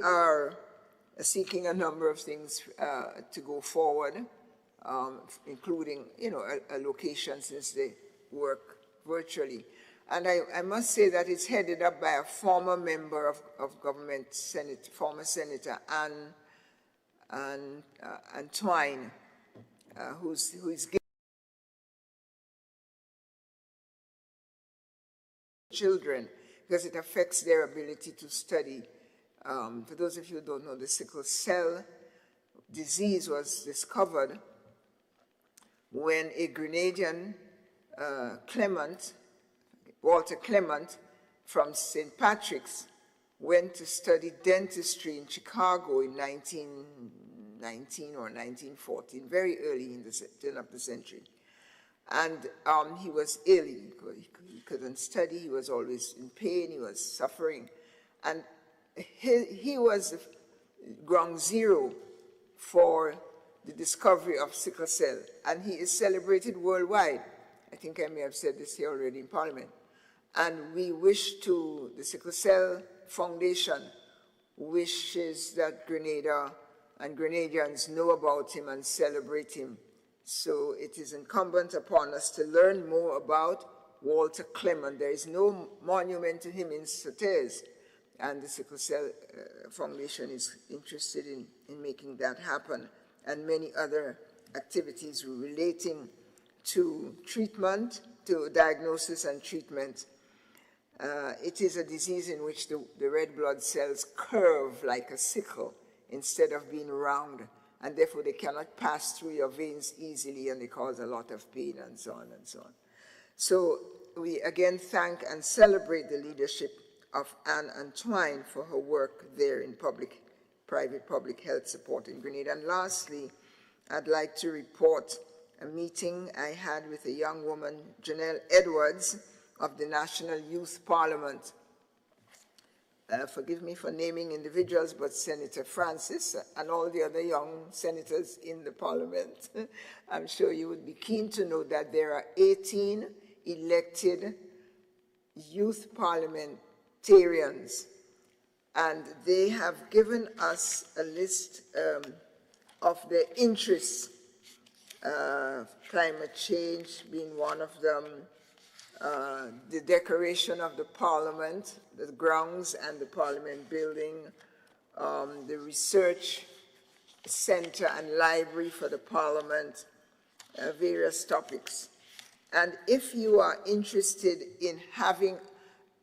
are seeking a number of things to go forward, including, a location since they work virtually. And I must say that it's headed up by a former member of government, former Senator Ann Twine, who's giving children, because it affects their ability to study. For those of you who don't know, the sickle cell disease was discovered when a Grenadian, Walter Clement, from St. Patrick's, went to study dentistry in Chicago in 1919 or 1914, very early in the turn of the century. And he was ill, he couldn't study, he was always in pain, he was suffering. And he was ground zero for the discovery of sickle cell, and he is celebrated worldwide. I think I may have said this here already in Parliament. And we wish to, the Sickle Cell Foundation wishes that Grenada and Grenadians know about him and celebrate him. So it is incumbent upon us to learn more about Walter Clement. There is no monument to him in Sotez, and the Sickle Cell Foundation is interested in making that happen, and many other activities relating to treatment, to diagnosis and treatment. It is a disease in which the red blood cells curve like a sickle instead of being round, and therefore they cannot pass through your veins easily, and they cause a lot of pain and so on and so on. So we again thank and celebrate the leadership of Ann Twine for her work there in private public health support in Grenada. And lastly, I'd like to report a meeting I had with a young woman, Janelle Edwards, of the National Youth Parliament. Forgive me for naming individuals, but Senator Francis and all the other young senators in the Parliament, I'm sure you would be keen to know that there are 18 elected youth parliamentarians, and they have given us a list of their interests, climate change being one of them, the decoration of the Parliament, the grounds and the Parliament building, the research center and library for the Parliament, various topics. And if you are interested in having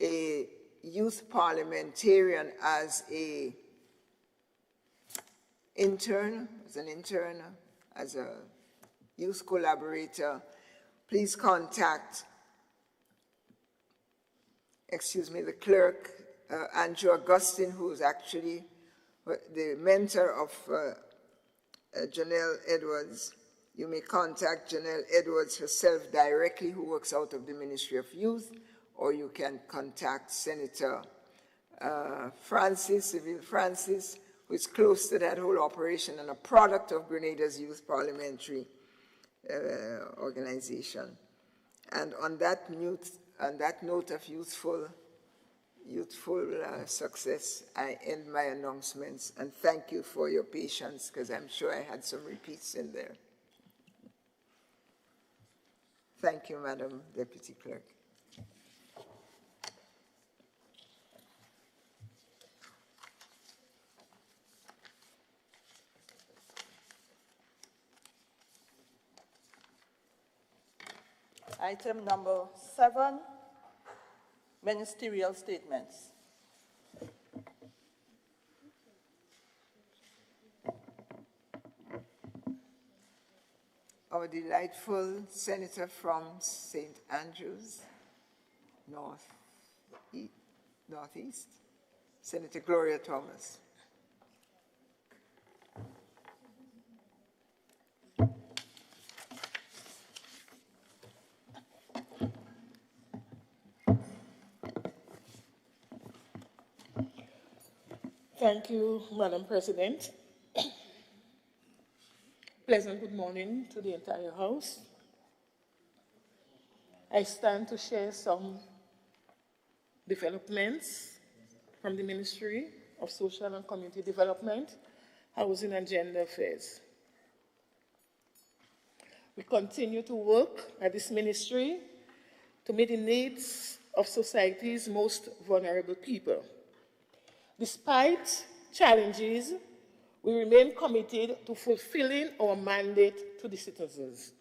a youth parliamentarian as an intern, as a youth collaborator, please contact the clerk, Andrew Augustine, who is actually the mentor of Janelle Edwards. You may contact Janelle Edwards herself directly, who works out of the Ministry of Youth, or you can contact Senator Civil Francis, who is close to that whole operation and a product of Grenada's Youth Parliamentary Organization. And on that note of youthful success, I end my announcements, and thank you for your patience, because I'm sure I had some repeats in there. Thank you, Madam Deputy Clerk. Item number 7, ministerial statements. Our delightful senator from St. Andrews, Northeast, Senator Gloria Thomas. Thank you, Madam President. Pleasant good morning to the entire House. I stand to share some developments from the Ministry of Social and Community Development, Housing and Gender Affairs. We continue to work at this ministry to meet the needs of society's most vulnerable people. Despite challenges, we remain committed to fulfilling our mandate to the citizens.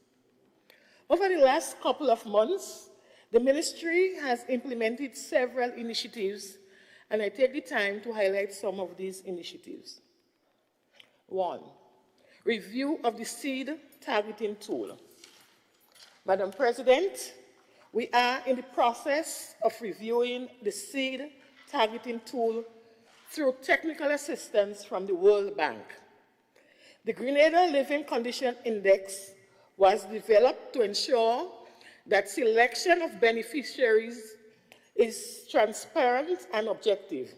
Over the last couple of months, the ministry has implemented several initiatives, and I take the time to highlight some of these initiatives. 1, review of the seed targeting tool. Madam President, we are in the process of reviewing the seed targeting tool through technical assistance from the World Bank. The Grenada Living Condition Index was developed to ensure that selection of beneficiaries is transparent and objective.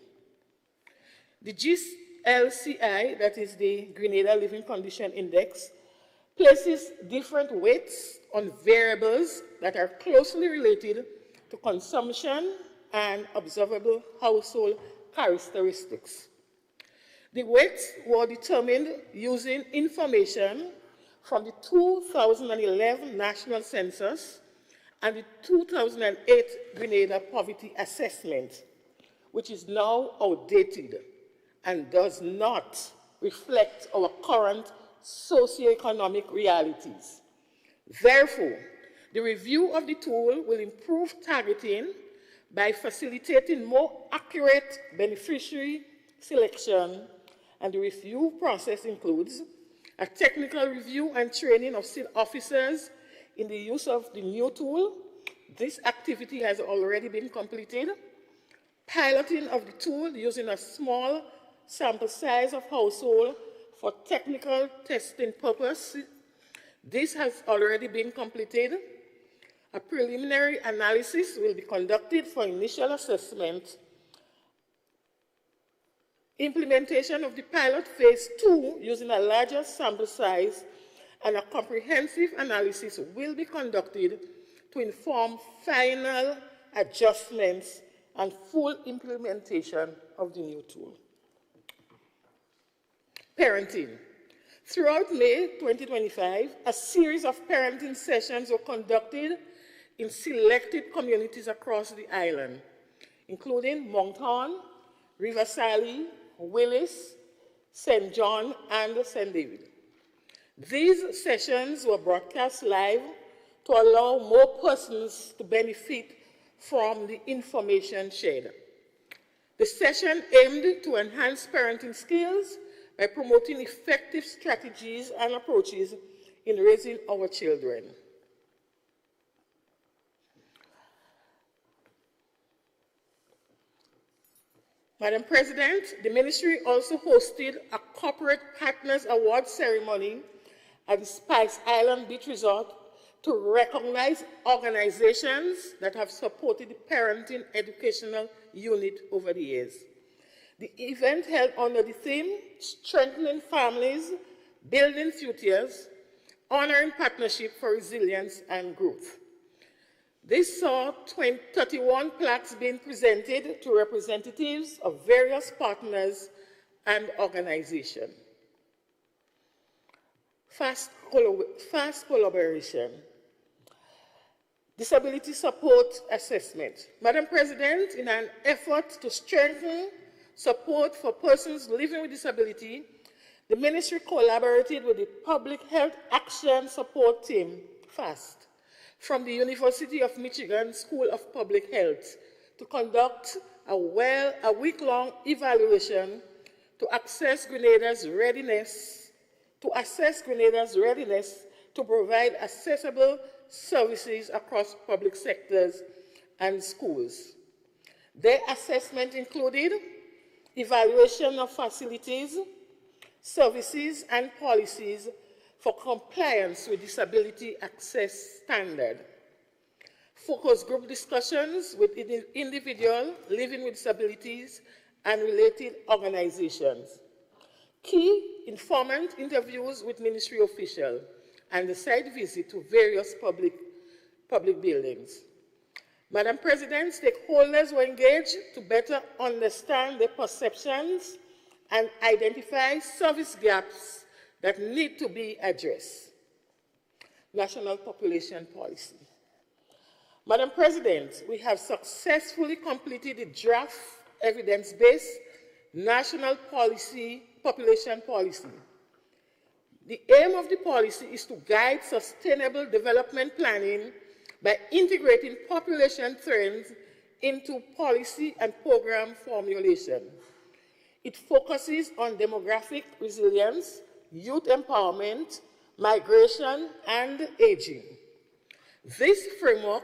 The GLCI, that is the Grenada Living Condition Index, places different weights on variables that are closely related to consumption and observable household characteristics. The weights were determined using information from the 2011 National Census and the 2008 Grenada Poverty Assessment, which is now outdated and does not reflect our current socioeconomic realities. Therefore, the review of the tool will improve targeting by facilitating more accurate beneficiary selection, and the review process includes a technical review and training of SID officers in the use of the new tool. This activity has already been completed. Piloting of the tool using a small sample size of household for technical testing purposes. This has already been completed. A preliminary analysis will be conducted for initial assessment. Implementation of the pilot phase 2 using a larger sample size and a comprehensive analysis will be conducted to inform final adjustments and full implementation of the new tool. Parenting. Throughout May 2025, a series of parenting sessions were conducted in selected communities across the island, including Moncton, Riverside, Willis, St. John, and St. David. These sessions were broadcast live to allow more persons to benefit from the information shared. The session aimed to enhance parenting skills by promoting effective strategies and approaches in raising our children. Madam President, the ministry also hosted a Corporate Partners Award ceremony at the Spice Island Beach Resort to recognize organizations that have supported the parenting educational unit over the years. The event held under the theme, Strengthening Families, Building Futures, Honoring Partnership for Resilience and Growth. This saw 31 plaques being presented to representatives of various partners and organizations. Fast collaboration. Disability support assessment. Madam President, in an effort to strengthen support for persons living with disability, the ministry collaborated with the Public Health Action Support Team, FAST, from the University of Michigan School of Public Health to conduct a week-long evaluation to assess Grenada's readiness to provide accessible services across public sectors and schools. Their assessment included evaluation of facilities, services, and policies for compliance with disability access standard. Focus group discussions with individuals living with disabilities and related organizations. Key informant interviews with ministry officials and the site visit to various public buildings. Madam President, stakeholders were engaged to better understand their perceptions and identify service gaps that need to be addressed. National Population Policy. Madam President, we have successfully completed the draft evidence-based national population policy. The aim of the policy is to guide sustainable development planning by integrating population trends into policy and program formulation. It focuses on demographic resilience, youth empowerment, migration, and aging. This framework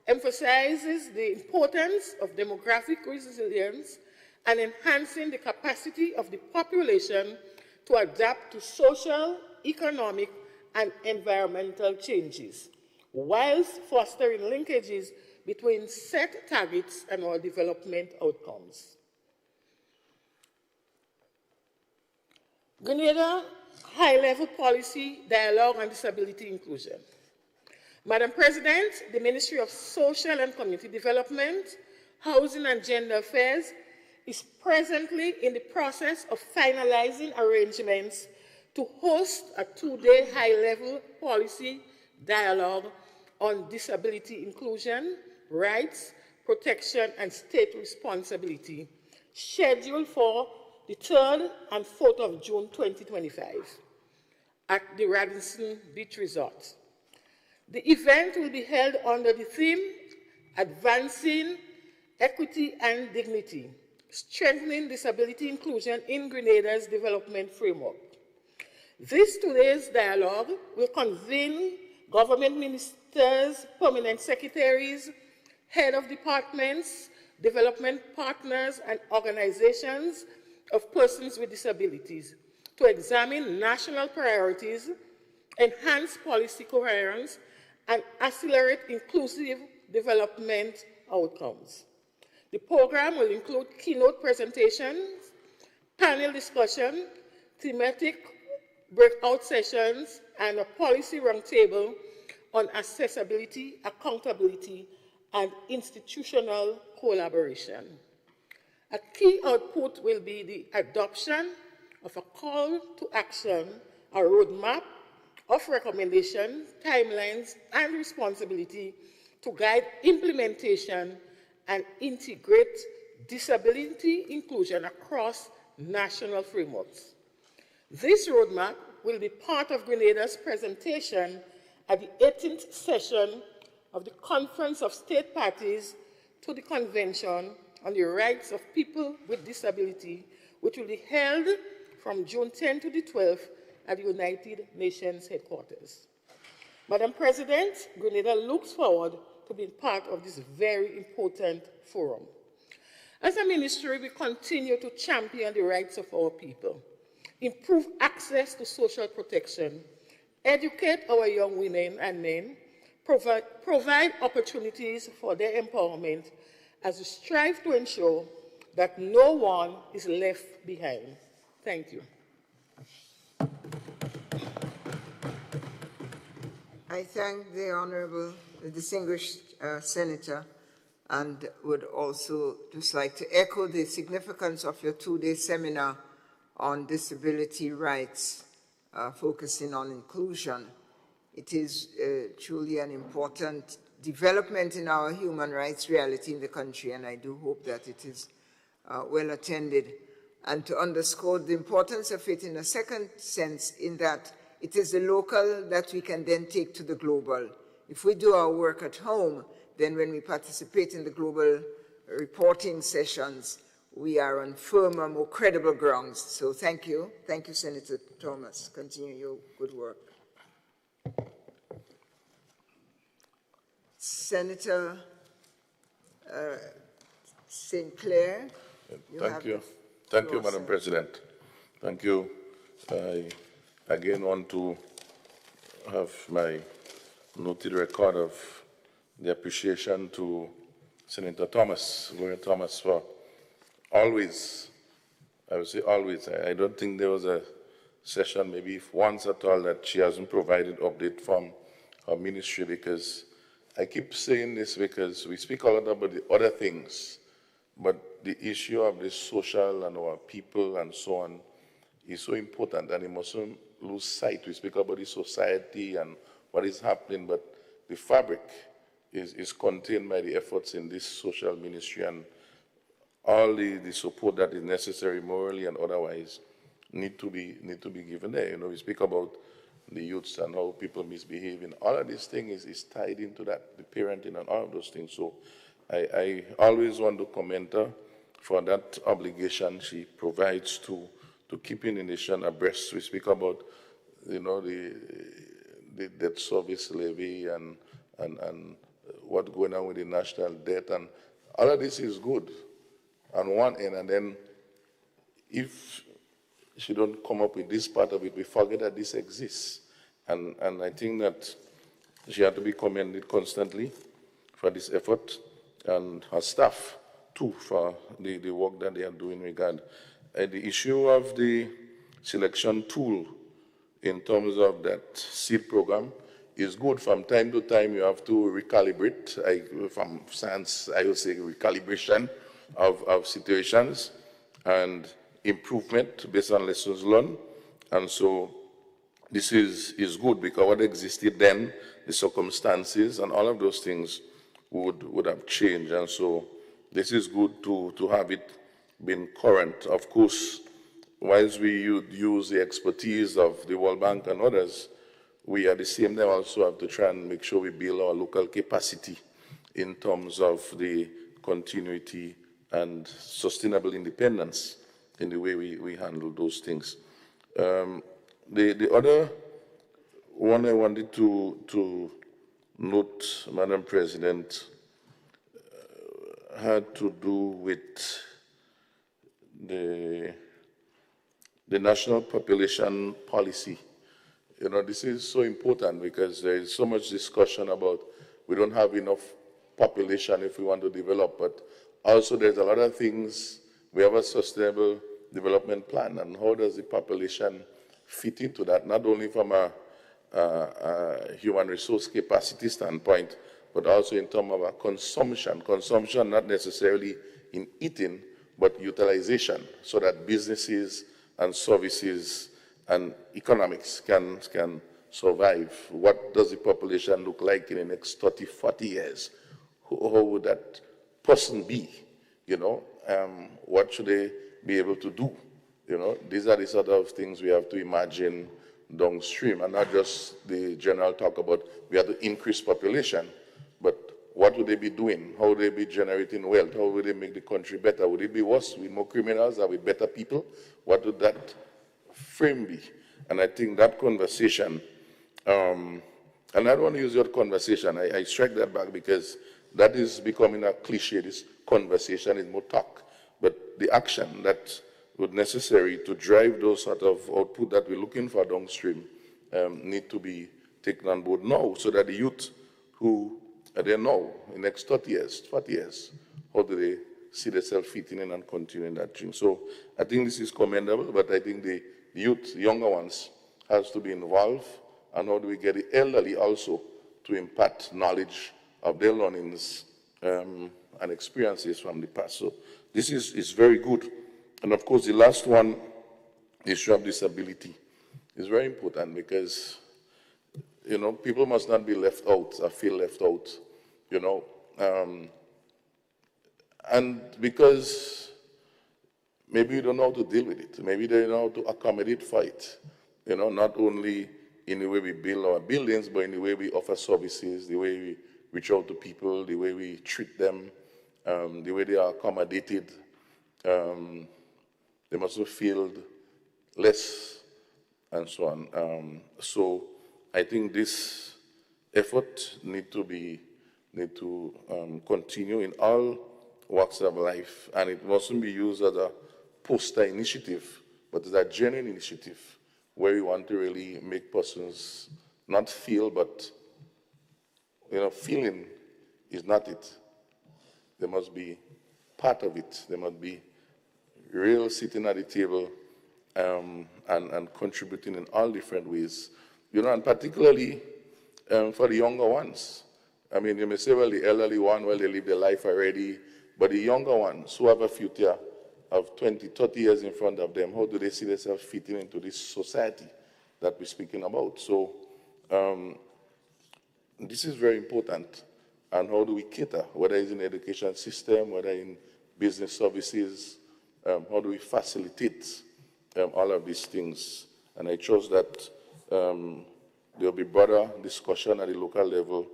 emphasizes the importance of demographic resilience and enhancing the capacity of the population to adapt to social, economic, and environmental changes, whilst fostering linkages between set targets and our development outcomes. Grenada High-Level Policy Dialogue on Disability Inclusion. Madam President, the Ministry of Social and Community Development, Housing and Gender Affairs is presently in the process of finalizing arrangements to host a two-day high-level policy dialogue on disability inclusion, rights, protection, and state responsibility, scheduled for the 3rd and 4th of June 2025 at the Radisson Beach Resort. The event will be held under the theme, Advancing Equity and Dignity, Strengthening Disability Inclusion in Grenada's Development Framework. This today's dialogue will convene government ministers, permanent secretaries, head of departments, development partners, and organizations of persons with disabilities to examine national priorities, enhance policy coherence, and accelerate inclusive development outcomes. The program will include keynote presentations, panel discussion, thematic breakout sessions, and a policy roundtable on accessibility, accountability, and institutional collaboration. A key output will be the adoption of a call to action, a roadmap of recommendations, timelines, and responsibility to guide implementation and integrate disability inclusion across national frameworks. This roadmap will be part of Grenada's presentation at the 18th session of the Conference of State Parties to the Convention on the Rights of People with Disability, which will be held from June 10 to the 12th at the United Nations headquarters. Madam President, Grenada looks forward to being part of this very important forum. As a ministry, we continue to champion the rights of our people, improve access to social protection, educate our young women and men, provide opportunities for their empowerment as we strive to ensure that no one is left behind. Thank you. I thank the distinguished Senator, and would also just like to echo the significance of your two-day seminar on disability rights, focusing on inclusion. It is truly an important development in our human rights reality in the country, and I do hope that it is well attended. And to underscore the importance of it in a second sense, in that it is the local that we can then take to the global. If we do our work at home, then when we participate in the global reporting sessions, we are on firmer, more credible grounds. So thank you. Thank you, Senator Thomas. Continue your good work. Senator St. Clair. Thank you. Thank you, Madam President. Thank you. I again want to have my noted record of the appreciation to Senator Thomas, Gloria Thomas, for always, I would say always, I don't think there was a session, maybe if once at all, that she hasn't provided update from her ministry, because I keep saying this because we speak a lot about the other things, but the issue of the social and our people and so on is so important, and it mustn't lose sight. We speak about the society and what is happening, but the fabric is contained by the efforts in this social ministry, and all the support that is necessary morally and otherwise need to be given there. You know, we speak about the youths and how people misbehave, and all of these things is tied into that, the parenting and all of those things. So I always want to commend her for that obligation she provides to keeping the nation abreast. We speak about, you know, the debt service levy and what's going on with the national debt, and all of this is good on one end, and then if she don't come up with this part of it, we forget that this exists. And I think that she had to be commended constantly for this effort, and her staff too for the work that they are doing regard. The issue of the selection tool in terms of that seed program is good. From time to time, you have to recalibrate. From science, I would say recalibration of situations and improvement based on lessons learned. And so this is good, because what existed then, the circumstances and all of those things would have changed. And so this is good to have it been current. Of course, whilst we use the expertise of the World Bank and others, we at the same time also have to try and make sure we build our local capacity in terms of the continuity and sustainable independence in the way we handle those things. The other one I wanted to note, Madam President, had to do with the national population policy. You know, this is so important because there is so much discussion about we don't have enough population if we want to develop, but also there's a lot of things. We have a sustainable development plan, and how does the population fit into that, not only from a human resource capacity standpoint, but also in terms of our consumption. Consumption not necessarily in eating, but utilization, so that businesses and services and economics can survive. What does the population look like in the next 30, 40 years? How would that person be? You know, what should they be able to do? You know, these are the sort of things we have to imagine downstream, and not just the general talk about we have to increase population, but what would they be doing? How would they be generating wealth? How would they make the country better? Would it be worse with more criminals or with better people? What would that frame be? And I think that conversation, and I don't want to use your conversation, I strike that back because that is becoming a cliche. This conversation is more talk, but the action that would necessary to drive those sort of output that we're looking for downstream need to be taken on board now, so that the youth who they know in the next 30 years, 40 years, how do they see themselves fitting in and continuing that dream. So I think this is commendable, but I think the youth, the younger ones, has to be involved, and how do we get the elderly also to impart knowledge of their learnings and experiences from the past. So this is very good. And of course, the last one, the issue of disability, is very important because, you know, people must not be left out or feel left out, you know. And because maybe you don't know how to deal with it. Maybe they don't know how to accommodate for it, you know, not only in the way we build our buildings, but in the way we offer services, the way we reach out to people, the way we treat them, the way they are accommodated. They must feel less, and so on. So I think this effort need to continue in all walks of life, and it mustn't be used as a poster initiative, but as a genuine initiative where we want to really make persons not feel, but, you know, feeling is not it. They must be part of it. They must be real sitting at the table and contributing in all different ways, you know, and particularly for the younger ones. I mean, you may say, well, the elderly one, well, they live their life already, but the younger ones who have a future of 20, 30 years in front of them, how do they see themselves fitting into this society that we're speaking about? So this is very important. And how do we cater, whether it's in the education system, whether in business services, how do we facilitate all of these things? And I trust that there will be broader discussion at the local level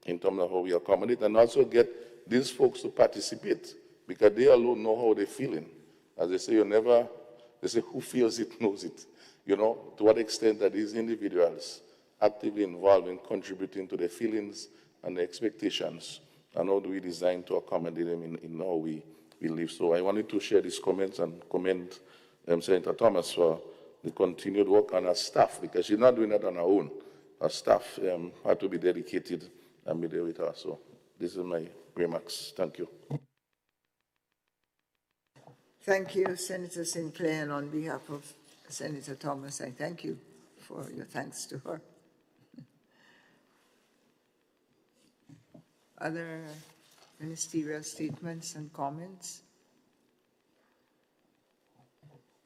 in terms of how we accommodate and also get these folks to participate because they alone know how they're feeling. As they say, they say who feels it knows it. You know, to what extent that these individuals actively involved in contributing to their feelings and their expectations, and how do we design to accommodate them in how we live. So I wanted to share these comments and commend Senator Thomas for the continued work on her staff, because she's not doing that on her own. Her staff had to be dedicated and be there with her. So this is my remarks. Thank you. Thank you, Senator Sinclair, and on behalf of Senator Thomas, I thank you for your thanks to her. Other ministerial statements and comments?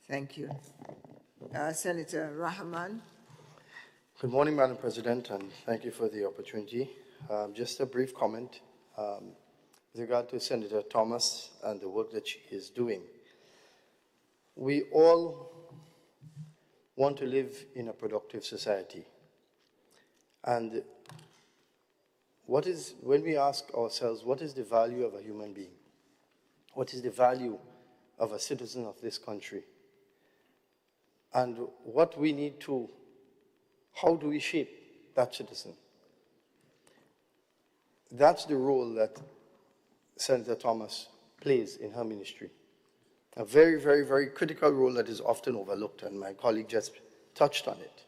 Thank you. Senator Rahman. Good morning, Madam President, and thank you for the opportunity. Just a brief comment with regard to Senator Thomas and the work that she is doing. We all want to live in a productive society. And when we ask ourselves, what is the value of a human being? What is the value of a citizen of this country? And what we need to, how do we shape that citizen? That's the role that Senator Thomas plays in her ministry. A very, very, very critical role that is often overlooked, and my colleague just touched on it.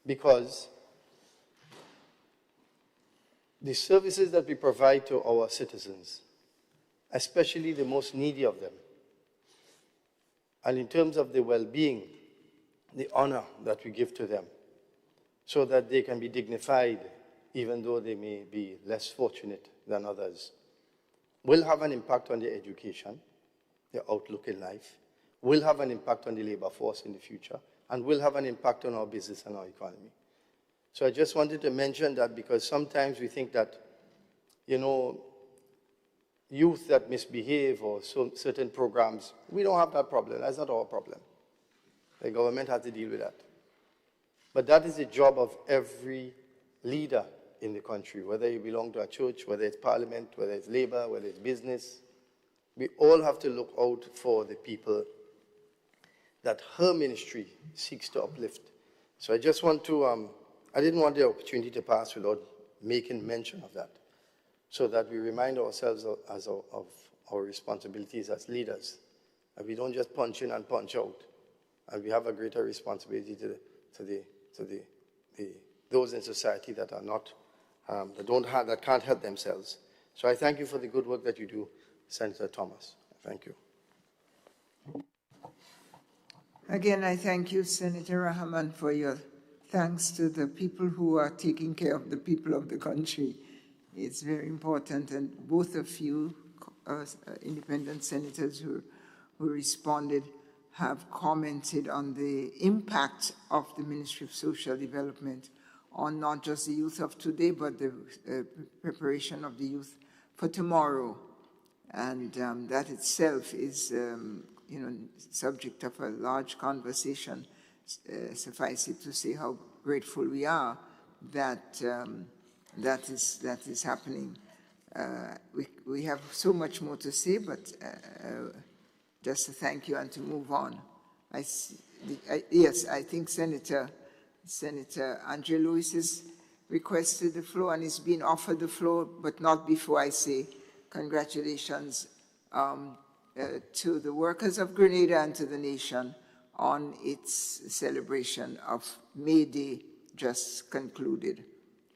Because the services that we provide to our citizens, especially the most needy of them, and in terms of the well-being, the honor that we give to them, so that they can be dignified, even though they may be less fortunate than others, will have an impact on their education, their outlook in life, will have an impact on the labor force in the future, and will have an impact on our business and our economy. So I just wanted to mention that because sometimes we think that, you know, youth that misbehave or certain programs, we don't have that problem. That's not our problem. The government has to deal with that. But that is the job of every leader in the country, whether you belong to a church, whether it's parliament, whether it's labor, whether it's business. We all have to look out for the people that her ministry seeks to uplift. So I just want to, I didn't want the opportunity to pass without making mention of that, so that we remind ourselves of our responsibilities as leaders. And we don't just punch in and punch out. And we have a greater responsibility to those in society that are not, that can't help themselves. So I thank you for the good work that you do, Senator Thomas. Thank you. Again, I thank you, Senator Rahman, for your thanks to the people who are taking care of the people of the country. It's very important, and both of you, independent senators who responded, have commented on the impact of the Ministry of Social Development on not just the youth of today, but the preparation of the youth for tomorrow. And that itself is, you know, subject of a large conversation. Suffice it to say how grateful we are that that is happening. We have so much more to say, but just to thank you and to move on. Yes, I think Senator Andre Lewis has requested the floor and is being offered the floor, but not before I say congratulations to the workers of Grenada and to the nation on its celebration of May Day just concluded,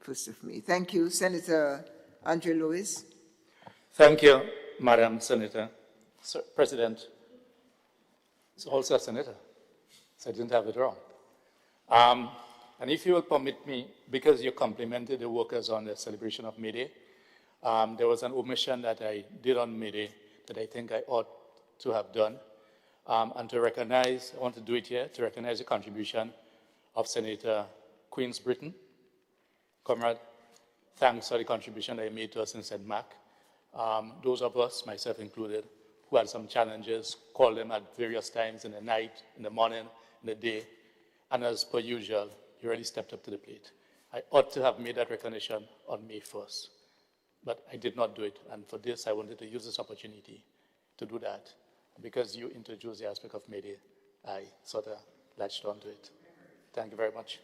1st of May. Thank you. Senator Andre Lewis. Thank you, Madam Senator. Sir, President, it's also a senator, so I didn't have it wrong. And if you will permit me, because you complimented the workers on the celebration of May Day, There was an omission that I did on May Day that I think I ought to have done. And to recognize, I want to do it here, to recognize the contribution of Senator Queens Britton. Comrade, thanks for the contribution that you made to us in St. Mark. Those of us, myself included, who had some challenges, called them at various times in the night, in the morning, in the day, and as per usual, you really stepped up to the plate. I ought to have made that recognition on May 1st, but I did not do it, and for this, I wanted to use this opportunity to do that. Because you introduced the aspect of May Day, I sort of latched onto it. Thank you very much.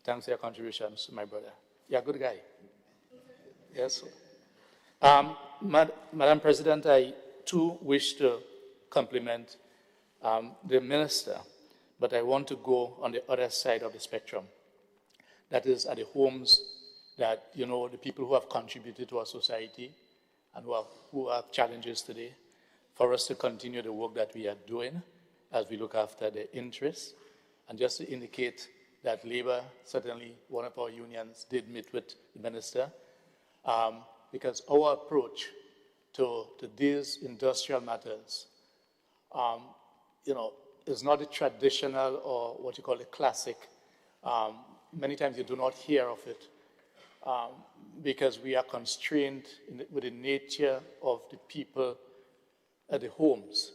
Thanks for your contributions, my brother. You're a good guy. Yes. Madam President, I too wish to compliment the minister, but I want to go on the other side of the spectrum. That is at the homes that, you know, the people who have contributed to our society and who have challenges today, for us to continue the work that we are doing as we look after the interests. And just to indicate that Labour, certainly one of our unions, did meet with the minister, because our approach to these industrial matters, you know, is not the traditional or what you call the classic. Many times you do not hear of it because we are constrained with the nature of the people at the homes.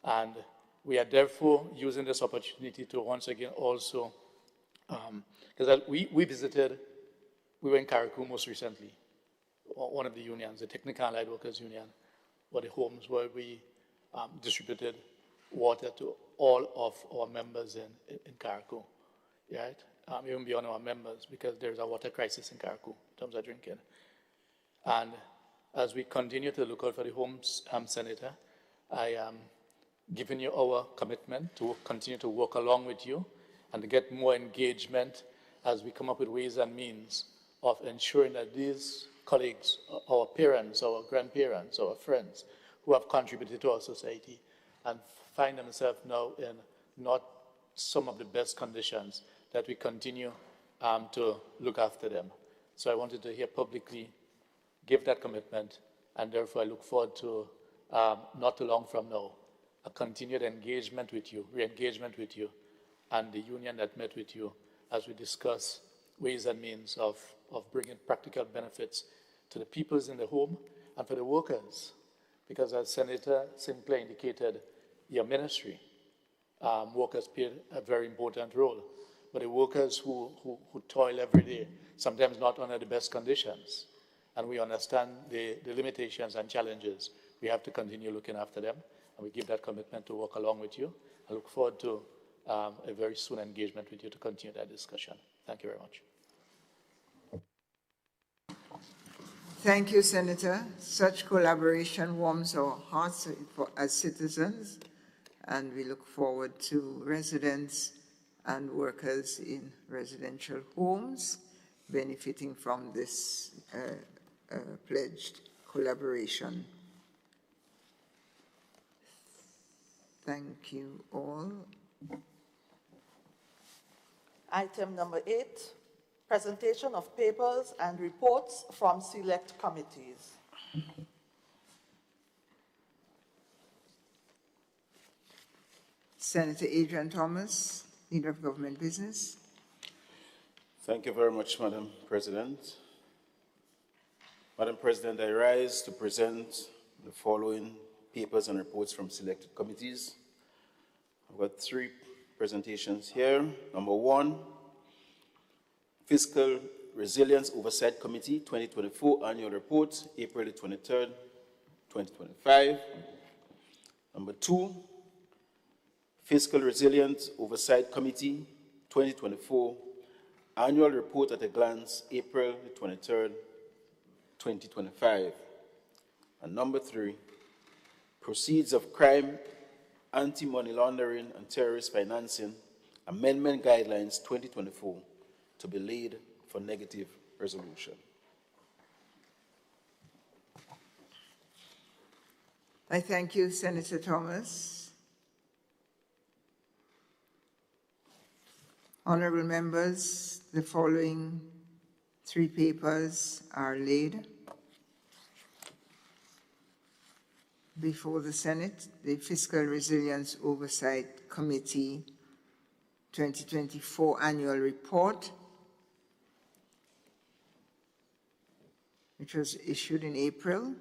And we are therefore using this opportunity to once again also, because we were in Carriacou most recently, one of the unions, the Technical Allied Workers Union, were the homes where we distributed water to all of our members in Carriacou, right? Even beyond our members, because there's a water crisis in Carriacou in terms of drinking. And as we continue to look out for the homes, Senator, I am giving you our commitment to continue to work along with you and to get more engagement as we come up with ways and means of ensuring that these colleagues, our parents, our grandparents, our friends who have contributed to our society and find themselves now in not some of the best conditions, that we continue to look after them. So I wanted to here publicly give that commitment, and therefore I look forward to, not too long from now, a continued engagement with you, re-engagement with you, and the union that met with you as we discuss ways and means of bringing practical benefits to the peoples in the home and for the workers. Because as Senator Sinclair indicated, your ministry, workers play a very important role. But the workers who toil every day, sometimes not under the best conditions, and we understand the limitations and challenges, we have to continue looking after them, and we give that commitment to work along with you. I look forward to a very soon engagement with you to continue that discussion. Thank you very much. Thank you, Senator. Such collaboration warms our hearts as citizens, and we look forward to residents and workers in residential homes benefiting from this pledged collaboration. Thank you all. Item number 8, presentation of papers and reports from select committees. Senator Adrian Thomas, Leader of Government Business. Thank you very much, Madam President. Madam President, I rise to present the following papers and reports from selected committees. I've got 3 presentations here. Number 1, Fiscal Resilience Oversight Committee 2024 Annual Report, April the 23rd, 2025. Number 2, Fiscal Resilience Oversight Committee 2024 Annual Report at a Glance, April the 23rd, 2025. And number 3, Proceeds of Crime, Anti-Money Laundering and Terrorist Financing Amendment Guidelines 2024 to be laid for negative resolution. I thank you, Senator Thomas. Honorable members, the following 3 papers are laid before the Senate, the Fiscal Resilience Oversight Committee 2024 annual report, which was issued in April,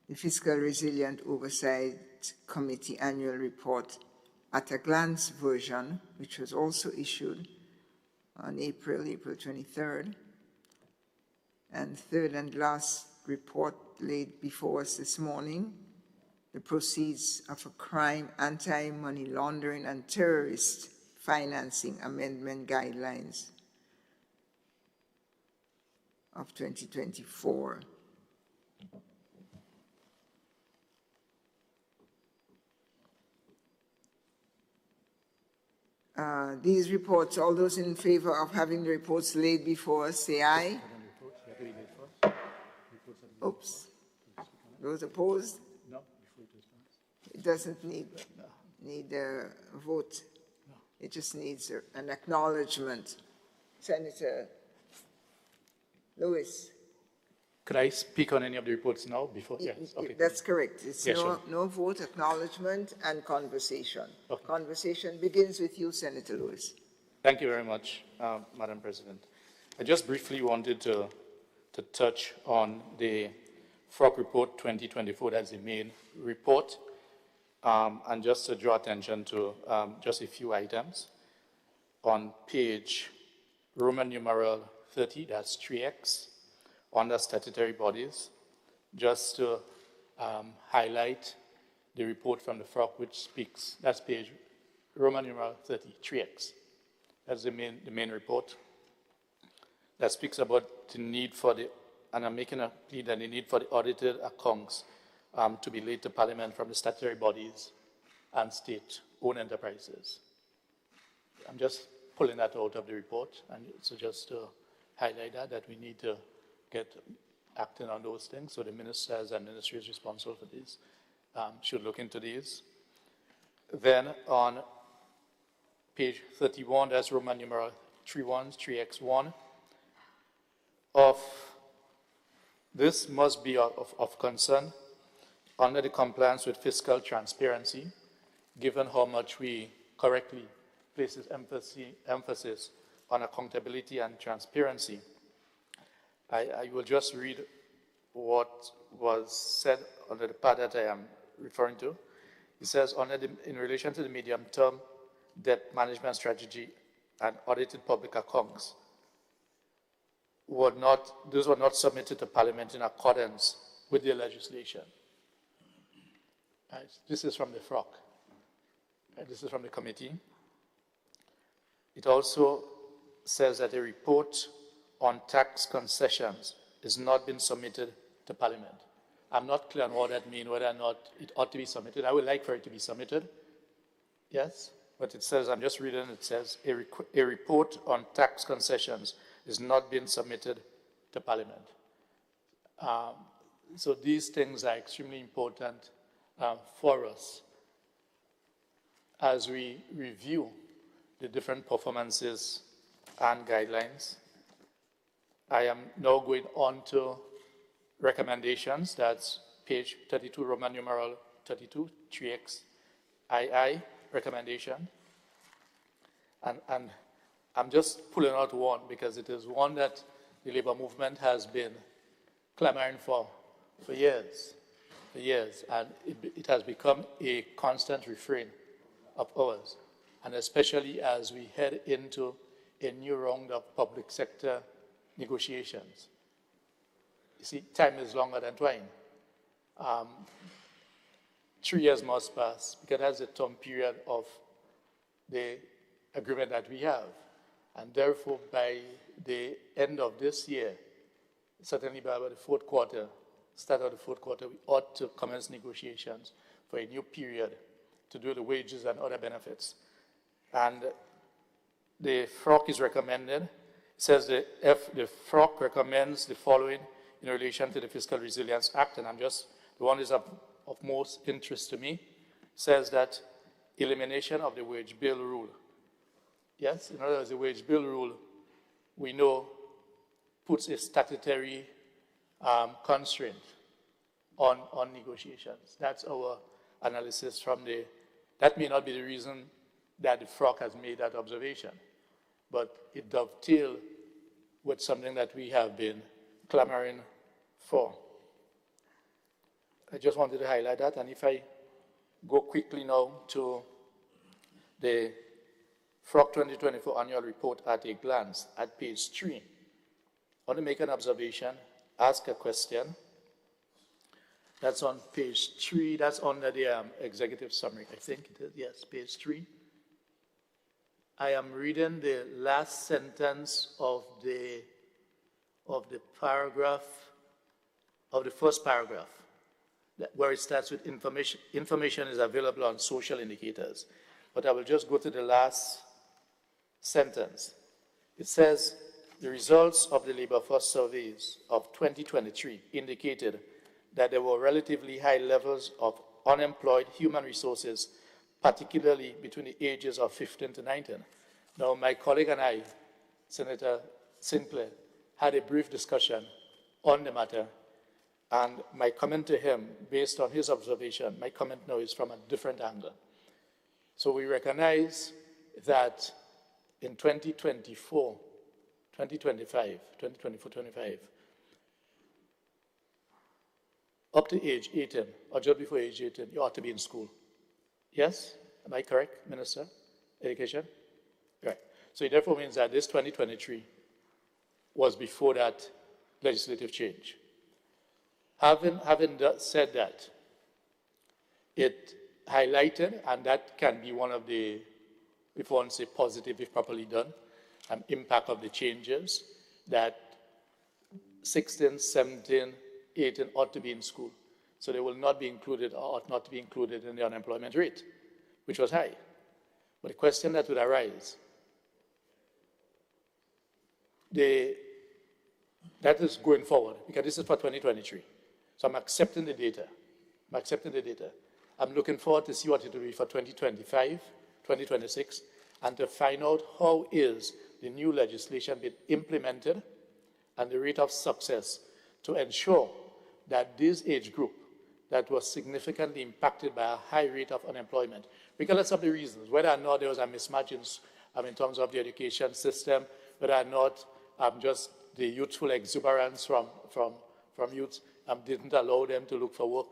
the Fiscal Resilient Oversight Committee annual report at a glance version, which was also issued on April 23rd, and third and last report laid before us this morning, the proceeds of a crime, anti-money laundering and terrorist financing amendment guidelines of 2024. These reports, all those in favor of having the reports laid before us, say aye. Oops. Those opposed? No. It doesn't need a vote. It just needs an acknowledgement. Senator Lewis. Could I speak on any of the reports now before? Yes. Okay. That's correct. It's Sure. no vote, acknowledgement, and conversation. Okay. Conversation begins with you, Senator Lewis. Thank you very much, Madam President. I just briefly wanted to touch on the FROC report 2024, that's the main report, and just to draw attention to just a few items. On page Roman numeral 30, that's 3X, under statutory bodies, just to highlight the report from the FROC which speaks, that's page Roman numeral 30, 3X. That's the main report that speaks about the need for the, and I'm making a plea that the need for the audited accounts to be laid to Parliament from the statutory bodies and state-owned enterprises. I'm just pulling that out of the report, and so just to highlight that we need to get acting on those things. So the ministers and ministries responsible for these should look into these. Then on page 31, that's Roman numeral 3X1. This must be of concern under the compliance with fiscal transparency, given how much we correctly places emphasis on accountability and transparency. I will just read what was said under the part that I am referring to. It says, in relation to the medium-term debt management strategy and audited public accounts, those were not submitted to Parliament in accordance with the legislation. This is from the FROC. This is from the committee. It also says that a report on tax concessions is not been submitted to Parliament. I'm not clear on what that means, whether or not it ought to be submitted. I would like for it to be submitted. Yes, but it says, I'm just reading, it says, a report on tax concessions is not being submitted to Parliament. So these things are extremely important for us as we review the different performances and guidelines. I am now going on to recommendations. That's page 32, Roman numeral 32, 3X II recommendation. And I'm just pulling out one because it is one that the labor movement has been clamoring for years, and it has become a constant refrain of ours, and especially as we head into a new round of public sector negotiations. You see, time is longer than twine. 3 years must pass because that's the term period of the agreement that we have. And therefore, by the end of this year, certainly by about the fourth quarter, start of the fourth quarter, we ought to commence negotiations for a new period to do the wages and other benefits. And the FROC is recommended. It says the FROC recommends the following in relation to the Fiscal Resilience Act, and the one is of most interest to me. It says that elimination of the wage bill rule. Yes, in other words, the wage bill rule, we know, puts a statutory constraint on negotiations. That's our analysis from that may not be the reason that the FROC has made that observation, but it dovetails with something that we have been clamoring for. I just wanted to highlight that, and if I go quickly now to the FROC 2024 annual report at a glance at page 3, I want to make an observation, ask a question. That's on page 3, that's under the executive summary, I think it is, yes, page 3. I am reading the last sentence of the paragraph, of the first paragraph, where it starts with information. Information is available on social indicators. But I will just go to the last sentence. It says, the results of the labor force surveys of 2023 indicated that there were relatively high levels of unemployed human resources, particularly between the ages of 15 to 19. Now, my colleague and I, Senator Sinclair, had a brief discussion on the matter, and my comment to him, based on his observation, my comment now is from a different angle. So we recognize that in 2024, 2025, up to age 18, or just before age 18, you ought to be in school. Yes? Am I correct, Minister? Education? Right. So it therefore means that this 2023 was before that legislative change. Having said that, it highlighted, and that can be one of the, if one say positive, if properly done, impact of the changes, that 16, 17, 18 ought to be in school. So they will not be included or ought not to be included in the unemployment rate, which was high. But the question that would arise, that is going forward, because this is for 2023. So I'm accepting the data. I'm looking forward to see what it will be for 2025, 2026, and to find out how is the new legislation being implemented and the rate of success to ensure that this age group that was significantly impacted by a high rate of unemployment, regardless of the reasons, whether or not there was a mismatch in terms of the education system, whether or not just the youthful exuberance from youths didn't allow them to look for work.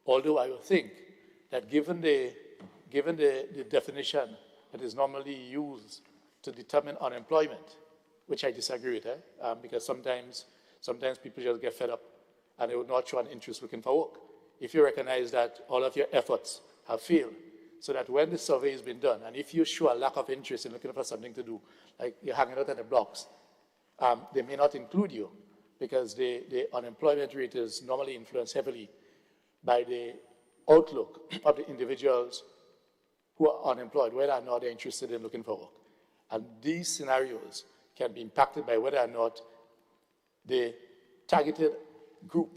Although I would think that given the definition that is normally used to determine unemployment, which I disagree with, because sometimes people just get fed up and they would not show an interest looking for work. If you recognize that all of your efforts have failed, so that when the survey has been done, and if you show a lack of interest in looking for something to do, like you're hanging out at the blocks, they may not include you because the unemployment rate is normally influenced heavily by the outlook of the individuals who are unemployed, whether or not they're interested in looking for work. And these scenarios can be impacted by whether or not the targeted group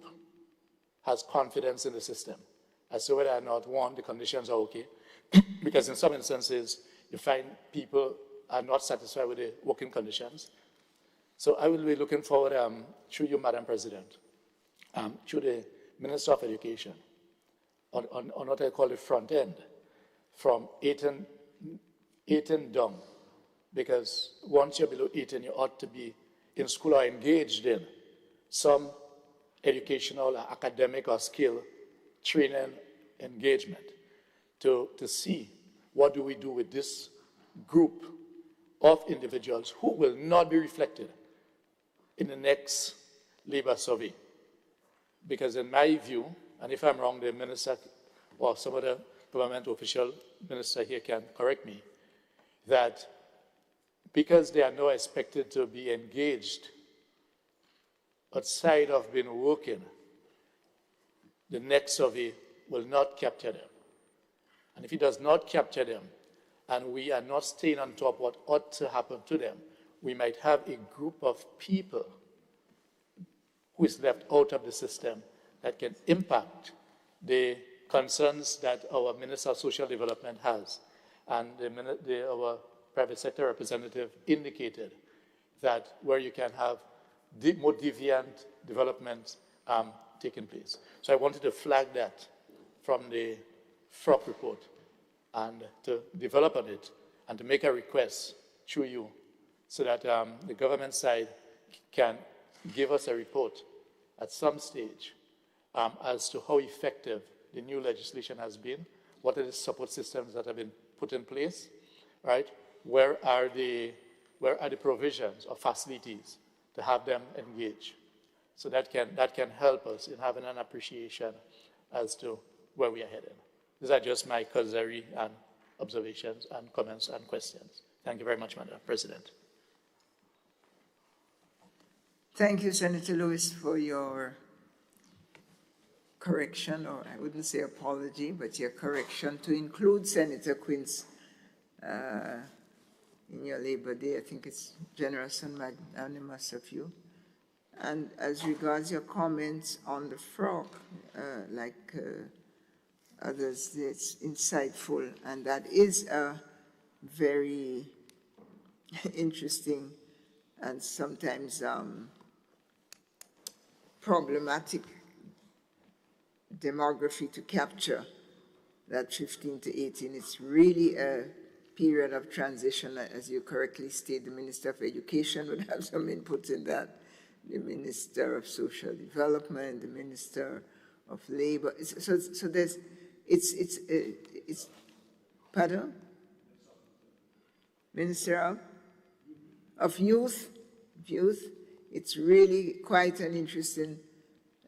has confidence in the system as to whether or not, one, the conditions are okay, because in some instances, you find people are not satisfied with the working conditions. So I will be looking forward, through you, Madam President, through the Minister of Education, on what I call the front end, from 18 down, because once you're below 18, you ought to be in school or engaged in some educational or academic or skill training engagement to see what do we do with this group of individuals who will not be reflected in the next labor survey. Because in my view, and if I'm wrong, the minister or some other government official minister here can correct me, that because they are now expected to be engaged outside of being working, the next survey will not capture them. And if it does not capture them, and we are not staying on top of what ought to happen to them, we might have a group of people who is left out of the system that can impact the concerns that our Minister of Social Development has. And our private sector representative indicated that where you can have more deviant development, taking place. So I wanted to flag that from the FROC report and to develop on it and to make a request through you so that the government side can give us a report at some stage as to how effective the new legislation has been, what are the support systems that have been put in place, right? Where are the provisions or facilities to have them engage? So that can help us in having an appreciation as to where we are headed. These are just my causerie and observations and comments and questions. Thank you very much, Madam President. Thank you, Senator Lewis, for your correction, or I wouldn't say apology, but your correction to include Senator Quince in your Labor Day. I think it's generous and magnanimous of you. And as regards your comments on the frog, like others, it's insightful, and that is a very interesting and sometimes problematic demography to capture, that 15 to 18. It's really a period of transition. As you correctly state, the Minister of Education would have some input in that, the Minister of Social Development, the Minister of Labor. So there's, it's, pardon? Minister of Youth. It's really quite an interesting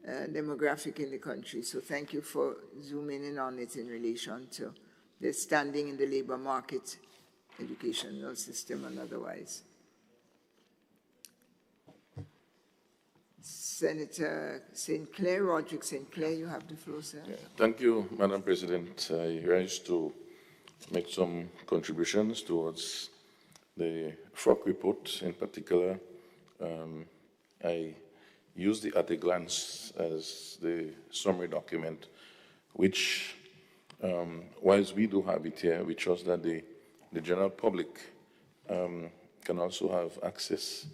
demographic in the country. So thank you for zooming in on it in relation to their standing in the labor market, educational system, and otherwise. Senator St. Clair, Roderick St. Clair, you have the floor, sir. Yeah. Thank you, Madam President. I rise to make some contributions towards the FROC report in particular. I use the at a glance as the summary document, which, whilst we do have it here, we trust that the general public can also have access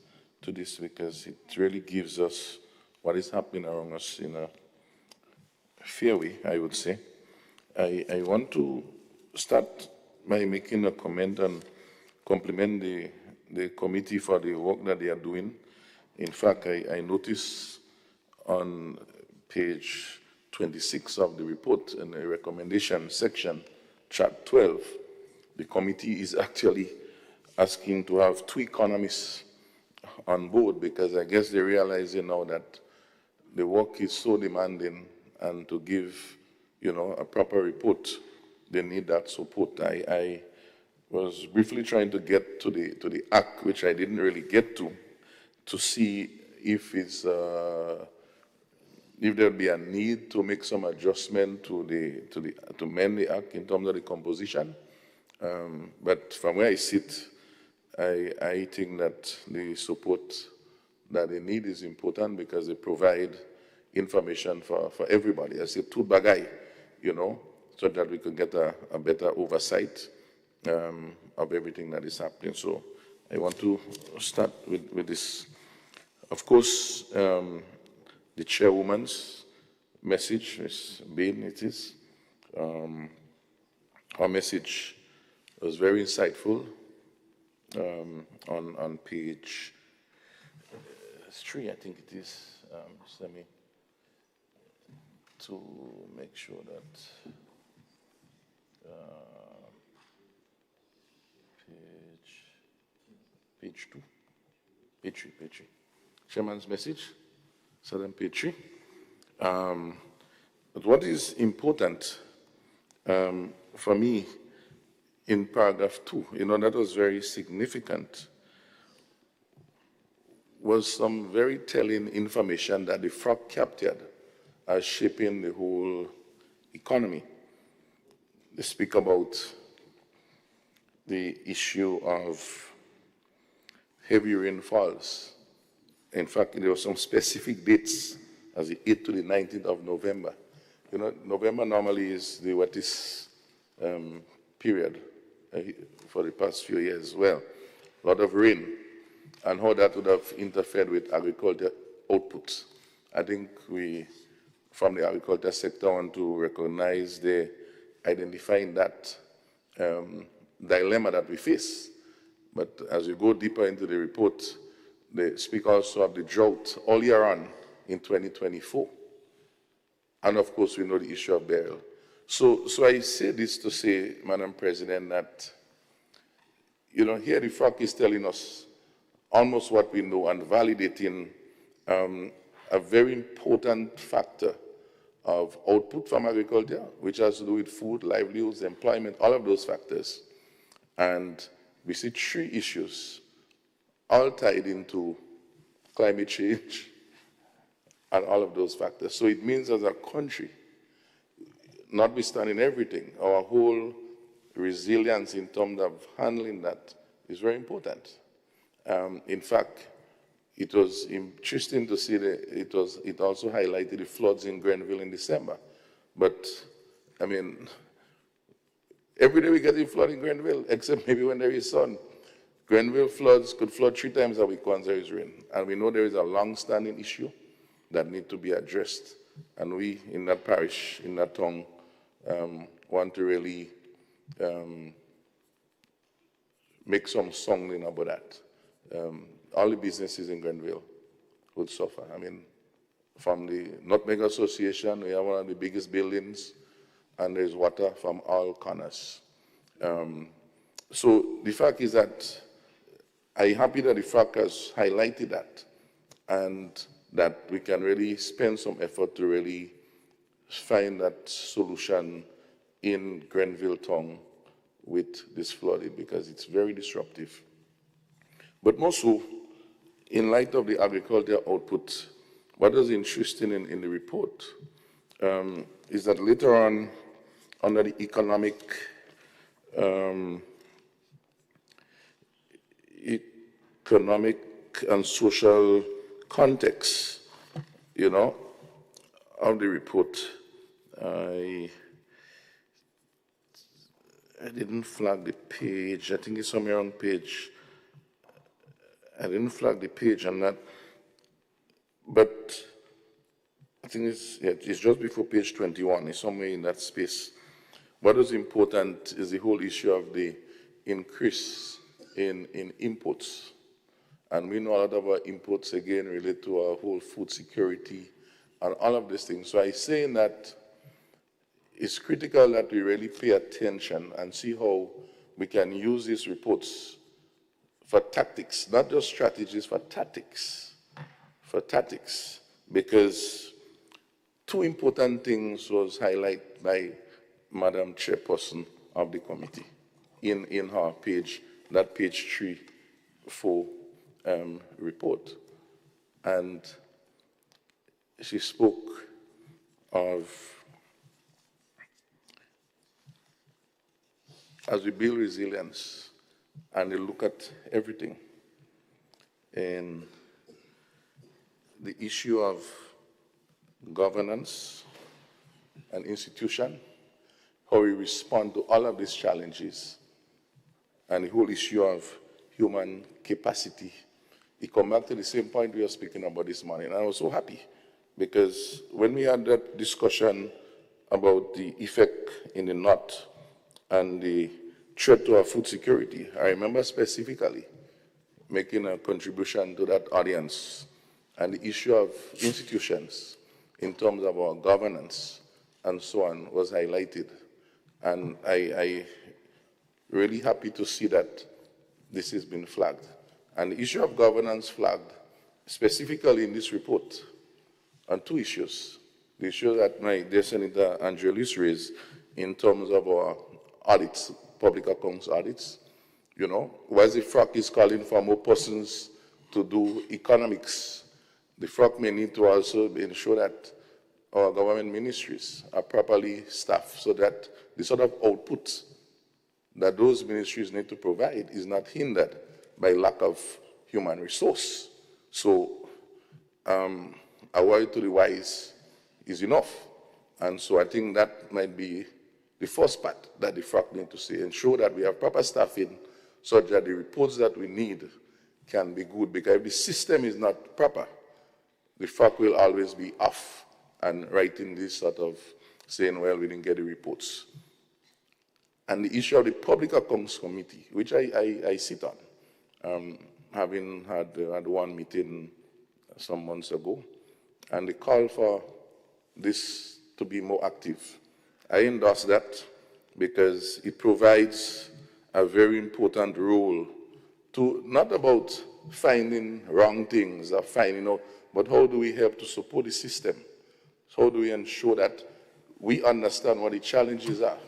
to this, because it really gives us what is happening around us in a fair way, I would say. I want to start by making a comment and compliment the committee for the work that they are doing. In fact, I noticed on page 26 of the report in the recommendation section, chart 12, the committee is actually asking to have 2 economists on board, because I guess they realize now that the work is so demanding, and to give, a proper report, they need that support. I was briefly trying to get to the act, which I didn't really get to see if it's if there'll be a need to make some adjustment to mend the act in terms of the composition. But from where I sit, I think that the support that they need is important, because they provide information for everybody. I say two bagay, so that we could get a better oversight of everything that is happening. So I want to start with this. Of course, the chairwoman's message, Ms. Bain, it is. Her message was very insightful on page 3, I think it is. Just let me, to make sure that page 2, page 3. Chairman's message, Southern page 3. But what is important for me in paragraph 2, that was very significant, was some very telling information that the FROC captured as shaping the whole economy. They speak about the issue of heavy rainfalls. In fact, there were some specific dates, as the 8th to the 19th of November. November normally is the wettest period for the past few years as well. A lot of rain, and how that would have interfered with agriculture outputs. I think we from the agriculture sector want to recognize identifying that dilemma that we face. But as you go deeper into the report, they speak also of the drought all year on in 2024. And of course, we know the issue of burial. So I say this to say, Madam President, that, here the FRAC is telling us almost what we know and validating a very important factor of output from agriculture, which has to do with food, livelihoods, employment, all of those factors. And we see 3 issues, all tied into climate change and all of those factors. So it means as a country, notwithstanding everything, our whole resilience in terms of handling that is very important. In fact, it was interesting to see that it also highlighted the floods in Grenville in December. But, I mean, every day we get a flood in Grenville, except maybe when there is sun. Grenville floods could flood 3 times a week once there is rain. And we know there is a long-standing issue that needs to be addressed. And we, in that parish, in that town, want to really make some songing about that. All the businesses in Grenville would suffer. I mean, from the Nutmeg Association, we have one of the biggest buildings, and there's water from all corners. So the fact is that I'm happy that the FRAC has highlighted that, and that we can really spend some effort to really find that solution in Grenville town with this flooding, because it's very disruptive. But more so, in light of the agricultural output, what is interesting in the report is that later on, under the economic and social context, of the report, I didn't flag the page. I think it's somewhere on page. I didn't flag the page on that, but I think it's just before page 21. It's somewhere in that space. What is important is the whole issue of the increase in imports. And we know a lot of our imports, again, relate to our whole food security and all of these things. So I'm saying that it's critical that we really pay attention and see how we can use these reports for tactics, not just strategies, for tactics. Because 2 important things was highlighted by Madam Chairperson of the committee in her page, that page 3, 4 report. And she spoke of, as we build resilience and we look at everything, and the issue of governance and institution, how we respond to all of these challenges, and the whole issue of human capacity. It comes back to the same point we were speaking about this morning. And I was so happy because when we had that discussion about the effect in the north and the threat to our food security, I remember specifically making a contribution to that audience, and the issue of institutions in terms of our governance and so on was highlighted. And I really happy to see that this has been flagged. And the issue of governance flagged specifically in this report on 2 issues. The issue that my dear Senator Angelis raised in terms of our audits, public accounts audits. While the FRAC is calling for more persons to do economics, the FRAC may need to also ensure that our government ministries are properly staffed so that the sort of output that those ministries need to provide is not hindered by lack of human resource. So a word to the wise is enough. And so I think that might be the first part that the FRAC need to say, ensure that we have proper staffing so that the reports that we need can be good. Because if the system is not proper, the FRAC will always be off and writing this sort of saying, well, we didn't get the reports. And the issue of the Public Accounts Committee, which I sit on, having had one meeting some months ago, and the call for this to be more active. I endorse that because it provides a very important role to not about finding wrong things or finding out, but how do we help to support the system? So how do we ensure that we understand what the challenges are,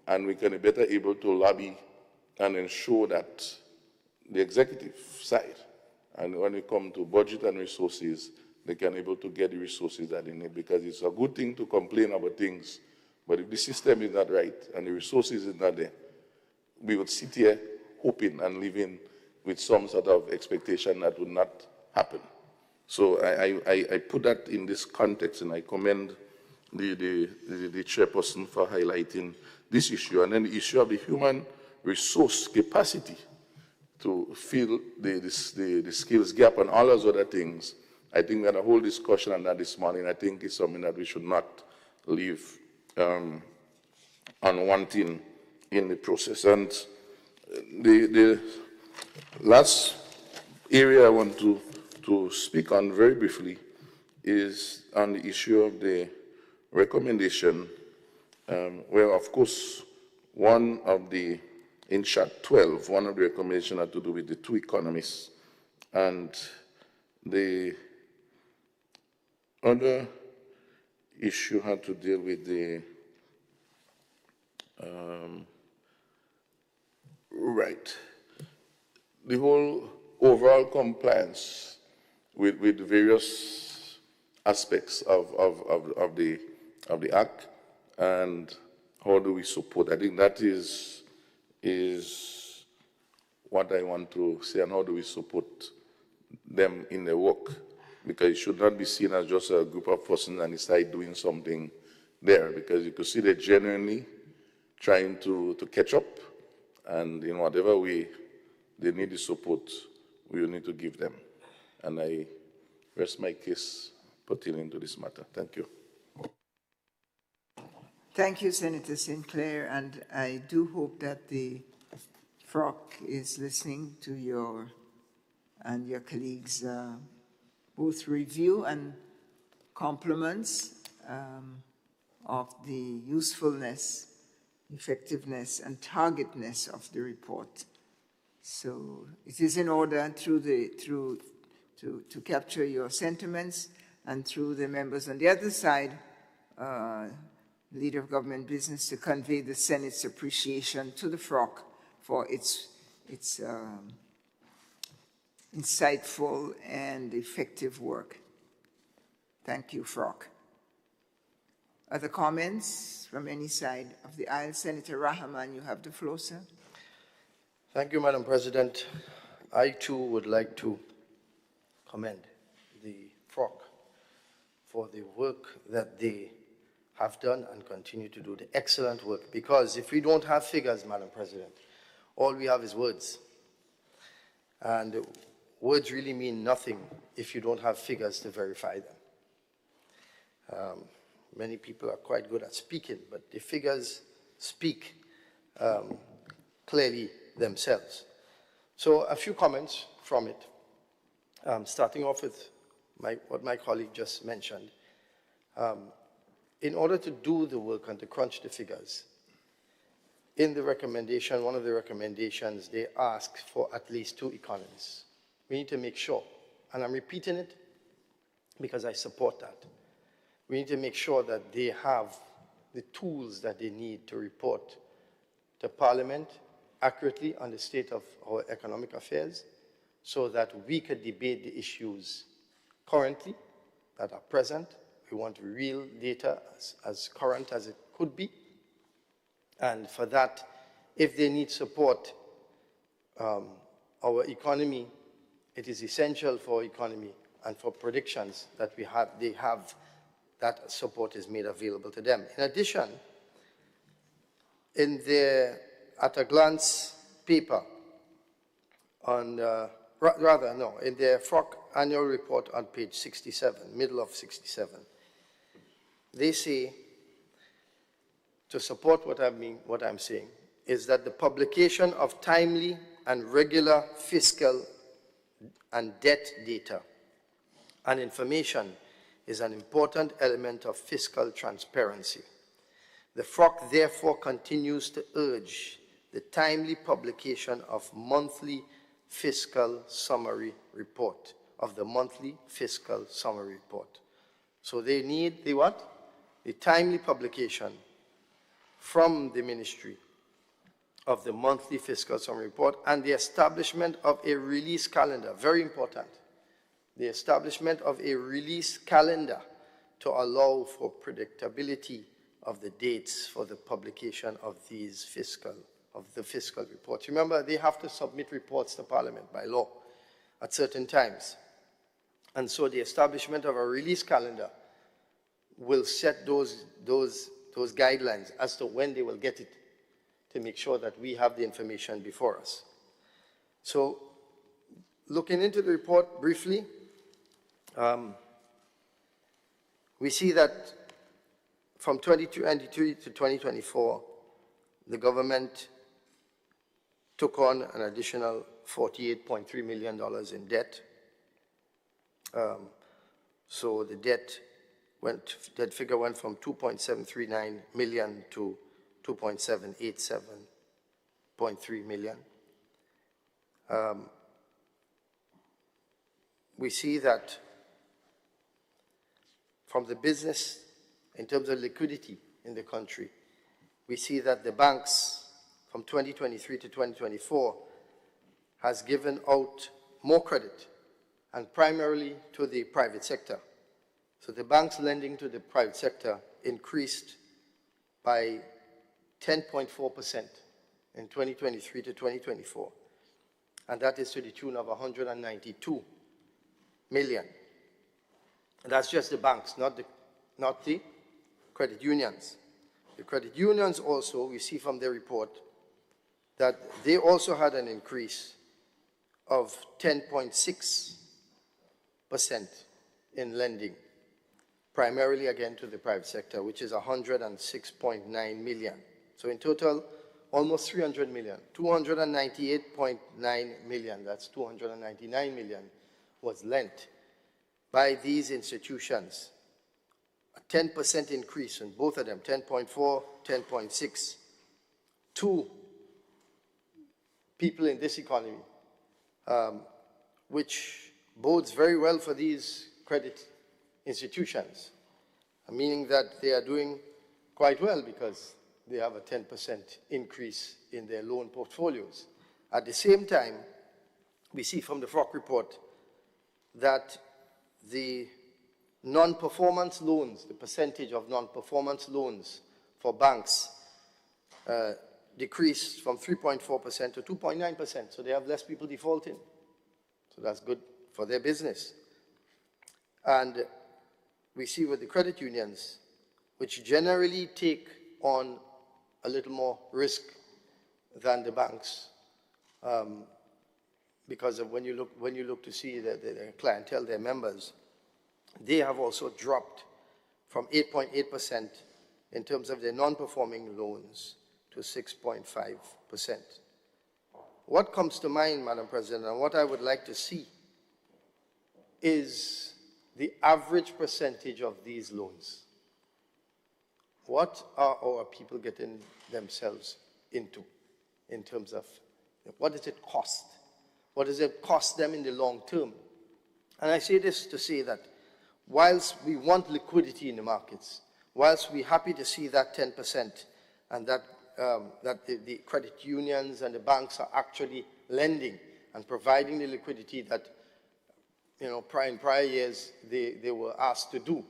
and we can be better able to lobby and ensure that the executive side, and when we come to budget and resources, they can be able to get the resources that they need, because it's a good thing to complain about things, but if the system is not right and the resources is not there, we would sit here hoping and living with some sort of expectation that would not happen. So I put that in this context, and I commend the chairperson for highlighting this issue. And then the issue of the human resource capacity to fill the skills gap and all those other things. I think we had a whole discussion on that this morning. I think it's something that we should not leave unwanting in the process. And the last area I want to speak on very briefly is on the issue of the recommendation, where, of course, one of the, in chart 12, one of the recommendations had to do with the two economists. And the other issue had to deal with the, the whole overall compliance with various aspects of the Act, and how do we support. I think that is what I want to say, and how do we support them in their work, because it should not be seen as just a group of persons and decide doing something there, because you could see they're genuinely trying to catch up, and in whatever way they need the support, we will need to give them. And I rest my case pertaining to this matter. Thank you. Thank you, Senator Sinclair, and I do hope that the FROC is listening to your and your colleagues' both review and compliments of the usefulness, effectiveness, and targetness of the report. So it is in order to capture your sentiments, and through the members on the other side, Leader of Government Business, to convey the Senate's appreciation to the FROC for its insightful and effective work. Thank you, FROC. Other comments from any side of the aisle? Senator Rahman, you have the floor, sir. Thank you, Madam President. I, too, would like to commend the FROC for the work that they have done and continue to do, the excellent work. Because if we don't have figures, Madam President, all we have is words. And words really mean nothing if you don't have figures to verify them. Many people are quite good at speaking, but the figures speak clearly themselves. So a few comments from it, starting off with what my colleague just mentioned. In order to do the work and to crunch the figures, in the recommendation, one of the recommendations, they ask for at least 2 economists. We need to make sure, and I'm repeating it because I support that, we need to make sure that they have the tools that they need to report to Parliament accurately on the state of our economic affairs, so that we could debate the issues currently that are present. We want real data as current as it could be. And for that, if they need support, our economy, it is essential for economy and for predictions that they have that support is made available to them. In addition, in their at a glance paper on in their FROC annual report on page 67, middle of 67, they say, to support what I'm saying, is that the publication of timely and regular fiscal and debt data and information is an important element of fiscal transparency. The FROC therefore continues to urge the timely publication of monthly fiscal summary report, So they need the what? The timely publication from the ministry of the monthly fiscal summary report and the establishment of a release calendar, very important. The establishment of a release calendar to allow for predictability of the dates for the publication of these fiscal reports. Remember, they have to submit reports to Parliament by law at certain times. And so the establishment of a release calendar will set those guidelines as to when they will get it, to make sure that we have the information before us. So, looking into the report briefly, we see that from 2023 to 2024, the government took on an additional $48.3 million in debt. So the debt figure went from 2.739 million to 2.787.3 million. We see that from the business, in terms of liquidity in the country, we see that the banks from 2023 to 2024 has given out more credit, and primarily to the private sector. So the banks lending to the private sector increased by 10.4% in 2023 to 2024. And that is to the tune of 192 million. And that's just the banks, not the credit unions. The credit unions also, we see from their report, that they also had an increase of 10.6% in lending, primarily again to the private sector, which is 106.9 million. So in total, almost 300 million, 298.9 million, that's 299 million, was lent by these institutions. A 10% increase in both of them, 10.4, 10.6, to people in this economy, which bodes very well for these credit institutions, meaning that they are doing quite well because they have a 10% increase in their loan portfolios. At the same time, we see from the FROC report that the non-performance loans, the percentage of non-performance loans for banks decreased from 3.4% to 2.9%, so they have less people defaulting. So that's good for their business. And we see with the credit unions, which generally take on a little more risk than the banks, because of when you look to see the clientele, their members, they have also dropped from 8.8% in terms of their non-performing loans to 6.5%. What comes to mind, Madam President, and what I would like to see is the average percentage of these loans. What are our people getting themselves into in terms of what does it cost? What does it cost them in the long term? And I say this to say that whilst we want liquidity in the markets, whilst we're happy to see that 10% and that the credit unions and the banks are actually lending and providing the liquidity that, in prior years they were asked to do.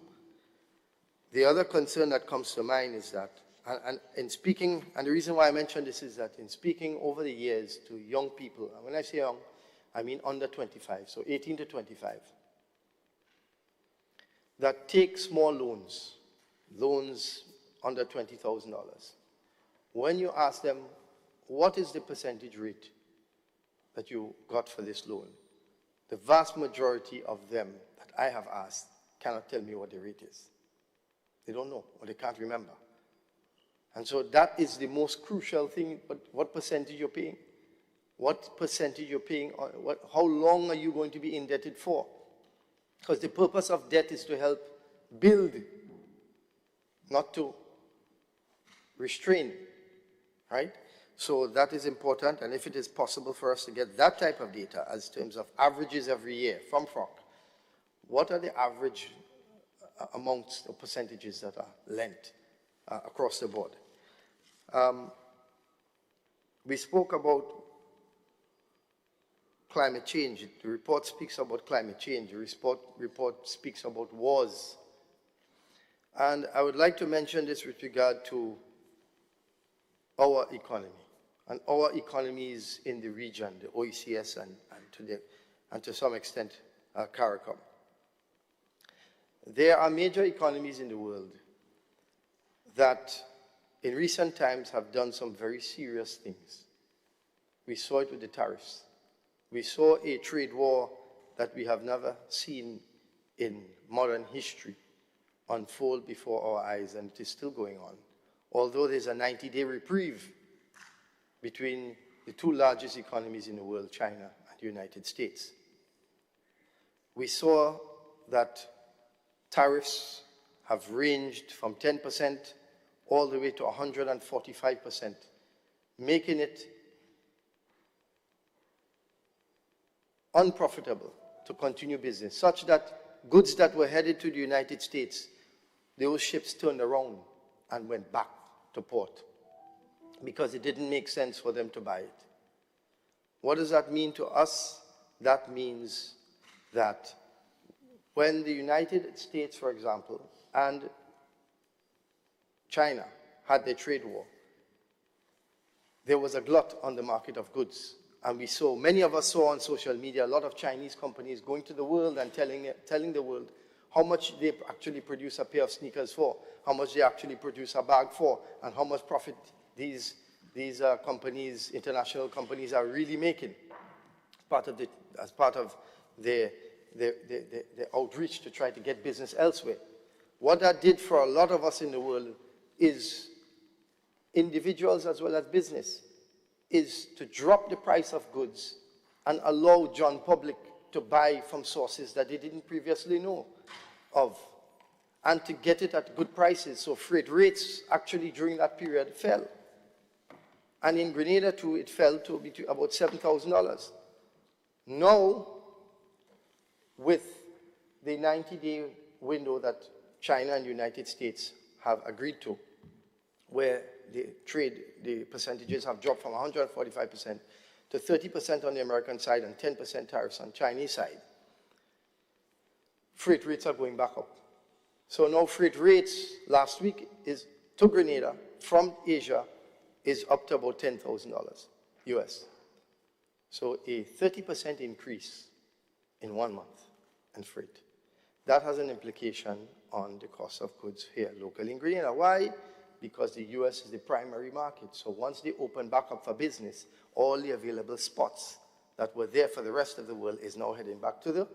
The other concern that comes to mind is that, and in speaking, and the reason why I mention this is that in speaking over the years to young people, and when I say young, I mean under 25, so 18 to 25, that take small loans under $20,000. When you ask them, what is the percentage rate that you got for this loan? the vast majority of them that I have asked cannot tell me what the rate is. They don't know, or they can't remember. And so that is the most crucial thing, but what percentage you're paying? What percentage you're paying? How long are you going to be indebted for? Because the purpose of debt is to help build, not to restrain, right? So that is important, and if it is possible for us to get that type of data as terms of averages every year from FROC, what are the average amounts or percentages that are lent across the board? We spoke about climate change. The report speaks about climate change. The report speaks about wars. And I would like to mention this with regard to our economy and our economies in the region, the OECS and to some extent CARICOM. There are major economies in the world that in recent times have done some very serious things. We saw it with the tariffs. We saw a trade war that we have never seen in modern history unfold before our eyes, and it is still going on. Although there's a 90-day reprieve between the two largest economies in the world, China and the United States. We saw that tariffs have ranged from 10% all the way to 145%, making it unprofitable to continue business, such that goods that were headed to the United States, those ships turned around and went back to port because it didn't make sense for them to buy it. What does that mean to us? That means that when the United States, for example, and China had their trade war, there was a glut on the market of goods. And we saw, many of us saw on social media, a lot of Chinese companies going to the world and telling the world how much they actually produce a pair of sneakers for, how much they actually produce a bag for, and how much profit these companies, international companies, are really making as part of their outreach to try to get business elsewhere. What that did for a lot of us in the world is, individuals as well as business, is to drop the price of goods and allow John public to buy from sources that they didn't previously know of, and to get it at good prices. So freight rates actually during that period fell. And in Grenada too, it fell to about $7,000. Now, with the 90-day window that China and the United States have agreed to, where the percentages have dropped from 145% to 30% on the American side and 10% tariffs on Chinese side, freight rates are going back up. So now freight rates last week is to Grenada from Asia is up to about $10,000 US. So a 30% increase in 1 month in freight. That has an implication on the cost of goods here locally in Grenada. Why? Because the US is the primary market. So once they open back up for business, all the available spots that were there for the rest of the world is now heading back to the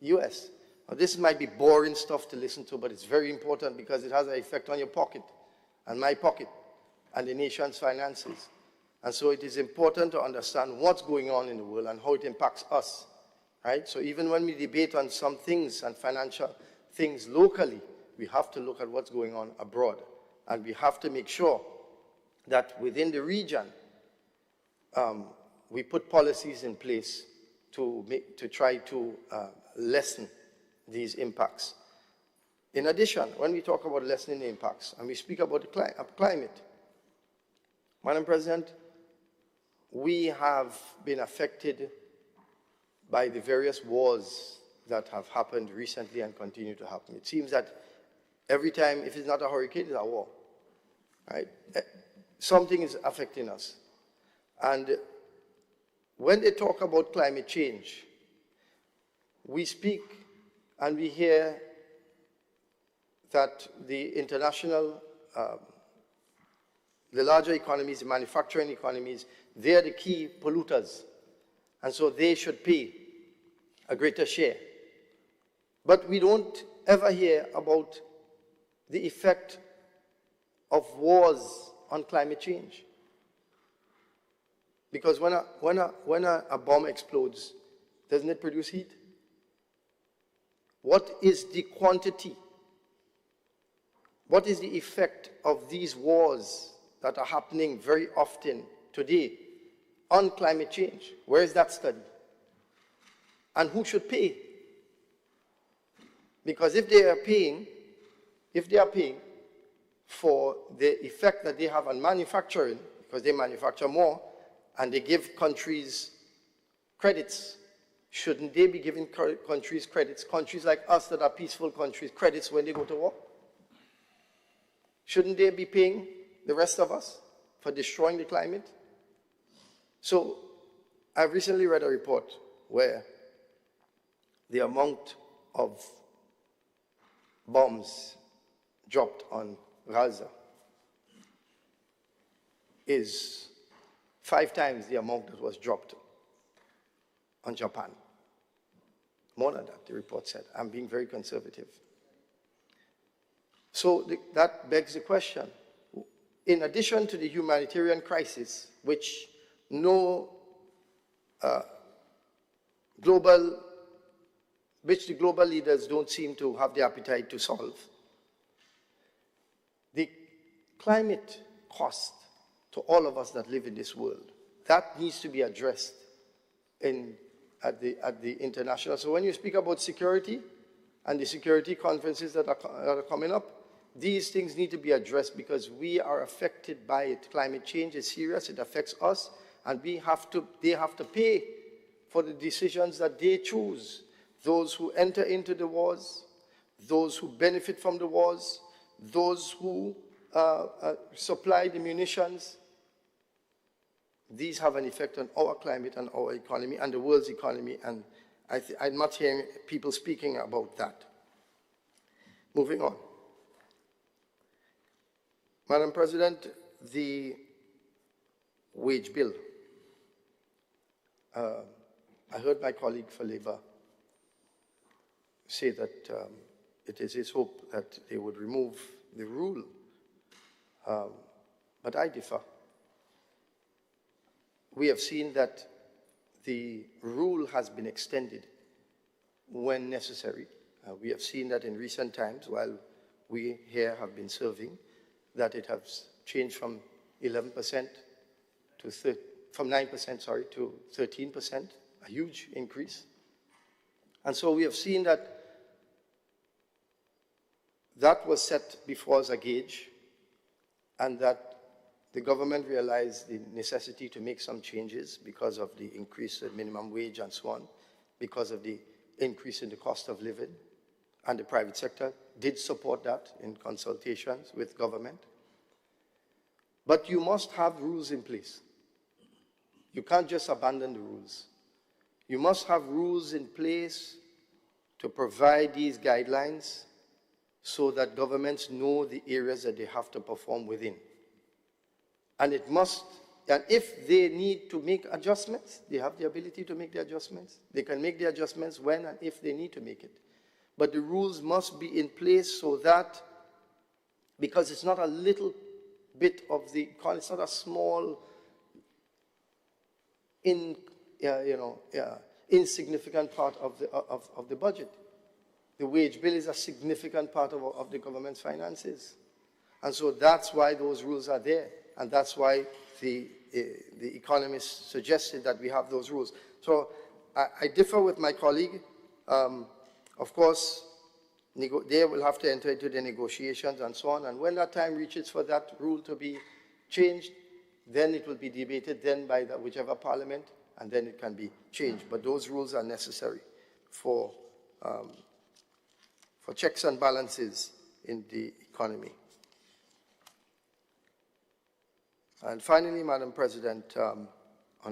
US. Now, this might be boring stuff to listen to, but it's very important because it has an effect on your pocket and my pocket and the nation's finances. And so it is important to understand what's going on in the world and how it impacts us, right? So even when we debate on some things and financial things locally, we have to look at what's going on abroad. And we have to make sure that within the region, we put policies in place to try to lessen these impacts. In addition, when we talk about lessening the impacts, and we speak about the climate, Madam President, we have been affected by the various wars that have happened recently and continue to happen. It seems that every time, if it's not a hurricane, it's a war, right? Something is affecting us. And when they talk about climate change, we speak and we hear that the international, the larger economies, the manufacturing economies, they're the key polluters. And so they should pay. a greater share. But we don't ever hear about the effect of wars on climate change. Because when a bomb explodes, doesn't it produce heat? What is the quantity? What is the effect of these wars that are happening very often today on climate change? Where is that study? And who should pay? Because if they are paying for the effect that they have on manufacturing, because they manufacture more, and they give countries credits, shouldn't they be giving countries credits, countries like us that are peaceful countries, credits when they go to war? Shouldn't they be paying the rest of us for destroying the climate? So I recently read a report where the amount of bombs dropped on Gaza is 5 times the amount that was dropped on Japan. More than that, the report said. I'm being very conservative. So that begs the question, in addition to the humanitarian crisis, which the global leaders don't seem to have the appetite to solve, the climate cost to all of us that live in this world, that needs to be addressed at the international. So when you speak about security and the security conferences that are coming up, these things need to be addressed because we are affected by it. Climate change is serious, it affects us, and they have to pay for the decisions that they choose. Those who enter into the wars, those who benefit from the wars, those who supply the munitions. These have an effect on our climate and our economy and the world's economy, and I'm not hearing people speaking about that. Moving on. Madam President, the wage bill. I heard my colleague for Labour say that it is his hope that they would remove the rule, but I differ. We have seen that the rule has been extended when necessary. We have seen that in recent times, while we here have been serving, that it has changed from 11% to from 9%, sorry, to 13%, a huge increase. And so we have seen that that was set before as a gauge, and that the government realized the necessity to make some changes because of the increase in minimum wage and so on, because of the increase in the cost of living, and the private sector did support that in consultations with government. But you must have rules in place. You can't just abandon the rules. You must have rules in place to provide these guidelines so that governments know the areas that they have to perform within. And if they need to make adjustments, they have the ability to make the adjustments. They can make the adjustments when and if they need to make it. But the rules must be in place so that, because it's not a little bit of the economy, it's not a small, insignificant part of the budget. The wage bill is a significant part of the government's finances. And so that's why those rules are there. And that's why the economists suggested that we have those rules. So I differ with my colleague. Of course, they will have to enter into the negotiations and so on. And when that time reaches for that rule to be changed, then it will be debated then by whichever parliament, and then it can be changed. But those rules are necessary for checks and balances in the economy. And finally, Madam President, on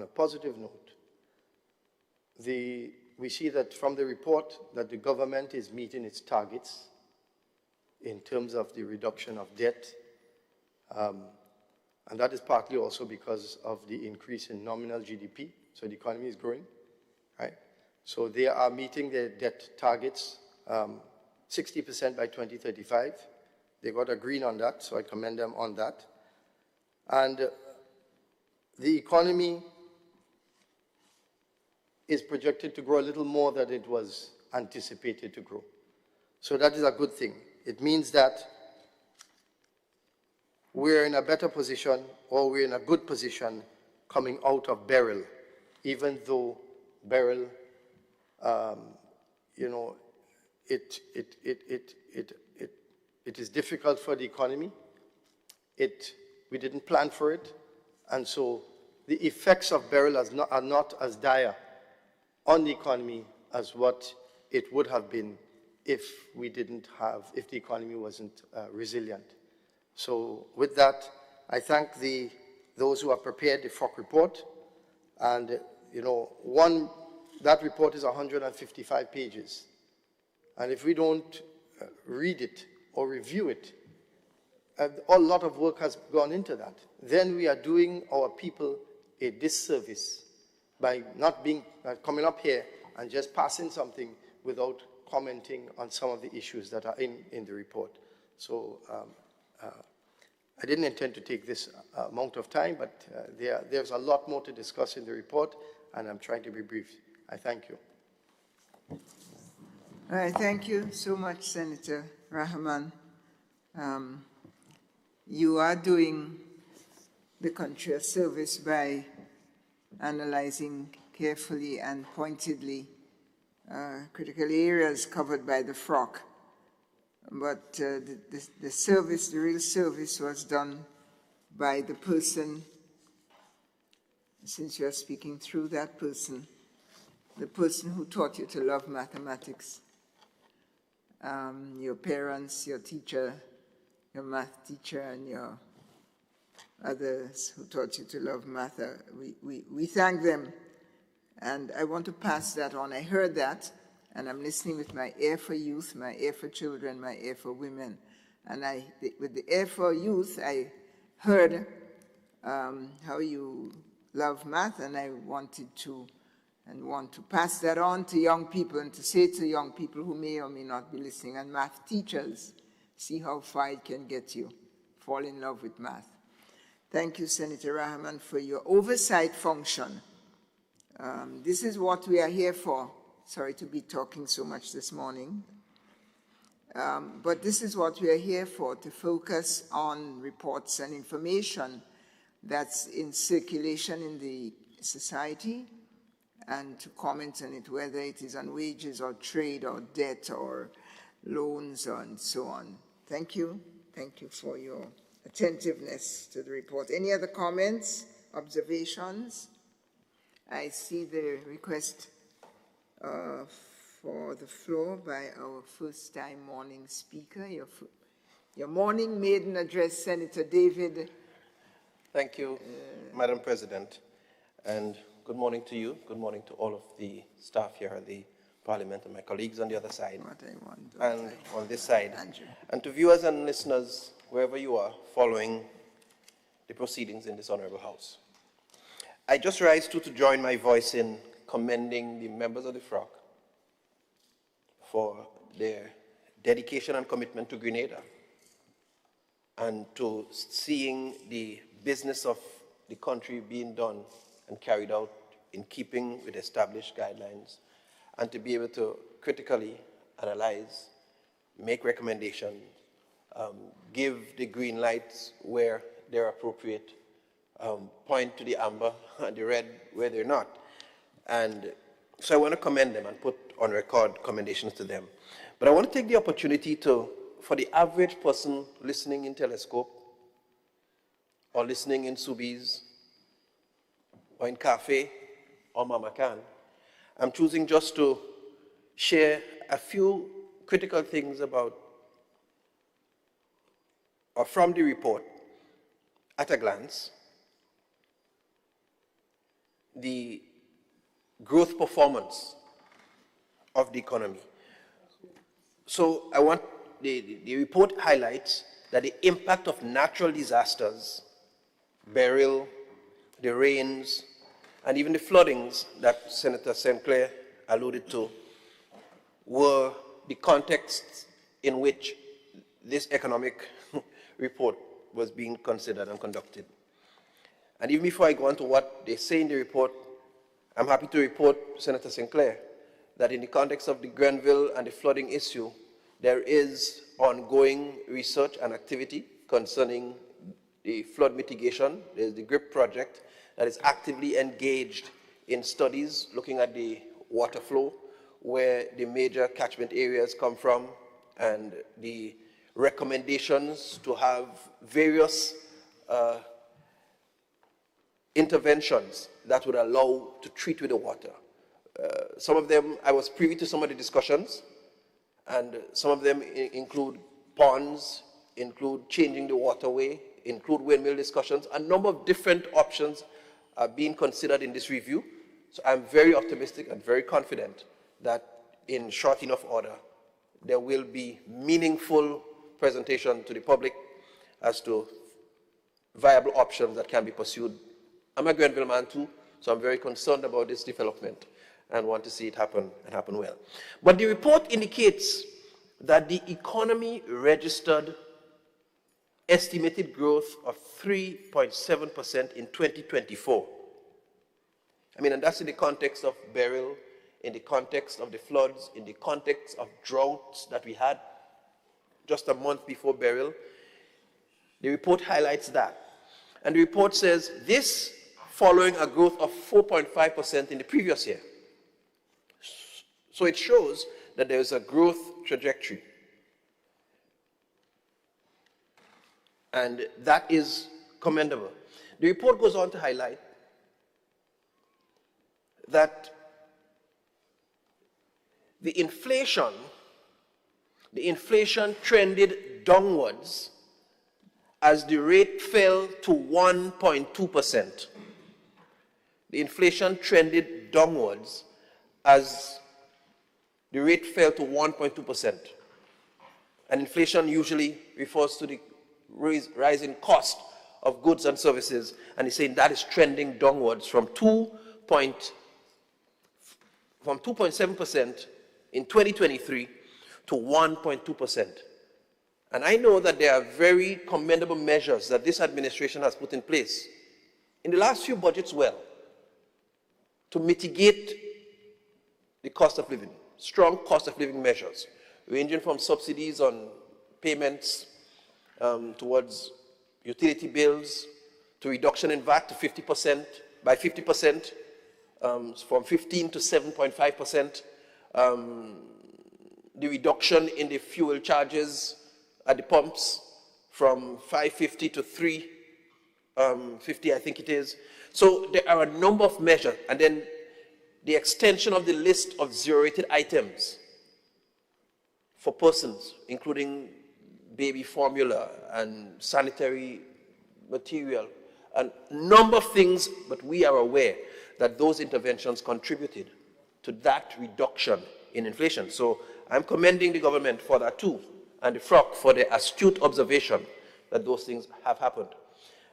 a positive note, we see that from the report that the government is meeting its targets in terms of the reduction of debt, and that is partly also because of the increase in nominal GDP, so the economy is growing, right? So they are meeting their debt targets, 60% by 2035. They got a green on that, so I commend them on that. And the economy is projected to grow a little more than it was anticipated to grow. So that is a good thing. It means that we're in a better position, or we're in a good position coming out of Beryl, even though Beryl, you know, it is difficult for the economy. We didn't plan for it, and so the effects of Beryl are not as dire on the economy as what it would have been if the economy wasn't resilient. So with that, I thank those who have prepared the FROC report. And, you know, that report is 155 pages. And if we don't read it or review it, a lot of work has gone into that. Then we are doing our people a disservice by not coming up here and just passing something without commenting on some of the issues that are in the report. So I didn't intend to take this amount of time, but there's a lot more to discuss in the report, and I'm trying to be brief. I thank you. All right, thank you so much, Senator Rahman. You are doing the country a service by analyzing carefully and pointedly critical areas covered by the FROC. But the real service was done by the person, since you are speaking through that person, the person who taught you to love mathematics. Your parents, your teacher, your math teacher, and your others who taught you to love math. We thank them, and I want to pass that on. I heard that, and I'm listening with my ear for youth, my ear for children, my ear for women. And with the ear for youth, I heard how you love math, and I want to pass that on to young people and to say to young people who may or may not be listening, and math teachers, see how far it can get you. Fall in love with math. Thank you, Senator Rahman, for your oversight function. This is what we are here for. Sorry to be talking so much this morning. But this is what we are here for, to focus on reports and information that's in circulation in the society and to comment on it, whether it is on wages or trade or debt or loans and so on. Thank you. Thank you for your attentiveness to the report. Any other comments, observations? I see the request for the floor by our first-time morning speaker, your morning maiden address, Senator David. Thank you, Madam President, and good morning to you. Good morning to all of the staff here at the Parliament and my colleagues on the other side and on this side, Andrew. And to viewers and listeners wherever you are following the proceedings in this Honorable House. I just rise to join my voice in commending the members of the FROC for their dedication and commitment to Grenada and to seeing the business of the country being done and carried out in keeping with established guidelines, and to be able to critically analyze, make recommendations, give the green lights where they're appropriate, point to the amber and the red where they're not. And so I want to commend them and put on record commendations to them. But I want to take the opportunity for the average person listening in Telescope or listening in Subies or in Cafe or Mama Can, I'm choosing just to share a few critical things about or from the report at a glance, the growth performance of the economy. So I want the report highlights that the impact of natural disasters, burial, the rains, and even the floodings that Senator St. Clair alluded to were the contexts in which this economic report was being considered and conducted. And even before I go on to what they say in the report, I'm happy to report, Senator Sinclair, that in the context of the Grenville and the flooding issue, there is ongoing research and activity concerning the flood mitigation. There's the GRIP project that is actively engaged in studies looking at the water flow, where the major catchment areas come from, and the recommendations to have various interventions that would allow to treat with the water. Some of them, I was privy to some of the discussions, and some of them include ponds, include changing the waterway, include windmill discussions. A number of different options are being considered in this review. So I'm very optimistic and very confident that in short enough order, there will be meaningful presentation to the public as to viable options that can be pursued. I'm a Grenville man too, so I'm very concerned about this development and want to see it happen and happen well. But the report indicates that the economy registered estimated growth of 3.7% in 2024. I mean, and that's in the context of Beryl, in the context of the floods, in the context of droughts that we had just a month before Beryl. The report highlights that. And the report says this following a growth of 4.5% in the previous year. So it shows that there is a growth trajectory. And that is commendable. The report goes on to highlight that the inflation trended downwards as the rate fell to 1.2%. The inflation trended downwards as the rate fell to 1.2%. And inflation usually refers to the rising cost of goods and services, and he's saying that is trending downwards from 2.7% in 2023 to 1.2%. And I know that there are very commendable measures that this administration has put in place in the last few budgets to mitigate the cost of living, strong cost of living measures, ranging from subsidies on payments towards utility bills, to reduction in VAT to 50%, by 50%, from 15 to 7.5%, the reduction in the fuel charges at the pumps from 5.50 to 3.50, I think it is. So there are a number of measures, and then the extension of the list of zero-rated items for persons, including baby formula and sanitary material, a number of things, but we are aware that those interventions contributed to that reduction in inflation. So I'm commending the government for that too, and the FROC for the astute observation that those things have happened.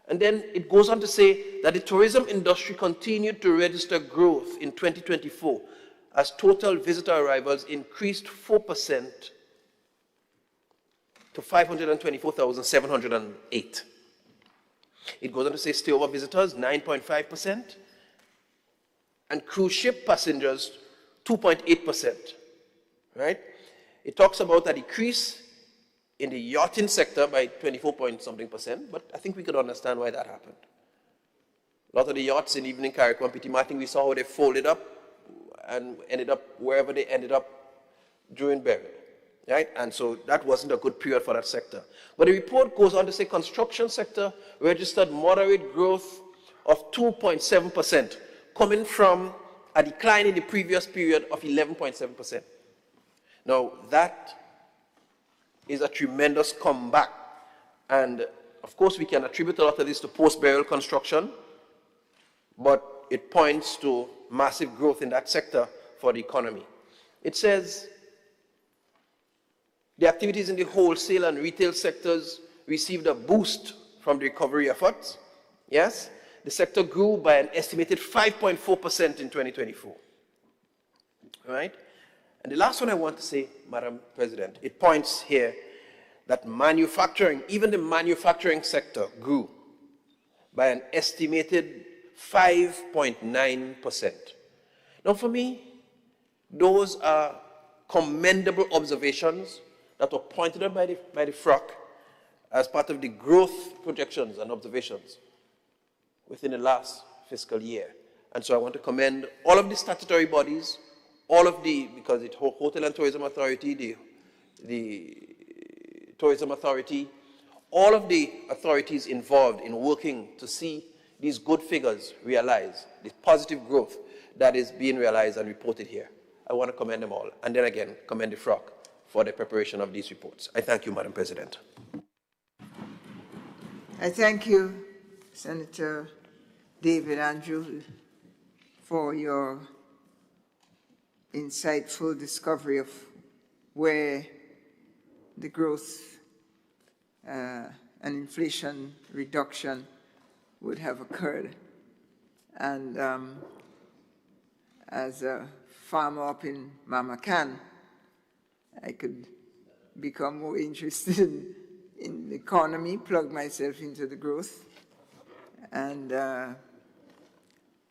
And then it goes on to say that the tourism industry continued to register growth in 2024 as total visitor arrivals increased 4% to 524,708. It goes on to say stayover visitors, 9.5%, and cruise ship passengers, 2.8%, right? It talks about a decrease in the yachting sector by 24-point-something%, but I think we could understand why that happened. A lot of the yachts in Evening Carriacou and Petit Martin, we saw how they folded up and ended up wherever they ended up during Beryl. Right? And so that wasn't a good period for that sector. But the report goes on to say construction sector registered moderate growth of 2.7%, coming from a decline in the previous period of 11.7%. Now, that is a tremendous comeback. And of course, we can attribute a lot of this to post-burial construction, but it points to massive growth in that sector for the economy. It says, the activities in the wholesale and retail sectors received a boost from the recovery efforts. Yes, the sector grew by an estimated 5.4% in 2024. All right? And the last one I want to say, Madam President, it points here that manufacturing, even the manufacturing sector grew by an estimated 5.9%. Now for me, those are commendable observations that were pointed out by the FROC as part of the growth projections and observations within the last fiscal year. And so I want to commend all of the statutory bodies, all of the, because the Hotel and Tourism Authority, the Tourism Authority, all of the authorities involved in working to see these good figures realized, this positive growth that is being realized and reported here. I want to commend them all. And then again, commend the FROC for the preparation of these reports. I thank you, Madam President. I thank you, Senator David Andrew, for your insightful discovery of where the growth and inflation reduction would have occurred. And as a farmer up in Mamacan, I could become more interested in the economy, plug myself into the growth, and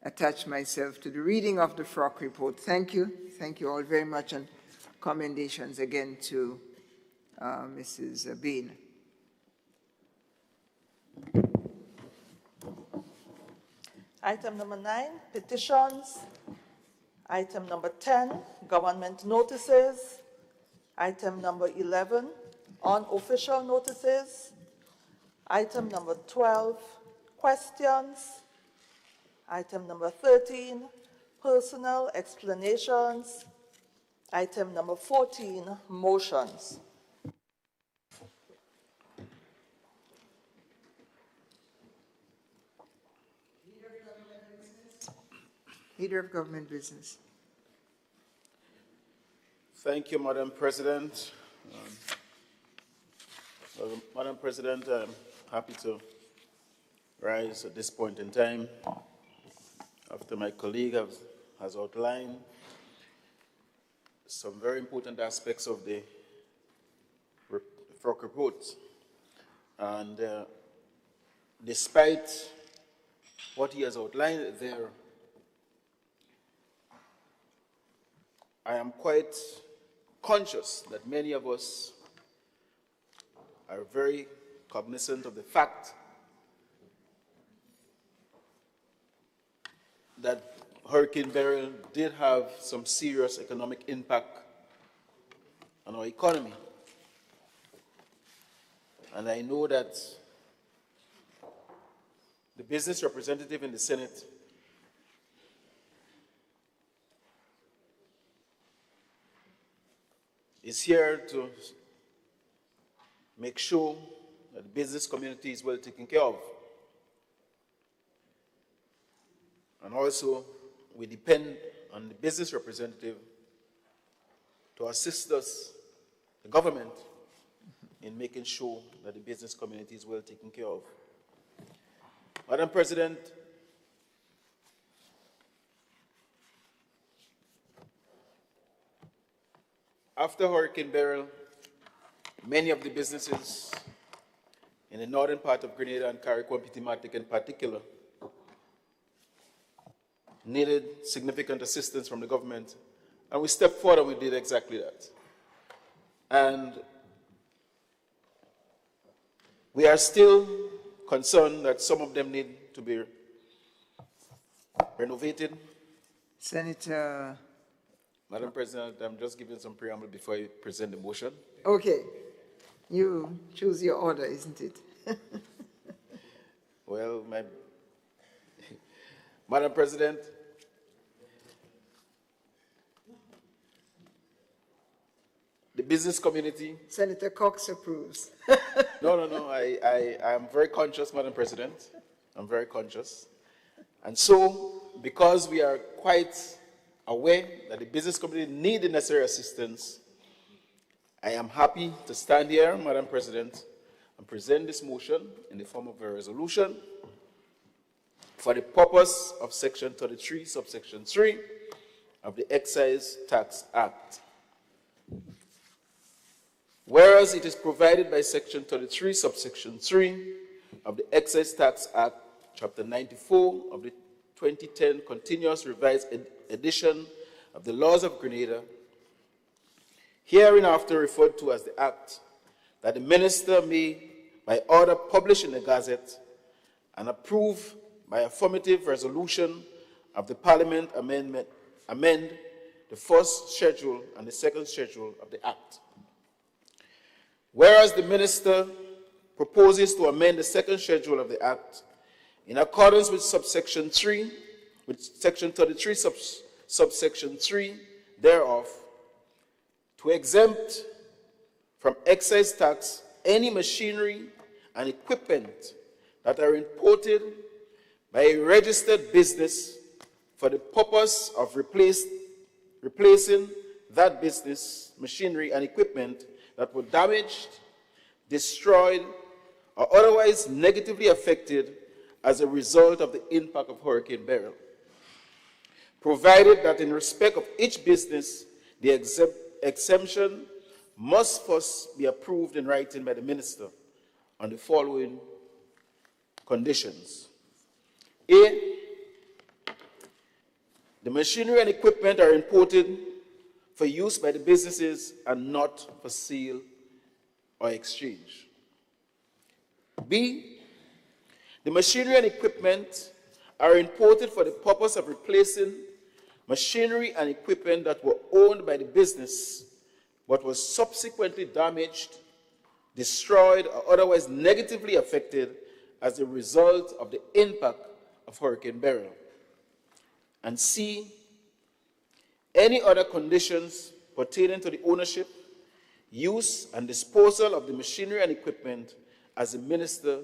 attach myself to the reading of the FROC report. Thank you. Thank you all very much, and commendations again to Mrs. Bain. Item number 9, petitions. Item number 10, government notices. Item number 11, unofficial notices. Item number 12, questions. Item number 13, personal explanations. Item number 14, motions. Leader of Government Business. Thank you, Madam President. Madam President, I'm happy to rise at this point in time after my colleague has outlined some very important aspects of the FROC report. And despite what he has outlined there, I am quite conscious that many of us are very cognizant of the fact that Hurricane Beryl did have some serious economic impact on our economy. And I know that the business representative in the Senate is here to make sure that the business community is well taken care of. And also, we depend on the business representative to assist us, the government, in making sure that the business community is well taken care of. Madam President, after Hurricane Beryl, many of the businesses in the northern part of Grenada and Carriacou-Petite-Matic in particular needed significant assistance from the government, and we stepped forward and we did exactly that. And we are still concerned that some of them need to be renovated. Senator. Madam President, I'm just giving some preamble before I present the motion. Okay. You choose your order, isn't it? Well, Madam President, the business community. Senator Cox approves. No, I am very conscious, Madam President. I'm very conscious. And so, because we are quite aware that the business community need the necessary assistance, I am happy to stand here, Madam President, and present this motion in the form of a resolution for the purpose of Section 33, subsection 3 of the Excise Tax Act. Whereas it is provided by Section 33, subsection 3 of the Excise Tax Act, Chapter 94 of the 2010 Continuous Revised Edition of the Laws of Grenada, hereinafter referred to as the Act, that the Minister may, by order published in the Gazette, and approved by affirmative resolution of the Parliament amend the first schedule and the second schedule of the Act. Whereas the Minister proposes to amend the second schedule of the Act in accordance with subsection 3, with Section 33, subsection 3 thereof, to exempt from excise tax any machinery and equipment that are imported by a registered business for the purpose of replacing that business machinery and equipment that were damaged, destroyed, or otherwise negatively affected as a result of the impact of Hurricane Beryl, provided that in respect of each business, the exemption must first be approved in writing by the Minister on the following conditions. A, the machinery and equipment are imported for use by the businesses and not for sale or exchange. B, the machinery and equipment are imported for the purpose of replacing machinery and equipment that were owned by the business but was subsequently damaged, destroyed, or otherwise negatively affected as a result of the impact of Hurricane Beryl. And C, any other conditions pertaining to the ownership, use, and disposal of the machinery and equipment as the Minister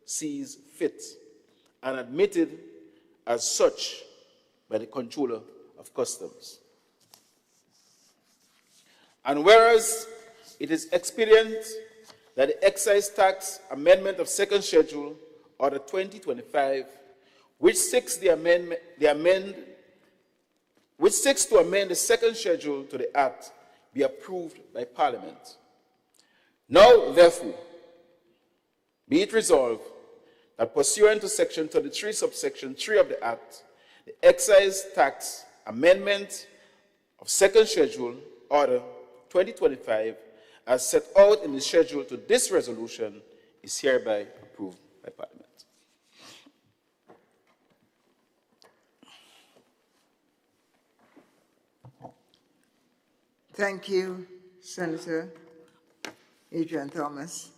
sees fit, and admitted as such by the Comptroller of Customs. And whereas it is expedient that the excise tax amendment of second schedule, Order 2025, which seeks to amend the second schedule to the Act, be approved by Parliament. Now, therefore, be it resolved that pursuant to Section 33, subsection 3 of the Act, the excise tax amendment of second schedule, Order 2025, as set out in the schedule to this resolution, is hereby approved by Parliament. Thank you, Senator Adrian Thomas,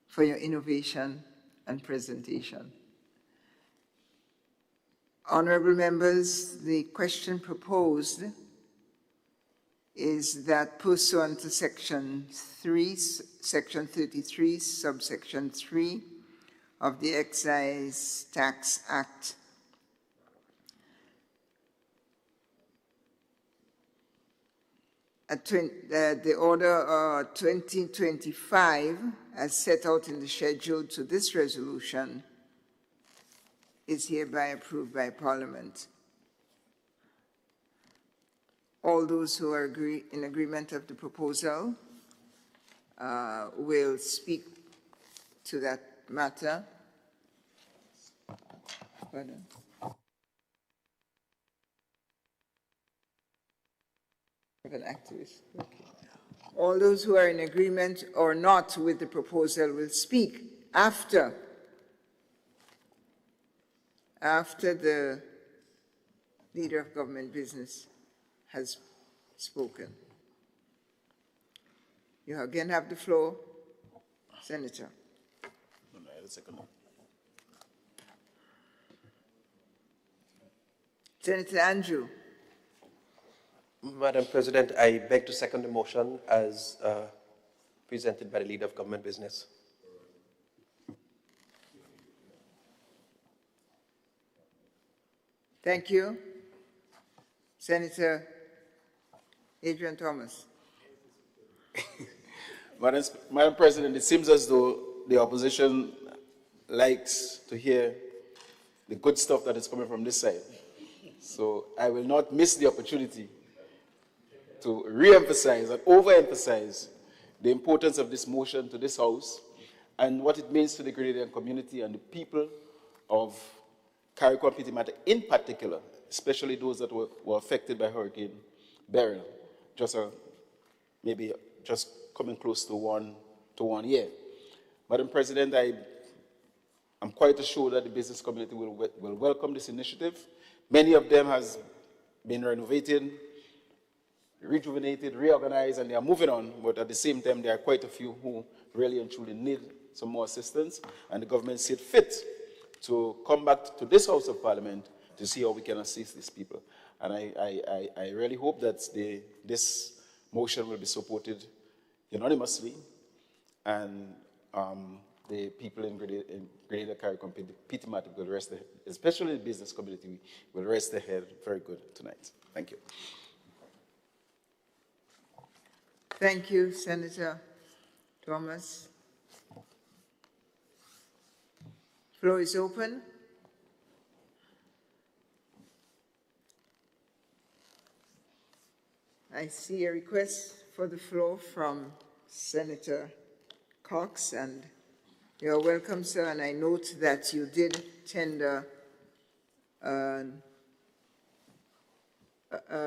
for your innovation and presentation. Honorable members, the question proposed is that pursuant to Section 33, subsection 3 of the Excise Tax Act, the Order 2025, as set out in the schedule to this resolution, is hereby approved by Parliament. All those who are in agreement of the proposal will speak to that matter. Pardon. An activist. Okay. All those who are in agreement or not with the proposal will speak after the Leader of Government Business has spoken. You again have the floor, Senator. Senator Andrew. Madam President, I beg to second the motion as presented by the Leader of Government Business. Thank you. Senator Adrian Thomas. Madam President, it seems as though the opposition likes to hear the good stuff that is coming from this side. So I will not miss the opportunity to re-emphasize and overemphasize the importance of this motion to this House and what it means to the Grenadian community and the people of CARICOM Pitimata in particular, especially those that were affected by Hurricane Beryl, maybe just coming close to one year. Madam President, I'm quite assured that the business community will welcome this initiative. Many of them has been renovated, rejuvenated, reorganized, and they are moving on, but at the same time, there are quite a few who really and truly need some more assistance, and the government see it fit to come back to this House of Parliament to see how we can assist these people. And I really hope that this motion will be supported unanimously, and the people in Grenada CARICOM Pitimata will rest their, especially the business community, will rest their head very good tonight. Thank you. Thank you, Senator Thomas. Floor is open. I see a request for the floor from Senator Cox, and you're welcome, sir. And I note that you did tender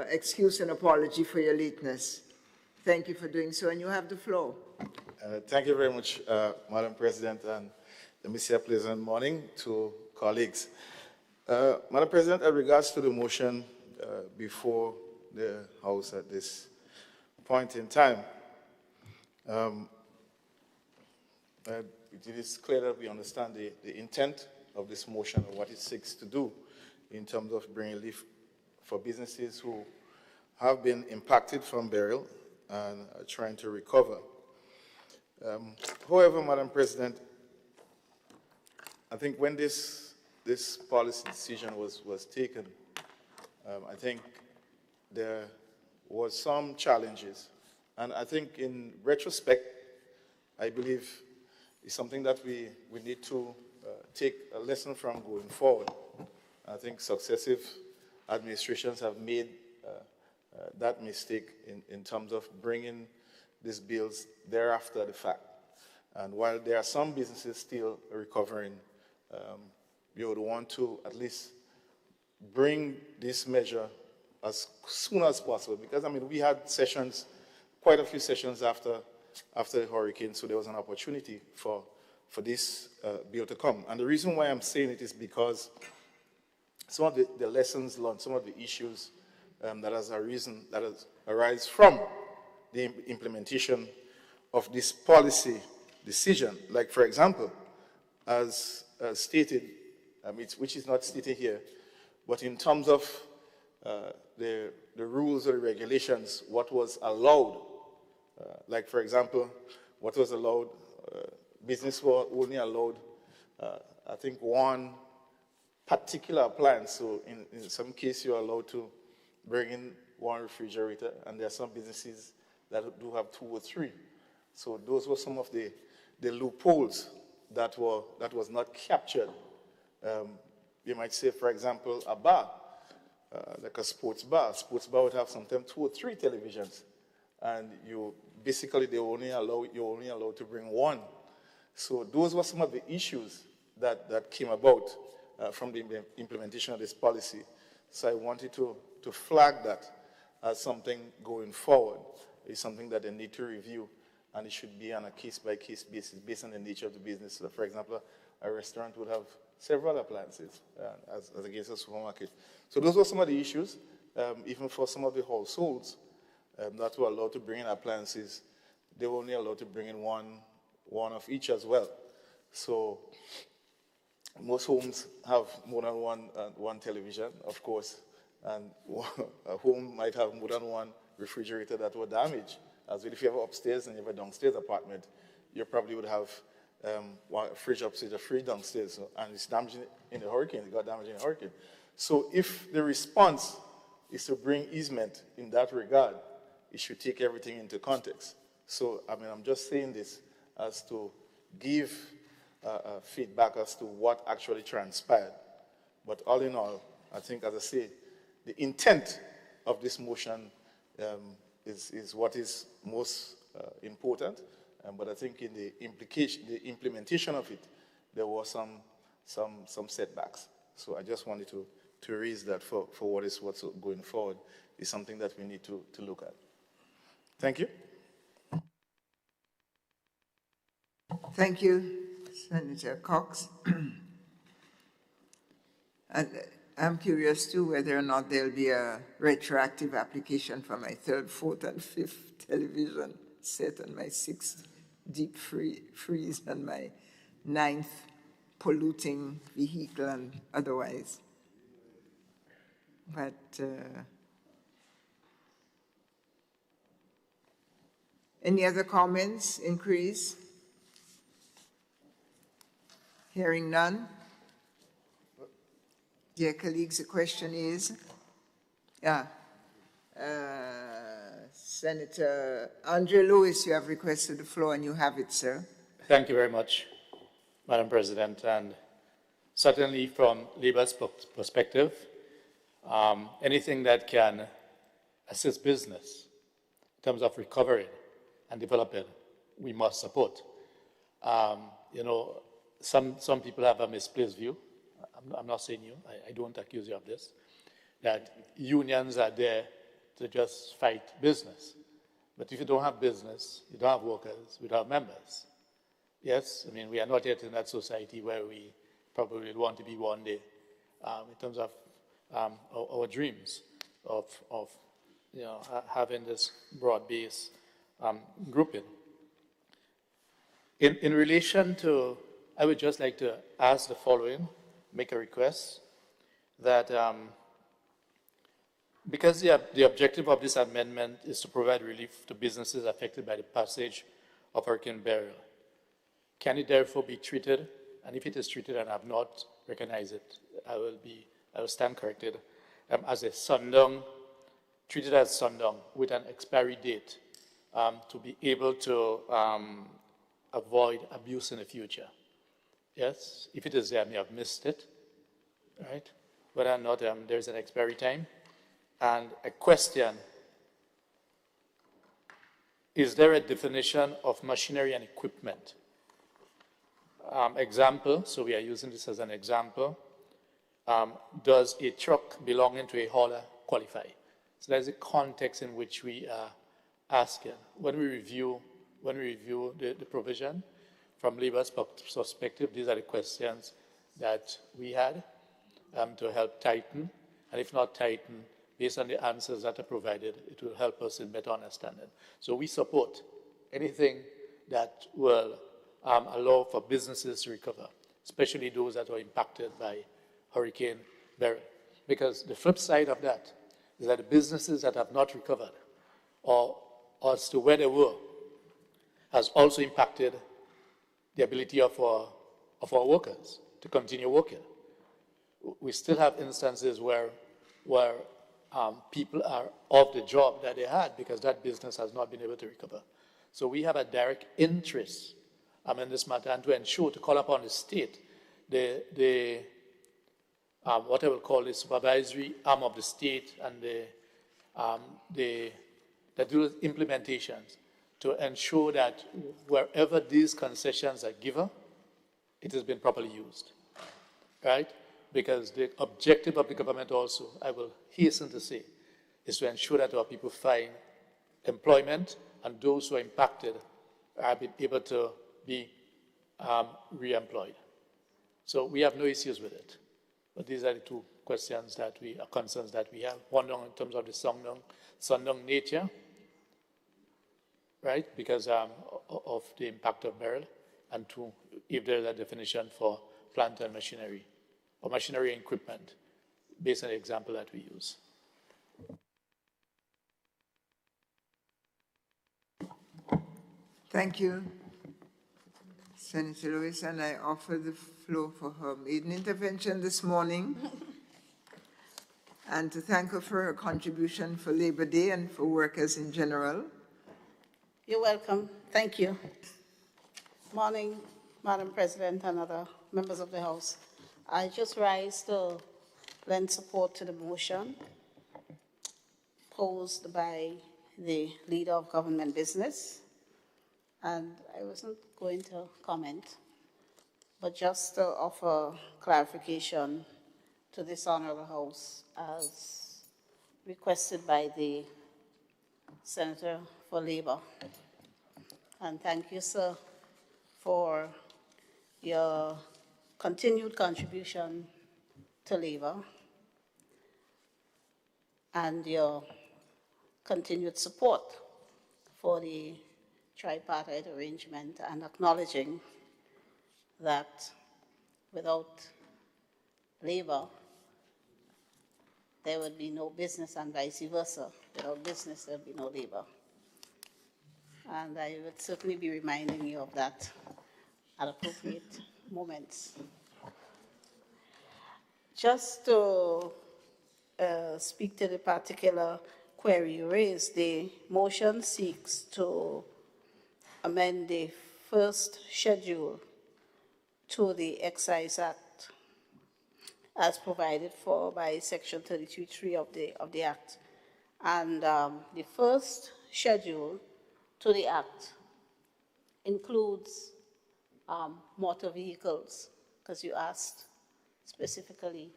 excuse and apology for your lateness. Thank you for doing so, and you have the floor. Thank you very much, Madam President, and let me say a pleasant morning to colleagues. Madam President, in regards to the motion before the House at this point in time, it is clear that we understand the intent of this motion and what it seeks to do in terms of bringing relief for businesses who have been impacted from Beryl and are trying to recover. However, Madam President, I think when this policy decision was taken, I think there was some challenges. And I think in retrospect, I believe it's something that we need to take a lesson from going forward. I think successive administrations have made that mistake in terms of bringing these bills thereafter the fact. And while there are some businesses still recovering, we would want to at least bring this measure as soon as possible, because I mean we had sessions, quite a few sessions after the hurricane, so there was an opportunity for this bill to come. And the reason why I'm saying it is because some of the lessons learned, some of the issues that has arise from the implementation of this policy decision. Like, for example, as stated, which is not stated here, but in terms of the rules or the regulations, what was allowed, like, for example, what was allowed, business were only allowed, I think, one particular appliance. So in some cases, you're allowed to bring in one refrigerator, and there are some businesses that do have 2 or 3. So those were some of the loopholes that was not captured. You might say, for example, a bar, like a sports bar. A sports bar would have sometimes 2 or 3 televisions, and you're only allowed to bring one. So those were some of the issues that came about from the implementation of this policy. So I wanted to flag that as something going forward. It's something that they need to review, and it should be on a case-by-case basis based on the nature of the business. So for example, a restaurant would have several appliances as against a supermarket. So those were some of the issues. Even for some of the households that were allowed to bring in appliances, they were only allowed to bring in one of each as well. So most homes have more than one television, of course, and a home might have more than one refrigerator that were damaged. As well, if you have upstairs and you have a downstairs apartment, you probably would have one fridge upstairs, a fridge downstairs, and it's damaged in the hurricane. It got damaged in the hurricane. So if the response is to bring easement in that regard, it should take everything into context. So, I mean, I'm just saying this as to give feedback as to what actually transpired. But all in all, I think, as I say, intent of this motion is what is most important. But I think in the implementation of it, there were some setbacks. So I just wanted to raise that for what's going forward is something that we need to look at. Thank you. Thank you, Senator Cox. And I'm curious too whether or not there'll be a retroactive application for my 3rd, 4th, and 5th television set and my 6th deep freeze and my 9th polluting vehicle and otherwise. But any other comments, inquiries? Hearing none. Dear colleagues, the question is, Senator Andre Lewis, you have requested the floor and you have it, sir. Thank you very much, Madam President. And certainly from Labour's perspective, anything that can assist business in terms of recovery and developing, we must support. You know, some people have a misplaced view. I'm not saying you, I don't accuse you of this, that unions are there to just fight business. But if you don't have business, you don't have workers, we don't have members. Yes, I mean, we are not yet in that society where we probably want to be one day in terms of our dreams of you know, having this broad-based grouping. In relation to, I would just like to ask the following, make a request that because the objective of this amendment is to provide relief to businesses affected by the passage of Hurricane Beryl, can it therefore be treated, and if it is treated and I have not recognized it, I will stand corrected, as a sundown, treated as sundown with an expiry date to be able to avoid abuse in the future. Yes, if it is there, I may have missed it, right? Whether or not there's an expiry time. And a question, is there a definition of machinery and equipment? Example, so we are using this as an example. Does a truck belonging to a hauler qualify? So that's the context in which we are asking. When we review the provision, from Labour's perspective, these are the questions that we had to help tighten, and if not tighten, based on the answers that are provided, it will help us in better understanding. So we support anything that will allow for businesses to recover, especially those that were impacted by Hurricane Beryl. Because the flip side of that is that the businesses that have not recovered, or as to where they were, has also impacted the ability of our workers to continue working. We still have instances where people are off the job that they had because that business has not been able to recover. So we have a direct interest in this matter, and to ensure, to call upon the state, what I will call the supervisory arm of the state and that do implementations, to ensure that wherever these concessions are given, it has been properly used, right? Because the objective of the government also, I will hasten to say, is to ensure that our people find employment and those who are impacted are able to be re-employed. So we have no issues with it. But these are the two questions that concerns that we have. One in terms of the sundown nature, right? Because of the impact of Beryl, and two, if there's a definition for plant and machinery, or machinery and equipment, based on the example that we use. Thank you, Senator Lewis, and I offer the floor for her maiden intervention this morning, and to thank her for her contribution for Labor Day and for workers in general. You're welcome. Thank you. Morning, Madam President and other members of the House. I just rise to lend support to the motion posed by the leader of government business, and I wasn't going to comment, but just to offer clarification to this Honorable House as requested by the Senator for Labour. And thank you, sir, for your continued contribution to Labour and your continued support for the tripartite arrangement, and acknowledging that without Labour, there would be no business, and vice versa. Without business, there would be no Labour. And I would certainly be reminding you of that at appropriate moments. Just to speak to the particular query you raised, the motion seeks to amend the first schedule to the Excise Act as provided for by Section 33(3) of the Act. And the first schedule to the Act includes motor vehicles, because you asked specifically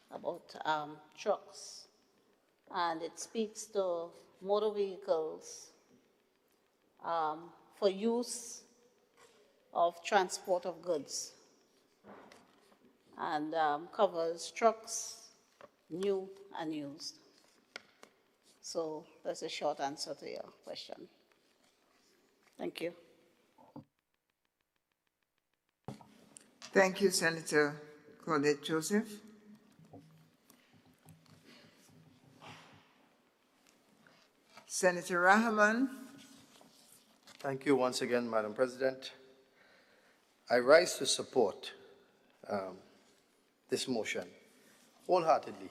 about trucks. And it speaks to motor vehicles for use of transport of goods, and covers trucks, new and used. So that's a short answer to your question. Thank you. Thank you, Senator Claudette Joseph. Senator Rahman. Thank you once again, Madam President. I rise to support this motion wholeheartedly.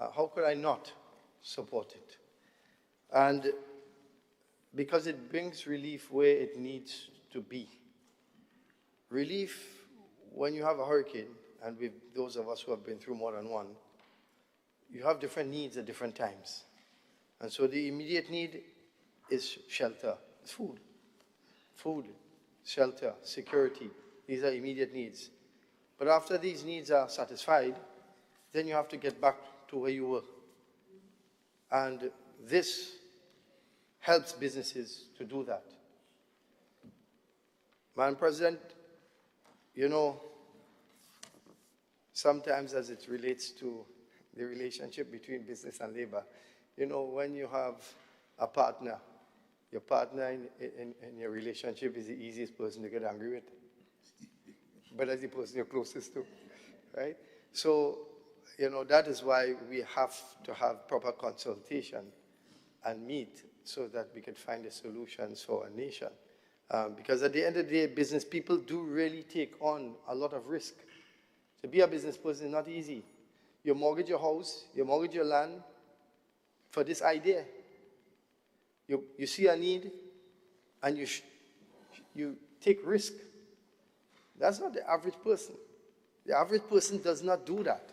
How could I not support it? And because it brings relief where it needs to be. Relief when you have a hurricane, and with those of us who have been through more than one, you have different needs at different times. And so the immediate need is shelter, it's food. Food, shelter, security, these are immediate needs. But after these needs are satisfied, then you have to get back to where you were. And this helps businesses to do that. Madam President, you know, sometimes as it relates to the relationship between business and labor, you know, when you have a partner, your partner in your relationship is the easiest person to get angry with, but that's the person you're closest to, right? So, you know, that is why we have to have proper consultation and meet so that we can find the solutions for our nation. Because at the end of the day, business people do really take on a lot of risk. To be a business person is not easy. You mortgage your house, you mortgage your land for this idea. You see a need and you take risk. That's not the average person. The average person does not do that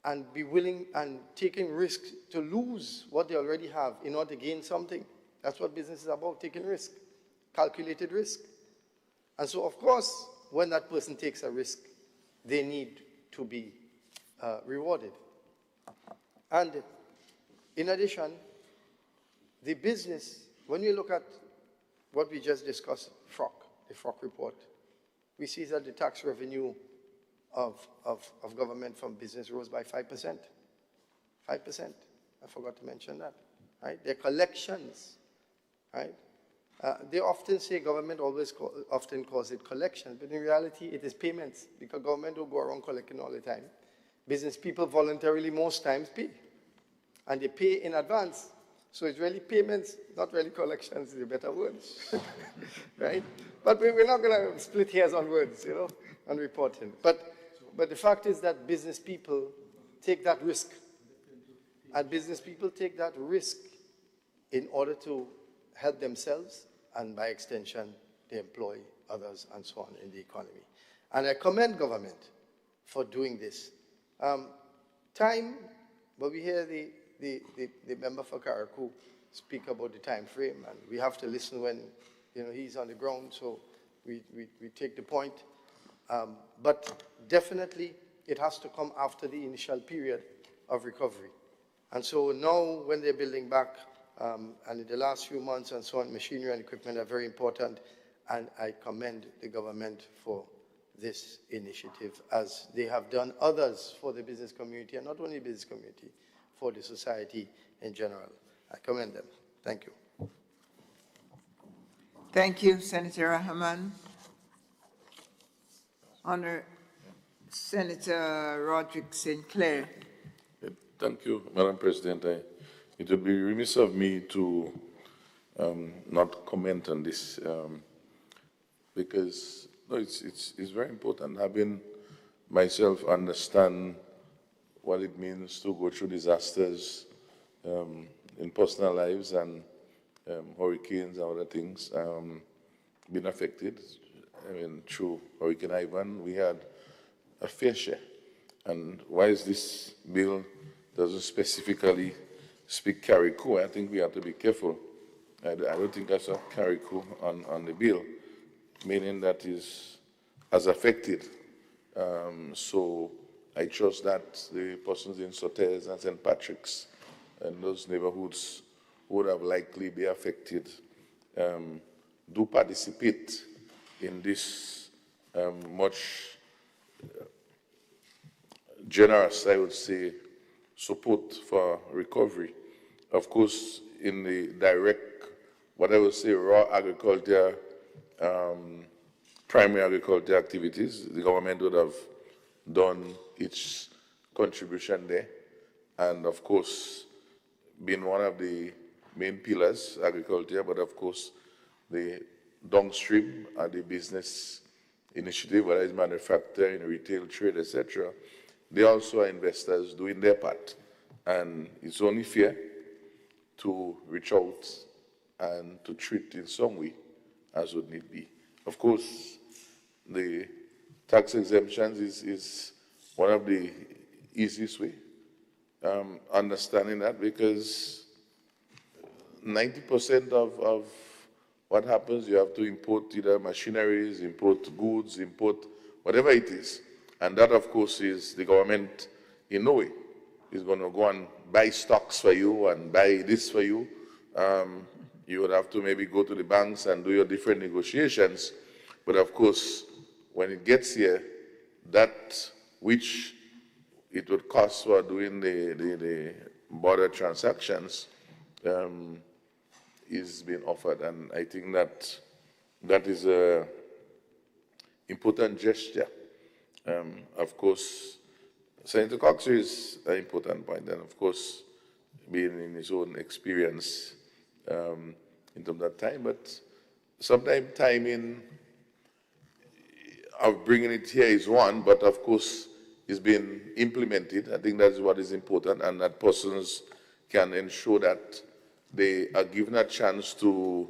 and be willing and taking risks to lose what they already have in order to gain something. That's what business is about, taking risk, calculated risk. And so, of course, when that person takes a risk, they need to be rewarded. And in addition, the business, when you look at what we just discussed, the FROC report, we see that the tax revenue of government from business rose by 5%. 5%. I forgot to mention that. Right? Their collections, right? They often say government often calls it collection, but in reality it is payments, because government will go around collecting all the time. Business people voluntarily most times pay, and they pay in advance. So it's really payments, not really collections, is a better word, right? But we're not going to split hairs on words, you know, on reporting. But the fact is that business people take that risk. And business people take that risk in order to help themselves, and by extension, they employ others and so on in the economy. And I commend government for doing this. But we hear the member for Carriacou speak about the time frame, and we have to listen when, he's on the ground, so we take the point. But definitely, it has to come after the initial period of recovery. And so now, when they're building back, and in the last few months and so on, machinery and equipment are very important, and I commend the government for this initiative, as they have done others for the business community, and not only business community, for the society in general. I commend them. Thank you. Thank you, Senator Rahman. Honour Senator Roderick St. Clair. Thank you, Madam President. It would be remiss of me to not comment on this because it's very important. Having myself understand what it means to go through disasters in personal lives and hurricanes and other things, been affected. I mean, through Hurricane Ivan, we had a fair share. And why is this bill doesn't specifically speak Carriacou? I think we have to be careful. I don't think that's a Carriacou on the bill, meaning that is as affected. So I trust that the persons in Sotes and St. Patrick's and those neighborhoods would have likely be affected do participate in this much generous, I would say, support for recovery. Of course, in the direct, what I would say, raw agriculture, primary agriculture activities, the government would have done its contribution there. And of course, being one of the main pillars, agriculture, but of course, the downstream are the business initiative, whether it's manufacturing, retail, trade, etc. They also are investors doing their part. And it's only fair to reach out and to treat in some way as would need be. Of course, the tax exemptions is one of the easiest way. Understanding that, because 90% of what happens, you have to import either machineries, import goods, import whatever it is. And that, of course, is the government in no way is going to go and buy stocks for you and buy this for you. You would have to maybe go to the banks and do your different negotiations. But of course, when it gets here, that which it would cost for doing the border transactions is being offered. And I think that that is an important gesture. Of course, Senator Cox is an important point, and of course, being in his own experience in terms of time, but sometimes timing of bringing it here is one, but of course, it's being implemented. I think that's what is important, and that persons can ensure that they are given a chance to,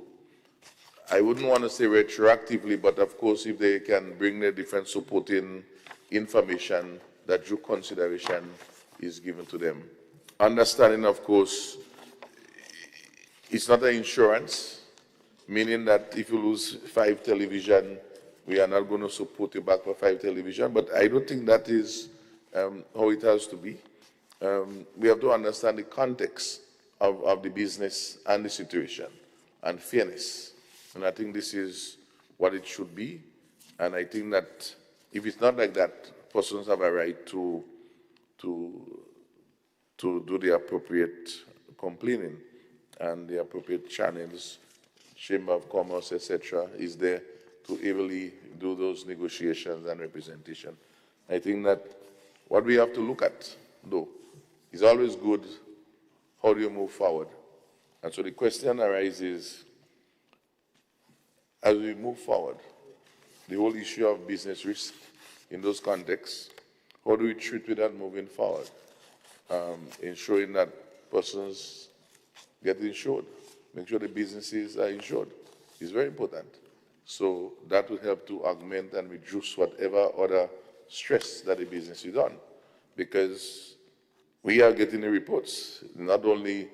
I wouldn't want to say retroactively, but of course, if they can bring the different supporting information, that due consideration is given to them. Understanding, of course, it's not an insurance, meaning that if you lose 5 television, we are not going to support you back for 5 television, but I don't think that is how it has to be. We have to understand the context of the business and the situation and fairness. And I think this is what it should be. And I think that if it's not like that, persons have a right to do the appropriate complaining, and the appropriate channels, Chamber of Commerce, etc., is there to ably do those negotiations and representation. I think that what we have to look at, though, is always good, how do you move forward? And so the question arises, as we move forward, the whole issue of business risk in those contexts, how do we treat with that moving forward? Ensuring that persons get insured, make sure the businesses are insured is very important. So that will help to augment and reduce whatever other stress that the business is on. Because we are getting the reports, not only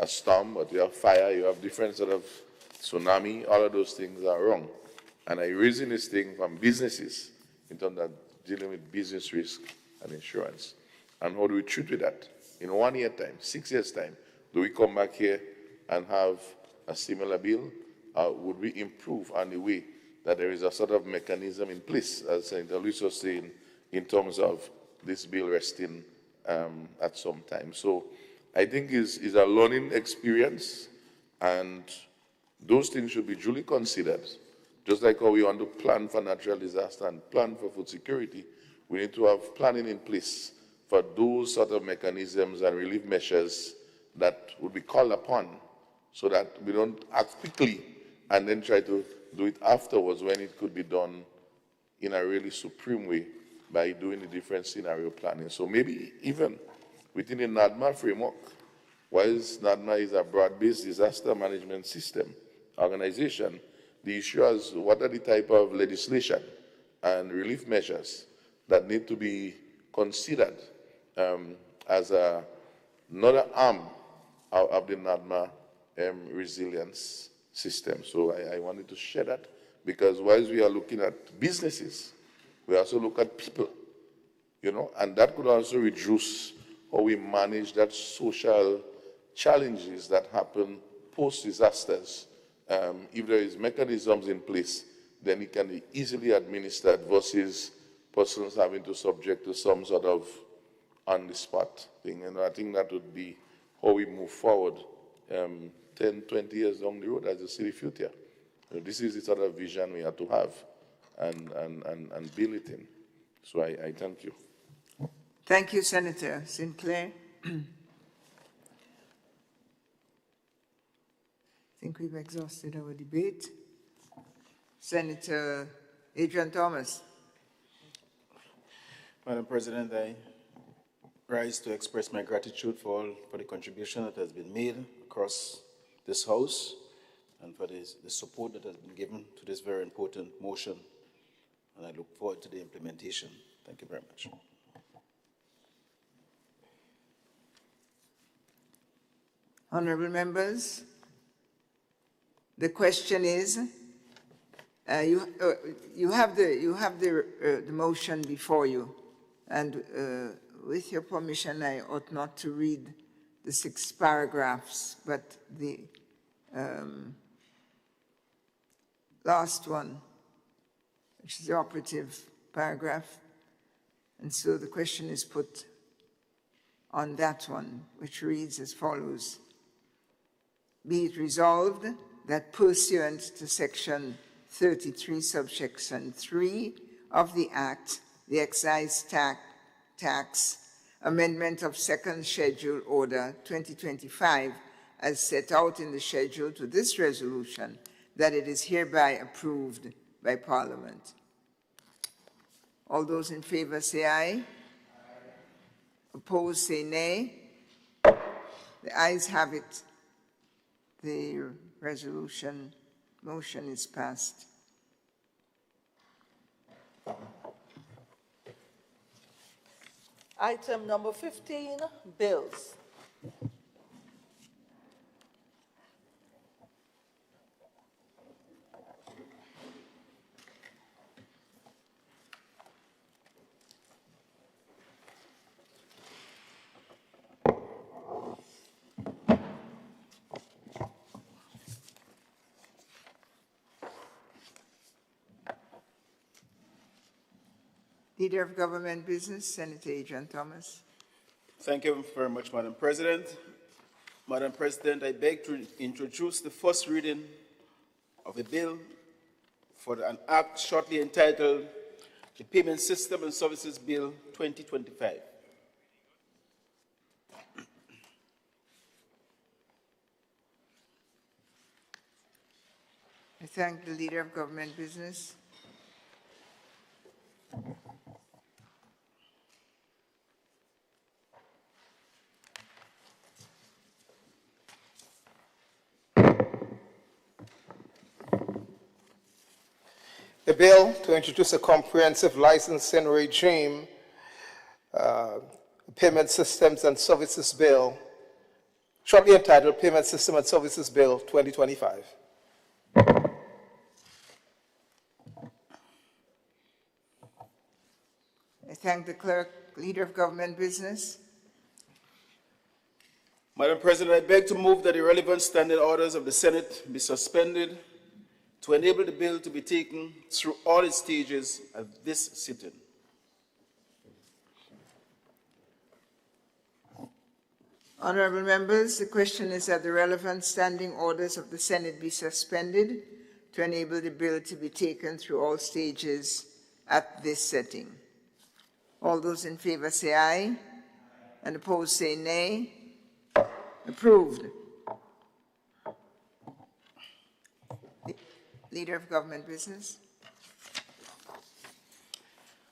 a storm, but you have fire, you have different sort of tsunami, all of those things are wrong. And I'm raising this thing from businesses in terms of dealing with business risk and insurance. And how do we treat with that? In 1 year time, 6 years time, do we come back here and have a similar bill? Or would we improve on the way that there is a sort of mechanism in place, as Senator Lewis was saying, in terms of this bill resting at some time? So I think it's a learning experience, and those things should be duly considered. Just like how we want to plan for natural disaster and plan for food security, we need to have planning in place for those sort of mechanisms and relief measures that would be called upon, so that we don't act quickly and then try to do it afterwards when it could be done in a really supreme way by doing the different scenario planning. So maybe even within the NADMA framework, whilst NADMA is a broad-based disaster management system organization, the issue is what are the type of legislation and relief measures that need to be considered as another arm of the NADMA resilience system. So I wanted to share that, because whilst we are looking at businesses, we also look at people, you know, and that could also reduce how we manage that social challenges that happen post-disasters. If there is mechanisms in place, then it can be easily administered versus persons having to subject to some sort of on-the-spot thing. And I think that would be how we move forward 10, 20 years down the road as a city future. This is the sort of vision we have to have and build it in. So I thank you. Thank you, Senator Sinclair. I think we've exhausted our debate. Senator Adrian Thomas. Madam President, I rise to express my gratitude for the contribution that has been made across this House and for the support that has been given to this very important motion. And I look forward to the implementation. Thank you very much. Honorable members, the question is, you have the motion before you, and with your permission, I ought not to read the 6 paragraphs, but the last one, which is the operative paragraph. And so the question is put on that one, which reads as follows: Be it resolved that pursuant to Section 33, subsection 3 of the Act, the Excise Tax Amendment of Second Schedule Order 2025, as set out in the schedule to this resolution, that it is hereby approved by Parliament. All those in favor say aye. Opposed say nay. The ayes have it. The motion is passed. Item number 15, bills. Leader of Government Business, Senator Adrian Thomas. Thank you very much, Madam President. Madam President, I beg to introduce the first reading of a bill for an act shortly entitled the Payment System and Services Bill 2025. I thank the Leader of Government Business. The bill to introduce a comprehensive licensing regime, Payment Systems and Services Bill, shortly entitled Payment System and Services Bill 2025. I thank the clerk, Leader of Government Business. Madam President, I beg to move that the relevant standing orders of the Senate be suspended to enable the bill to be taken through all its stages at this sitting. Honorable members, the question is that the relevant standing orders of the Senate be suspended to enable the bill to be taken through all stages at this sitting. All those in favor say aye, and opposed say nay. Approved. Leader of Government Business.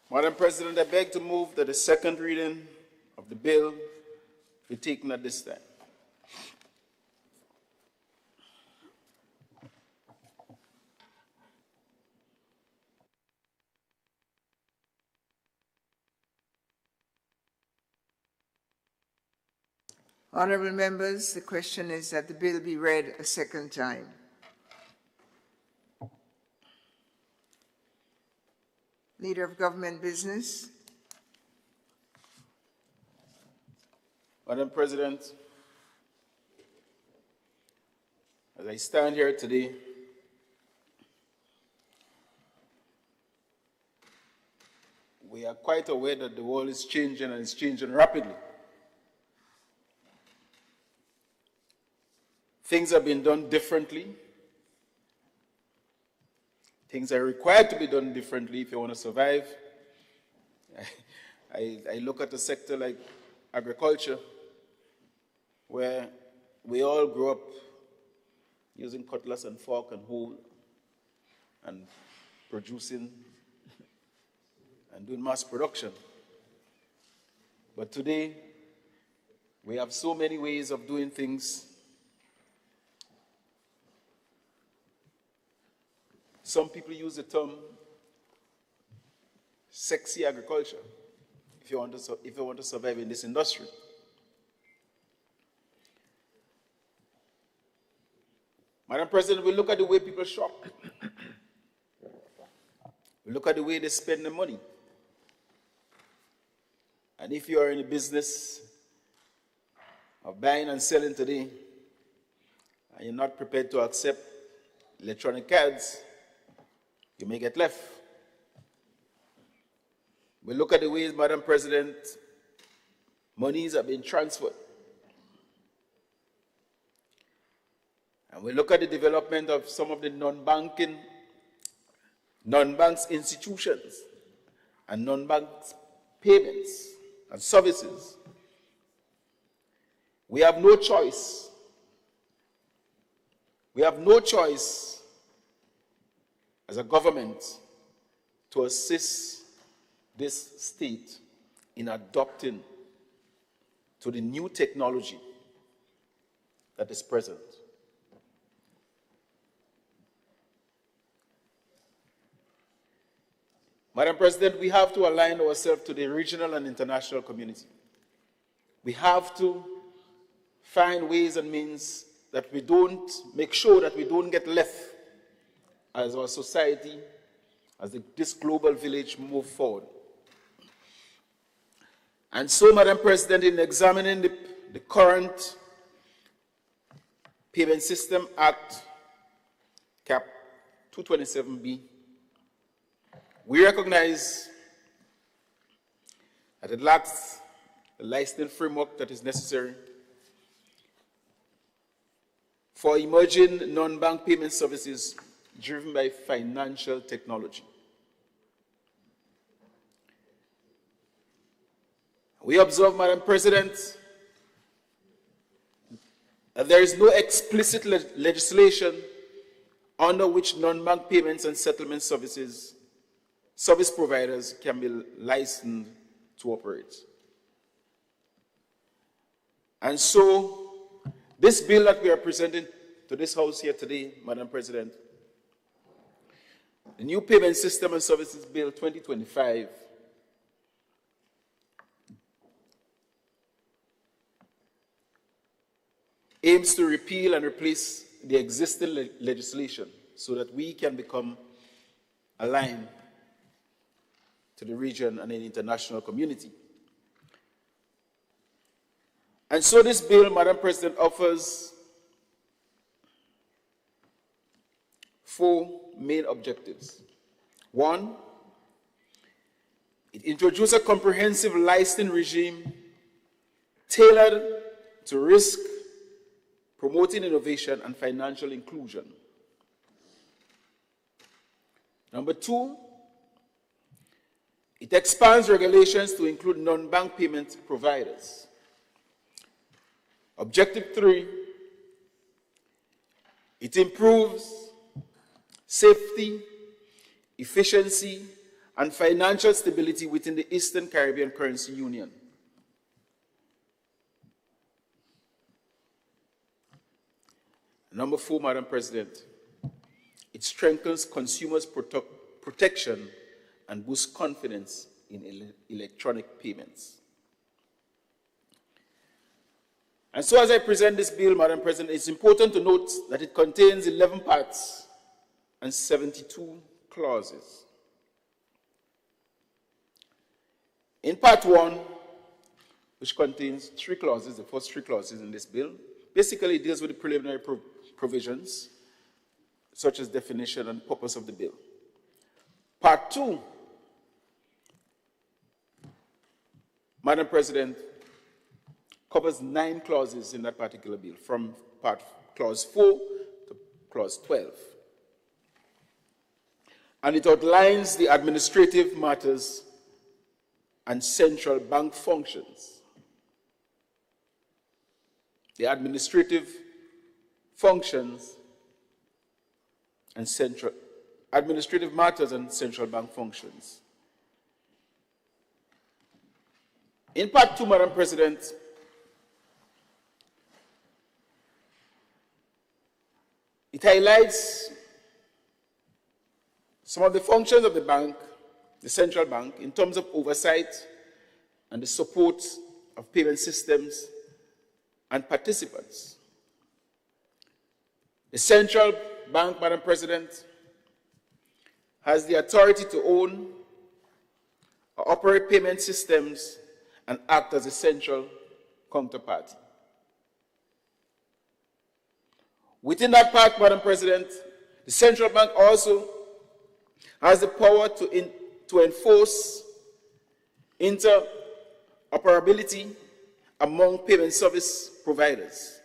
Madam President, I beg to move that the second reading of the bill be taken at this time. Honorable members, the question is that the bill be read a second time. Leader of Government Business. Madam President, as I stand here today, we are quite aware that the world is changing and it's changing rapidly. Things are being done differently. Things are required to be done differently if you want to survive. I look at a sector like agriculture, where we all grew up using cutlass and fork and hoe and producing and doing mass production. But today, we have so many ways of doing things. Some people use the term sexy agriculture if you want to survive in this industry. Madam President, we look at the way people shop. We look at the way they spend their money. And if you are in the business of buying and selling today, and you're not prepared to accept electronic cards, you may get left. We look at the ways, Madam President, monies are being transferred. And we look at the development of some of the non-banks institutions and non-banks payments and services. We have no choice. We have no choice as a government to assist this state in adopting to the new technology that is present. Madam President, we have to align ourselves to the regional and international community. We have to find ways and means that we don't, make sure that we don't get left as our society, as this global village move forward. And so, Madam President, in examining the current Payment System Act, Cap 227B, we recognize that it lacks the licensing framework that is necessary for emerging non-bank payment services driven by financial technology. We observe, Madam President, that there is no explicit legislation under which non-bank payments and settlement service providers can be licensed to operate. And so, this bill that we are presenting to this House here today, Madam President, the new Payment System and Services Bill 2025, aims to repeal and replace the existing legislation so that we can become aligned to the region and the international community. And so this bill, Madam President, offers 4 main objectives. 1, it introduces a comprehensive licensing regime tailored to risk, promoting innovation and financial inclusion. Number 2, it expands regulations to include non-bank payment providers. Objective 3, it improves safety, efficiency, and financial stability within the Eastern Caribbean Currency Union. Number 4, Madam President, it strengthens consumers' protection and boosts confidence in electronic payments. And so as I present this bill, Madam President, it's important to note that it contains 11 parts and 72 clauses. In Part 1, which contains 3 clauses, the first 3 clauses in this bill, basically deals with the preliminary provisions, such as definition and purpose of the bill. Part 2, Madam President, covers 9 clauses in that particular bill, from Clause 4 to Clause 12. And it outlines the administrative matters and central bank functions. The administrative functions and administrative matters and central bank functions. In Part 2, Madam President, it highlights some of the functions of the bank, the central bank, in terms of oversight and the support of payment systems and participants. The central bank, Madam President, has the authority to own or operate payment systems and act as a central counterparty. Within that part, Madam President, the central bank also has the power to enforce interoperability among payment service providers.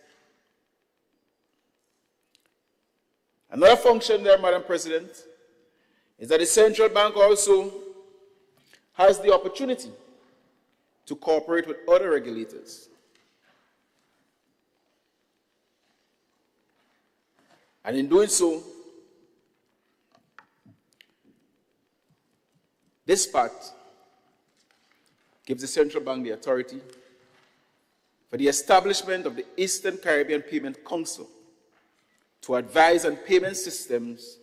Another function there, Madam President, is that the central bank also has the opportunity to cooperate with other regulators. And in doing so, this part gives the central bank the authority for the establishment of the Eastern Caribbean Payment Council to advise on payment systems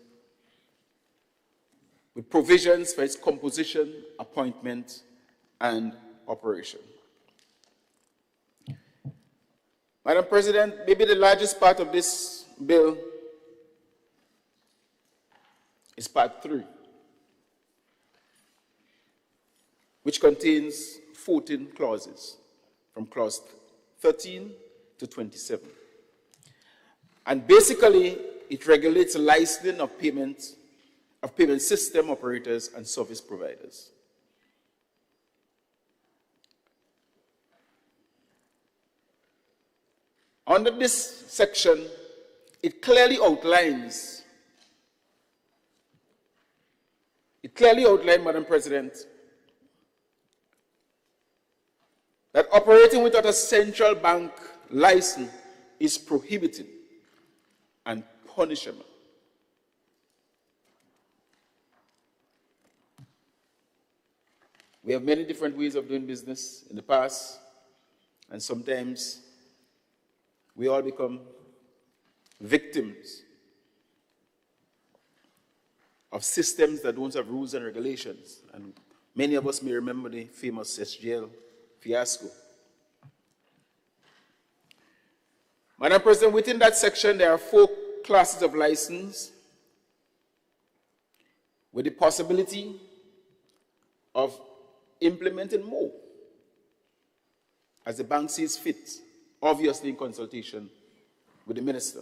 with provisions for its composition, appointment, and operation. Madam President, maybe the largest part of this bill is Part 3, which contains 14 clauses, from Clause 13 to 27. And basically, it regulates the licensing of payment system operators and service providers. Under this section, it clearly outlines, Madam President, that operating without a central bank license is prohibited and punishable. We have many different ways of doing business in the past, and sometimes we all become victims of systems that don't have rules and regulations. And many of us may remember the famous SGL fiasco. Madam President, within that section, there are 4 classes of license with the possibility of implementing more as the bank sees fit, obviously in consultation with the minister.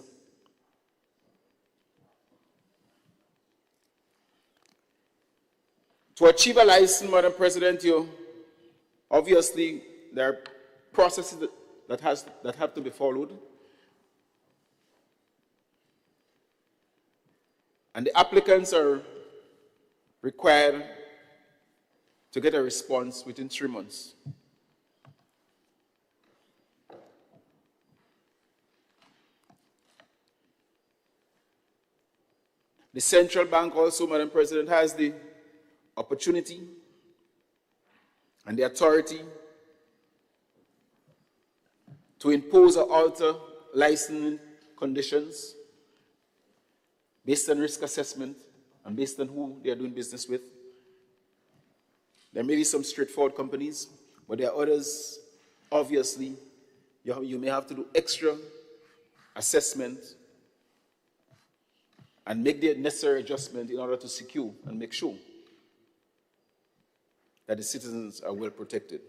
To achieve a license, Madam President, obviously there are processes that have to be followed. And the applicants are required to get a response within 3 months. The central bank also, Madam President, has the opportunity and the authority to impose or alter licensing conditions based on risk assessment and based on who they are doing business with. There may be some straightforward companies, but there are others, obviously, you may have to do extra assessment and make the necessary adjustment in order to secure and make sure that the citizens are well protected.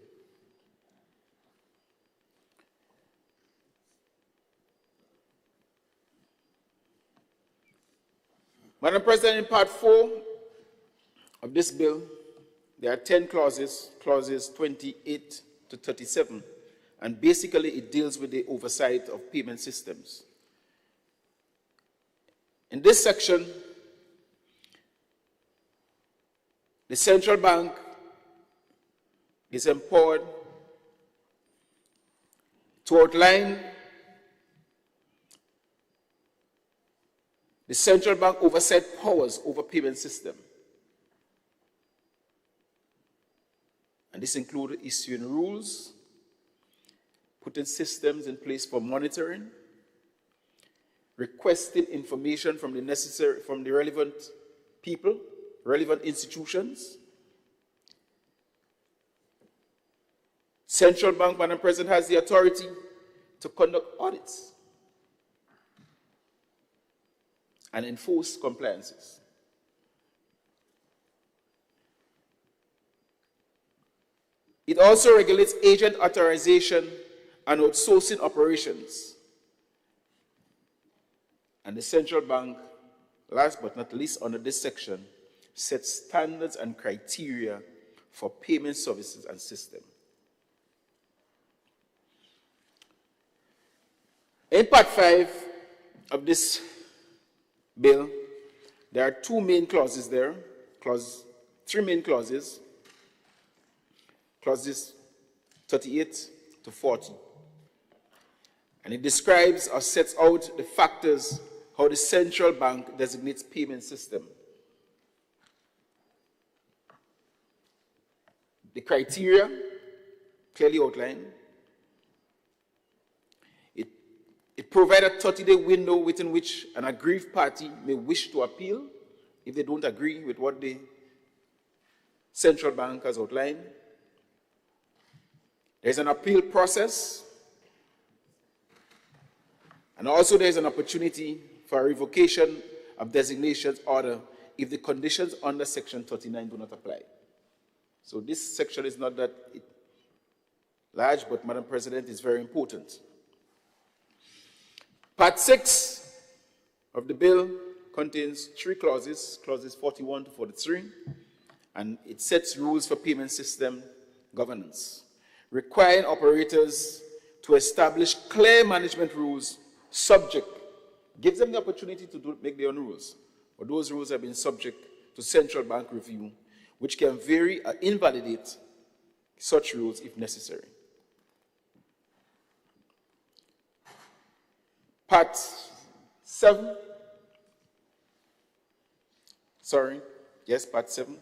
Madam President, in Part 4 of this bill, there are 10 clauses, clauses 28 to 37, and basically it deals with the oversight of payment systems. In this section, the central bank is empowered to outline the central bank oversight powers over payment system. And this includes issuing rules, putting systems in place for monitoring, requesting information from the relevant people, relevant institutions. Central bank, Madam President, has the authority to conduct audits and enforce compliances. It also regulates agent authorization and outsourcing operations. And the central bank, last but not least under this section, sets standards and criteria for payment services and systems. In Part 5 of this bill, there are 2 main clauses there, 3 main clauses, clauses 38 to 40. And it describes or sets out the factors how the central bank designates payment system. The criteria clearly outlined. It provides a 30-day window within which an aggrieved party may wish to appeal if they don't agree with what the central bank has outlined. There's an appeal process, and also there's an opportunity for a revocation of designations order if the conditions under Section 39 do not apply. So this section is not that large, but Madam President, is very important. Part 6 of the bill contains 3 clauses, clauses 41 to 43, and it sets rules for payment system governance, requiring operators to establish clear management rules gives them the opportunity to make their own rules, but those rules have been subject to central bank review, which can vary or invalidate such rules if necessary. Part 7, Part 7,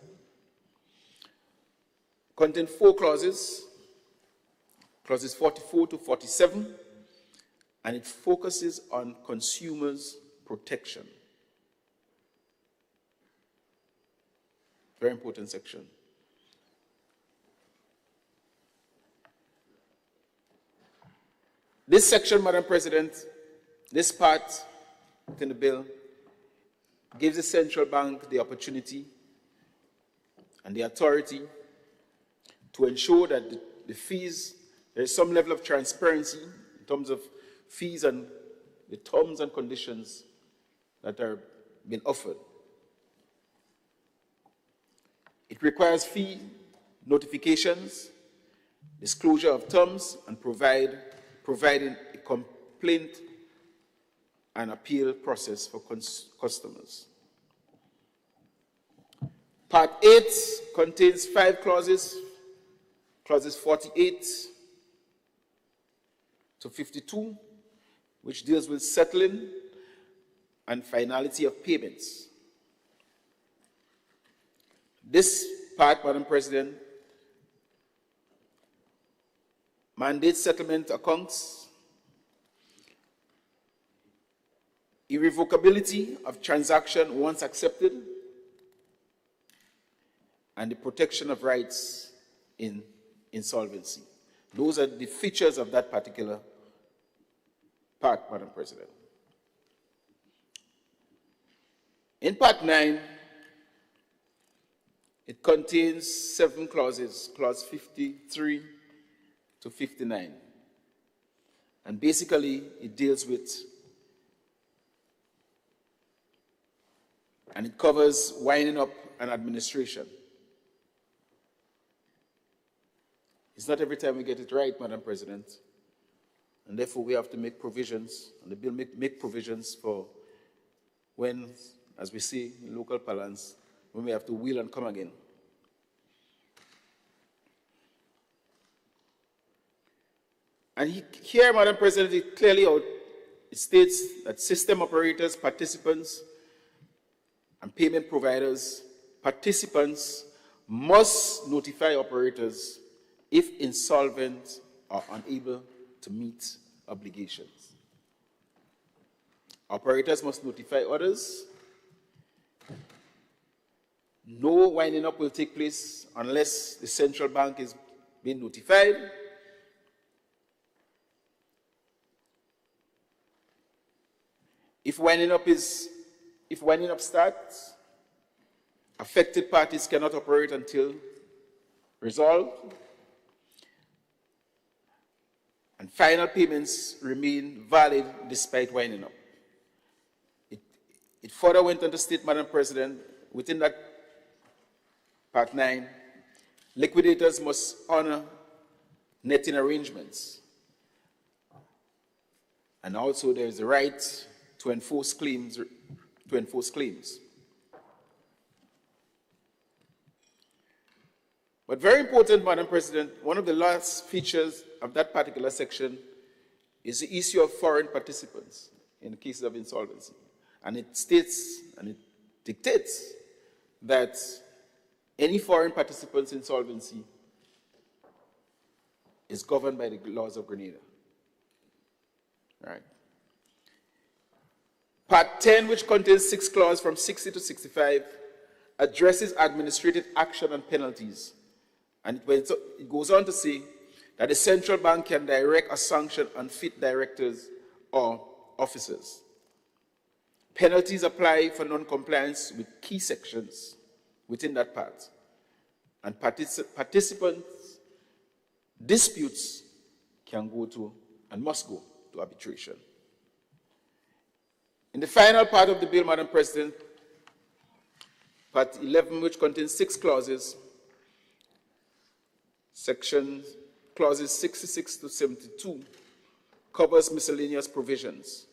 contains 4 clauses, clauses 44 to 47, and it focuses on consumers' protection. Very important section. This section, Madam President, This part within the bill gives the central bank the opportunity and the authority to ensure that the fees, there is some level of transparency in terms of fees and the terms and conditions that are being offered. It requires fee notifications, disclosure of terms, and providing a complaint and appeal process for customers. Part 8 contains 5 clauses, clauses 48 to 52, which deals with settling and finality of payments. This part, Madam President, mandates settlement accounts, irrevocability of transaction once accepted, and the protection of rights in insolvency. Those are the features of that particular part, Madam President. In Part 9, it contains 7 clauses, clause 53 to 59. And basically, it deals with, and it covers winding up an administration. It's not every time we get it right, Madam President. And therefore, we have to make provisions, and the bill make provisions for when, as we see in local parlance, when we have to wheel and come again. And here, Madam President, it clearly it states that system operators, participants, and payment providers, participants must notify operators if insolvent or unable to meet obligations. Operators must notify others. No winding up will take place unless the central bank is being notified. If winding up starts, affected parties cannot operate until resolved, and final payments remain valid despite winding up. It further went on to state, Madam President, within that Part 9, liquidators must honor netting arrangements. And also there is the right to enforce claims. But very important, Madam President, one of the last features of that particular section is the issue of foreign participants in cases of insolvency. And it states and it dictates that any foreign participants in insolvency is governed by the laws of Grenada. All right. Part 10, which contains 6 clauses from 60 to 65, addresses administrative action and penalties. And it goes on to say that the central bank can direct or sanction unfit directors or officers. Penalties apply for non-compliance with key sections within that part. And participants' disputes can go to and must go to arbitration. In the final part of the bill, Madam President, Part 11, which contains 6 clauses, clauses 66 to 72, covers miscellaneous provisions,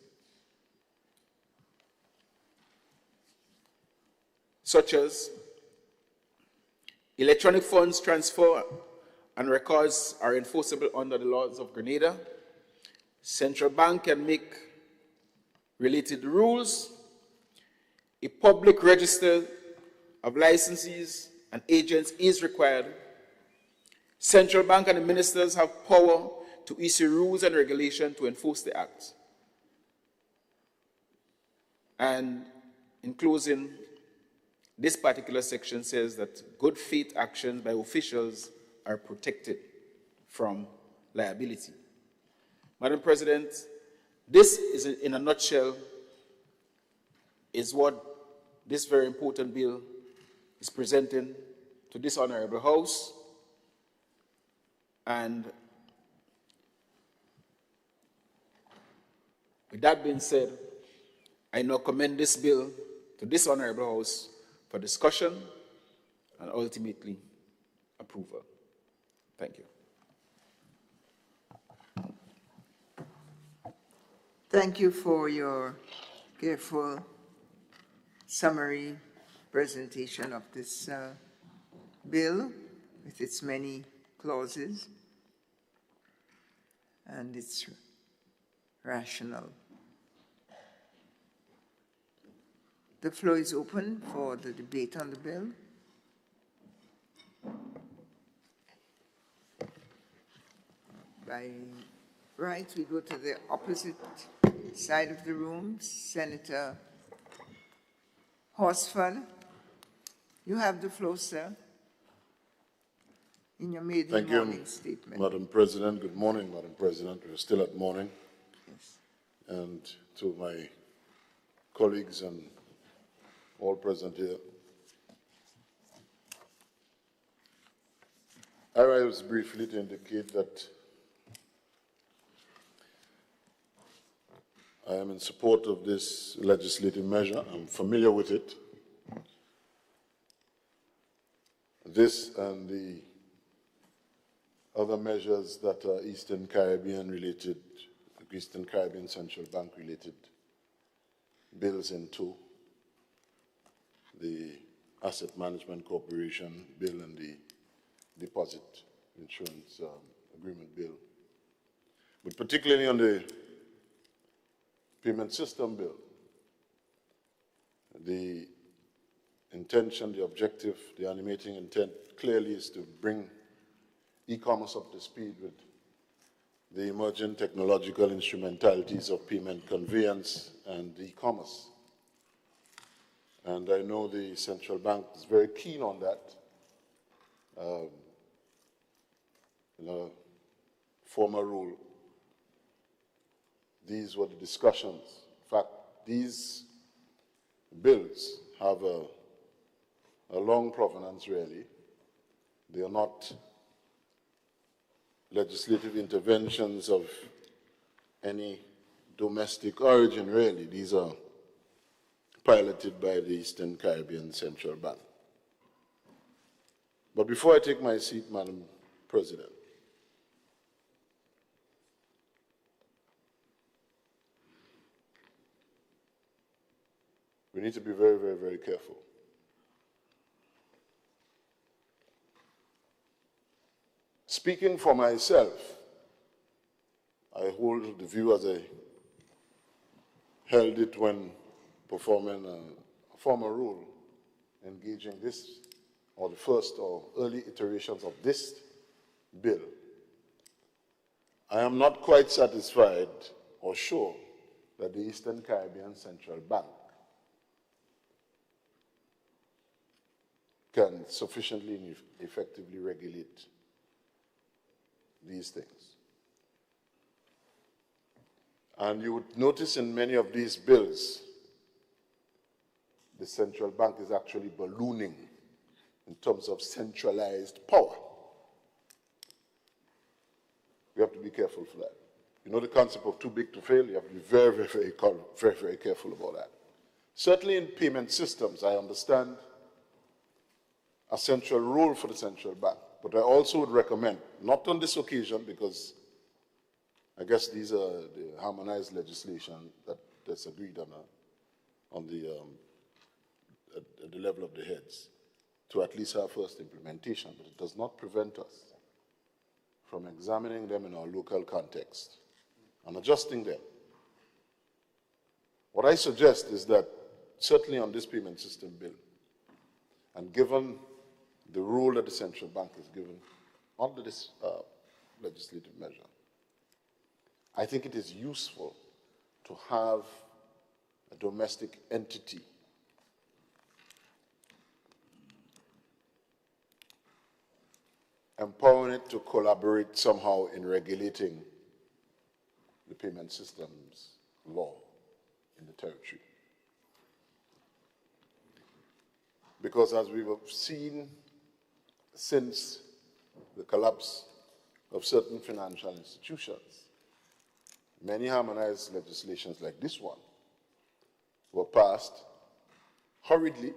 such as electronic funds transfer and records are enforceable under the laws of Grenada. Central bank can make related rules. A public register of licensees and agents is required. Central bank and the ministers have power to issue rules and regulations to enforce the act. And in closing, this particular section says that good faith actions by officials are protected from liability. Madam President, This is, in a nutshell, is what this very important bill is presenting to this honorable House. And with that being said, I now commend this bill to this honorable House for discussion and ultimately approval. Thank you. Thank you for your careful summary presentation of this bill with its many clauses and its rationale. The floor is open for the debate on the bill. By right, we go to the opposite side of the room. Senator Horsford, you have the floor, sir, in your maiden morning statement. Madam President. Good morning, Madam President. We're still at morning. Yes. And to my colleagues and all present here, I rise briefly to indicate that I am in support of this legislative measure. I'm familiar with it. This and the other measures that are Eastern Caribbean related, Eastern Caribbean Central Bank related bills into the Asset Management Corporation bill and the Deposit Insurance Agreement bill. But particularly on the Payment System bill, the intention, the objective, the animating intent clearly is to bring e-commerce up to speed with the emerging technological instrumentalities of payment conveyance and e-commerce. And I know the central bank is very keen on that. In a former rule, these were the discussions. In fact, these bills have a long provenance, really. They are not legislative interventions of any domestic origin, really. These are piloted by the Eastern Caribbean Central Bank. But before I take my seat, Madam President, we need to be very, very, very careful. Speaking for myself, I hold the view as I held it when performing a former role engaging this, or the first or early iterations of this bill. I am not quite satisfied or sure that the Eastern Caribbean Central Bank can sufficiently and effectively regulate these things. And you would notice in many of these bills, the central bank is actually ballooning in terms of centralized power. We have to be careful for that. You know the concept of too big to fail? You have to be very, very, very, very careful about that. Certainly in payment systems, I understand a central role for the central bank. But I also would recommend, not on this occasion, because I guess these are the harmonized legislation that's agreed on at the level of the heads, to at least have first implementation, but it does not prevent us from examining them in our local context and adjusting them. What I suggest is that, certainly on this payment system bill, and given the role that the central bank is given under this legislative measure, I think it is useful to have a domestic entity empowering it to collaborate somehow in regulating the payment systems law in the territory. Because as we've seen since the collapse of certain financial institutions, many harmonized legislations like this one were passed hurriedly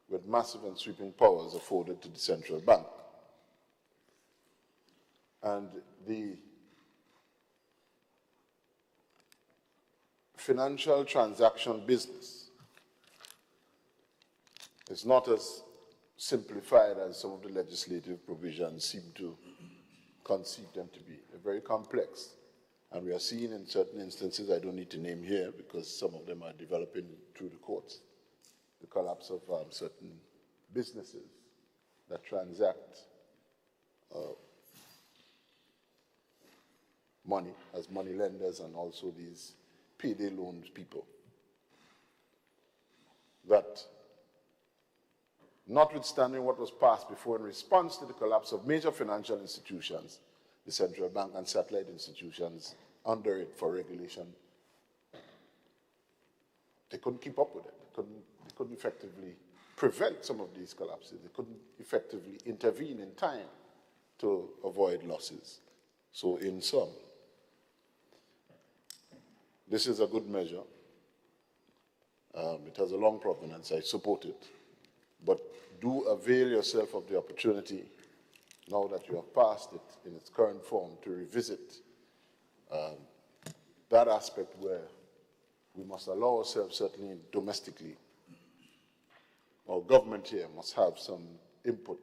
with massive and sweeping powers afforded to the central bank. And the financial transaction business is not as simplified as some of the legislative provisions seem to conceive them to be. They're very complex. And we are seeing in certain instances, I don't need to name here because some of them are developing through the courts, the collapse of certain businesses that transact money as money lenders and also these payday loans people. That, notwithstanding what was passed before in response to the collapse of major financial institutions, the central bank and satellite institutions under it for regulation, they couldn't keep up with it. They couldn't effectively prevent some of these collapses. They couldn't effectively intervene in time to avoid losses. So in sum, this is a good measure. It has a long provenance. I support it. But do avail yourself of the opportunity, now that you have passed it in its current form, to revisit that aspect where we must allow ourselves, certainly domestically, our government here must have some input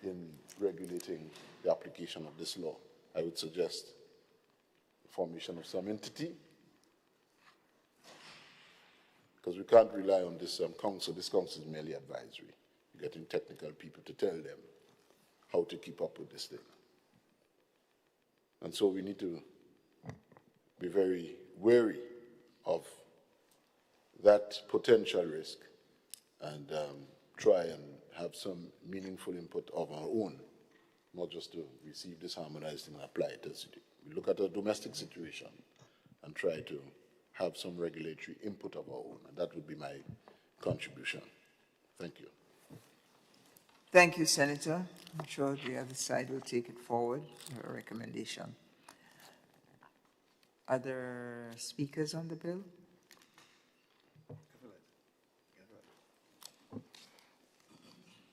in regulating the application of this law. I would suggest the formation of some entity, because we can't rely on this council. This council is merely advisory. You're getting technical people to tell them how to keep up with this thing. And so we need to be very wary of that potential risk and try and have some meaningful input of our own, not just to receive this harmonized and apply it as we look at a domestic situation and try to have some regulatory input of our own. And that would be my contribution. Thank you. Thank you, Senator. I'm sure the other side will take it forward, your recommendation. Other speakers on the bill?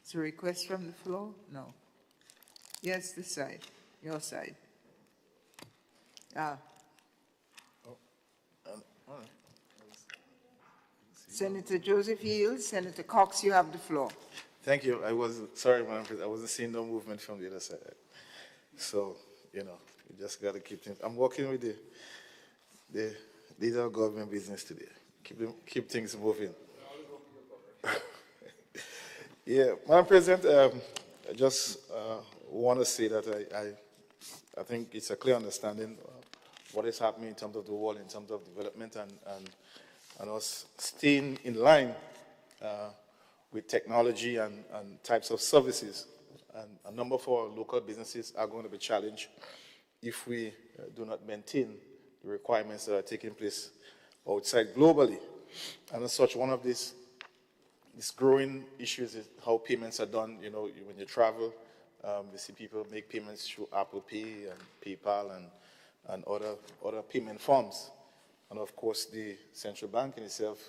Is there a request from the floor? No. Yes, this side, your side. Senator Joseph Yields, Senator Cox, you have the floor. Thank you. Sorry, Madam President, I wasn't seeing no movement from the other side. So, you just got to keep things. I'm working with the leader of government business today. Keep things moving. Yeah, Madam President, I just want to say that I think it's a clear understanding of what is happening in terms of the world, in terms of development, and us staying in line with technology and types of services. And a number of our local businesses are going to be challenged if we do not maintain the requirements that are taking place outside globally. And as such, one of these growing issues is how payments are done. When you travel, you see people make payments through Apple Pay and PayPal and other payment forms. And of course, the central bank in itself,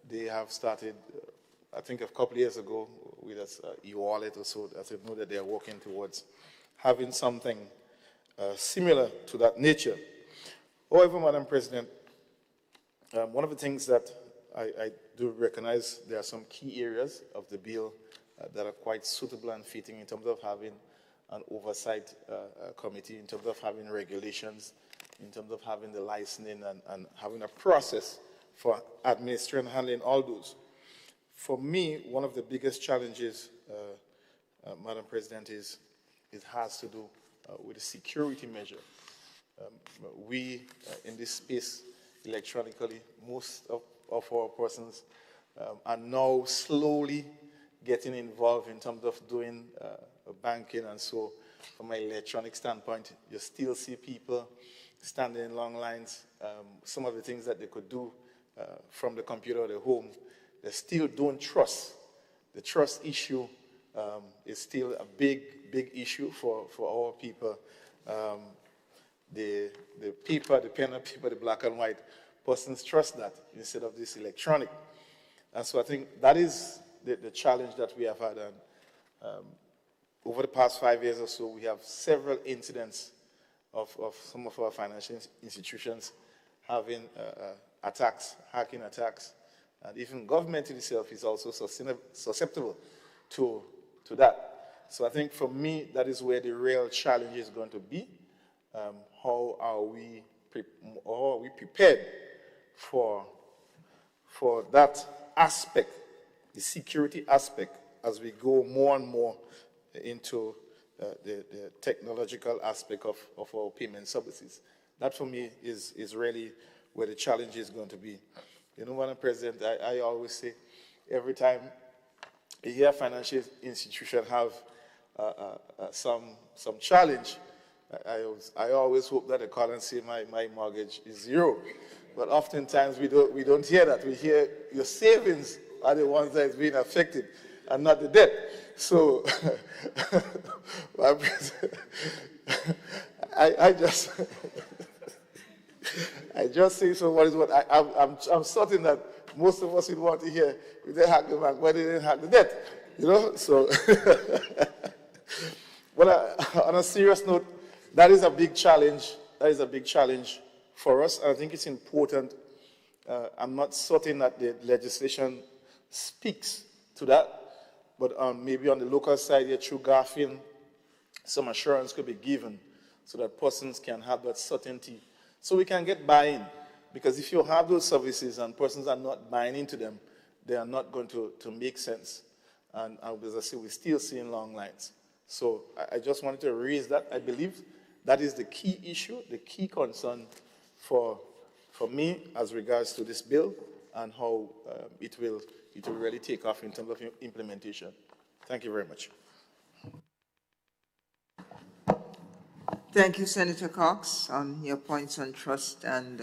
they have started, I think a couple of years ago, with an e-wallet or so. I know that they are working towards having something similar to that nature. However, Madam President, one of the things that I do recognize, there are some key areas of the bill that are quite suitable and fitting in terms of having an oversight committee, in terms of having regulations, in terms of having the licensing and having a process for administering and handling all those. For me, one of the biggest challenges, Madam President, it has to do with the security measure. We, in this space, electronically, most of our persons are now slowly getting involved in terms of doing banking, and so from an electronic standpoint, you still see people standing in long lines. Some of the things that they could do from the computer or the home, they still don't trust. The trust issue is still a big, big issue for our people. The paper, the pen and paper, the black and white, persons trust that instead of this electronic. And so I think that is the challenge that we have had. And over the past 5 years or so, we have several incidents of some of our financial institutions having attacks, hacking attacks. And even government itself is also susceptible to that. So I think for me, that is where the real challenge is going to be. How are we prepared for that aspect, the security aspect, as we go more and more into the technological aspect of our payment services? That for me is really where the challenge is going to be. You know, Madam President, I always say, every time you hear a financial institution have some challenge, I always hope that they call and say my mortgage is zero. But oftentimes we don't hear that. We hear your savings are the ones that is being affected and not the debt. So I just say so. What is what I'm certain that most of us would want to hear. If they hack the bank, why they didn't hack the debt? You know. So, but on a serious note, that is a big challenge. That is a big challenge for us. And I think it's important. I'm not certain that the legislation speaks to that, but maybe on the local side here through GAFIN, some assurance could be given so that persons can have that certainty, so we can get buy-in. Because if you have those services and persons are not buying into them, they are not going to make sense. And as I say, we're still seeing long lines. So I just wanted to raise that. I believe that is the key issue, the key concern for me as regards to this bill and how it will really take off in terms of implementation. Thank you very much. Thank you, Senator Cox, on your points on trust and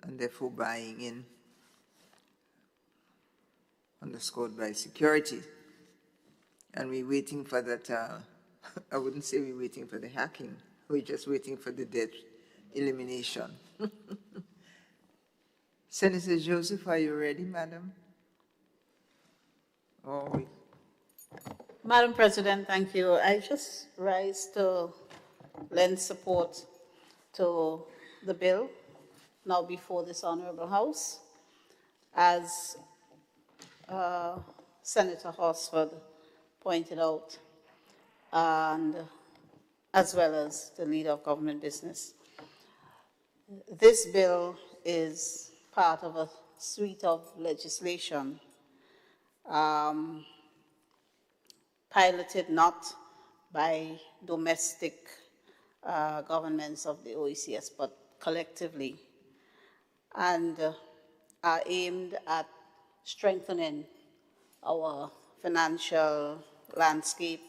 therefore buying in, underscored by security. And we're waiting for that, I wouldn't say we're waiting for the hacking, we're just waiting for the debt elimination. Senator Joseph, are you ready, madam? Madam President, thank you. I just rise to lend support to the bill now before this Honorable House. As Senator Horsford pointed out, and as well as the leader of government business, this bill is part of a suite of legislation piloted not by domestic governments of the OECS, but collectively, and are aimed at strengthening our financial landscape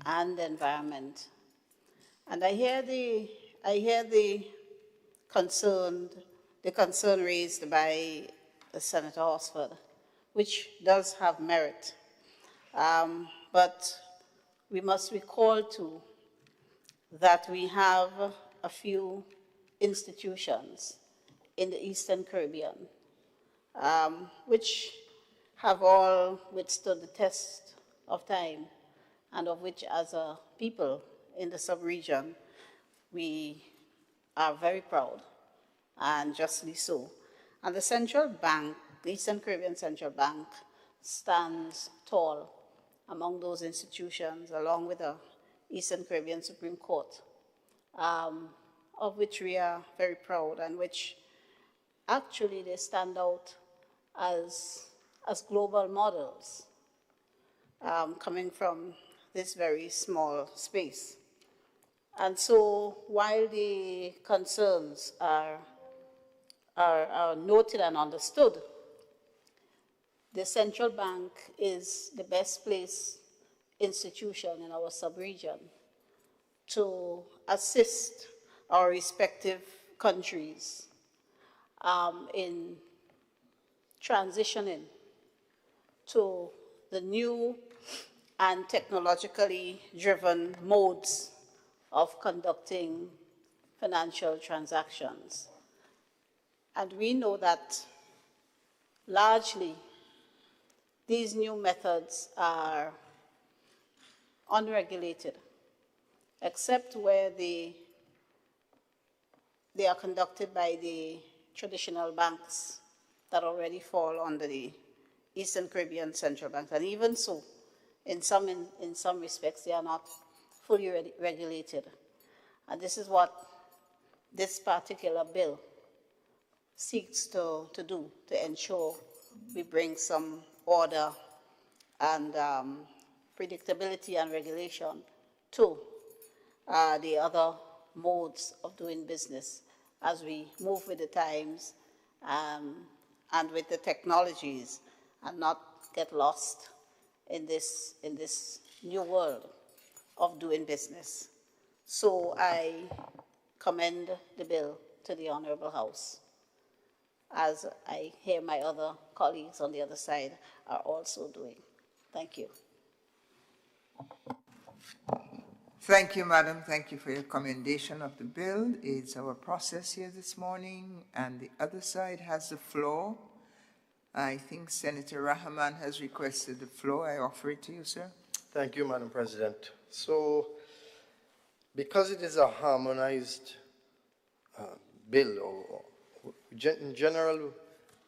and environment. And I hear the concern raised by Senator Horsford, which does have merit. But we must recall too that we have a few institutions in the Eastern Caribbean which have all withstood the test of time, and of which as a people in the sub-region we are very proud, and justly so. And the central bank, the Eastern Caribbean Central Bank, stands tall among those institutions, along with the Eastern Caribbean Supreme Court, of which we are very proud, and which actually they stand out as global models, coming from this very small space. And so while the concerns are noted and understood, the central bank is the best place institution in our sub-region to assist our respective countries in transitioning to the new and technologically driven modes of conducting financial transactions. And we know that largely these new methods are unregulated, except where they are conducted by the traditional banks that already fall under the Eastern Caribbean Central Bank. And even so, in some respects, they are not fully regulated. And this is what this particular bill seeks to do, to ensure we bring some order and predictability and regulation to the other modes of doing business as we move with the times and with the technologies, and not get lost in this new world of doing business. So I commend the bill to the Honorable House, as I hear my other colleagues on the other side are also doing. Thank you. Thank you, Madam. Thank you for your commendation of the bill. It's our process here this morning, and the other side has the floor. I think Senator Rahman has requested the floor. I offer it to you, sir. Thank you, Madam President. So, because it is a harmonized bill, in general,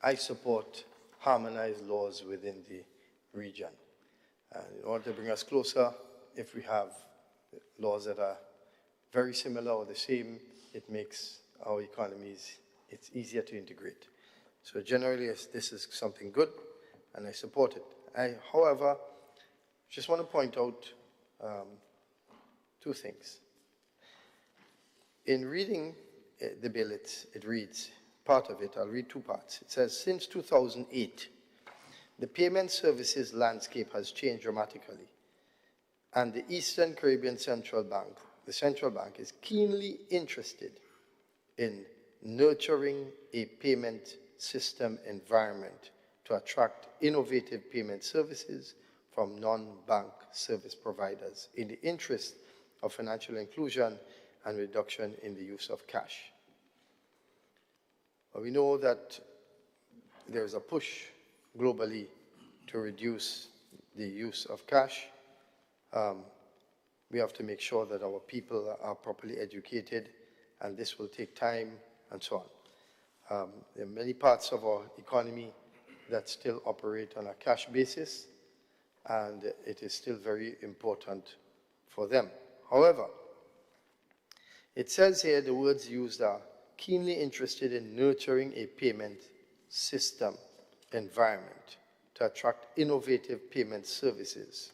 I support harmonized laws within the region. In order to bring us closer, if we have laws that are very similar or the same, it makes our economies, it's easier to integrate. So generally, this is something good, and I support it. I, however, just want to point out two things. In reading the bill, it reads, part of it, I'll read two parts. It says, since 2008, the payment services landscape has changed dramatically, and the Eastern Caribbean Central Bank, the central bank, is keenly interested in nurturing a payment system environment to attract innovative payment services from non-bank service providers in the interest of financial inclusion and reduction in the use of cash. But we know that there is a push globally to reduce the use of cash. We have to make sure that our people are properly educated, and this will take time and so on. There are many parts of our economy that still operate on a cash basis, and it is still very important for them. However, it says here the words used are keenly interested in nurturing a payment system environment to attract innovative payment services.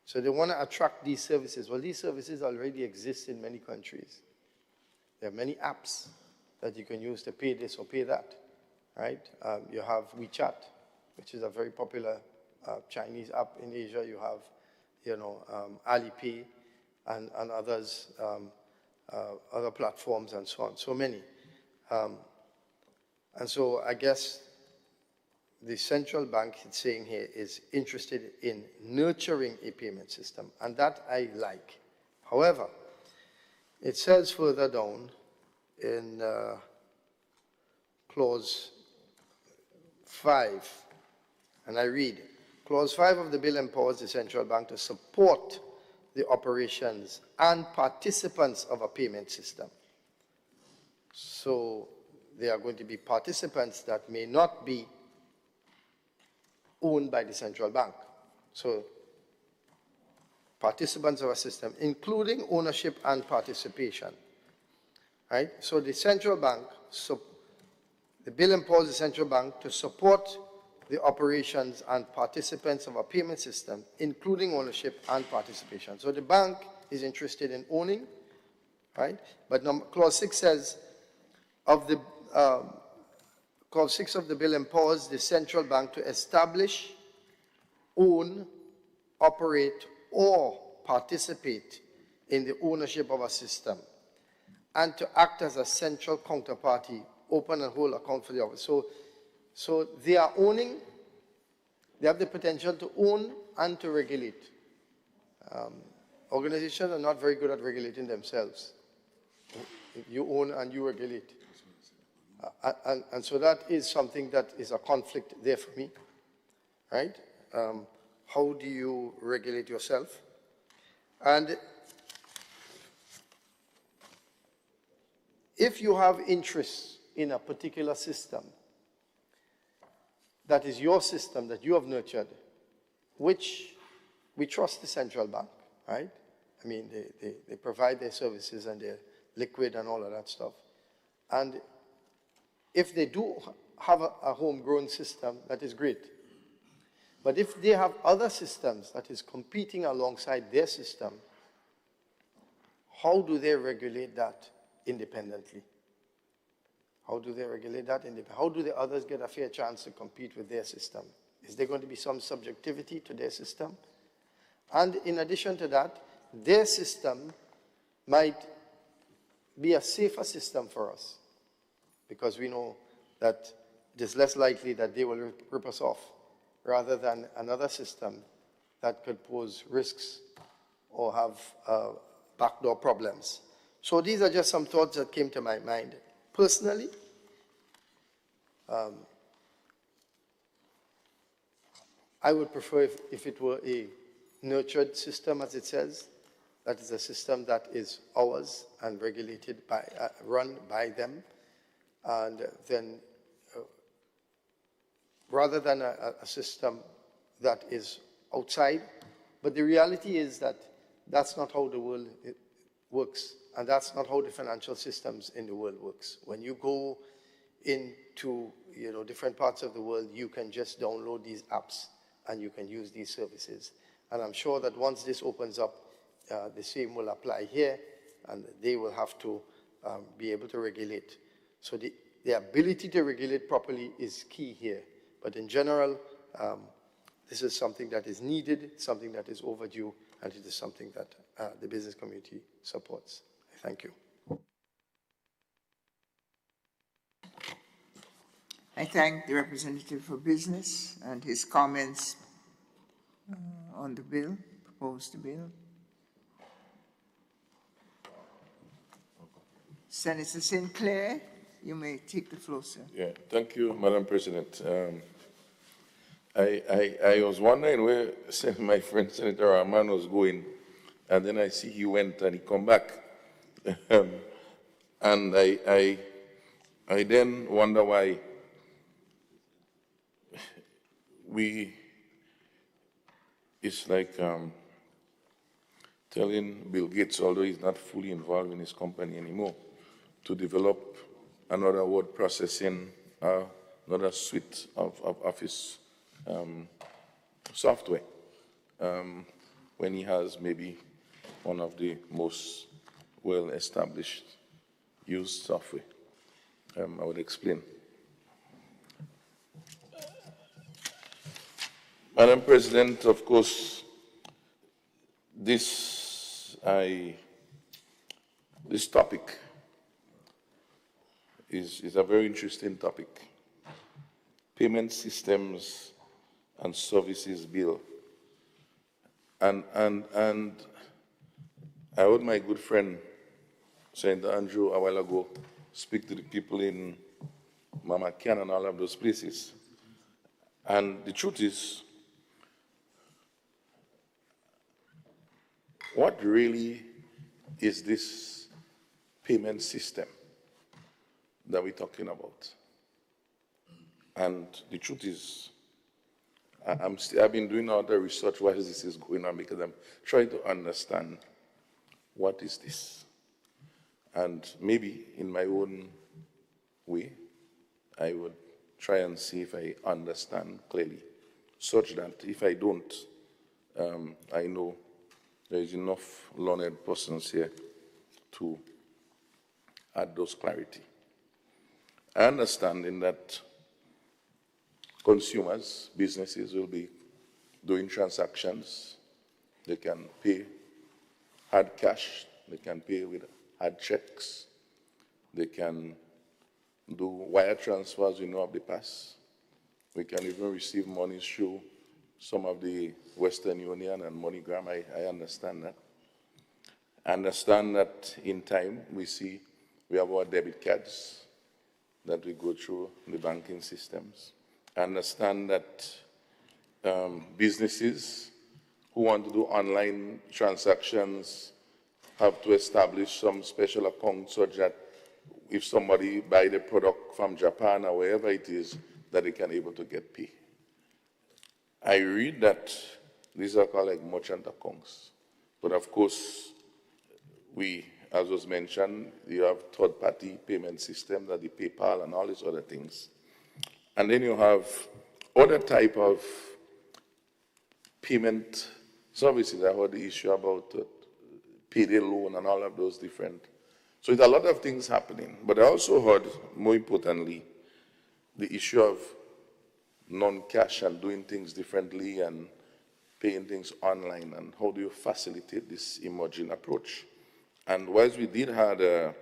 So they want to attract these services. Well, these services already exist in many countries. There are many apps that you can use to pay this or pay that, right? You have WeChat, which is a very popular Chinese app in Asia. You have, Alipay and others, other platforms and so on, so many. And so I guess the central bank, it's saying here, is interested in nurturing a payment system, and that I like. However, it says further down in clause 5, and I read, clause 5 of the bill empowers the central bank to support the operations and participants of a payment system. So there are going to be participants that may not be owned by the central bank. So participants of a system, including ownership and participation, right? So the central bank, the bill empowers the central bank to support the operations and participants of a payment system, including ownership and participation. So the bank is interested in owning, right? But clause 6 says, clause 6 of the bill empowers the central bank to establish, own, operate, or participate in the ownership of a system, and to act as a central counterparty, open and hold account for the office. So they are owning, they have the potential to own and to regulate. Organizations are not very good at regulating themselves. You own and you regulate. And so that is something that is a conflict there for me, right? How do you regulate yourself? And if you have interests in a particular system, that is your system that you have nurtured, which we trust the central bank, right? I mean, they provide their services and they're liquid and all of that stuff. And if they do have a homegrown system, that is great. But if they have other systems that is competing alongside their system, how do they regulate that independently? How do they regulate that independently? How do the others get a fair chance to compete with their system? Is there going to be some subjectivity to their system? And in addition to that, their system might be a safer system for us, because we know that it is less likely that they will rip us off rather than another system that could pose risks or have backdoor problems. So these are just some thoughts that came to my mind. Personally, I would prefer if it were a nurtured system, as it says. That is a system that is ours and regulated by, run by them. And then, rather than a system that is outside. But the reality is that that's not how the world works. And that's not how the financial systems in the world works. When you go into different parts of the world, you can just download these apps and you can use these services. And I'm sure that once this opens up, the same will apply here, and they will have to be able to regulate. So the ability to regulate properly is key here. But in general, this is something that is needed, something that is overdue, and it is something that the business community supports. Thank you. I thank the representative for business and his comments on the bill, proposed bill. Senator Sinclair, you may take the floor, sir. Yeah, thank you, Madam President. I was wondering where my friend Senator Rahman was going, and then I see he went and he come back. And I then wonder why it's like telling Bill Gates, although he's not fully involved in his company anymore, to develop another word processing, another suite of his software, when he has maybe one of the most well-established used software. I will explain. Madam President, of course, this topic is a very interesting topic. Payment systems and services bill. And I heard my good friend, Senator Andrew, a while ago, speak to the people in Mama Can and all of those places. And the truth is, what really is this payment system that we're talking about? And the truth is, I've been doing all the research while this is going on, because I'm trying to understand what is this. And maybe in my own way, I would try and see if I understand clearly, such that if I don't, I know there is enough learned persons here to add those clarity. I understand in that consumers, businesses will be doing transactions They can pay hard cash. They can pay with hard checks. They can do wire transfers, of the past. We can even receive money through some of the Western Union and MoneyGram. I understand that. I understand that in time we have our debit cards that we go through the banking systems. I understand that businesses who want to do online transactions have to establish some special account so that if somebody buy the product from Japan or wherever it is, that they can able to get paid. I read that these are called like merchant accounts. But of course, as was mentioned, you have third-party payment systems, like the PayPal and all these other things. And then you have other type of payment services. I heard the issue about payday loan and all of those different. So there's a lot of things happening. But I also heard, more importantly, the issue of non-cash and doing things differently and paying things online, and how do you facilitate this emerging approach? And whilst we did have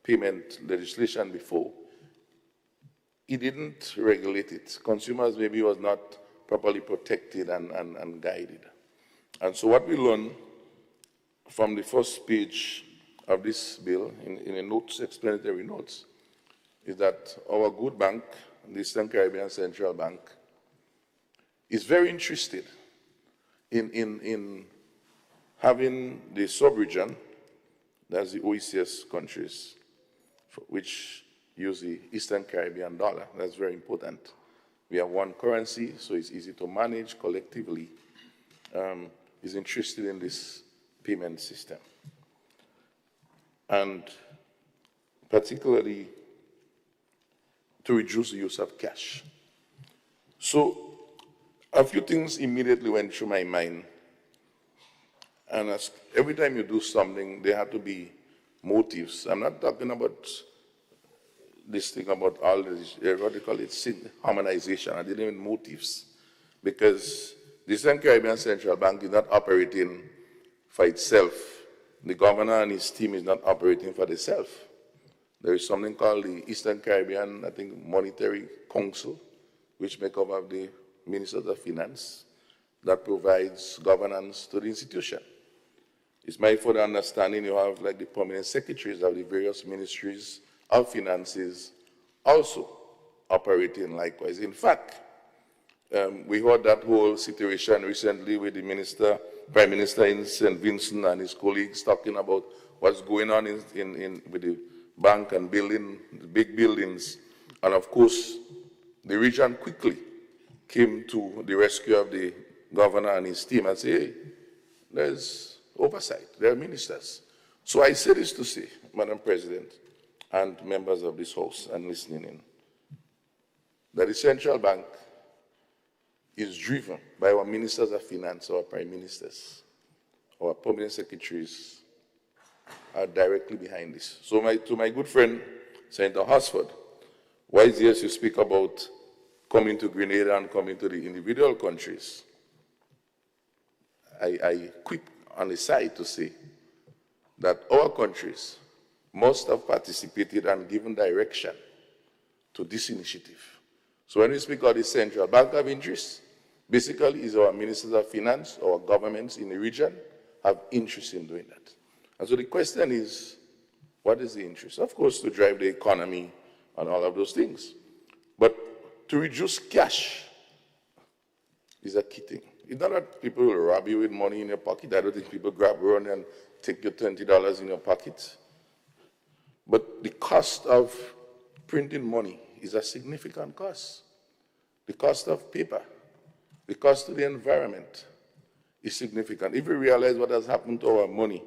payment legislation before, it didn't regulate it. Consumers maybe was not properly protected and guided. And so what we learned from the first page of this bill, in the notes, explanatory notes, is that our good bank, the Eastern Caribbean Central Bank, is very interested in having the sub-region, that's the OECS countries, which use the Eastern Caribbean dollar. That's very important. We have one currency, so it's easy to manage collectively. Is interested in this payment system. And particularly to reduce the use of cash. So a few things immediately went through my mind. And every time you do something, there have to be motives. I'm not talking about this thing about all this, what they call it, harmonization. I didn't even motives. Because the Eastern Caribbean Central Bank is not operating for itself. The governor and his team is not operating for themselves. There is something called the Eastern Caribbean, I think, Monetary Council, which make up of the Ministers of Finance, that provides governance to the institution. It's my further understanding you have like the permanent secretaries of the various ministries of finances also operating likewise. In fact, we heard that whole situation recently with the Prime Minister in St. Vincent and his colleagues talking about what's going on with the bank and building the big buildings. And of course, the region quickly came to the rescue of the governor and his team and said, hey, there's oversight, there are ministers. So I say this to say, Madam President and members of this House and listening in, that the central bank is driven by our ministers of finance, our prime ministers, our permanent secretaries are directly behind this. So to my good friend, Senator Hosford, why is yes you speak about coming to Grenada and coming to the individual countries? I quick on the side to say that our countries must have participated and given direction to this initiative. So when we speak of the Central Bank of Interest, basically is our ministers of finance, our governments in the region have interest in doing that. And so the question is, what is the interest? Of course, to drive the economy and all of those things. But to reduce cash is a key thing. It's not that people will rob you with money in your pocket. I don't think people grab run and take your $20 in your pocket. But the cost of printing money is a significant cost. The cost of paper, the cost to the environment is significant. If we realize what has happened to our money,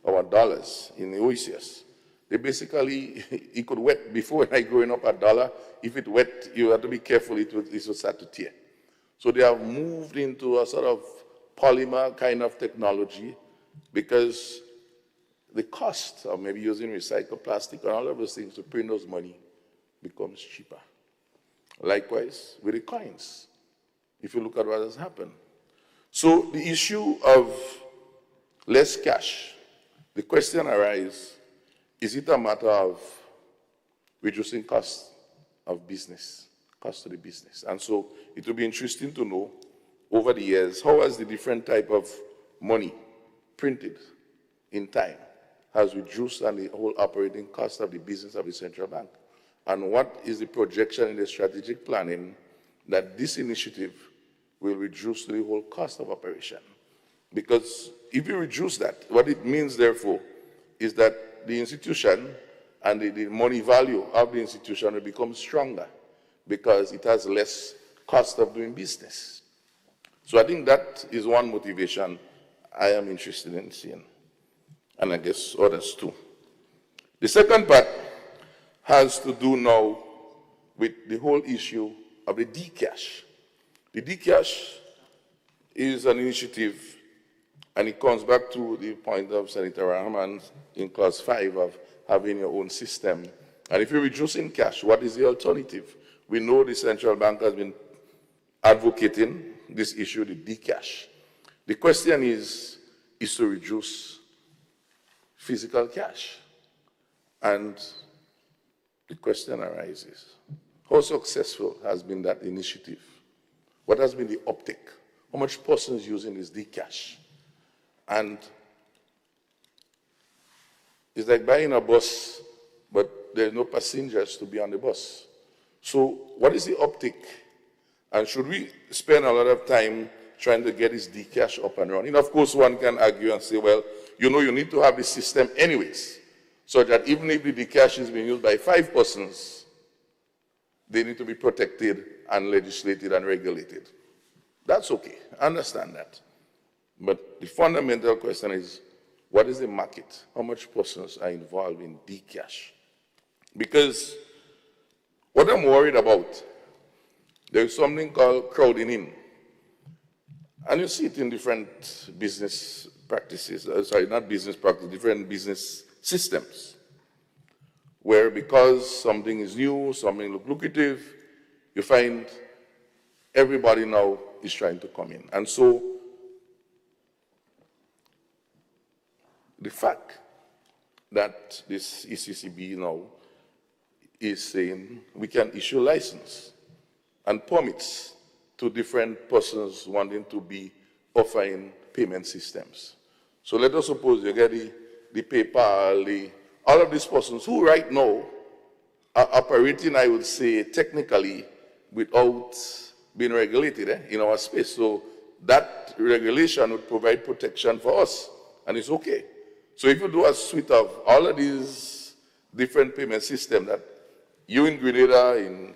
our dollars in the OECS, they basically, it could wet before when I growing up a dollar. If it wet, you have to be careful, it will start to tear. So they have moved into a sort of polymer kind of technology because the cost of maybe using recycled plastic and all of those things to print those money becomes cheaper. Likewise with the coins, if you look at what has happened. So the issue of less cash, the question arises, is it a matter of reducing costs of business, cost to the business? And so it will be interesting to know over the years, how has the different type of money printed in time has reduced and the whole operating cost of the business of the central bank? And what is the projection in the strategic planning that this initiative will reduce the whole cost of operation? Because if you reduce that, what it means, therefore, is that the institution and the money value of the institution will become stronger because it has less cost of doing business. So I think that is one motivation I am interested in seeing, and I guess others too. The second part has to do now with the whole issue of the D-Cash. The D-Cash is an initiative, and it comes back to the point of Senator Rahman in clause 5 of having your own system. And if you reduce in cash, what is the alternative? We know the central bank has been advocating this issue, the D-Cash. The question is to reduce physical cash. And the question arises, how successful has been that initiative? What has been the uptake? How much persons using this D-Cash? And it's like buying a bus, but there are no passengers to be on the bus. So what is the uptake? And should we spend a lot of time trying to get this D-Cash up and running? Of course, one can argue and say, well, you know, you need to have this system anyways, so that even if the D-Cash is being used by 5 persons, they need to be protected and legislated and regulated. That's okay. I understand that. But the fundamental question is, what is the market? How much persons are involved in D-Cash? Because what I'm worried about, there's something called crowding in. And you see it in different business practices, sorry, not business practices, different business systems, where because something is new, something looks lucrative, you find everybody now is trying to come in. And so the fact that this ECCB now is saying we can issue license and permits to different persons wanting to be offering payment systems. So let us suppose you get the PayPal, all of these persons who right now are operating, I would say, technically without being regulated in our space. So that regulation would provide protection for us, and it's okay. So if you do a suite of all of these different payment systems that you in Grenada, in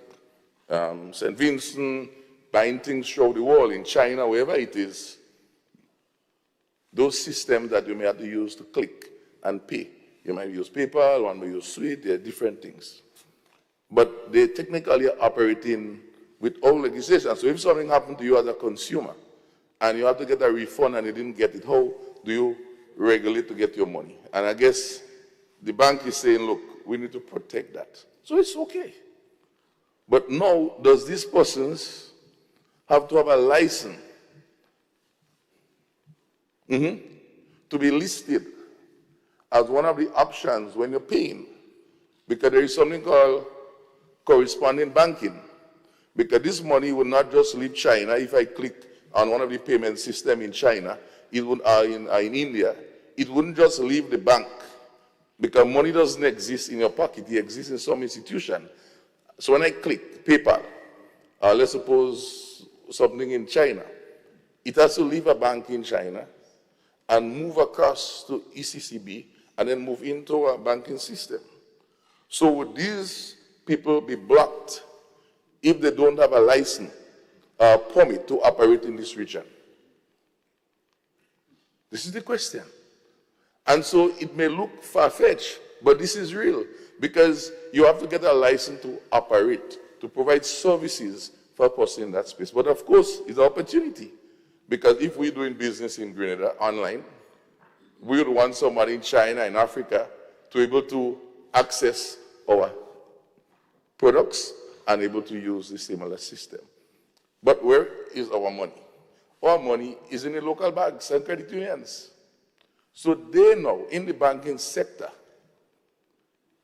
St. Vincent, buying things throughout the world, in China, wherever it is, those systems that you may have to use to click and pay. You might use PayPal, one may use Swift, they're different things. But they technically are operating with all legislation. So if something happened to you as a consumer, and you have to get a refund and you didn't get it, how do you regulate to get your money? And I guess the bank is saying, look, we need to protect that. So it's okay. But now, does these persons have to have a license to be listed as one of the options when you're paying? Because there is something called corresponding banking. Because this money will not just leave China. If I click on one of the payment systems in China, it would, in India, it wouldn't just leave the bank. Because money doesn't exist in your pocket, it exists in some institution. So when I click PayPal, let's suppose something in China, it has to leave a bank in China and move across to ECCB and then move into a banking system. So would these people be blocked if they don't have a license, permit to operate in this region? This is the question. And so it may look far-fetched, but this is real, because you have to get a license to operate, to provide services for a person in that space. But of course, it's an opportunity, because if we're doing business in Grenada online, we would want somebody in China, in Africa, to be able to access our products and able to use the similar system. But where is our money? Our money is in the local banks and credit unions. So they now, in the banking sector,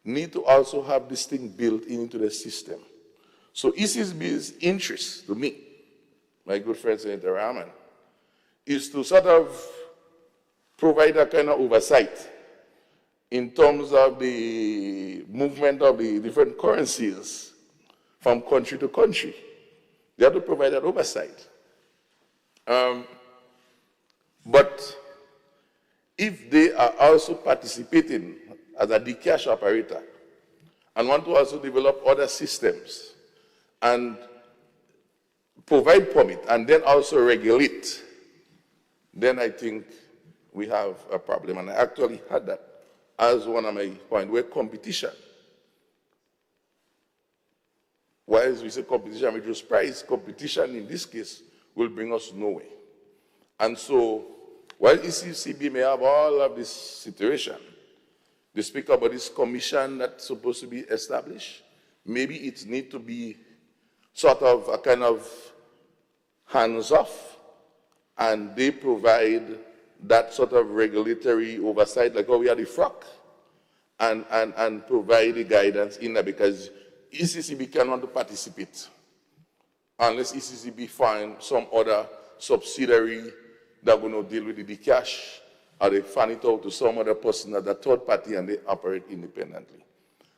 need to also have this thing built into the system. So ECCB's interest, to me, my good friend Senator Rahman, is to sort of provide a kind of oversight in terms of the movement of the different currencies from country to country. They have to provide that oversight. But if they are also participating as a Dcash operator and want to also develop other systems and provide permit and then also regulate, then I think we have a problem. And I actually had that as one of my points, where competition, while we say competition reduce price, competition in this case will bring us nowhere. And so, while ECCB may have all of this situation, they speak about this commission that's supposed to be established. Maybe it needs to be sort of a kind of hands-off, and they provide that sort of regulatory oversight, like how we had the FROC, and provide the guidance in there, because ECCB cannot participate unless ECCB finds some other subsidiary that will not deal with the Dcash, or they fan it out to some other person at the third party and they operate independently.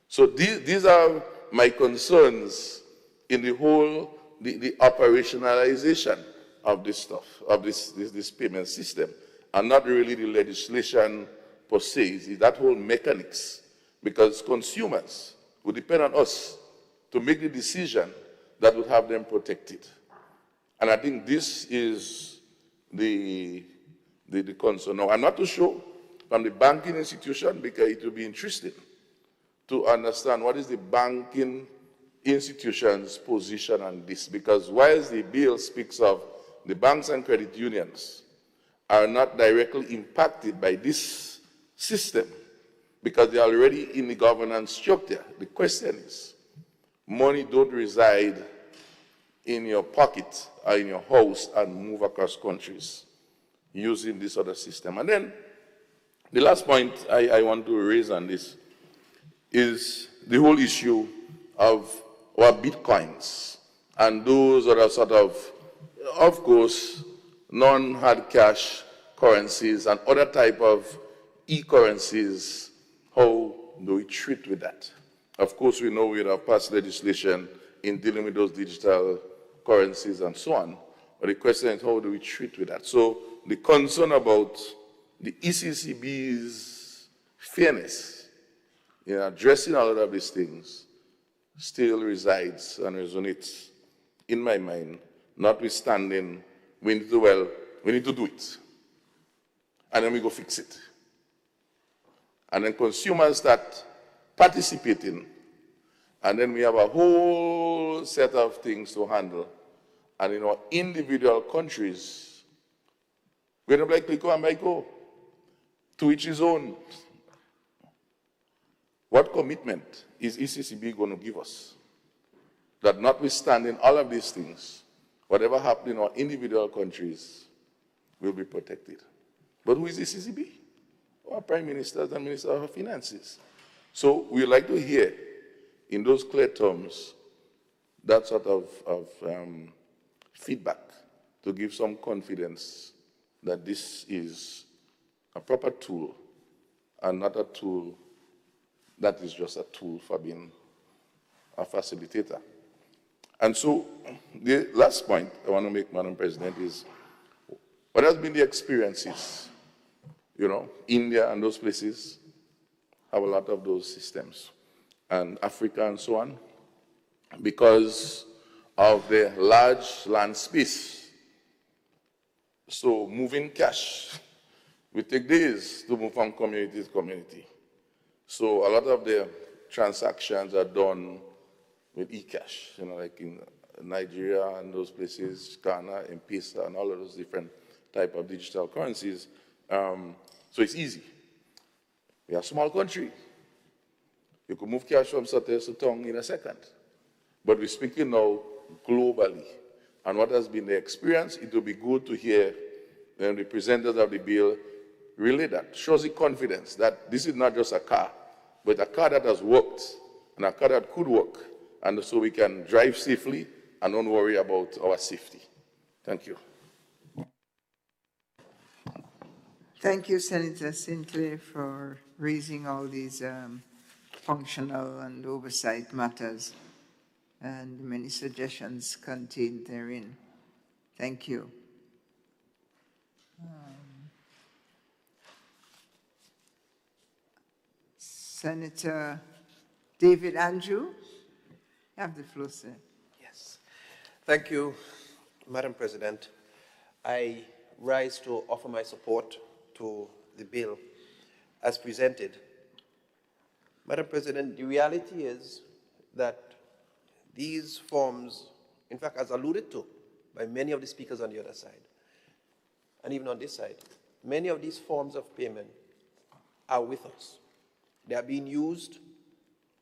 So these are my concerns in the whole, the operationalization of this stuff, of this payment system, and not really the legislation per se, it's that whole mechanics, because consumers will depend on us to make the decision that would have them protected. And I think this is the concern. Now, I'm not too sure from the banking institution, because it will be interesting to understand what is the banking institution's position on this, because whilst the bill speaks of the banks and credit unions are not directly impacted by this system because they are already in the governance structure. The question is, money don't reside in your pocket or in your house and move across countries using this other system. And then the last point I want to raise on this is the whole issue of our bitcoins and those that are sort of course, non-hard cash currencies and other type of e-currencies. How do we treat with that? Of course, we know we have passed legislation in dealing with those digital currencies and so on. But the question is, how do we treat with that? So the concern about the ECCB's fairness in addressing all of these things still resides and resonates in my mind, notwithstanding we need to do it. And then we go fix it. And then consumers start participating, and then we have a whole set of things to handle. And in our individual countries, we don't like click and buy go. To each his own. What commitment is ECCB going to give us? That notwithstanding all of these things, whatever happens in our individual countries will be protected. But who is ECCB? Our prime ministers and ministers of finances. So we like to hear, in those clear terms, that sort of feedback to give some confidence that this is a proper tool and not a tool that is just a tool for being a facilitator. And so the last point I want to make, Madam President, is what has been the experiences? You know, India and those places have a lot of those systems, and Africa and so on, because of the large land space. So moving cash will take days to move from community to community. So a lot of the transactions are done with e-cash, you know, like in Nigeria and those places, Ghana, M-Pesa, and all of those different type of digital currencies. So it's easy. We are a small country. You could move cash from Sotes to Tong in a second. But we're speaking now globally. And what has been the experience, it will be good to hear the presenters of the bill relay that. Shows the confidence that this is not just a car, but a car that has worked and a car that could work. And so we can drive safely and don't worry about our safety. Thank you. Thank you, Senator Sinclair, for raising all these functional and oversight matters and many suggestions contained therein. Thank you. Senator David Andrew, you have the floor, sir. Yes. Thank you, Madam President. I rise to offer my support to the bill as presented. Madam President, the reality is that these forms, in fact, as alluded to by many of the speakers on the other side, and even on this side, many of these forms of payment are with us. They are being used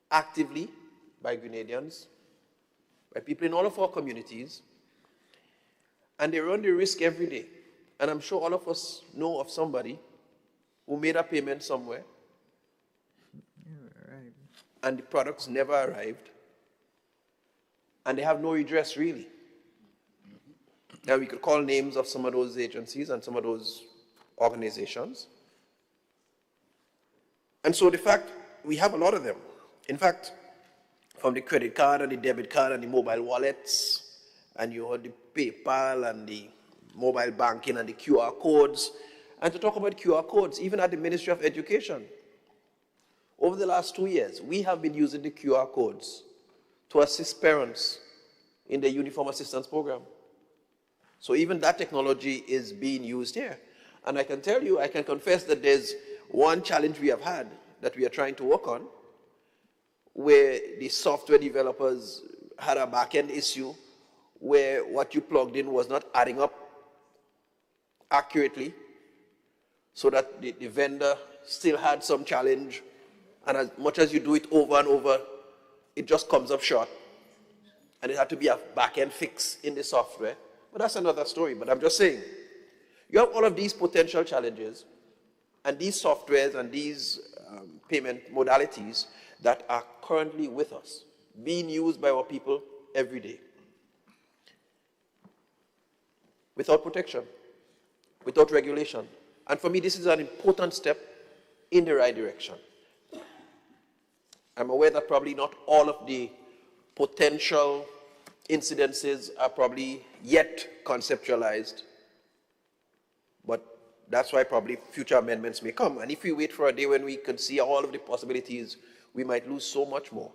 actively by Grenadians, by people in all of our communities, and they run the risk every day. And I'm sure all of us know of somebody who made a payment somewhere, and the products never arrived, and they have no redress really. Now we could call names of some of those agencies and some of those organizations. And so the fact, we have a lot of them. In fact, from the credit card and the debit card and the mobile wallets, and you heard the PayPal and the mobile banking and the QR codes. And to talk about QR codes, even at the Ministry of Education, over the last 2 years, we have been using the QR codes to assist parents in the Uniform Assistance Program. So even that technology is being used here. And I can tell you, I can confess that there's one challenge we have had that we are trying to work on, where the software developers had a back-end issue where what you plugged in was not adding up accurately, so that the vendor still had some challenge, and as much as you do it over and over, it just comes up short. And it had to be a back-end fix in the software. But that's another story. But I'm just saying, you have all of these potential challenges, and these softwares and these payment modalities that are currently with us, being used by our people every day, without protection, without regulation. And for me, this is an important step in the right direction. I'm aware that probably not all of the potential incidences are probably yet conceptualized, but that's why probably future amendments may come. And if we wait for a day when we can see all of the possibilities, we might lose so much more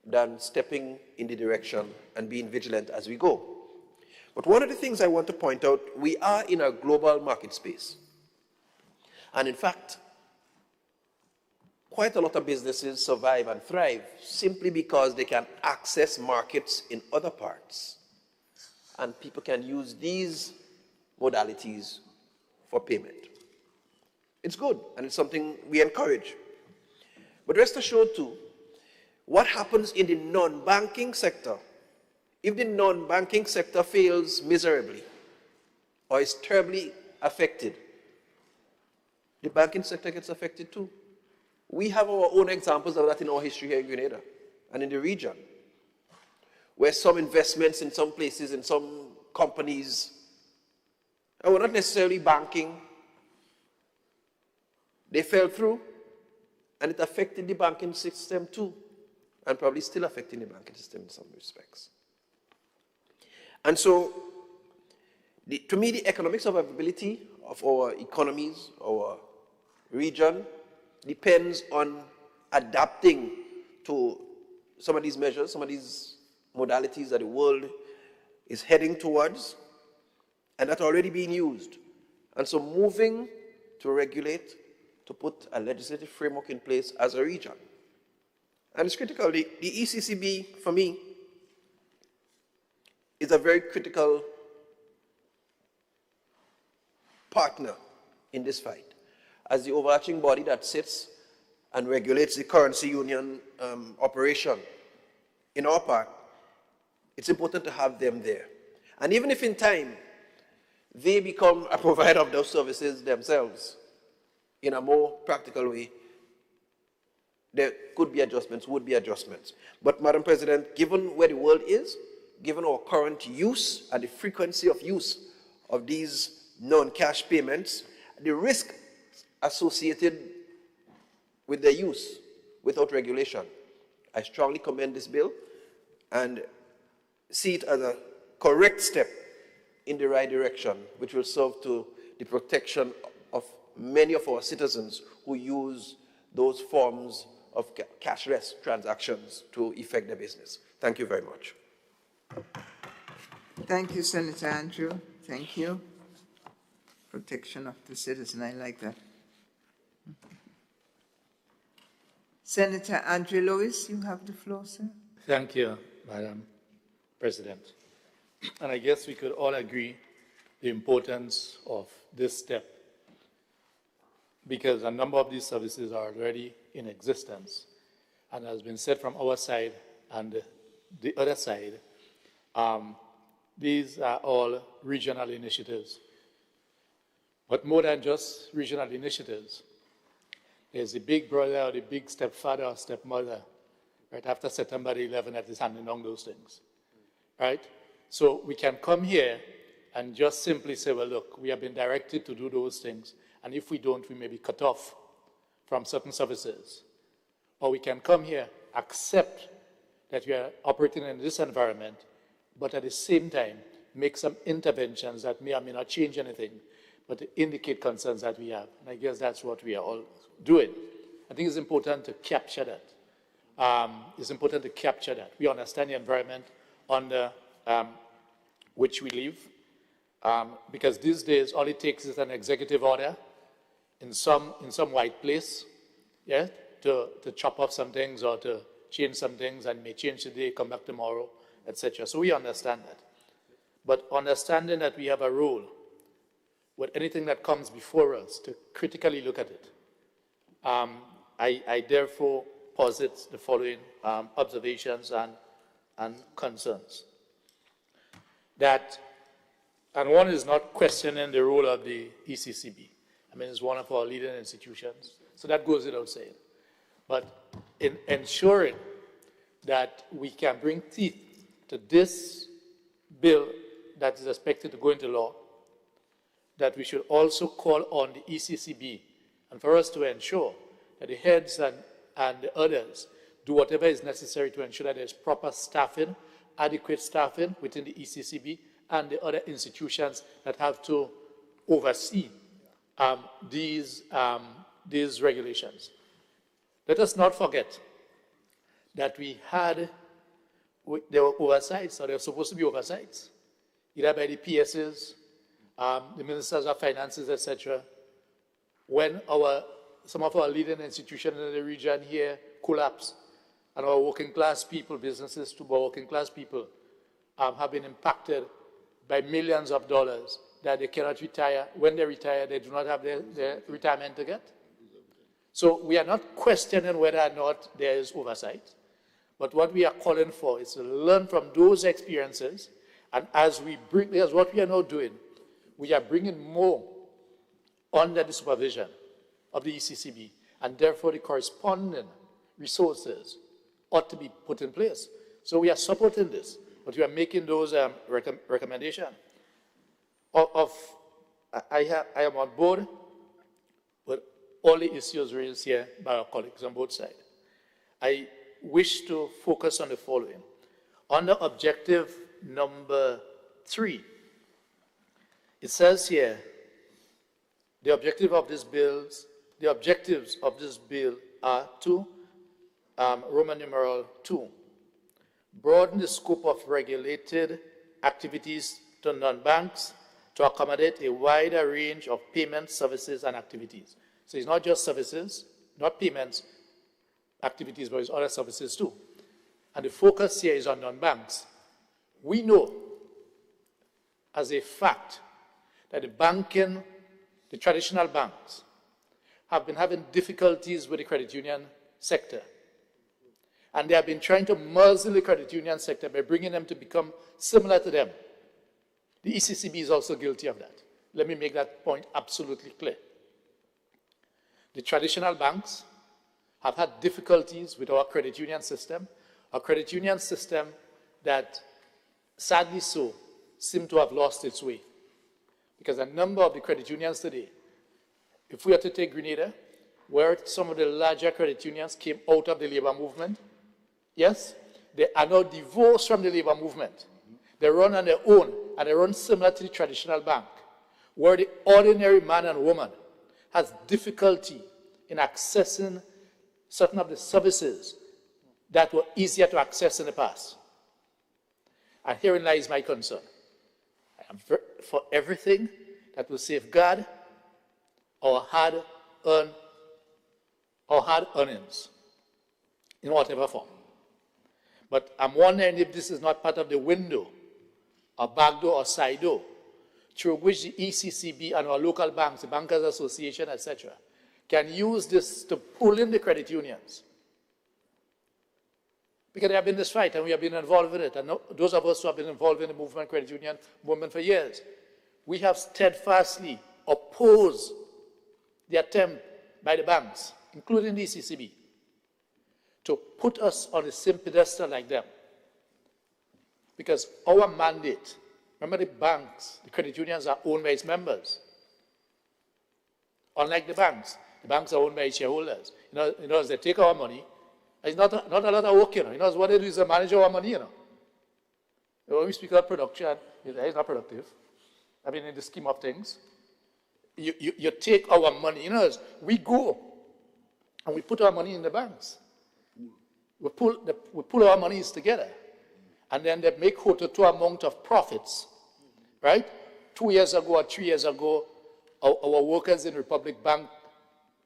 than stepping in the direction and being vigilant as we go. But one of the things I want to point out, we are in a global market space. And in fact, quite a lot of businesses survive and thrive simply because they can access markets in other parts. And people can use these modalities for payment. It's good, and it's something we encourage. But rest assured too, what happens in the non-banking sector, if the non-banking sector fails miserably or is terribly affected, the banking sector gets affected too. We have our own examples of that in our history here in Grenada and in the region, where some investments in some places, in some companies, and were not necessarily banking, they fell through, and it affected the banking system too, and probably still affecting the banking system in some respects. And so, to me, the economic survivability of our economies, our region, depends on adapting to some of these measures, some of these modalities that the world is heading towards, and that are already being used. And so moving to regulate, to put a legislative framework in place as a region. And it's critical. The ECCB, for me, is a very critical partner in this fight. As the overarching body that sits and regulates the currency union operation in our part, it's important to have them there. And even if in time they become a provider of those services themselves in a more practical way, there could be adjustments, would be adjustments. But, Madam President, given where the world is, given our current use and the frequency of use of these non-cash payments, the risk associated with their use without regulation, I strongly commend this bill and see it as a correct step in the right direction, which will serve to the protection of many of our citizens who use those forms of cashless transactions to effect their business. Thank you very much. Thank you, Senator Andrew. Thank you. Protection of the citizen, I like that. Senator Andrew Lewis, you have the floor, sir. Thank you, Madam President. And I guess we could all agree the importance of this step, because a number of these services are already in existence. And as has been said from our side and the other side, these are all regional initiatives. But more than just regional initiatives, there's the big brother or the big stepfather or stepmother right after September 11 that is handing down those things, right? So we can come here and just simply say, well, look, we have been directed to do those things, and if we don't, we may be cut off from certain services. Or we can come here, accept that we are operating in this environment, but at the same time, make some interventions that may or may not change anything, but to indicate concerns that we have. And I guess that's what we are all doing. I think it's important to capture that. It's important to capture that. We understand the environment under which we live, because these days all it takes is an executive order in some white place, yeah, to chop off some things or to change some things, and may change today, come back tomorrow, etc. So we understand that. But understanding that we have a role with anything that comes before us to critically look at it, I therefore posit the following observations and concerns. That, and one is not questioning the role of the ECCB. I mean, it's one of our leading institutions, so that goes without saying. But in ensuring that we can bring teeth to this bill that is expected to go into law, that we should also call on the ECCB, and for us to ensure that the heads and the others do whatever is necessary to ensure that there's proper staffing, adequate staffing within the ECCB and the other institutions that have to oversee these regulations. Let us not forget that there were oversights, or there were supposed to be oversights, either by the PSs, the ministers of finances, etc. When some of our leading institutions in the region here collapsed, and our working class people, businesses to working class people, have been impacted by millions of dollars that they cannot retire. When they retire, they do not have their retirement to get. So we are not questioning whether or not there is oversight, but what we are calling for is to learn from those experiences, and as what we are now doing, we are bringing more under the supervision of the ECCB, and therefore the corresponding resources ought to be put in place. So we are supporting this, but we are making those recommendations. I am on board with all the issues raised here by our colleagues on both sides. I wish to focus on the following. Under objective number 3, it says here, the objectives of this bill are to, Roman numeral 2, broaden the scope of regulated activities to non-banks to accommodate a wider range of payments, services, and activities. So it's not just services, not payments, activities, but it's other services too. And the focus here is on non-banks. We know as a fact that the traditional banks have been having difficulties with the credit union sector. And they have been trying to muzzle the credit union sector by bringing them to become similar to them. The ECCB is also guilty of that. let me make that point absolutely clear. The traditional banks have had difficulties with our credit union system, a credit union system that, sadly so, seemed to have lost its way. Because a number of the credit unions today, if we are to take Grenada, where some of the larger credit unions came out of the labor movement, yes, they are now divorced from the labor movement. They run on their own, and they run similar to the traditional bank, where the ordinary man and woman has difficulty in accessing certain of the services that were easier to access in the past. And herein lies my concern. I am for everything that will safeguard our hard-earned earnings in whatever form. But I'm wondering if this is not part of the window, or backdoor or side door, through which the ECCB and our local banks, the Bankers Association, etc., can use this to pull in the credit unions. Because there have been this fight, and we have been involved in it. And those of us who have been involved in the movement, credit union movement for years, we have steadfastly opposed the attempt by the banks, including the ECCB, to put us on the same pedestal like them. Because our mandate, remember the banks, the credit unions are owned by its members. Unlike the banks are owned by its shareholders. You know, as they take our money, it's not a lot of work, you know. What they do is they manage our money, you know. When we speak about production, it's not productive. I mean, in the scheme of things. You take our money, you know, we go and we put our money in the banks. We pull our monies together, and then they make to amount of profits, right? 2 years ago or 3 years ago, our workers in Republic Bank,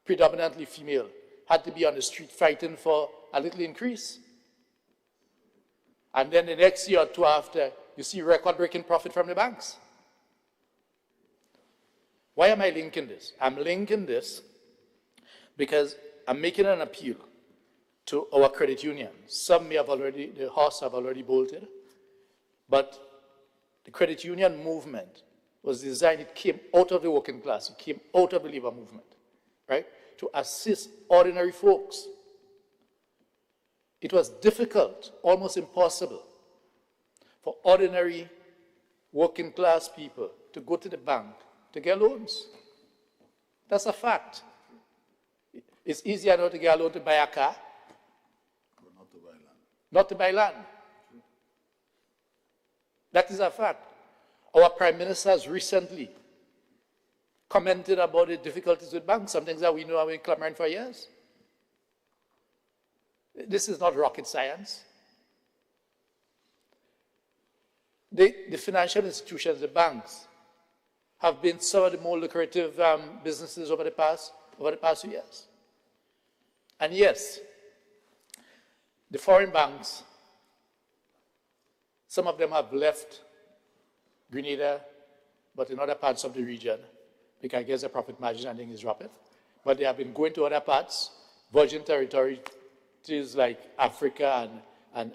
predominantly female, had to be on the street fighting for a little increase. And then the next year or two after, you see record-breaking profit from the banks. Why am I linking this? I'm linking this because I'm making an appeal to our credit unions. Some may have already, the horse have already bolted, but the credit union movement was designed, it came out of the working class, it came out of the labor movement, right, to assist ordinary folks. It was difficult, almost impossible, for ordinary working class people to go to the bank to get loans. That's a fact. It's easier now to get a loan to buy a car, but not to buy land. Not to buy land. That is a fact. Our Prime Minister has recently commented about the difficulties with banks, some things that we know have been clamoring for years. This is not rocket science. The financial institutions, the banks, have been some of the more lucrative businesses over the past few years. And yes, the foreign banks, some of them have left Grenada, but in other parts of the region, because I guess the profit margin, I think, is dropping. But they have been going to other parts, virgin territories like Africa and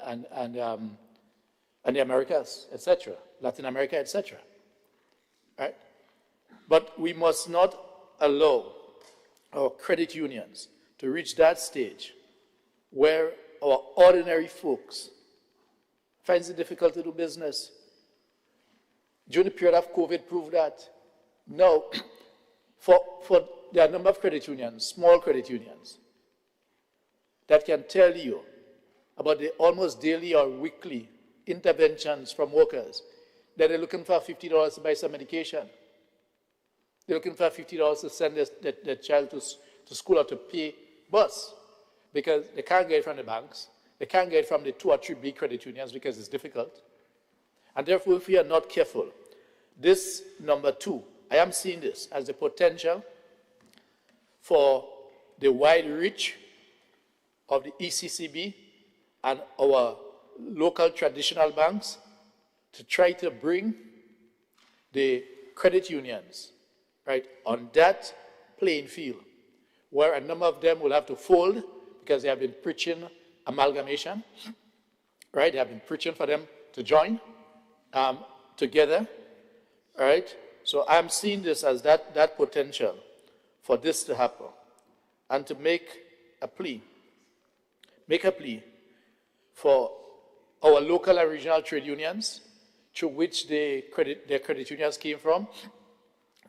the Americas, etc., Latin America, etc. Right? But we must not allow our credit unions to reach that stage where our ordinary folks finds it difficult to do business. During the period of COVID proved that. Now, there are a number of credit unions, small credit unions, that can tell you about the almost daily or weekly interventions from workers, that they're looking for $50 to buy some medication. They're looking for $50 to send their child to school or to pay bus, because they can't get it from the banks. They can't get it from the 2 or 3 big credit unions because it's difficult. And therefore, if we are not careful, this number 2, I am seeing this as the potential for the wide reach of the ECCB and our local traditional banks to try to bring the credit unions, right, on that playing field, where a number of them will have to fold because they have been preaching amalgamation, right? They have been preaching for them to join together, right, So I'm seeing this as that potential for this to happen, and to make a plea for our local and regional trade unions, through which their credit unions came from,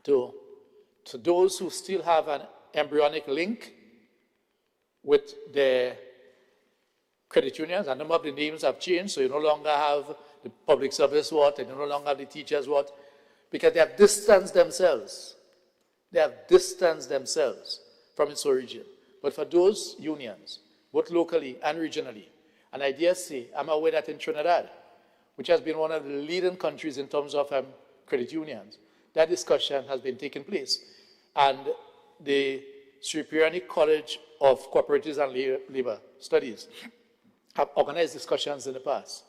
to those who still have an embryonic link with their credit unions. A number of the names have changed, so you no longer have the public service what, and you no longer have the teachers what, because they have distanced themselves. They have distanced themselves from its origin. But for those unions, both locally and regionally, and I dare say, I'm aware that in Trinidad, which has been one of the leading countries in terms of credit unions, that discussion has been taking place. And the Cipriani College of Cooperatives and Labor Studies have organized discussions in the past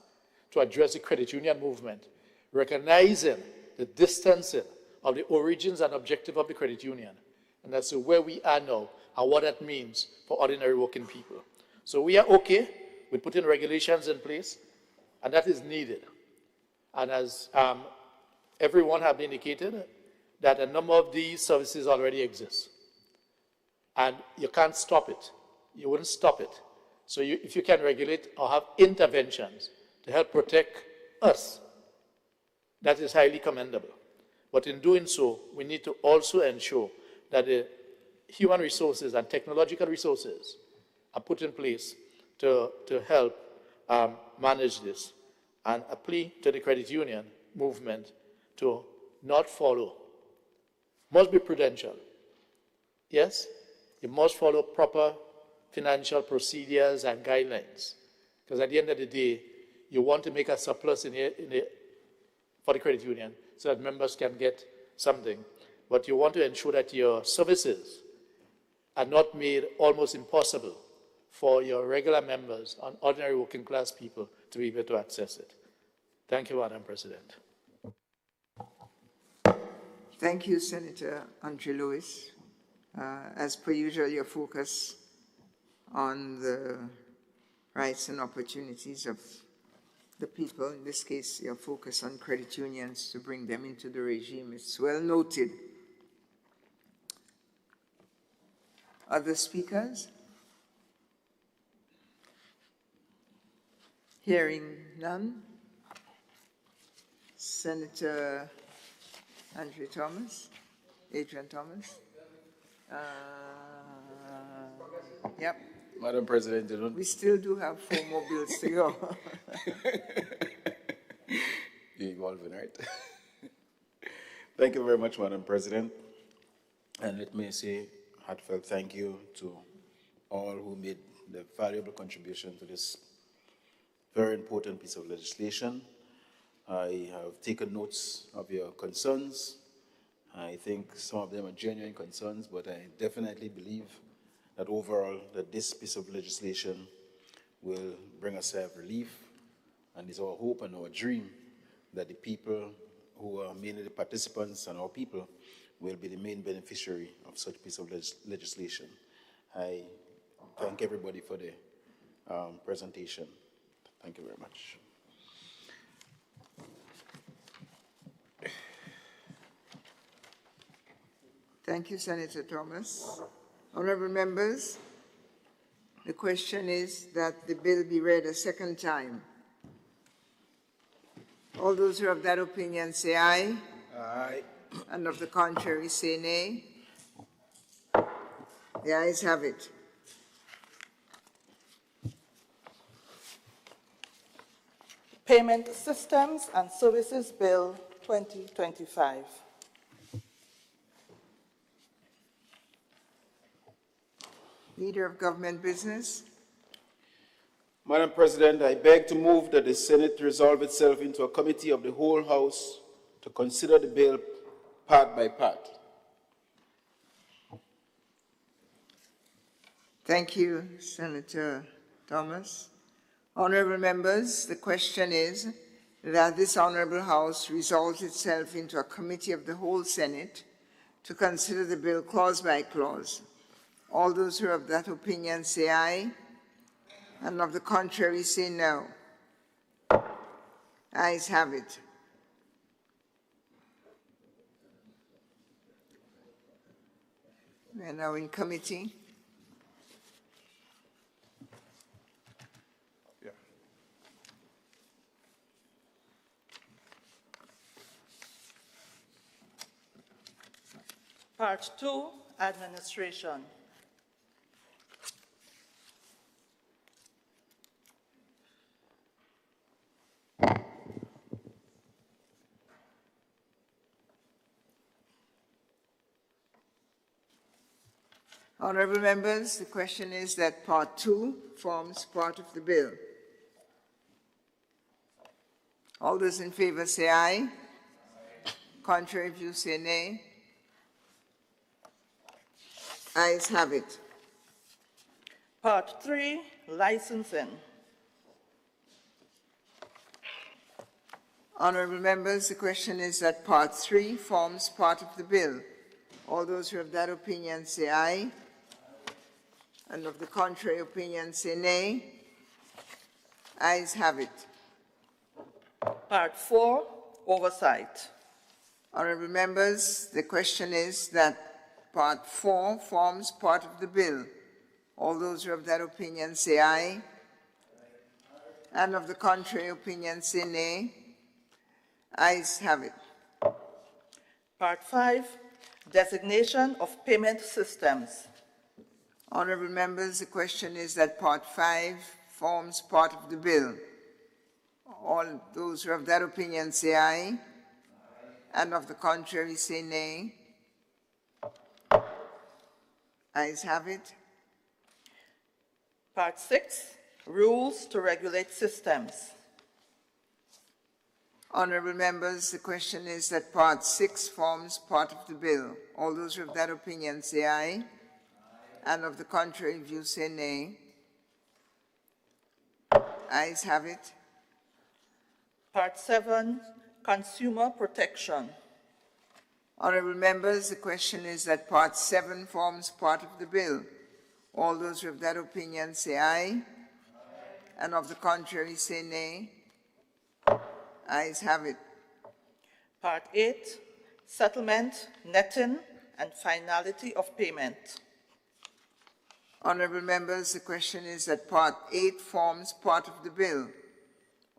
to address the credit union movement, recognizing the distancing of the origins and objective of the credit union. And that's where we are now and what that means for ordinary working people. So we are okay with putting regulations in place, and that is needed. And as everyone have indicated, that a number of these services already exist. And you can't stop it. You wouldn't stop it. So if you can regulate or have interventions to help protect us, that is highly commendable. But in doing so, we need to also ensure that the human resources and technological resources are put in place to help manage this. And a plea to the credit union movement to not follow, must be prudential. Yes, you must follow proper financial procedures and guidelines. Because at the end of the day, you want to make a surplus for the credit union so that members can get something. But you want to ensure that your services are not made almost impossible for your regular members and ordinary working class people to be able to access it. Thank you, Madam President. Thank you, Senator Andre Lewis. As per usual, your focus on the rights and opportunities of the people, in this case, your focus on credit unions to bring them into the regime, is well noted. Other speakers? Hearing none. Senator Adrian Thomas. Yep. Madam President, we still do have 4 more bills to go. You're evolving, right? Thank you very much, Madam President. And let me say heartfelt thank you to all who made the valuable contribution to this very important piece of legislation. I have taken notes of your concerns. I think some of them are genuine concerns, but I definitely believe that overall that this piece of legislation will bring us relief, and it's our hope and our dream that the people who are mainly the participants and our people will be the main beneficiary of such piece of legislation. I thank everybody for the presentation. Thank you very much. Thank you, Senator Thomas. Honorable members, the question is that the bill be read a second time. All those who are of that opinion say aye. Aye. And of the contrary say nay. The ayes have it. Payment Systems and Services Bill 2025. Leader of Government Business. Madam President, I beg to move that the Senate resolve itself into a committee of the whole House to consider the bill part by part. Thank you, Senator Thomas. Honorable members, the question is that this Honorable House resolves itself into a committee of the whole Senate to consider the bill clause by clause. All those who are of that opinion say aye, and of the contrary say no. Ayes have it. We are now in committee. Yeah. Part 2, Administration. Honorable members, the question is that Part 2 forms part of the bill. All those in favor say aye. Contrary view say nay. Ayes have it. Part 3, Licensing. Honorable members, the question is that Part 3 forms part of the bill. All those who have that opinion say aye. And of the contrary opinion say nay. Ayes have it. Part 4, Oversight. Honorable members, the question is that Part 4 forms part of the bill. All those who have that opinion say aye. And of the contrary opinion say nay. Ayes have it. Part 5, Designation of Payment Systems. Honorable members, the question is that Part 5 forms part of the bill. All those who have that opinion say aye. And of the contrary say nay. Ayes have it. Part 6, Rules to Regulate Systems. Honorable members, the question is that Part 6 forms part of the bill. All those who have that opinion say aye. And of the contrary view say nay. Ayes have it. Part 7, Consumer Protection. Honorable members, the question is that Part 7 forms part of the bill. All those who have that opinion say aye. And of the contrary say nay. Ayes have it. Part 8, Settlement, Netting, and Finality of Payment. Honorable members, the question is that Part 8 forms part of the bill.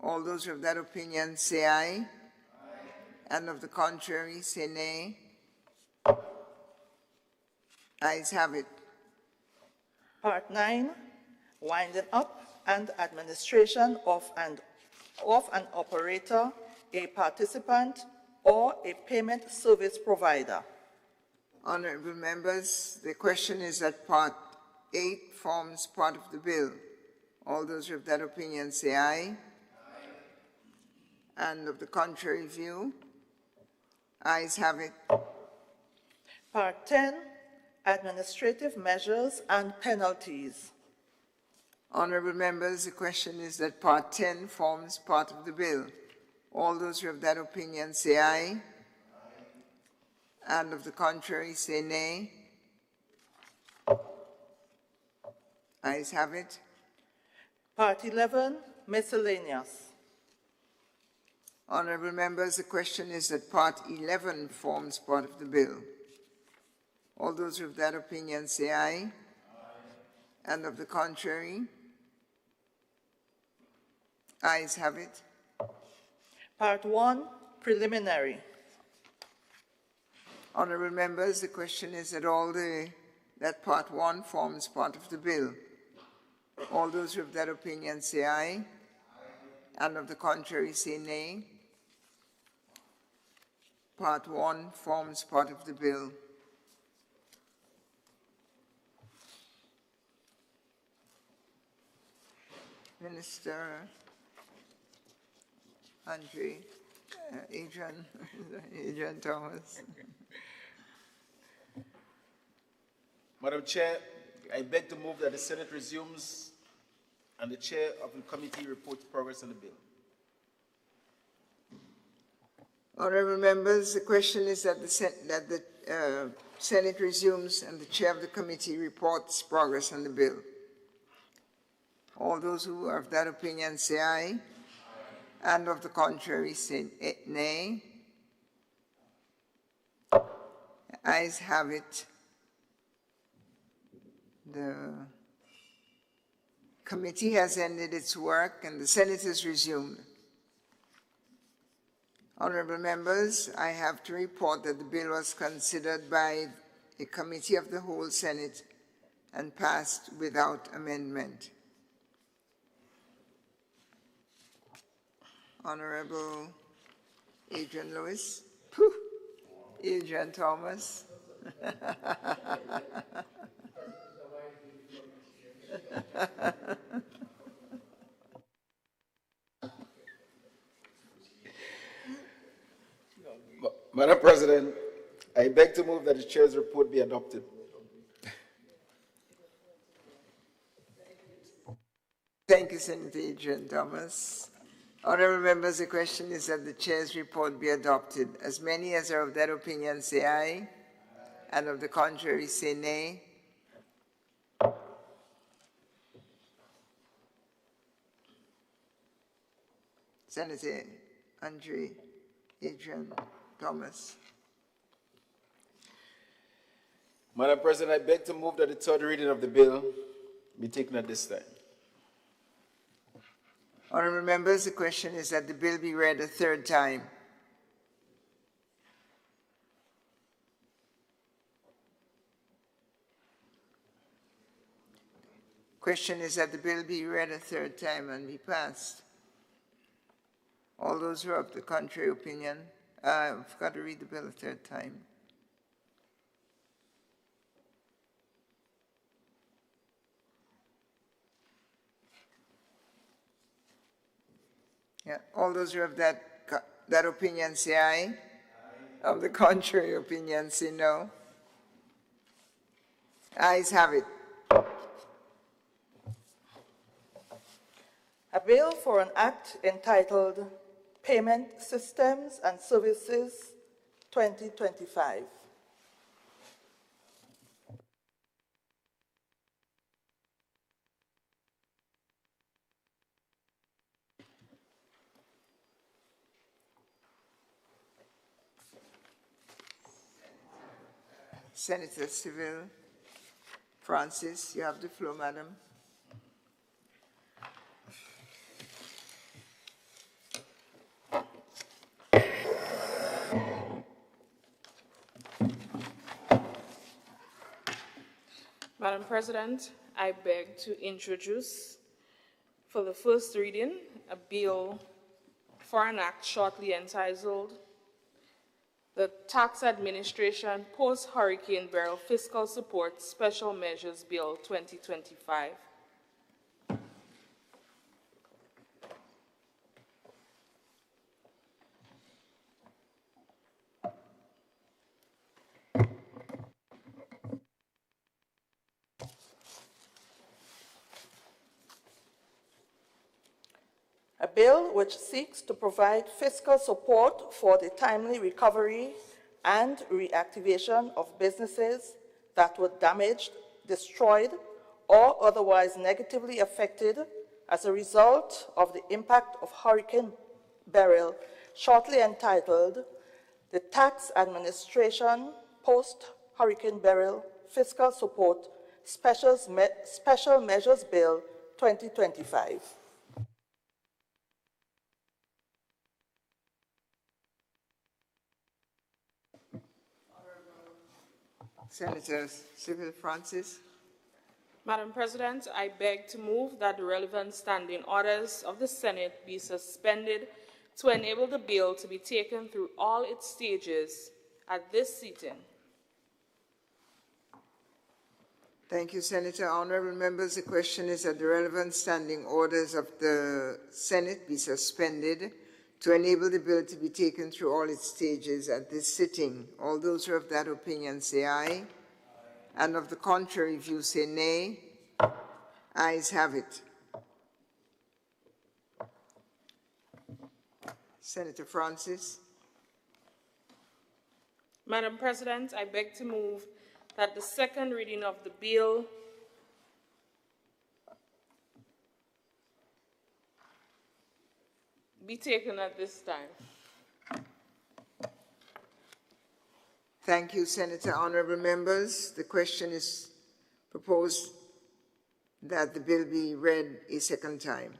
All those who have that opinion say aye. And of the contrary say nay. Ayes have it. Part 9, Winding Up and Administration of an operator, a participant, or a payment service provider. Honorable members, the question is that Part 8 forms part of the bill. All those who have that opinion say aye. And of the contrary view, ayes have it. Part 10, Administrative Measures and Penalties. Honorable members, the question is that Part 10 forms part of the bill. All those who have that opinion say aye. And of the contrary say nay. Ayes have it. Part 11, Miscellaneous. Honorable members, the question is that Part 11 forms part of the bill. All those who have that opinion say aye. And of the contrary, ayes have it. Part 1, Preliminary. Honorable members, the question is that Part 1 forms part of the bill. All those who have that opinion say aye. And of the contrary say nay. Part 1 forms part of the bill. Minister Adrian Thomas. Madam Chair, I beg to move that the Senate resumes and the Chair of the committee reports progress on the bill. Honorable members, the question is that the Senate resumes and the Chair of the committee reports progress on the bill. All those who are of that opinion say aye. And of the contrary say nay. Ayes have it. The committee has ended its work and the Senate has resumed. Honorable members, I have to report that the bill was considered by a committee of the whole Senate and passed without amendment. Honorable Adrian Lewis, Adrian Thomas. Madam President, I beg to move that the chair's report be adopted. Thank you, Senator Adrian Thomas. Honorable members, the question is that the chair's report be adopted. As many as are of that opinion say aye, and of the contrary say nay. Senator Andre Adrian Thomas. Madam President, I beg to move that the third reading of the bill be taken at this time. Honorable members, the question is that the bill be read a third time. Question is that the bill be read a third time and be passed. All those who are of the contrary opinion, I've got to read the bill a third time. Yeah, all those who have that opinion say aye. Of the contrary opinion say no. Ayes have it. A bill for an act entitled Payment Systems and Services 2025. Senator Civil Francis, you have the floor, madam. Madam President, I beg to introduce for the first reading a bill for an act shortly entitled the Tax Administration Post-Hurricane Beryl Fiscal Support Special Measures Bill 2025. A bill which seeks to provide fiscal support for the timely recovery and reactivation of businesses that were damaged, destroyed, or otherwise negatively affected as a result of the impact of Hurricane Beryl, shortly entitled the Tax Administration Post-Hurricane Beryl Fiscal Support Special Measures Bill 2025. Senator Civil Francis. Madam President, I beg to move that the relevant standing orders of the Senate be suspended to enable the bill to be taken through all its stages at this sitting. Thank you, Senator. Honorable members, the question is that the relevant standing orders of the Senate be suspended to enable the bill to be taken through all its stages at this sitting. All those who are of that opinion say aye, and of the contrary view say nay. Ayes have it. Senator Francis. Madam President, I beg to move that the second reading of the bill be taken at this time. Thank you, Senator. Honorable members, the question is proposed that the bill be read a second time.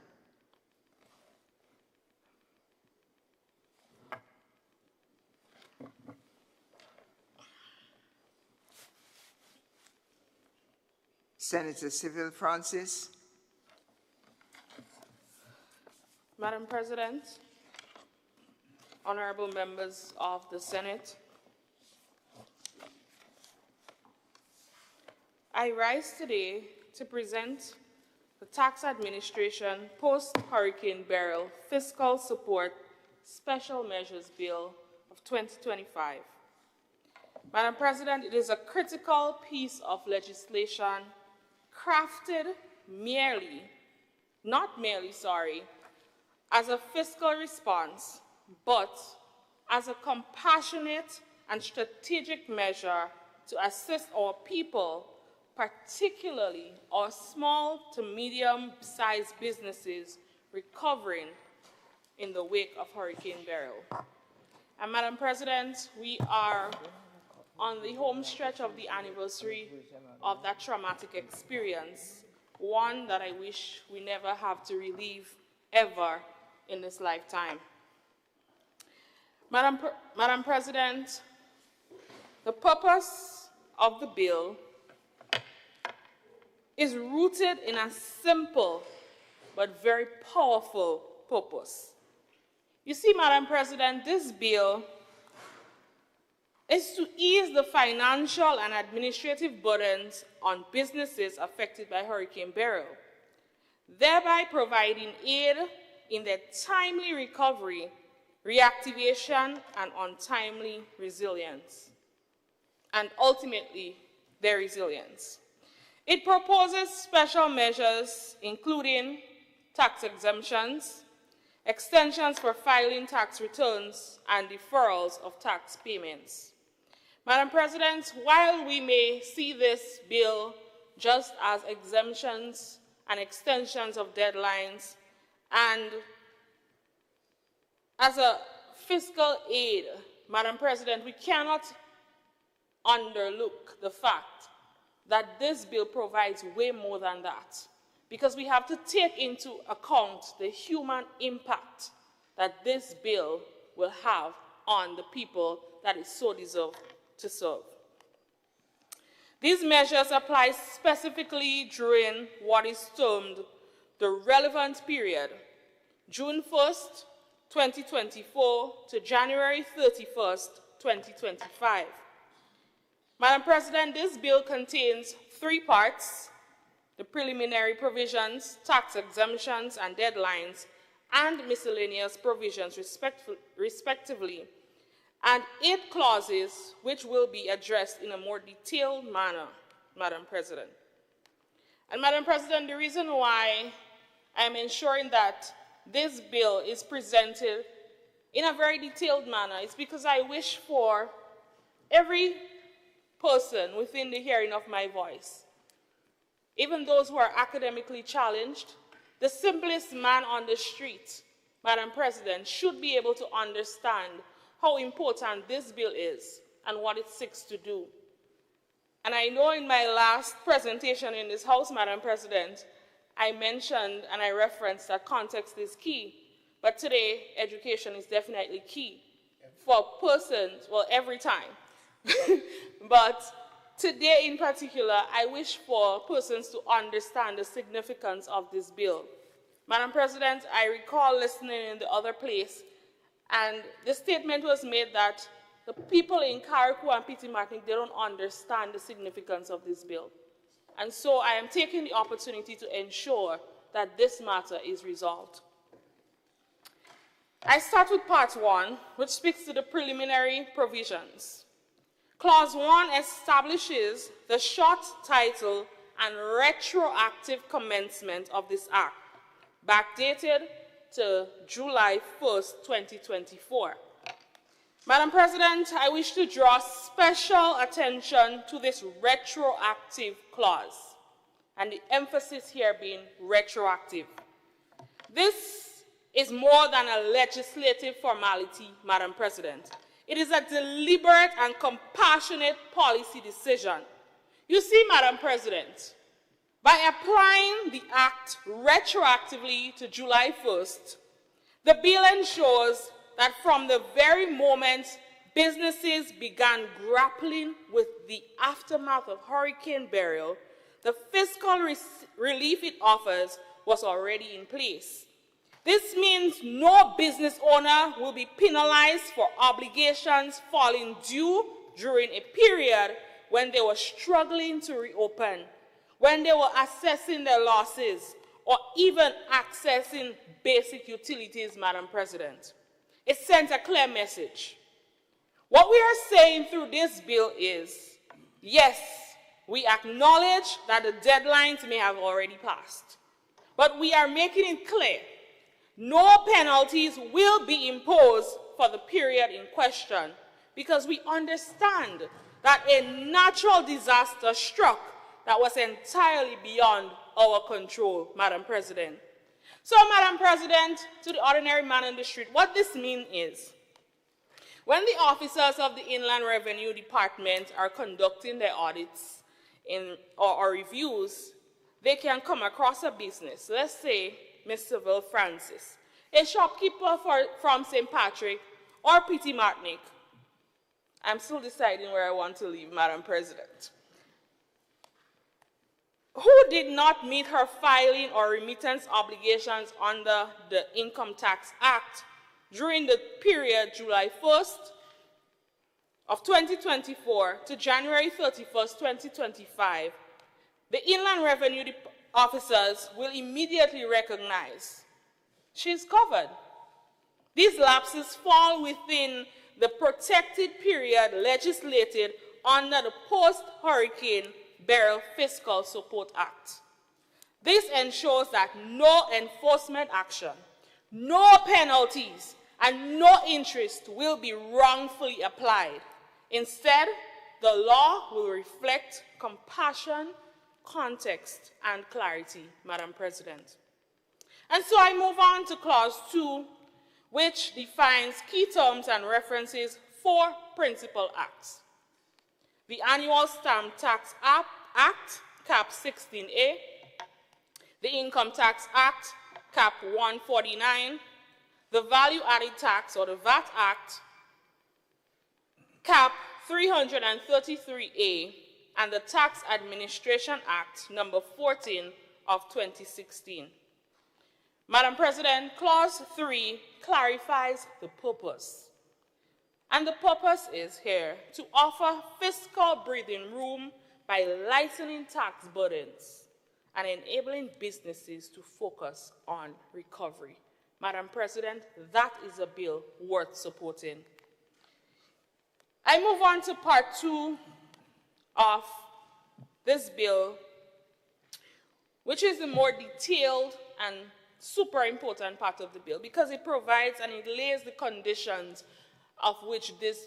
Senator Civil Francis. Madam President, honorable members of the Senate, I rise today to present the Tax Administration Post-Hurricane Beryl Fiscal Support Special Measures Bill of 2025. Madam President, it is a critical piece of legislation crafted not merely, as a fiscal response, but as a compassionate and strategic measure to assist our people, particularly our small to medium-sized businesses recovering in the wake of Hurricane Beryl. And Madam President, we are on the home stretch of the anniversary of that traumatic experience, one that I wish we never have to relive ever in this lifetime. Madam President, the purpose of the bill is rooted in a simple but very powerful purpose. You see, Madam President, this bill is to ease the financial and administrative burdens on businesses affected by Hurricane Beryl, thereby providing aid in their timely recovery, reactivation, and untimely resilience, and ultimately their resilience. It proposes special measures including tax exemptions, extensions for filing tax returns, and deferrals of tax payments. Madam President, while we may see this bill just as exemptions and extensions of deadlines and as a fiscal aid, Madam President, we cannot underlook the fact that this bill provides way more than that, because we have to take into account the human impact that this bill will have on the people that it so deserves to serve. These measures apply specifically during what is termed the relevant period, June 1st, 2024 to January 31st, 2025. Madam President, this bill contains 3 parts: the preliminary provisions, tax exemptions and deadlines, and miscellaneous provisions respectively, and 8 clauses which will be addressed in a more detailed manner, Madam President. And Madam President, the reason why I'm ensuring that this bill is presented in a very detailed manner is because I wish for every person within the hearing of my voice, even those who are academically challenged, the simplest man on the street, Madam President, should be able to understand how important this bill is and what it seeks to do. And I know in my last presentation in this House, Madam President, I mentioned and I referenced that context is key, but today, education is definitely key for persons, well, every time. But today in particular, I wish for persons to understand the significance of this bill. Madam President, I recall listening in the other place, and the statement was made that the people in Carriacou and Petite Martinique, they don't understand the significance of this bill. And so I am taking the opportunity to ensure that this matter is resolved. I start with Part 1, which speaks to the preliminary provisions. Clause 1 establishes the short title and retroactive commencement of this act, backdated to July 1st, 2024. Madam President, I wish to draw special attention to this retroactive clause, and the emphasis here being retroactive. This is more than a legislative formality, Madam President. It is a deliberate and compassionate policy decision. You see, Madam President, By applying the Act retroactively to July 1st, the bill ensures that from the very moment businesses began grappling with the aftermath of Hurricane Beryl, the fiscal relief it offers was already in place. This means no business owner will be penalized for obligations falling due during a period when they were struggling to reopen, when they were assessing their losses, or even accessing basic utilities, Madam President. It sends a clear message. What we are saying through this bill is, yes, we acknowledge that the deadlines may have already passed, but we are making it clear no penalties will be imposed for the period in question because we understand that a natural disaster struck that was entirely beyond our control, Madam President. So, Madam President, to the ordinary man in the street, what this means is, when the officers of the Inland Revenue Department are conducting their audits or reviews, they can come across a business. Let's say Mr. Will Francis, a shopkeeper from St. Patrick or Petit Martinique. I'm still deciding where I want to live, Madam President. Who did not meet her filing or remittance obligations under the Income Tax Act during the period July 1st of 2024 to January 31st, 2025, the Inland Revenue officers will immediately recognize she's covered. These lapses fall within the protected period legislated under the Post-Hurricane Beryl Fiscal Support Act. This ensures that no enforcement action, no penalties, and no interest will be wrongfully applied. Instead, the law will reflect compassion, context, and clarity, Madam President. And so I move on to Clause 2, which defines key terms and references for principal acts. The Annual Stamp Tax Act, Cap 16A, the Income Tax Act, Cap 149, the Value Added Tax, or the VAT Act, Cap 333A, and the Tax Administration Act, number 14 of 2016. Madam President, Clause 3 clarifies the purpose. And the purpose is here to offer fiscal breathing room by lightening tax burdens and enabling businesses to focus on recovery. Madam President, that is a bill worth supporting. I move on to Part 2 of this bill, which is the more detailed and super important part of the bill because it provides and it lays the conditions of which this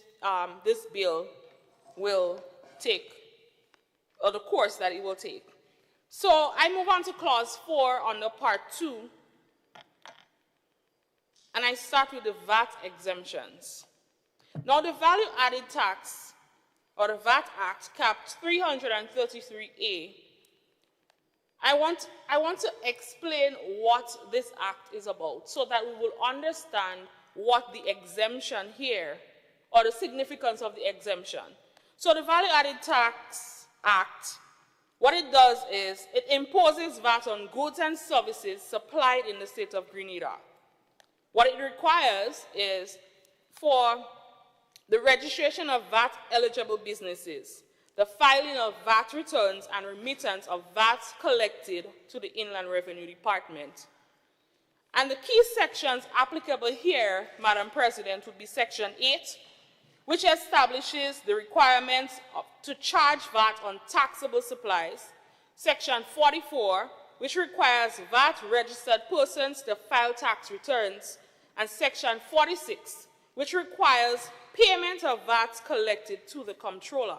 bill will take, or the course that it will take. So I move on to Clause 4 under Part 2, and I start with the VAT exemptions. Now the Value Added Tax, or the VAT Act, capped 333A, I want to explain what this act is about so that we will understand what the exemption here, or the significance of the exemption. So the Value Added Tax Act, what it does is it imposes VAT on goods and services supplied in the state of Grenada. What it requires is for the registration of VAT-eligible businesses, the filing of VAT returns and remittance of VAT collected to the Inland Revenue Department. And the key sections applicable here, Madam President, would be Section 8, which establishes the requirements to charge VAT on taxable supplies, Section 44, which requires VAT-registered persons to file tax returns, and Section 46, which requires payment of VAT collected to the comptroller.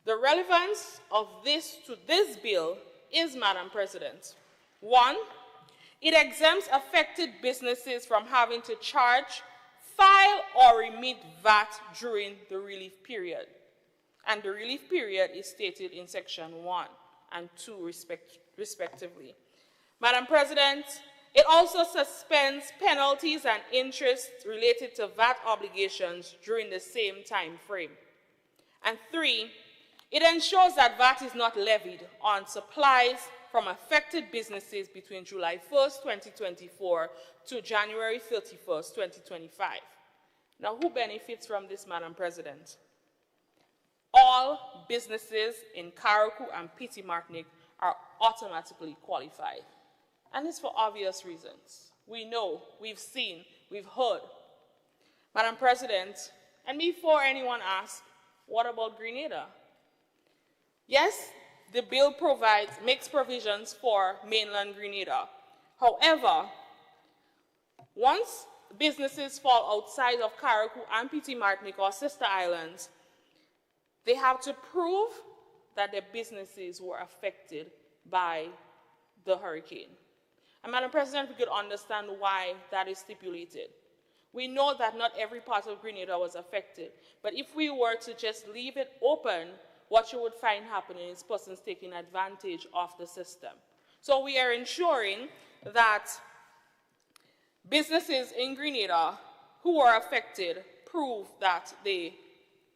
The relevance of this to this bill is, Madam President, 1, it exempts affected businesses from having to charge, file, or remit VAT during the relief period. And the relief period is stated in Section 1. and 2, respectively. Madam President, it also suspends penalties and interest related to VAT obligations during the same time frame. And 3, it ensures that VAT is not levied on supplies from affected businesses between July 1st, 2024 to January 31st, 2025. Now, who benefits from this, Madam President? All businesses in Carriacou and Petite Martinique are automatically qualified. And it's for obvious reasons. We know, we've seen, we've heard. Madam President, and before anyone asks, what about Grenada? Yes, the bill makes provisions for mainland Grenada. However, once businesses fall outside of Carriacou and Petite Martinique or sister islands, they have to prove that their businesses were affected by the hurricane. And Madam President, we could understand why that is stipulated. We know that not every part of Grenada was affected, but if we were to just leave it open, what you would find happening is persons taking advantage of the system. So we are ensuring that businesses in Grenada who were affected prove that they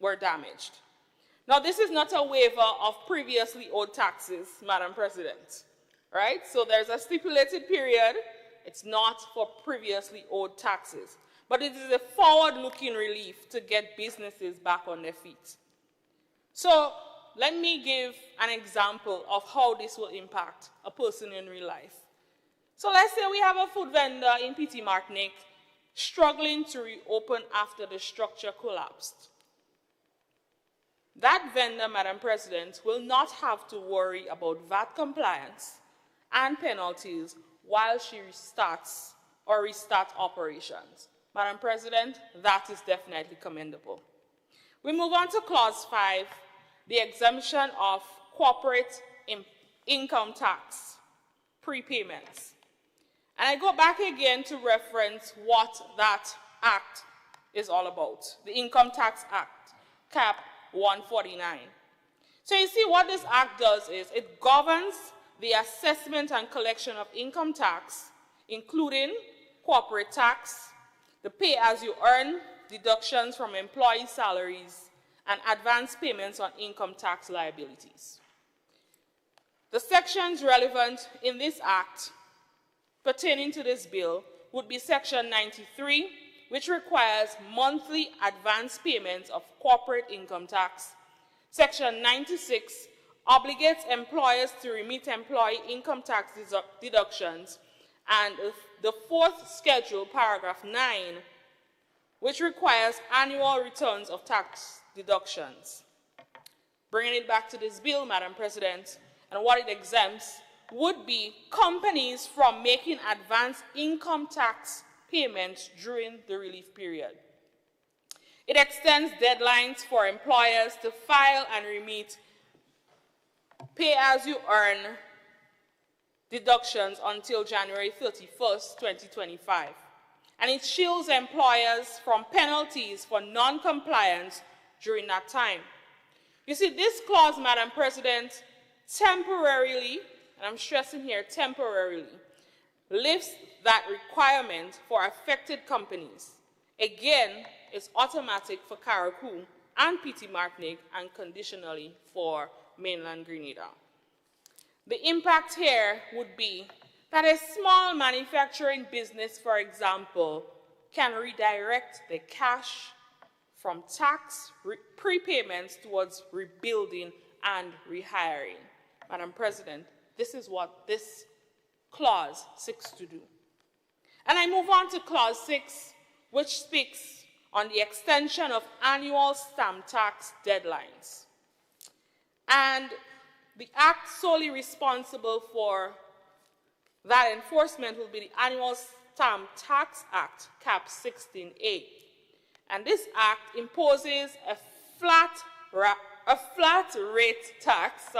were damaged. Now, this is not a waiver of previously owed taxes, Madam President, right? So there's a stipulated period. It's not for previously owed taxes, but it is a forward-looking relief to get businesses back on their feet. So let me give an example of how this will impact a person in real life. So let's say we have a food vendor in Petite Martinique struggling to reopen after the structure collapsed. That vendor, Madam President, will not have to worry about VAT compliance and penalties while she restarts operations. Madam President, that is definitely commendable. We move on to Clause 5, the exemption of corporate income tax prepayments. And I go back again to reference what that act is all about, the Income Tax Act, Cap 149. So you see what this act does is it governs the assessment and collection of income tax, including corporate tax, the pay-as-you-earn deductions from employee salaries, and advance payments on income tax liabilities. The sections relevant in this act pertaining to this bill would be Section 93, which requires monthly advance payments of corporate income tax. Section 96 obligates employers to remit employee income tax deductions. And the fourth schedule, paragraph 9, which requires annual returns of tax deductions. Bringing it back to this bill, Madam President, and what it exempts would be companies from making advance income tax payments during the relief period. It extends deadlines for employers to file and remit pay-as-you-earn deductions until January 31st, 2025. And it shields employers from penalties for non-compliance during that time. You see, this clause, Madam President, temporarily, and I'm stressing here temporarily, lifts that requirement for affected companies. Again, it's automatic for Carriacou and Petite Martinique and conditionally for mainland Grenada. The impact here would be that a small manufacturing business, for example, can redirect the cash from tax prepayments towards rebuilding and rehiring. Madam President, this is what this clause seeks to do. And I move on to clause 6, which speaks on the extension of annual stamp tax deadlines. And the act solely responsible for that enforcement will be the Annual Stamp Tax Act, Cap 16A. And this act imposes a flat rate tax,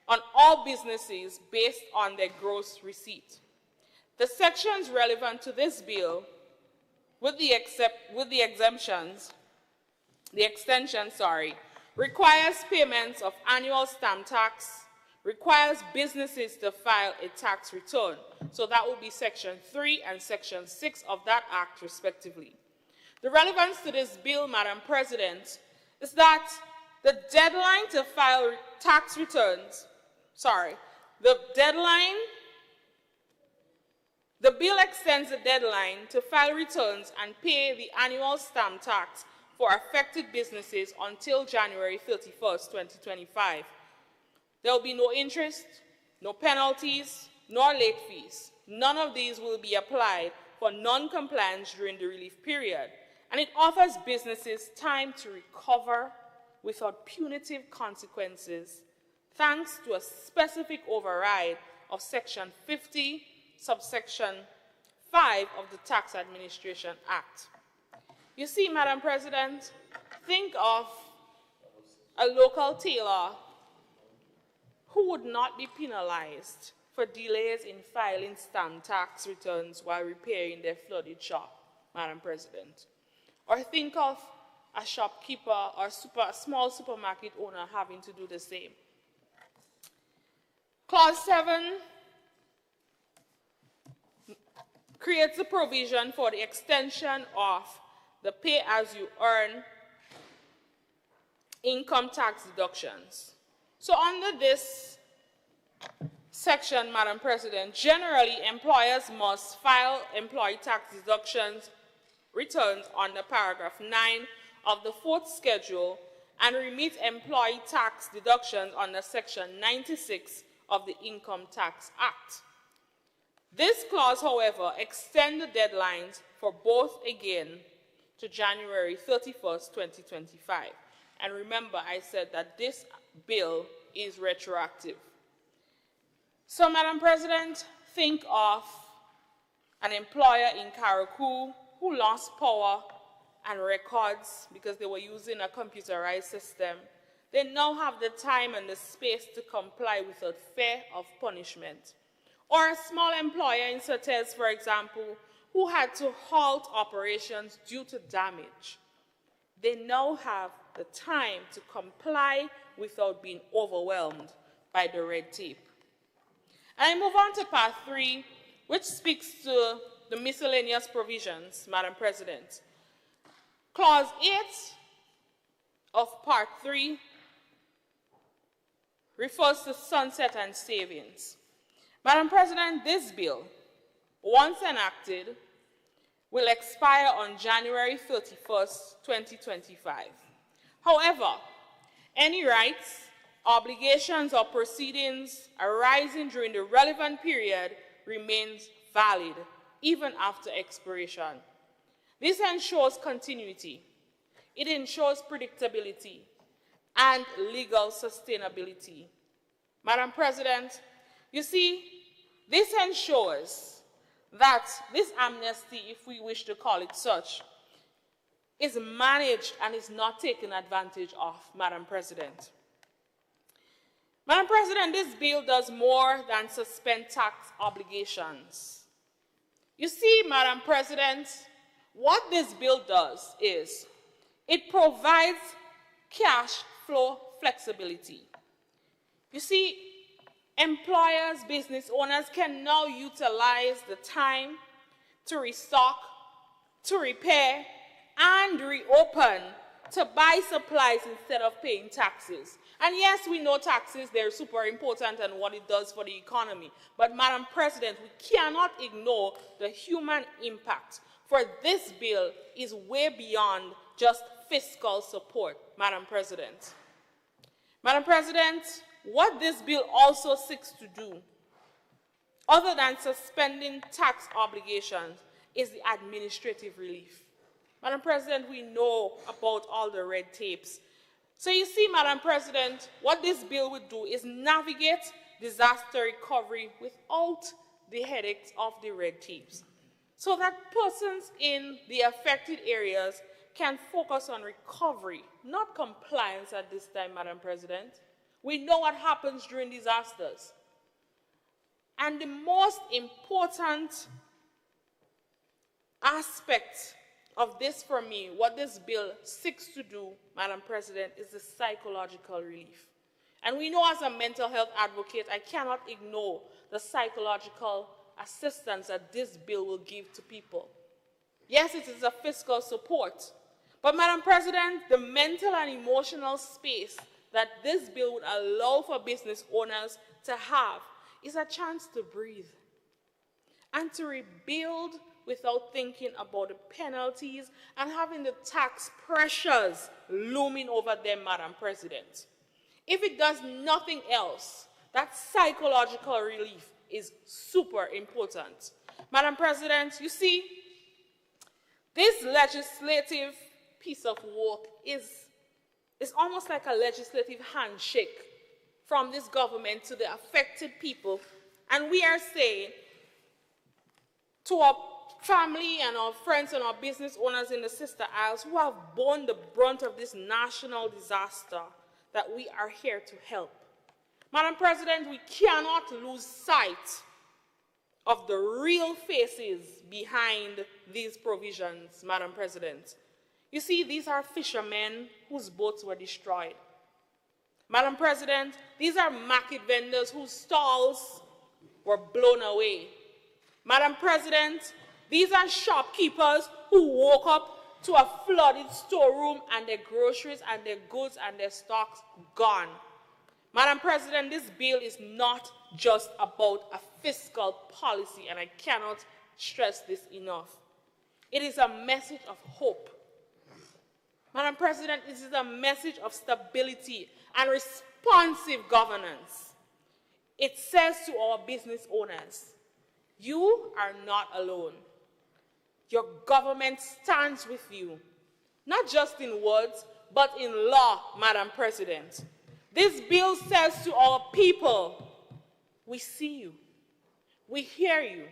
on all businesses based on their gross receipt. The sections relevant to this bill, with the extension, requires payments of annual stamp tax, requires businesses to file a tax return. So that will be Section 3 and Section 6 of that Act, respectively. The relevance to this bill, Madam President, is that the deadline to file tax returns, the bill extends the deadline to file returns and pay the annual stamp tax for affected businesses until January 31st, 2025. There will be no interest, no penalties, nor late fees. None of these will be applied for non-compliance during the relief period, and it offers businesses time to recover without punitive consequences, thanks to a specific override of Section 50, subsection 5 of the Tax Administration Act. You see, Madam President, think of a local tailor who would not be penalized for delays in filing stamp tax returns while repairing their flooded shop, Madam President. Or think of a shopkeeper or a small supermarket owner having to do the same. Clause 7 creates a provision for the extension of the pay-as-you-earn income tax deductions. So under this section, Madam President, generally employers must file employee tax deductions returns under paragraph 9 of the 4th schedule and remit employee tax deductions under section 96 of the Income Tax Act. This clause, however, extends the deadlines for both again to January 31st, 2025. And remember, I said that this bill is retroactive. So, Madam President, think of an employer in Carriacou who lost power and records because they were using a computerized system. They now have the time and the space to comply without fear of punishment. Or a small employer in Surtees, for example, who had to halt operations due to damage. They now have the time to comply without being overwhelmed by the red tape. And I move on to part 3, which speaks to the miscellaneous provisions, Madam President. Clause 8 of part 3 refers to sunset and savings. Madam President, this bill, once enacted, will expire on January 31st, 2025. However, any rights, obligations, or proceedings arising during the relevant period remains valid, even after expiration. This ensures continuity. It ensures predictability and legal sustainability. Madam President, you see, this ensures that this amnesty, if we wish to call it such, is managed and is not taken advantage of, Madam President. Madam President, this bill does more than suspend tax obligations. You see, Madam President, what this bill does is it provides cash flow flexibility. You see, employers, business owners can now utilize the time to restock, to repair, and reopen to buy supplies instead of paying taxes. And yes, we know taxes, they're super important and what it does for the economy. But Madam President, we cannot ignore the human impact. For this bill is way beyond just fiscal support, Madam President. Madam President, what this bill also seeks to do, other than suspending tax obligations, is the administrative relief. Madam President, we know about all the red tapes. So you see, Madam President, what this bill would do is navigate disaster recovery without the headaches of the red tapes, so that persons in the affected areas can focus on recovery, not compliance at this time, Madam President. We know what happens during disasters. And the most important aspect of this for me, what this bill seeks to do, Madam President, is the psychological relief. And we know as a mental health advocate, I cannot ignore the psychological assistance that this bill will give to people. Yes, it is a fiscal support, but Madam President, the mental and emotional space that this bill would allow for business owners to have is a chance to breathe and to rebuild without thinking about the penalties and having the tax pressures looming over them, Madam President. If it does nothing else, that psychological relief is super important. Madam President, you see, this legislative piece of work is almost like a legislative handshake from this government to the affected people. And we are saying to our family and our friends and our business owners in the Sister Isles who have borne the brunt of this national disaster that we are here to help. Madam President, we cannot lose sight of the real faces behind these provisions, Madam President. You see, these are fishermen whose boats were destroyed. Madam President, these are market vendors whose stalls were blown away. Madam President, these are shopkeepers who woke up to a flooded storeroom and their groceries and their goods and their stocks gone. Madam President, this bill is not just about a fiscal policy, and I cannot stress this enough. It is a message of hope. Madam President, this is a message of stability and responsive governance. It says to our business owners, you are not alone. Your government stands with you, not just in words, but in law, Madam President. This bill says to our people, we see you, we hear you.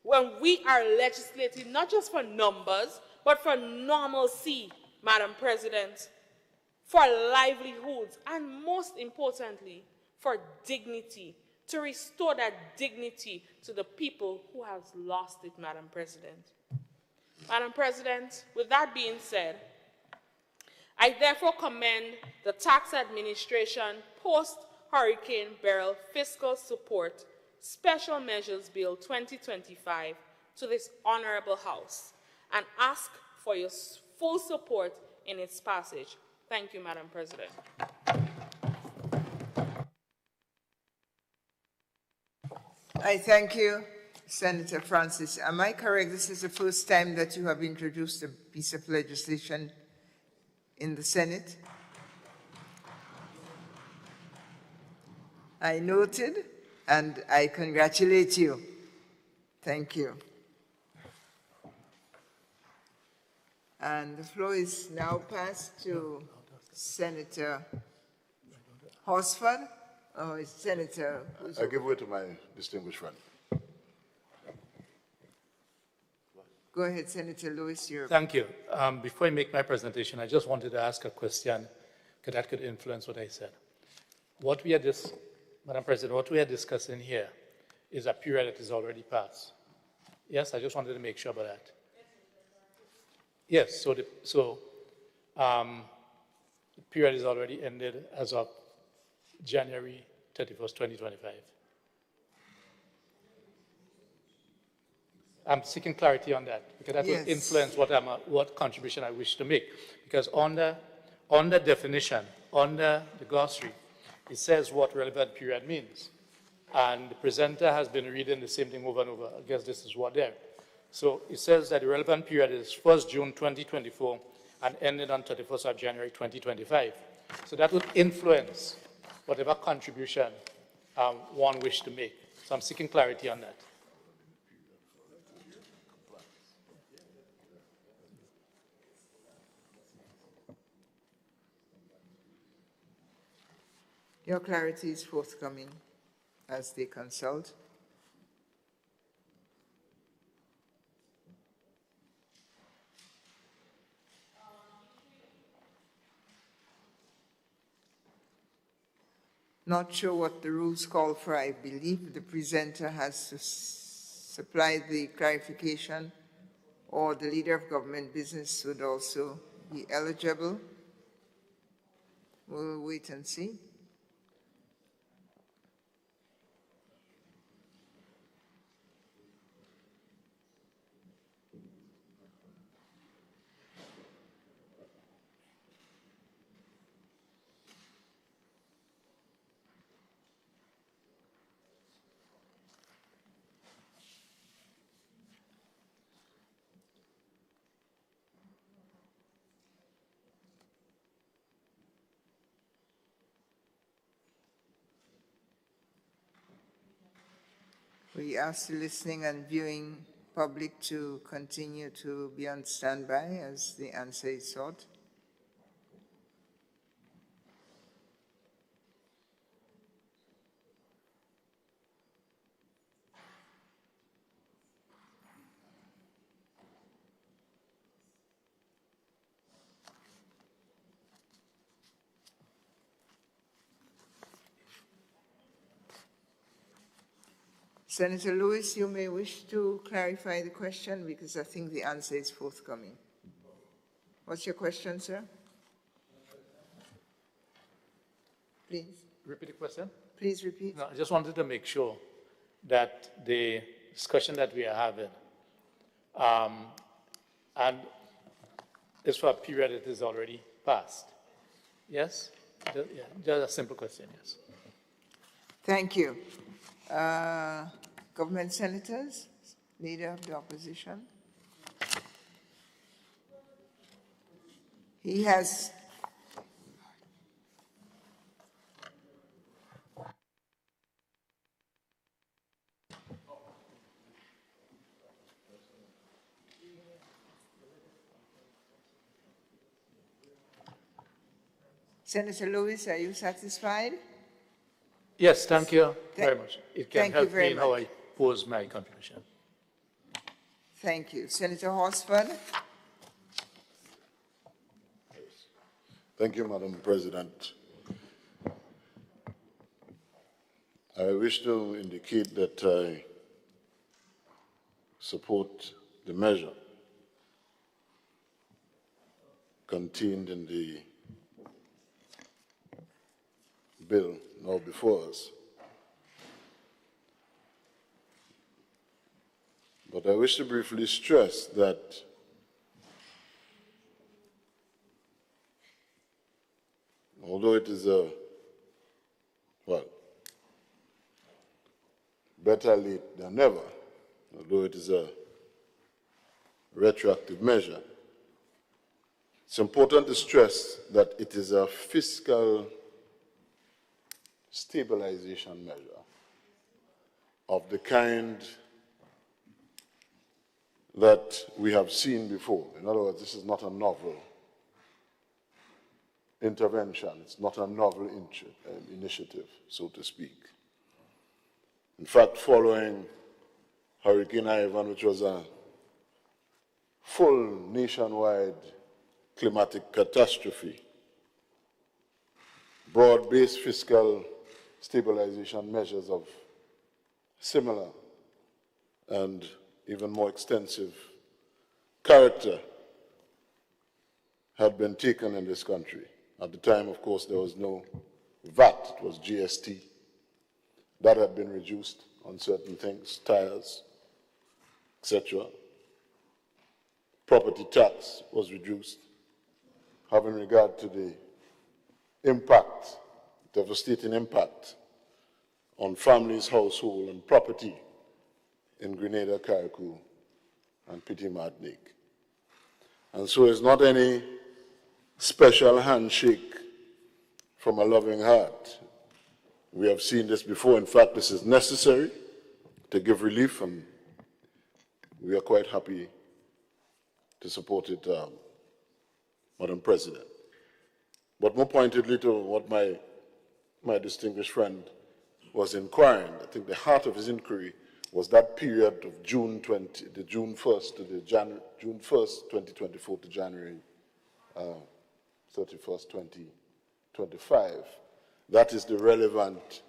When we are legislating, not just for numbers, but for normalcy, Madam President, for livelihoods, and most importantly, for dignity, to restore that dignity to the people who have lost it, Madam President. Madam President, with that being said, I therefore commend the Tax Administration Post-Hurricane Beryl Fiscal Support Special Measures Bill 2025 to this Honorable House and ask for your full support in its passage. Thank you, Madam President. I thank you, Senator Francis. Am I correct? This is the first time that you have introduced a piece of legislation in the Senate? I noted, and I congratulate you. Thank you. And the floor is now passed to Senator Horsford. Oh, it's Senator. I give way to my distinguished friend. Go ahead, Senator Lewis. Thank you. Before I make my presentation, I just wanted to ask a question that could influence what I said. Madam President, what we are discussing here is a period that is already passed. Yes, I just wanted to make sure about that. Yes, the period is already ended as of January 31st, 2025. I'm seeking clarity on that because that will influence what contribution I wish to make. Because on the definition, on the glossary, it says what relevant period means. And the presenter has been reading the same thing over and over. I guess this is what there. So it says that the relevant period is 1st June 2024 and ended on 31st of January 2025. So that would influence whatever contribution one wishes to make. So I'm seeking clarity on that. Your clarity is forthcoming as they consult. Not sure what the rules call for. I believe the presenter has to supply the clarification, or the leader of government business would also be eligible. We'll wait and see. We ask the listening and viewing public to continue to be on standby as the answer is sought. Senator Lewis, you may wish to clarify the question because I think the answer is forthcoming. What's your question, sir? Please. Repeat the question? Please repeat. No, I just wanted to make sure that the discussion that we are having, and it's for a period that is already passed. Yes? Just a simple question, yes. Thank you. Government senators, leader of the opposition. He has Senator Lewis, are you satisfied? Yes, thank you very much. It can Thank you help very me in how much. I pose my contribution. Thank you. Senator Horsford. Thank you, Madam President. I wish to indicate that I support the measure contained in the bill now before us. But I wish to briefly stress that although it is better late than never, although it is a retroactive measure, it's important to stress that it is a fiscal stabilization measure of the kind that we have seen before. In other words, this is not a novel intervention. It's not a novel initiative, so to speak. In fact, following Hurricane Ivan, which was a full nationwide climatic catastrophe, broad-based fiscal stabilization measures of similar and even more extensive character had been taken in this country. At the time, of course, there was no VAT, it was GST. That had been reduced on certain things, tires, etc. Property tax was reduced, having regard to the impact, devastating impact on families, household, and property in Grenada, Carriacou, and Petit Martinique. And so it's not any special handshake from a loving heart. We have seen this before. In fact, this is necessary to give relief, and we are quite happy to support it, Madam President. But more pointedly to what my distinguished friend was inquiring, I think the heart of his inquiry was that period of June 1st, 2024 to January 31st, 2025. That is the relevant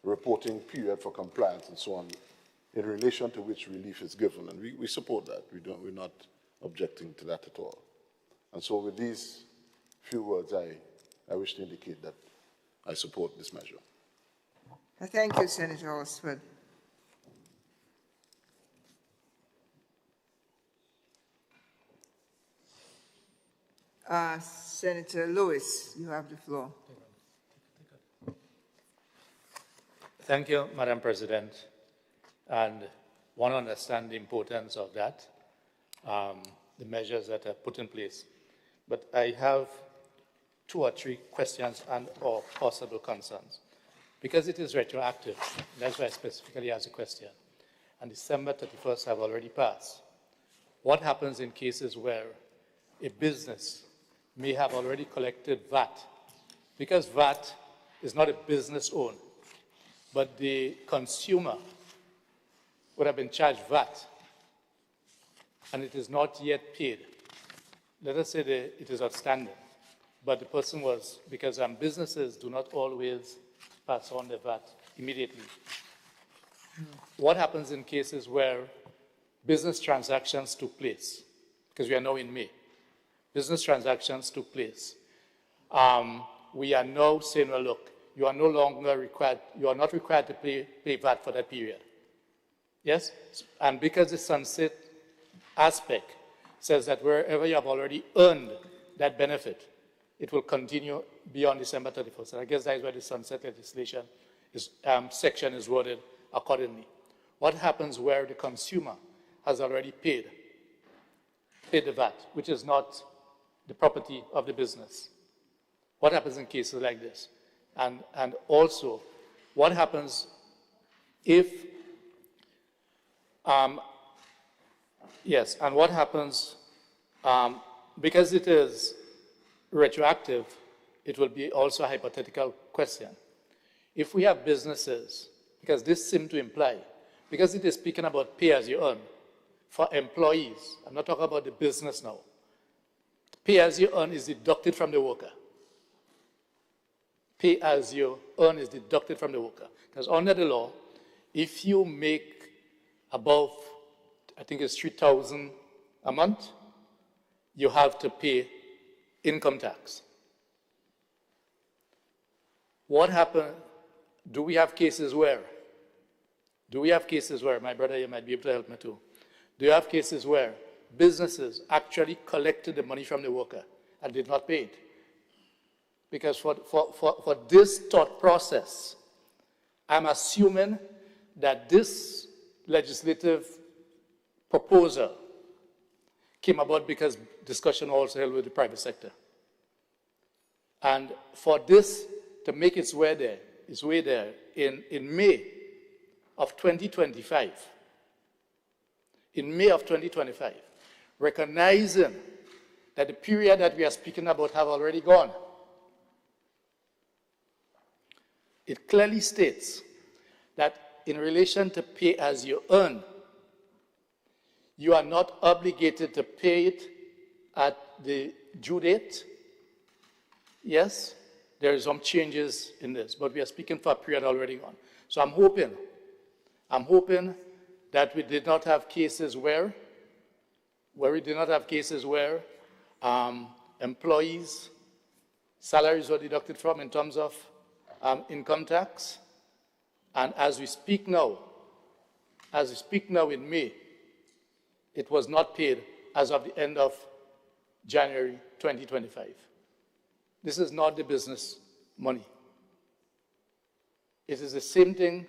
reporting period for compliance and so on, in relation to which relief is given. And we support that. We're not objecting to that at all. And so with these few words, I wish to indicate that I support this measure. Thank you, Senator Horsford. Senator Lewis, you have the floor. Thank you, Madam President. And one understands the importance of that, the measures that are put in place. But I have 2 or 3 questions and or possible concerns. Because it is retroactive, that's why I specifically asked the question. and December 31st have already passed. What happens in cases where a business may have already collected VAT? Because VAT is not a business owned, but the consumer would have been charged VAT, and it is not yet paid. Let us say that it is outstanding, but the person was, because businesses do not always pass on the VAT immediately. What happens in cases where business transactions took place? Because we are now in May. Business transactions took place. We are now saying, well, look, you are no longer required, you are not required to pay VAT for that period. Yes? And because the sunset aspect says that wherever you have already earned that benefit, it will continue beyond December 31st. And I guess that is where the sunset legislation is, section is worded accordingly. What happens where the consumer has already paid the VAT, which is not the property of the business? What happens in cases like this? And also, what happens if, yes, and what happens, because it is retroactive, it will be also a hypothetical question. If we have businesses, because this seems to imply, because it is speaking about pay as you earn for employees, I'm not talking about the business now. Pay as you earn is deducted from the worker. Pay as you earn is deducted from the worker. Because under the law, if you make above, I think it's $3,000 a month, you have to pay income tax. What happened? Do we have cases where? My brother, you might be able to help me too. Do you have cases where businesses actually collected the money from the worker and did not pay it? Because for this thought process, I'm assuming that this legislative proposal came about because discussion also held with the private sector. And for this to make its way there in May of 2025, recognizing that the period that we are speaking about have already gone, it clearly states that in relation to pay as you earn, you are not obligated to pay it at the due date. Yes, there is some changes in this, but we are speaking for a period already gone. So I'm hoping that we did not have cases where employees' salaries were deducted from in terms of income tax. And as we speak now in May, it was not paid as of the end of January 2025. This is not the business money. It is the same thing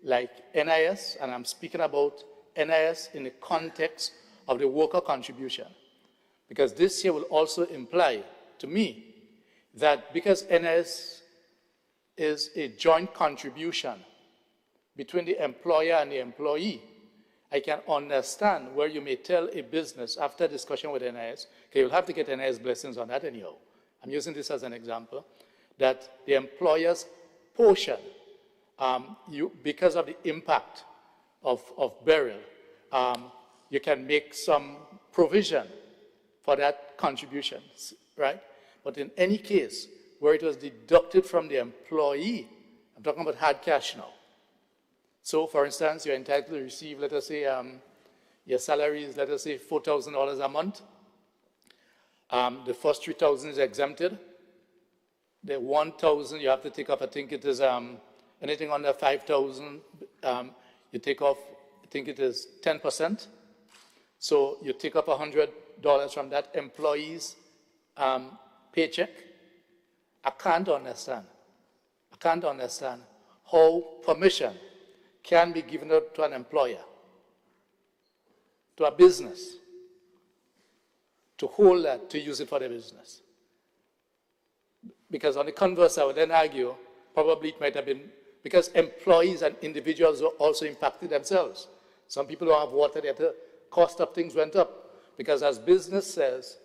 like NIS, and I'm speaking about NIS in the context of the worker contribution. Because this here will also imply to me that because NIS is a joint contribution between the employer and the employee, I can understand where you may tell a business after discussion with NIS, okay, you'll have to get NIS blessings on that anyhow. I'm using this as an example, that the employer's portion, because of the impact of burial, you can make some provision for that contribution, right? But in any case, where it was deducted from the employee, I'm talking about hard cash now. So, for instance, you're entitled to receive, let us say, your salary is, let us say, $4,000 a month. The first $3,000 is exempted. The $1,000 you have to take off, I think it is anything under $5,000, you take off, I think it is 10%. So you take off $100 from that employee's paycheck. I can't understand how permission can be given out to an employer, to a business, to hold that, to use it for their business. Because on the converse, I would then argue, probably it might have been because employees and individuals were also impacted themselves. Some people don't have water, the cost of things went up. Because as business says,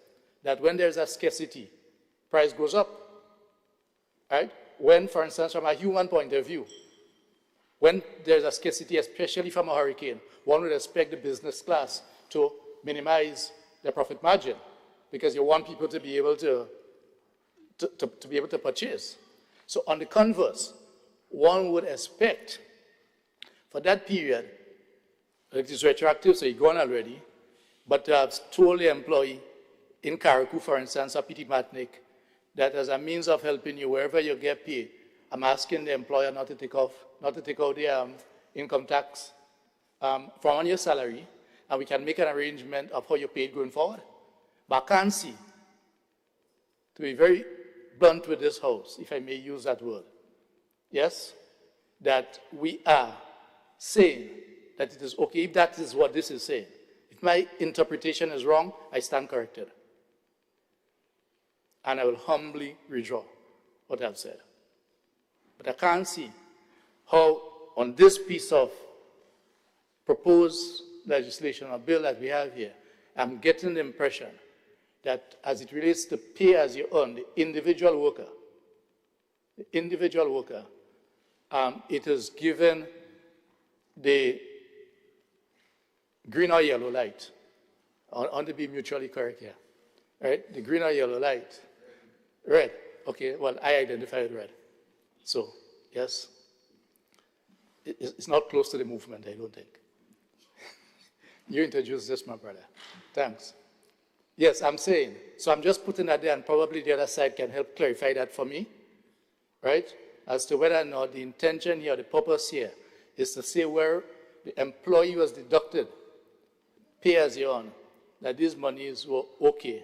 that when there's a scarcity, price goes up, right? When, for instance, from a human point of view, when there's a scarcity, especially from a hurricane, one would expect the business class to minimize their profit margin because you want people to be able to be able to purchase. So on the converse, one would expect for that period, it is retroactive, so it's gone already, but to have told the employee in Carriacou, for instance, or Petit Martinique, that as a means of helping you wherever you get paid, I'm asking the employer not to take out the income tax from on your salary, and we can make an arrangement of how you're paid going forward. But I can't see, to be very blunt with this house, if I may use that word, yes, that we are saying that it is okay if that is what this is saying. If my interpretation is wrong, I stand corrected. And I will humbly withdraw what I've said. But I can't see how on this piece of proposed legislation or bill that we have here, I'm getting the impression that as it relates to pay as you earn, the individual worker, it is given the green or yellow light. I want to be mutually correct here, right? The green or yellow light. Red. Okay, well, I identified red. So, yes. It's not close to the movement, I don't think. You introduced this, my brother. Thanks. Yes, I'm saying. So I'm just putting that there, and probably the other side can help clarify that for me, right? As to whether or not the intention here, the purpose here, is to say where the employee was deducted, pay as you earn, that these monies were okay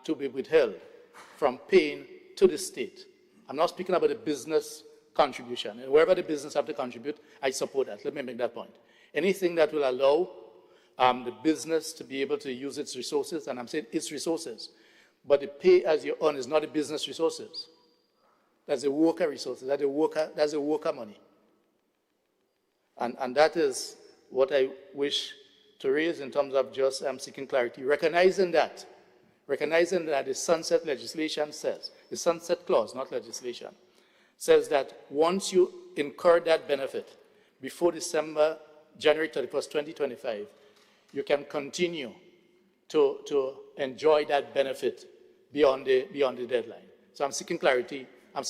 to be withheld from paying to the state. I'm not speaking about the business contribution. And wherever the business have to contribute, I support that. Let me make that point. Anything that will allow the business to be able to use its resources, and I'm saying its resources, but the pay as you earn is not the business resources. That's the worker resources. That's the worker money. And that is what I wish to raise in terms of just seeking clarity, recognizing that the sunset legislation says, the sunset clause, not legislation, says that once you incur that benefit before January 31st, 2025, you can continue to enjoy that benefit beyond the deadline. So I'm seeking clarity on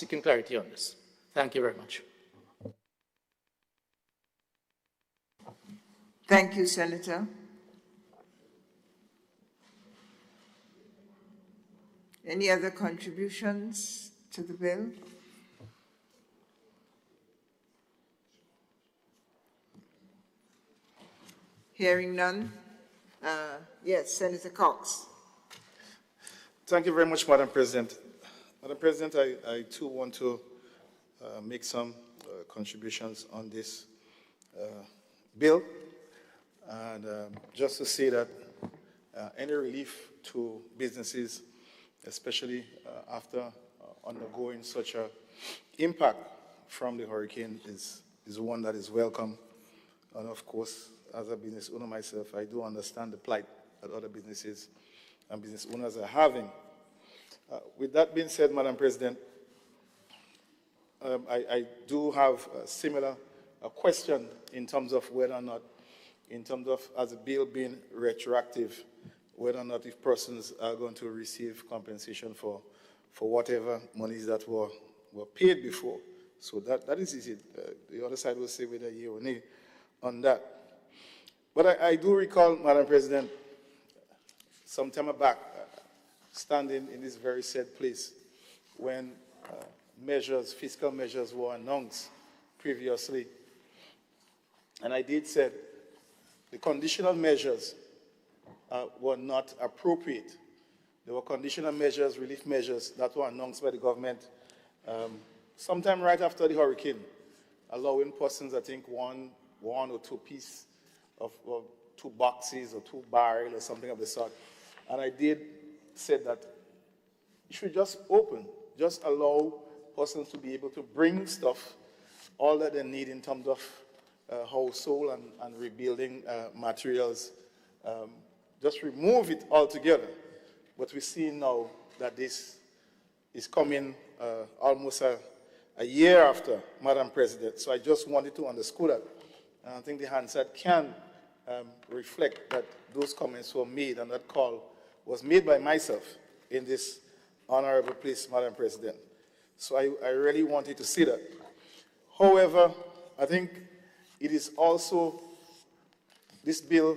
this. Thank you very much. Thank you, Senator. Any other contributions to the bill? Hearing none. Yes, Senator Cox. Thank you very much, Madam President. Madam President, I too want to make some contributions on this bill. And just to say that any relief to businesses, especially after undergoing such an impact from the hurricane, is one that is welcome. And of course, as a business owner myself, I do understand the plight that other businesses and business owners are having. With that being said, Madam President, I do have a similar question in terms of whether or not, in terms of as a bill being retroactive, whether or not if persons are going to receive compensation for whatever monies that were paid before. So that is easy. The other side will say whether you or nay on that. But I do recall, Madam President, some time back, standing in this very said place when fiscal measures were announced previously. And I did say the conditional measures were not appropriate. There were conditional measures, relief measures that were announced by the government sometime right after the hurricane, allowing persons, I think, one or two pieces of 2 boxes or 2 barrels or something of the sort. And I did say that it should just open, just allow persons to be able to bring stuff, all that they need in terms of household and rebuilding materials. Just remove it altogether. But we see now that this is coming almost a year after, Madam President. So I just wanted to underscore that. And I think the Hansard can reflect that those comments were made and that call was made by myself in this honorable place, Madam President. So I really wanted to see that. However, I think it is also, this bill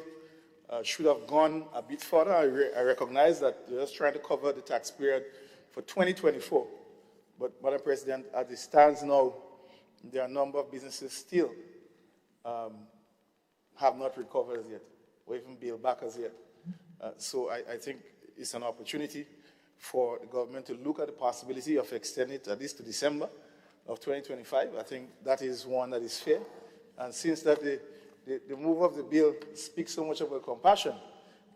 should have gone a bit further. I recognize that we're just trying to cover the tax period for 2024. But, Madam President, as it stands now, there are a number of businesses still have not recovered as yet, or even billed back as yet. So I think it's an opportunity for the government to look at the possibility of extending it at least to December of 2025. I think that is one that is fair. And since that the move of the bill speaks so much about compassion,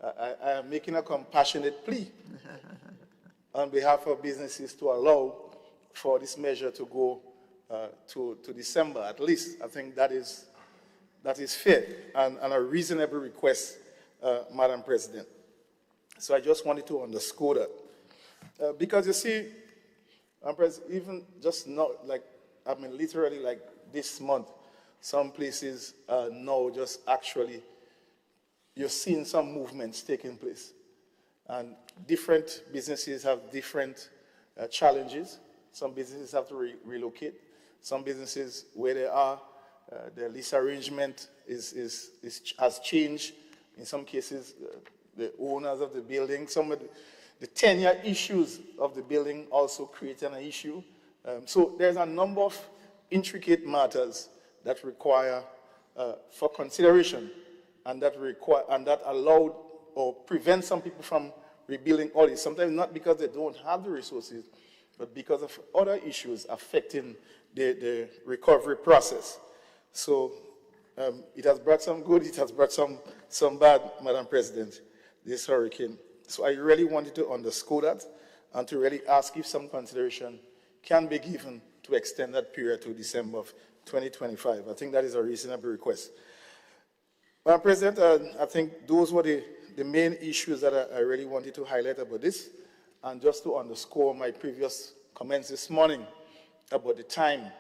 I am making a compassionate plea on behalf of businesses to allow for this measure to go to December at least. I think that is fair and a reasonable request, Madam President. So I just wanted to underscore that. Because you see, even just now, like, I mean, literally like this month, some places now just actually, you're seeing some movements taking place. And different businesses have different challenges. Some businesses have to relocate. Some businesses, where they are, the lease arrangement has changed. In some cases, the owners of the building, some of the tenure issues of the building also create an issue. So there's a number of intricate matters that require for consideration and that allowed or prevent some people from rebuilding early. Sometimes not because they don't have the resources, but because of other issues affecting the recovery process. So it has brought some good, it has brought some bad, Madam President, this hurricane. So I really wanted to underscore that and to really ask if some consideration can be given to extend that period to December of 2025. I think that is a reasonable request. Madam President, I think those were the main issues that I really wanted to highlight about this. And just to underscore my previous comments this morning about the time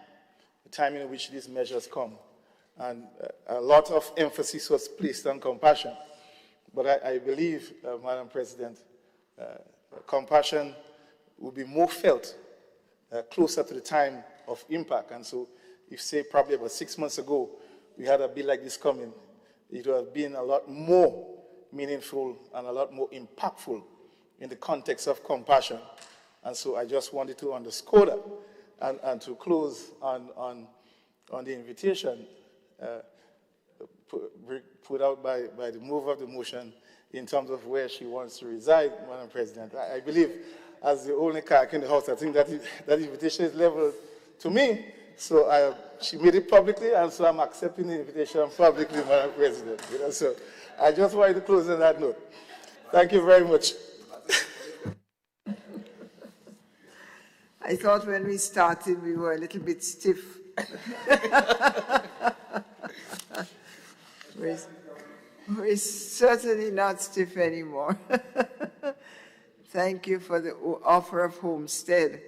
in which these measures come. And a lot of emphasis was placed on compassion. But I believe, Madam President, compassion will be more felt closer to the time of impact. And so if, say, probably about 6 months ago, we had a bill like this coming, it would have been a lot more meaningful and a lot more impactful in the context of compassion. And so I just wanted to underscore that and to close on the invitation put out by the mover of the motion in terms of where she wants to reside, Madam President. I believe, as the only clerk in the House, I think that invitation is leveled to me. So she made it publicly, and so I'm accepting the invitation publicly, Madam President. So I just wanted to close on that note. Thank you very much. I thought when we started we were a little bit stiff. We're certainly not stiff anymore. Thank you for the offer of homestead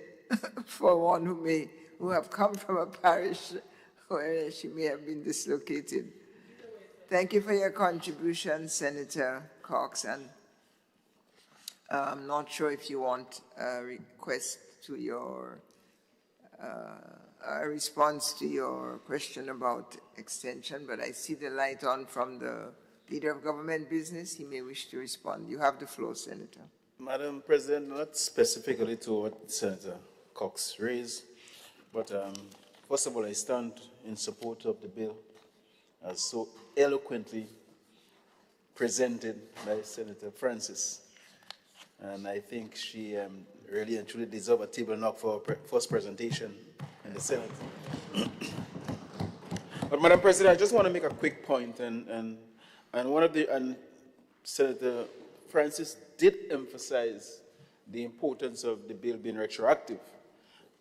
for one who have come from a parish where she may have been dislocated. Thank you for your contribution, Senator Cox, and I'm not sure if you want a request to your a response to your question about extension, but I see the light on from the Leader of Government Business. He may wish to respond. You have the floor, Senator. Madam President, not specifically to what Senator Cox raised, but first of all, I stand in support of the bill as so eloquently presented by Senator Francis. And I think she really and truly deserves a table knock for her first presentation in the Senate. But Madam President, I just want to make a quick point, and Senator Francis did emphasize the importance of the bill being retroactive.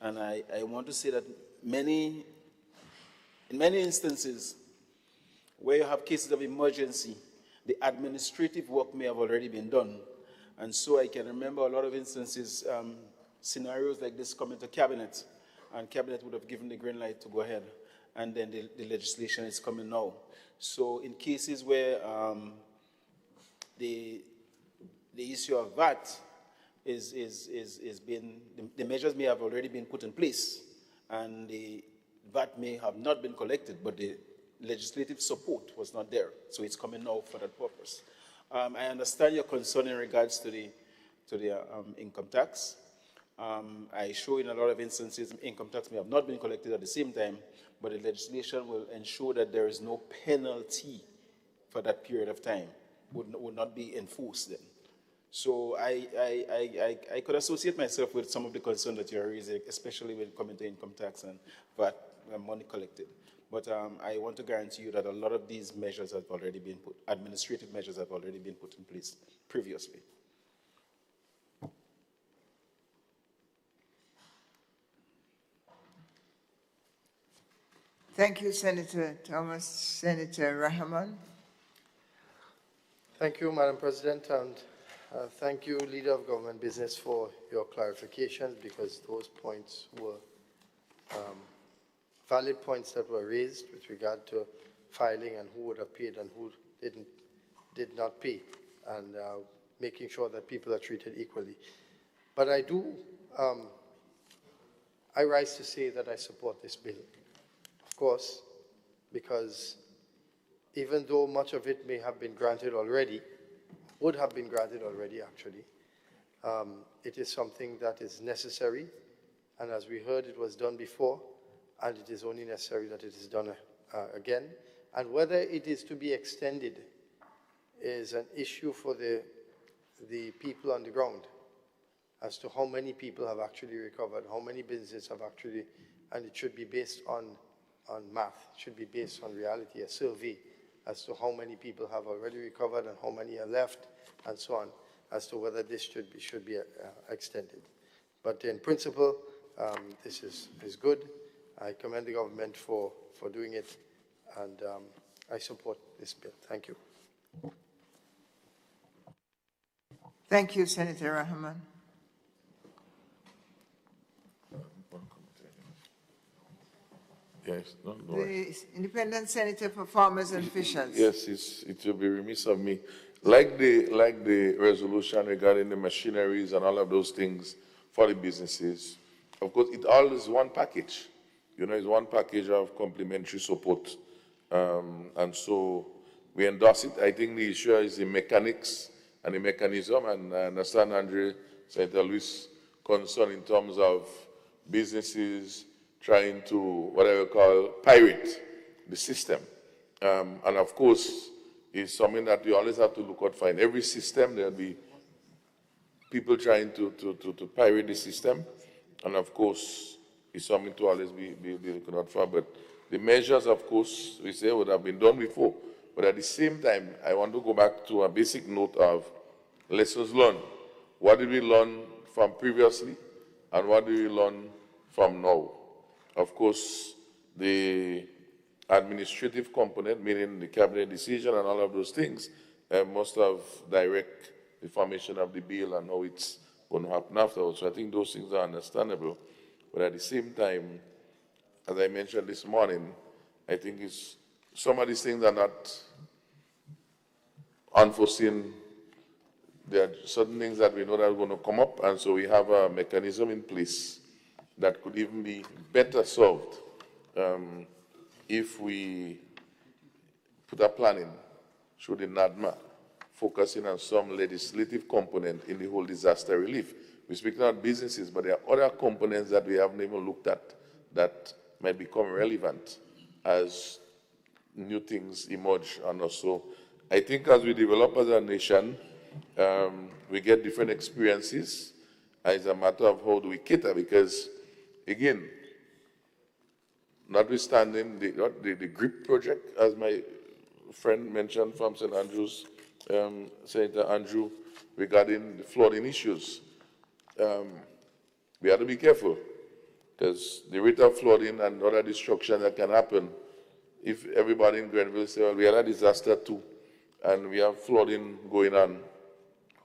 And I want to say that in many instances, where you have cases of emergency, the administrative work may have already been done. And so I can remember a lot of instances, scenarios like this coming to cabinet, and cabinet would have given the green light to go ahead, and then the legislation is coming now. So in cases where the issue of VAT is being, the measures may have already been put in place, and the VAT may have not been collected, but the legislative support was not there. So it's coming now for that purpose. I understand your concern in regards to the income tax. I show in a lot of instances income tax may have not been collected at the same time, but the legislation will ensure that there is no penalty for that period of time, would not be enforced then. So I could associate myself with some of the concerns that you're raising, especially when it comes to income tax and VAT money collected. But I want to guarantee you that a lot of these measures have already been put, administrative measures have already been put in place previously. Thank you, Senator Thomas. Senator Rahman. Thank you, Madam President, and thank you, Leader of Government Business, for your clarifications, because those points were valid points that were raised with regard to filing and who would have paid and who did not pay, and making sure that people are treated equally. But I rise to say that I support this bill, of course, because even though much of it may have been granted already, would have been granted already actually, it is something that is necessary, and as we heard, it was done before, and it is only necessary that it is done again. And whether it is to be extended is an issue for the people on the ground as to how many people have actually recovered, how many businesses have actually, and it should be based on math, it should be based on reality, a survey as to how many people have already recovered and how many are left, and so on, as to whether this should be extended. But in principle, this is good. I commend the government for doing it, and I support this bill. Thank you. Thank you, Senator Rahman. Yes, no. The Independent Senator for Farmers and Fishers. Yes, it will be remiss of me. Like the resolution regarding the machineries and all of those things for the businesses, of course, it all is one package. You know, it's one package of complementary support. And so we endorse it. I think the issue is the mechanics and the mechanism, and I understand Senator Luis' concern in terms of businesses trying to, what I would call, pirate the system. And of course, it's something that we always have to look out for. In every system, there'll be people trying to pirate the system. And of course, it's something to always be looking out for. But the measures, of course, we say would have been done before. But at the same time, I want to go back to a basic note of lessons learned. What did we learn from previously, and what do we learn from now? Of course, the administrative component, meaning the cabinet decision and all of those things, must have direct the formation of the bill and how it's going to happen afterwards. So I think those things are understandable. But at the same time, as I mentioned this morning, I think some of these things are not unforeseen. There are certain things that we know that are going to come up, and so we have a mechanism in place that could even be better solved if we put a plan in through the NADMA, focusing on some legislative component in the whole disaster relief. We're speaking about businesses, but there are other components that we haven't even looked at that might become relevant as new things emerge on us. So I think as we develop as a nation, we get different experiences. It's a matter of how do we cater, because again, notwithstanding the GRIP project, as my friend mentioned from St. Andrews, Senator Andrew, regarding the flooding issues, we have to be careful, because the rate of flooding and other destruction that can happen if everybody in Grenville say, well, we had a disaster too, and we have flooding going on,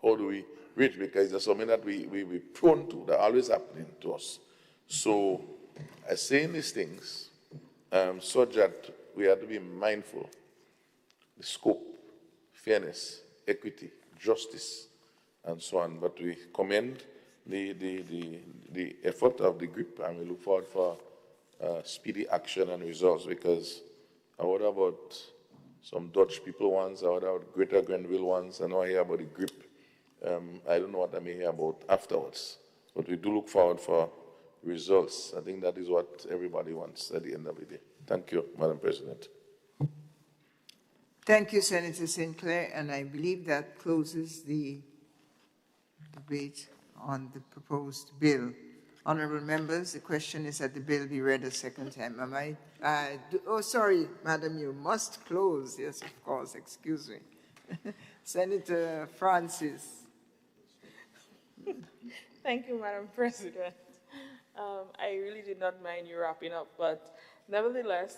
how do we reach? Because it's something that we're prone to, that always happening to us. So I saying these things such that we have to be mindful, the scope, fairness, equity, justice, and so on. But we commend the effort of the group, and we look forward for speedy action and results, because I heard about some Dutch people once, I heard about Greater Grenville once, and now I hear about the group. I don't know what I may hear about afterwards, but we do look forward for results. I think that is what everybody wants at the end of the day. Thank you, Madam President. Thank you, Senator Sinclair, and I believe that closes the debate on the proposed bill. Honourable members, the question is that the bill be read a second time. Am I? Oh, sorry, Madam, you must close. Yes, of course, excuse me. Senator Francis. Thank you, Madam President. I really did not mind you wrapping up, but nevertheless,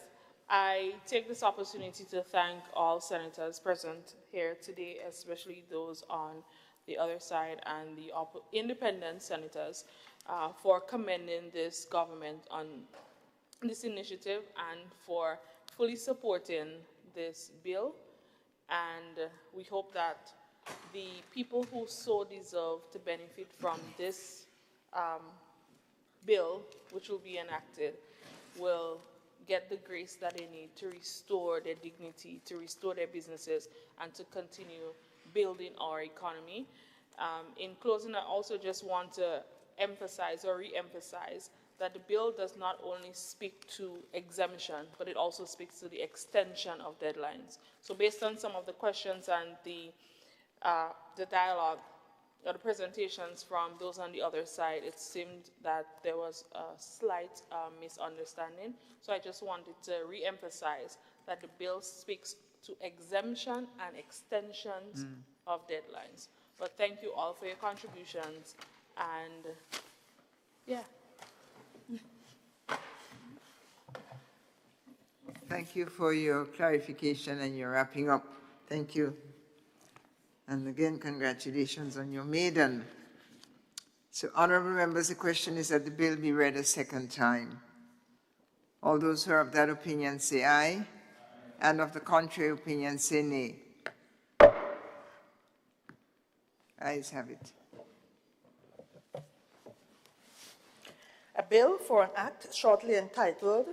I take this opportunity to thank all senators present here today, especially those on the other side and the independent senators for commending this government on this initiative and for fully supporting this bill. And we hope that the people who so deserve to benefit from this bill, which will be enacted, will get the grace that they need to restore their dignity, to restore their businesses, and to continue building our economy. In closing, I also just want to emphasize or re-emphasize that the bill does not only speak to exemption, but it also speaks to the extension of deadlines. So based on some of the questions and the dialogue or the presentations from those on the other side, it seemed that there was a slight misunderstanding. So I just wanted to re-emphasize that the bill speaks to exemption and extensions of deadlines. But thank you all for your contributions, and yeah. Thank you for your clarification and your wrapping up. Thank you. And again, congratulations on your maiden. So, honourable members, the question is that the bill be read a second time. All those who are of that opinion say aye, and of the contrary opinion say nay. Ayes have it. A bill for an act shortly entitled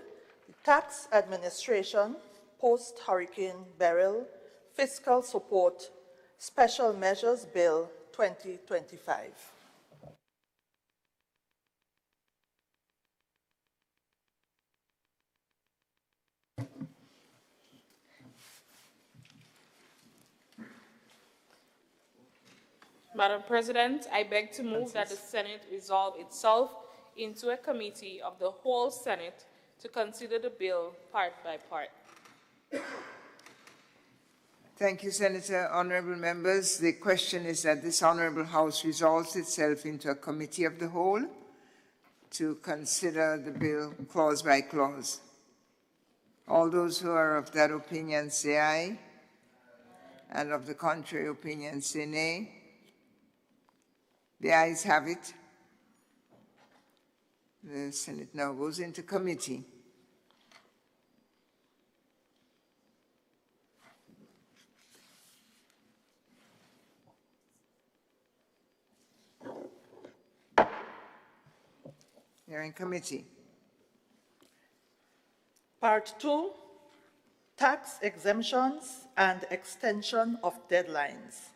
the Tax Administration Post-Hurricane Beryl Fiscal Support Special Measures Bill 2025. Madam President, I beg to move that the Senate resolve itself into a committee of the whole Senate to consider the bill part by part. Thank you, Senator. Honourable members, the question is that this Honourable House resolves itself into a committee of the whole to consider the bill clause by clause. All those who are of that opinion say aye, and of the contrary opinion say nay. The ayes have it. The Senate now goes into committee. They're in committee. Part 2, Tax Exemptions and Extension of Deadlines.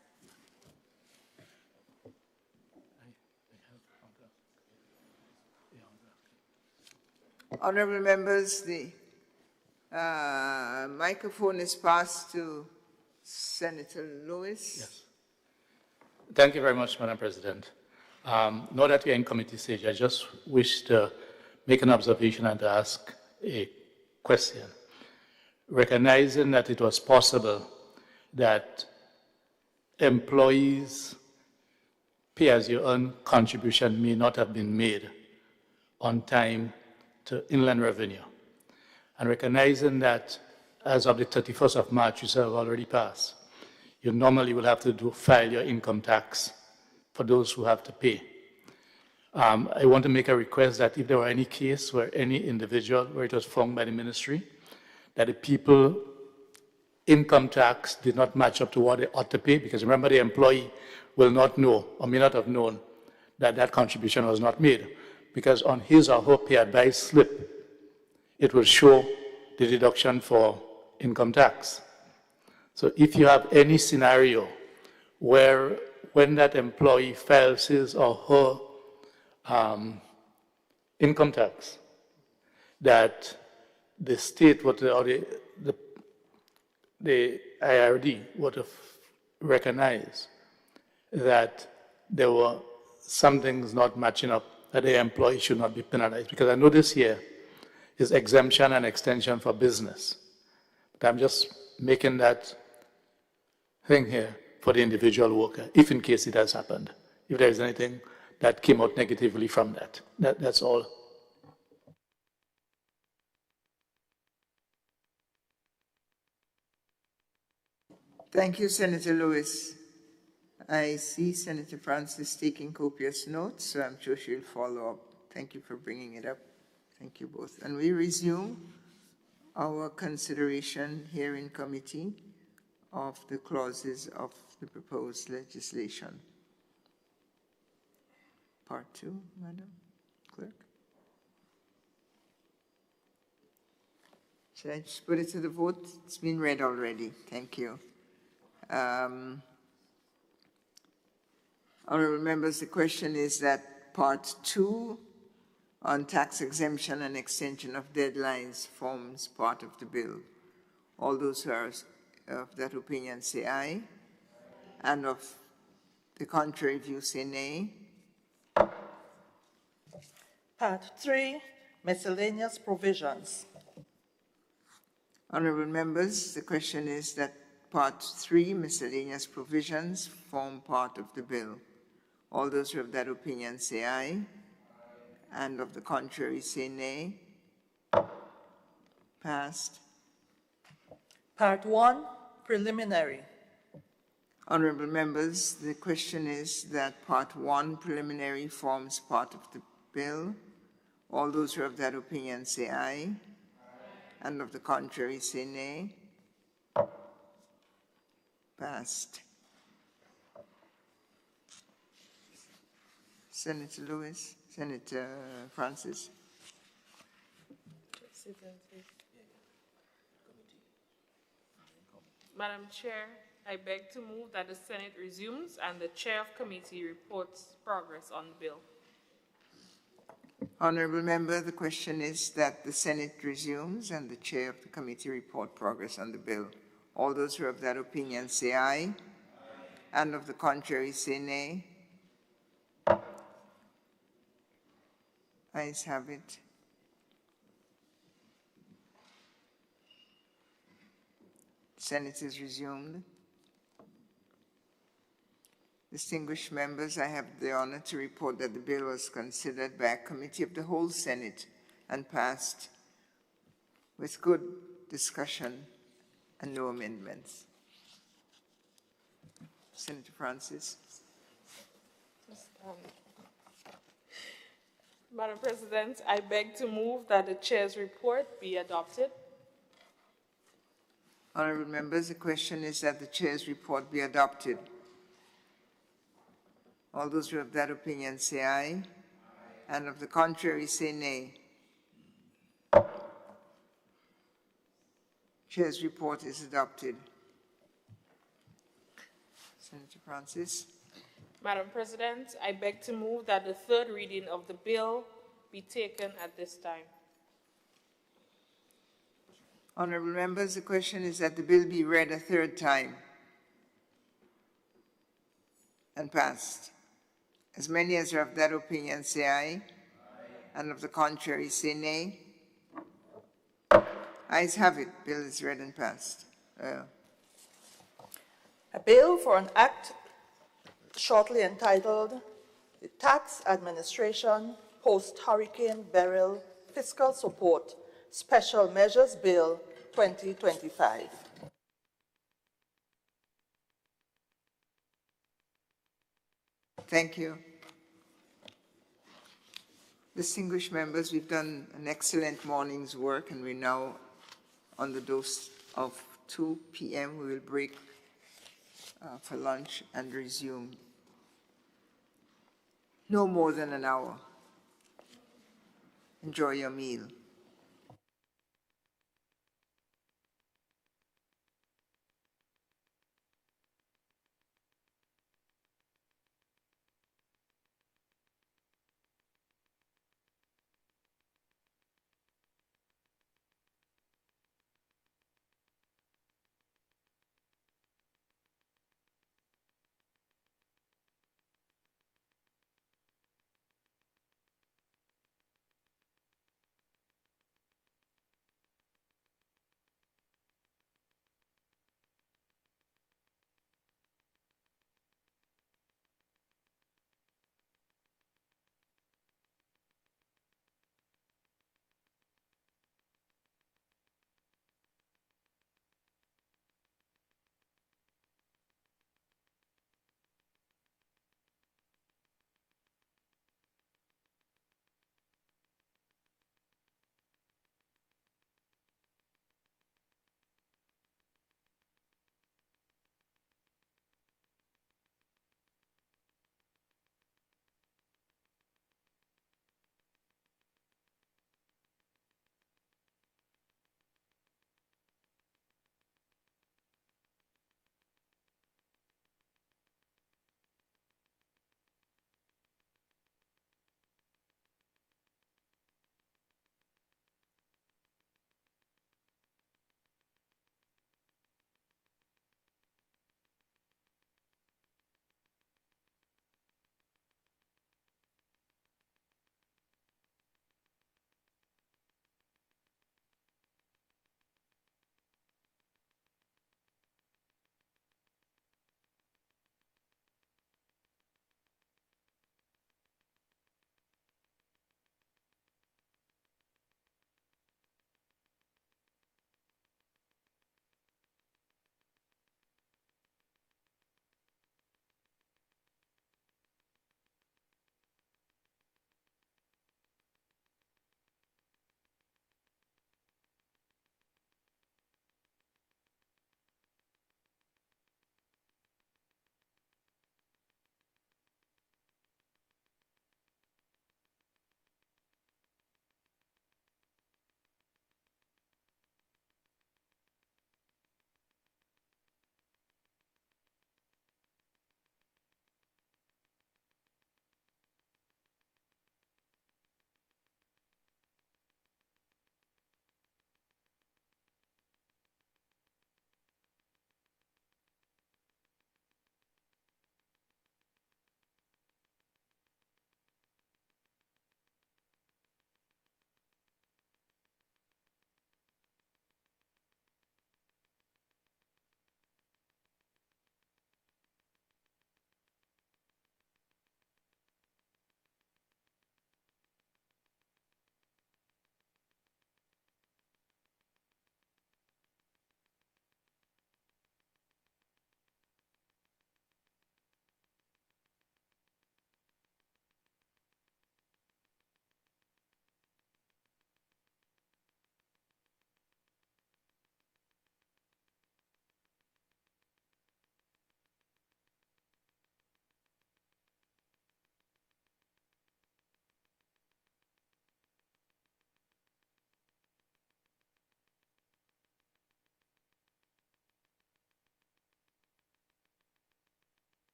Honourable members, the microphone is passed to Senator Lewis. Yes. Thank you very much, Madam President. Now that we are in committee stage, I just wish to make an observation and to ask a question. Recognizing that it was possible that employees' pay-as-you-earn contribution may not have been made on time to Inland Revenue, and recognizing that as of the 31st of March, which have already passed, you normally will have to file your income tax for those who have to pay. I want to make a request that if there were any case where any individual, where it was found by the ministry, that the people income tax did not match up to what they ought to pay, because remember, the employee will not know or may not have known that that contribution was not made, because on his or her pay advice slip, it will show the deduction for income tax. So if you have any scenario where when that employee files his or her income tax, that the state would, or the IRD would have recognized that there were some things not matching up, that the employee should not be penalized. Because I know this here is exemption and extension for business. But I'm just making that thing here for the individual worker, if in case it has happened, if there is anything that came out negatively from that. That's all. Thank you, Senator Lewis. I see Senator Francis taking copious notes, so I'm sure she'll follow up. Thank you for bringing it up. Thank you both. And we resume our consideration here in committee of the clauses of the proposed legislation. Part 2, Madam Clerk. Should I just put it to the vote? It's been read already. Thank you. Honourable members, the question is that Part 2 on tax exemption and extension of deadlines forms part of the bill. All those who are of that opinion say aye, and of the contrary view say nay. Part 3, miscellaneous provisions. Honourable members, the question is that Part 3, miscellaneous provisions, form part of the bill. All those who have that opinion say aye, and of the contrary say nay. Passed. Part 1, preliminary. Honourable members, the question is that Part 1, preliminary, forms part of the bill. All those who have that opinion say aye, and of the contrary say nay. Passed. Senator Lewis, Senator Francis. Madam Chair, I beg to move that the Senate resumes and the Chair of Committee reports progress on the bill. Honourable member, the question is that the Senate resumes and the Chair of the Committee report progress on the bill. All those who have that opinion say aye, and of the contrary say nay. Ayes have it. Senate is resumed. Distinguished members, I have the honor to report that the bill was considered by a committee of the whole Senate and passed with good discussion and no amendments. Senator Francis. Madam President, I beg to move that the Chair's report be adopted. Honourable members, the question is that the Chair's report be adopted. All those who have that opinion say aye, and of the contrary say nay. Chair's report is adopted. Senator Francis. Madam President, I beg to move that the third reading of the bill be taken at this time. Honourable members, the question is that the bill be read a third time and passed. As many as are of that opinion say aye, and of the contrary say nay. Ayes have it. Bill is read and passed. A bill for an act shortly entitled the Tax Administration Post-Hurricane Beryl Fiscal Support Special Measures Bill 2025. Thank you. Distinguished members, we've done an excellent morning's work, and we're now on the dose of 2 p.m. We will break for lunch and resume no more than an hour. Enjoy your meal.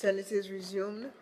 Senate is resumed.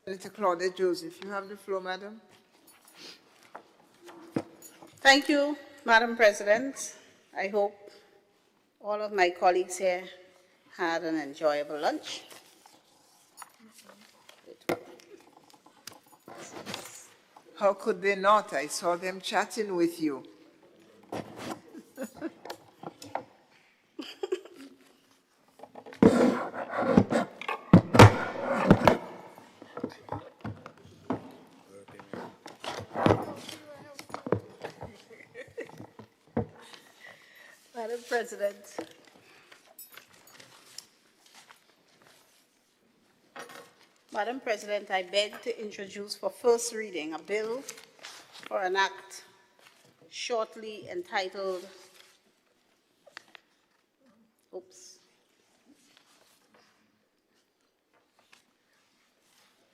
Senator Claudette Joseph, you have the floor, madam. Thank you, Madam President. I hope all of my colleagues here had an enjoyable lunch. How could they not? I saw them chatting with you. Madam President, Madam President, I beg to introduce for first reading a bill for an act shortly entitled,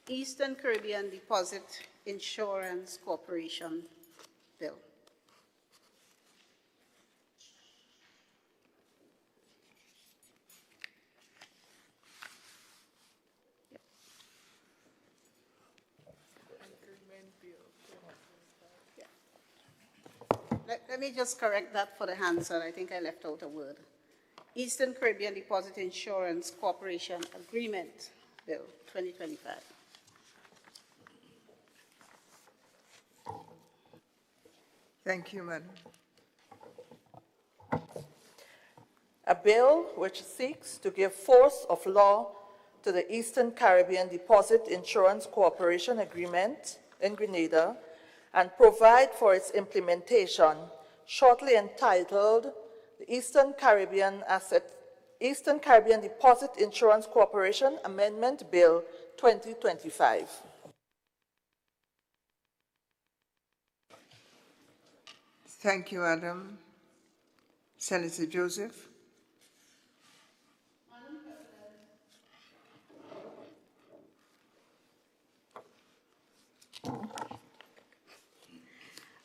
Eastern Caribbean Deposit Insurance Corporation Bill. Let me just correct that for the Hansard. I think I left out a word. Eastern Caribbean Deposit Insurance Corporation Agreement Bill 2025. Thank you, madam. A bill which seeks to give force of law to the Eastern Caribbean Deposit Insurance Corporation Agreement in Grenada and provide for its implementation, shortly entitled the Eastern Caribbean Deposit Insurance Corporation Amendment Bill 2025. Thank you, madam. Senator Joseph.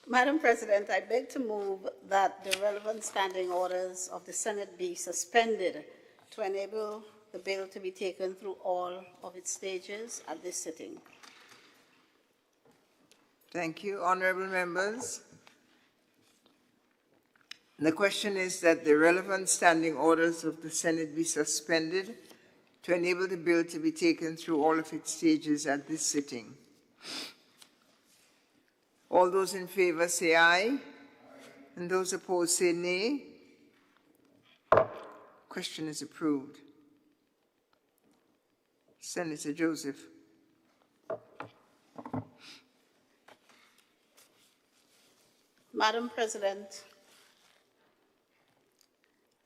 Madam President, I beg to move that the relevant standing orders of the Senate be suspended to enable the bill to be taken through all of its stages at this sitting. Thank you. Honorable members, the question is that the relevant standing orders of the Senate be suspended to enable the bill to be taken through all of its stages at this sitting. All those in favor say aye, and those opposed say nay. Question is approved. Senator Joseph. Madam President,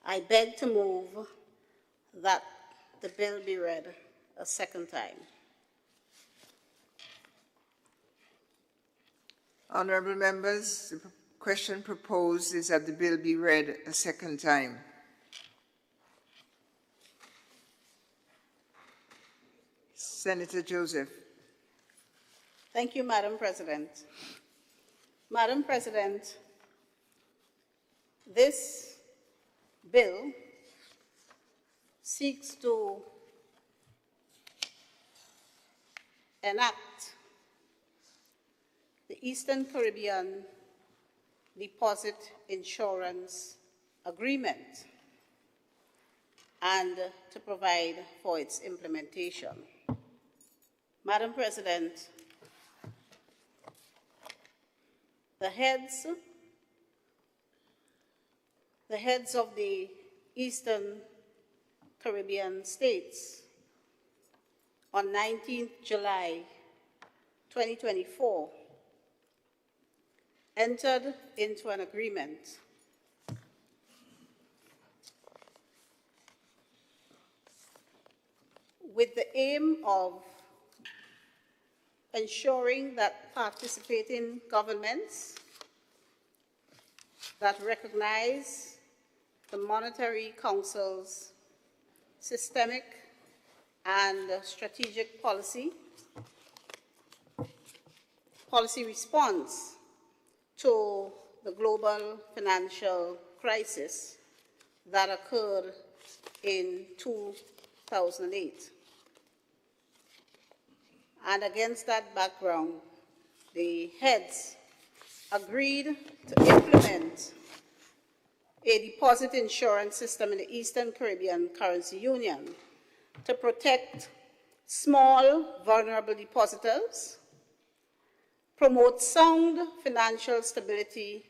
I beg to move that the bill be read a second time. Honorable members, the question proposed is that the bill be read a second time. Senator Joseph. Thank you, Madam President. Madam President, this bill seeks to enact the Eastern Caribbean Deposit Insurance Agreement and to provide for its implementation. Madam President, the heads of the Eastern Caribbean states on 19th July 2024, entered into an agreement with the aim of ensuring that participating governments that recognize the Monetary Council's systemic and strategic policy response to the global financial crisis that occurred in 2008. And against that background, the heads agreed to implement a deposit insurance system in the Eastern Caribbean Currency Union to protect small, vulnerable depositors, promote sound financial stability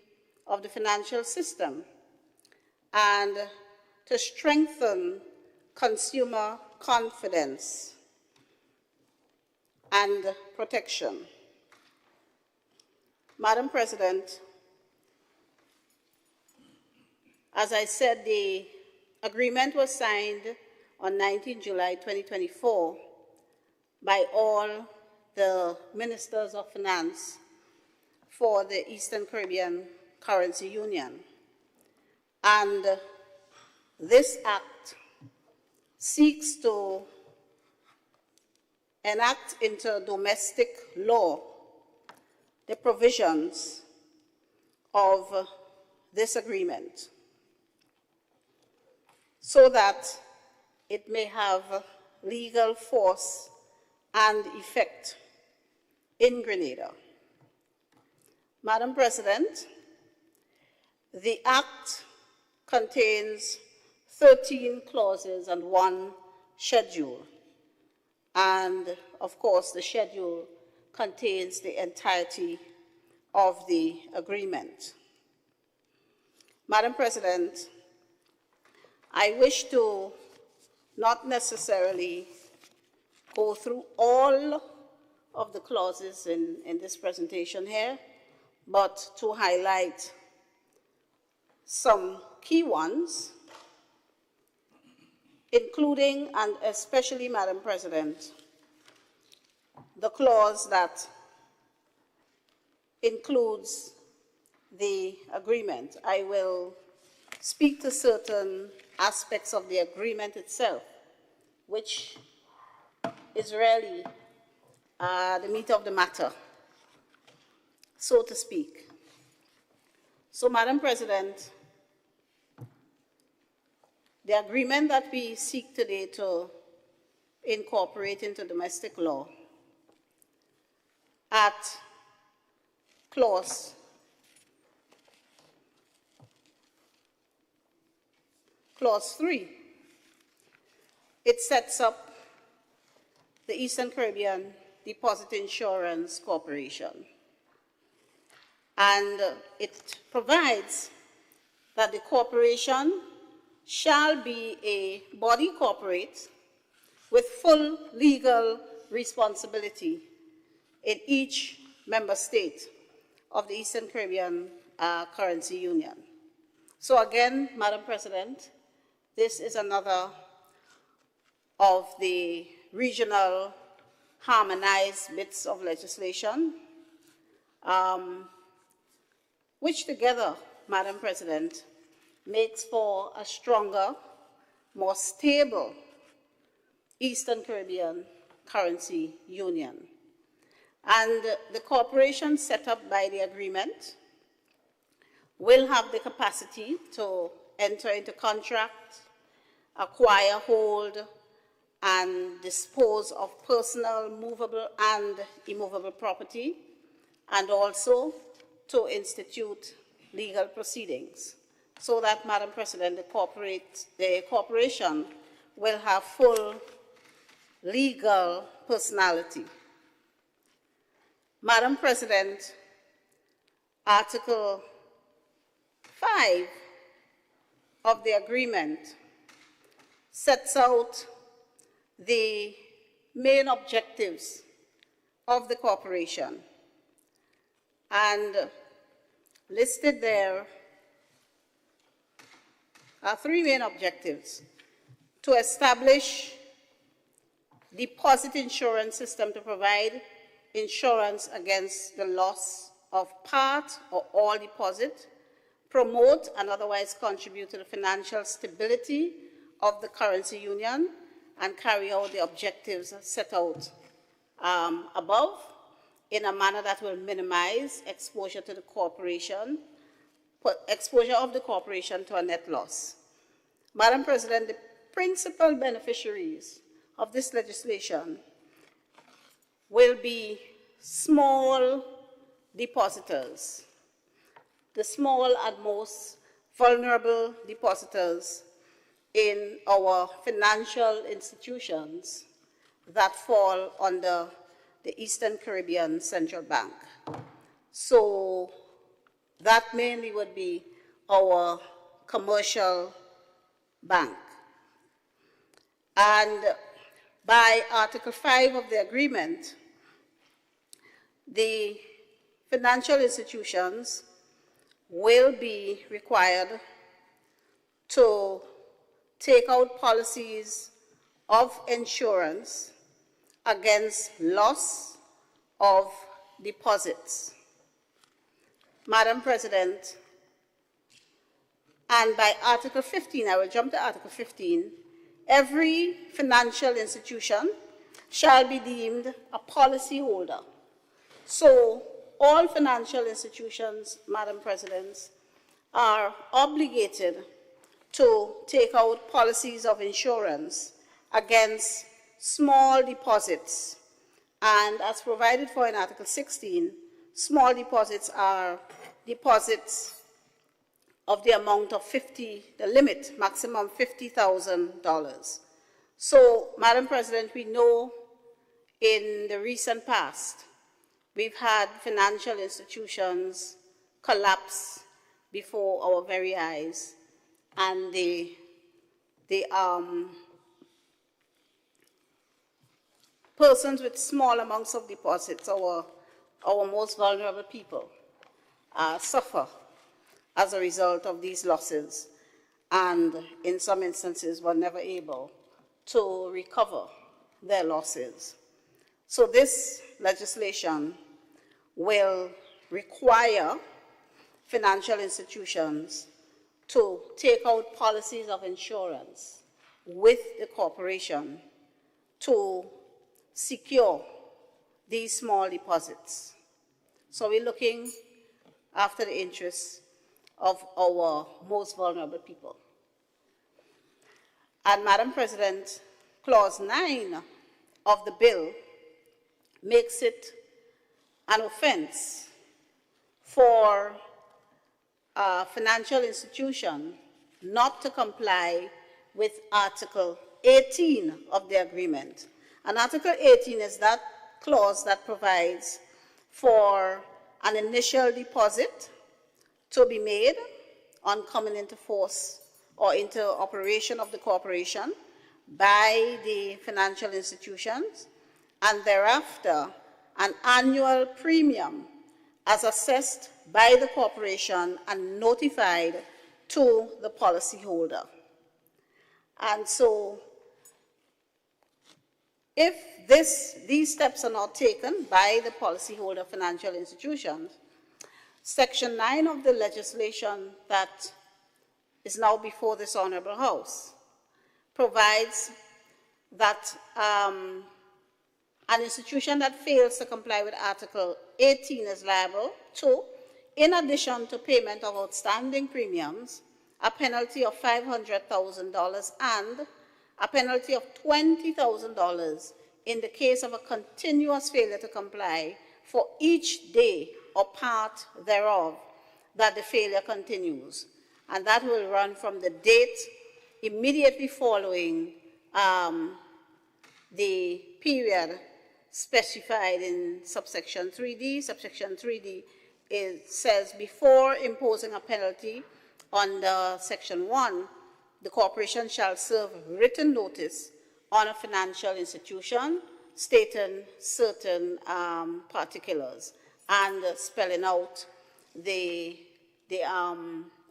of the financial system, and to strengthen consumer confidence and protection. Madam President, as I said, the agreement was signed on 19 July 2024 by all the ministers of finance for the Eastern Caribbean Currency Union. And this act seeks to enact into domestic law the provisions of this agreement so that it may have legal force and effect in Grenada. Madam President, the Act contains 13 clauses and 1 schedule. And of course, the schedule contains the entirety of the agreement. Madam President, I wish to not necessarily go through all of the clauses in this presentation here, but to highlight some key ones, including and especially, Madam President, the clause that includes the agreement. I will speak to certain aspects of the agreement itself, which is really the meat of the matter, so to speak. So, Madam President, the agreement that we seek today to incorporate into domestic law at clause 3, it sets up the Eastern Caribbean Deposit Insurance Corporation. And it provides that the corporation shall be a body corporate with full legal responsibility in each member state of the Eastern Caribbean Currency Union. So again, Madam President, this is another of the regional harmonized bits of legislation, which together, Madam President, makes for a stronger, more stable Eastern Caribbean Currency Union. And the corporation set up by the agreement will have the capacity to enter into contract, acquire, hold, and dispose of personal, movable, and immovable property, and also to institute legal proceedings, so that, Madam President, the corporation will have full legal personality. Madam President, Article 5 of the agreement sets out the main objectives of the corporation. And listed there are three main objectives: to establish deposit insurance system to provide insurance against the loss of part or all deposit, promote and otherwise contribute to the financial stability of the currency union, and carry out the objectives set out above in a manner that will minimize exposure to the corporation, exposure of the corporation to a net loss. Madam President, the principal beneficiaries of this legislation will be small depositors, the small and most vulnerable depositors in our financial institutions that fall under the Eastern Caribbean Central Bank. So that mainly would be our commercial bank. And by Article 5 of the agreement, the financial institutions will be required to take out policies of insurance against loss of deposits. Madam President, and by Article 15, I will jump to Article 15, every financial institution shall be deemed a policyholder. So all financial institutions, Madam President, are obligated to take out policies of insurance against small deposits. And as provided for in Article 16, small deposits are deposits of the amount of the limit, maximum $50,000. So, Madam President, we know in the recent past, we've had financial institutions collapse before our very eyes, and the persons with small amounts of deposits, our most vulnerable people, suffer as a result of these losses, and in some instances were never able to recover their losses. So this legislation will require financial institutions to take out policies of insurance with the corporation to secure these small deposits. So we're looking after the interests of our most vulnerable people. And Madam President, Clause 9 of the bill makes it an offense for a financial institution not to comply with Article 18 of the agreement. And Article 18 is that clause that provides for an initial deposit to be made on coming into force or into operation of the corporation by the financial institutions, and thereafter an annual premium as assessed by the corporation and notified to the policyholder. And so if these steps are not taken by the policyholder financial institutions, Section 9 of the legislation that is now before this Honorable House provides that an institution that fails to comply with Article 18 is liable to, in addition to payment of outstanding premiums, a penalty of $500,000 and a penalty of $20,000 in the case of a continuous failure to comply for each day or part thereof that the failure continues. And that will run from the date immediately following the period specified in subsection 3D. Subsection 3D says before imposing a penalty under Section 1, the corporation shall serve written notice on a financial institution stating certain particulars and spelling out the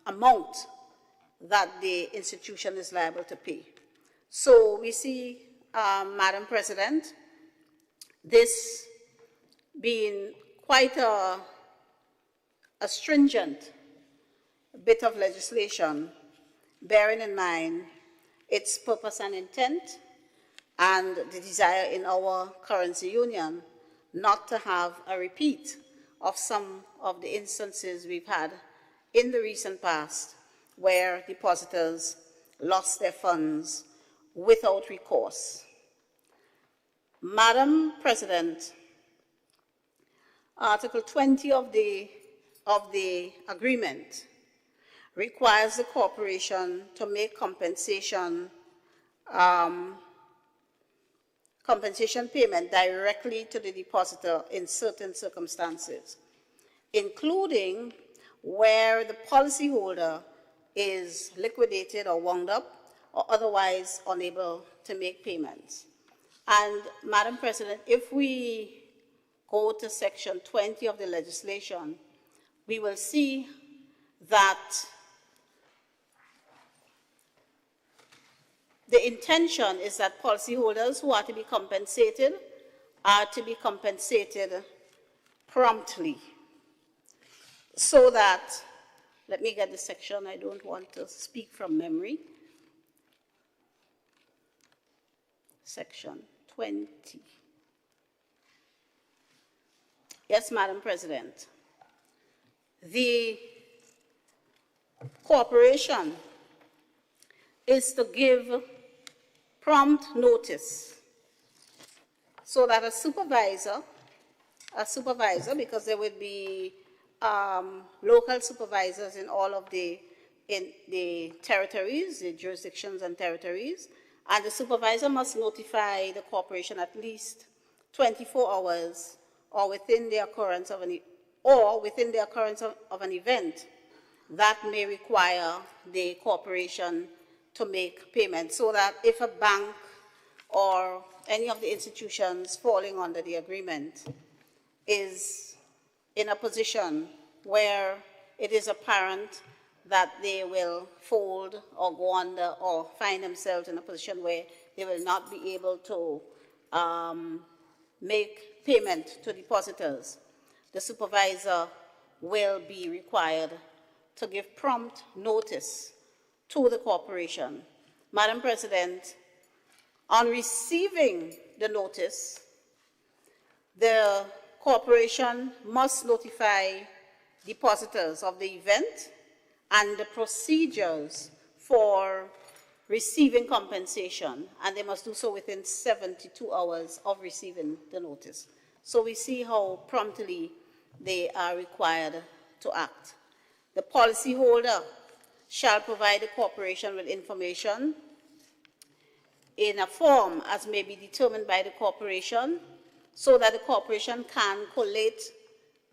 amount that the institution is liable to pay. So we see, Madam President, this being quite a stringent bit of legislation, bearing in mind its purpose and intent and the desire in our currency union not to have a repeat of some of the instances we've had in the recent past where depositors lost their funds without recourse. Madam President, Article 20 of the agreement requires the corporation to make compensation payment directly to the depositor in certain circumstances, including where the policyholder is liquidated or wound up or otherwise unable to make payments. And Madam President, if we go to section 20 of the legislation, we will see that the intention is that policyholders who are to be compensated promptly. So that, let me get the section, I don't want to speak from memory. Section 20. Yes, Madam President. The corporation is to give prompt notice so that a supervisor, because there would be local supervisors in all of the territories, the jurisdictions and territories, and the supervisor must notify the corporation at least 24 hours or within the occurrence of an event that may require the corporation to make payment, so that if a bank or any of the institutions falling under the agreement is in a position where it is apparent that they will fold or go under or find themselves in a position where they will not be able to make payment to depositors, the supervisor will be required to give prompt notice to the corporation. Madam President, on receiving the notice, the corporation must notify depositors of the event and the procedures for receiving compensation, and they must do so within 72 hours of receiving the notice. So we see how promptly they are required to act. The policyholder shall provide the corporation with information in a form as may be determined by the corporation, so that the corporation can collate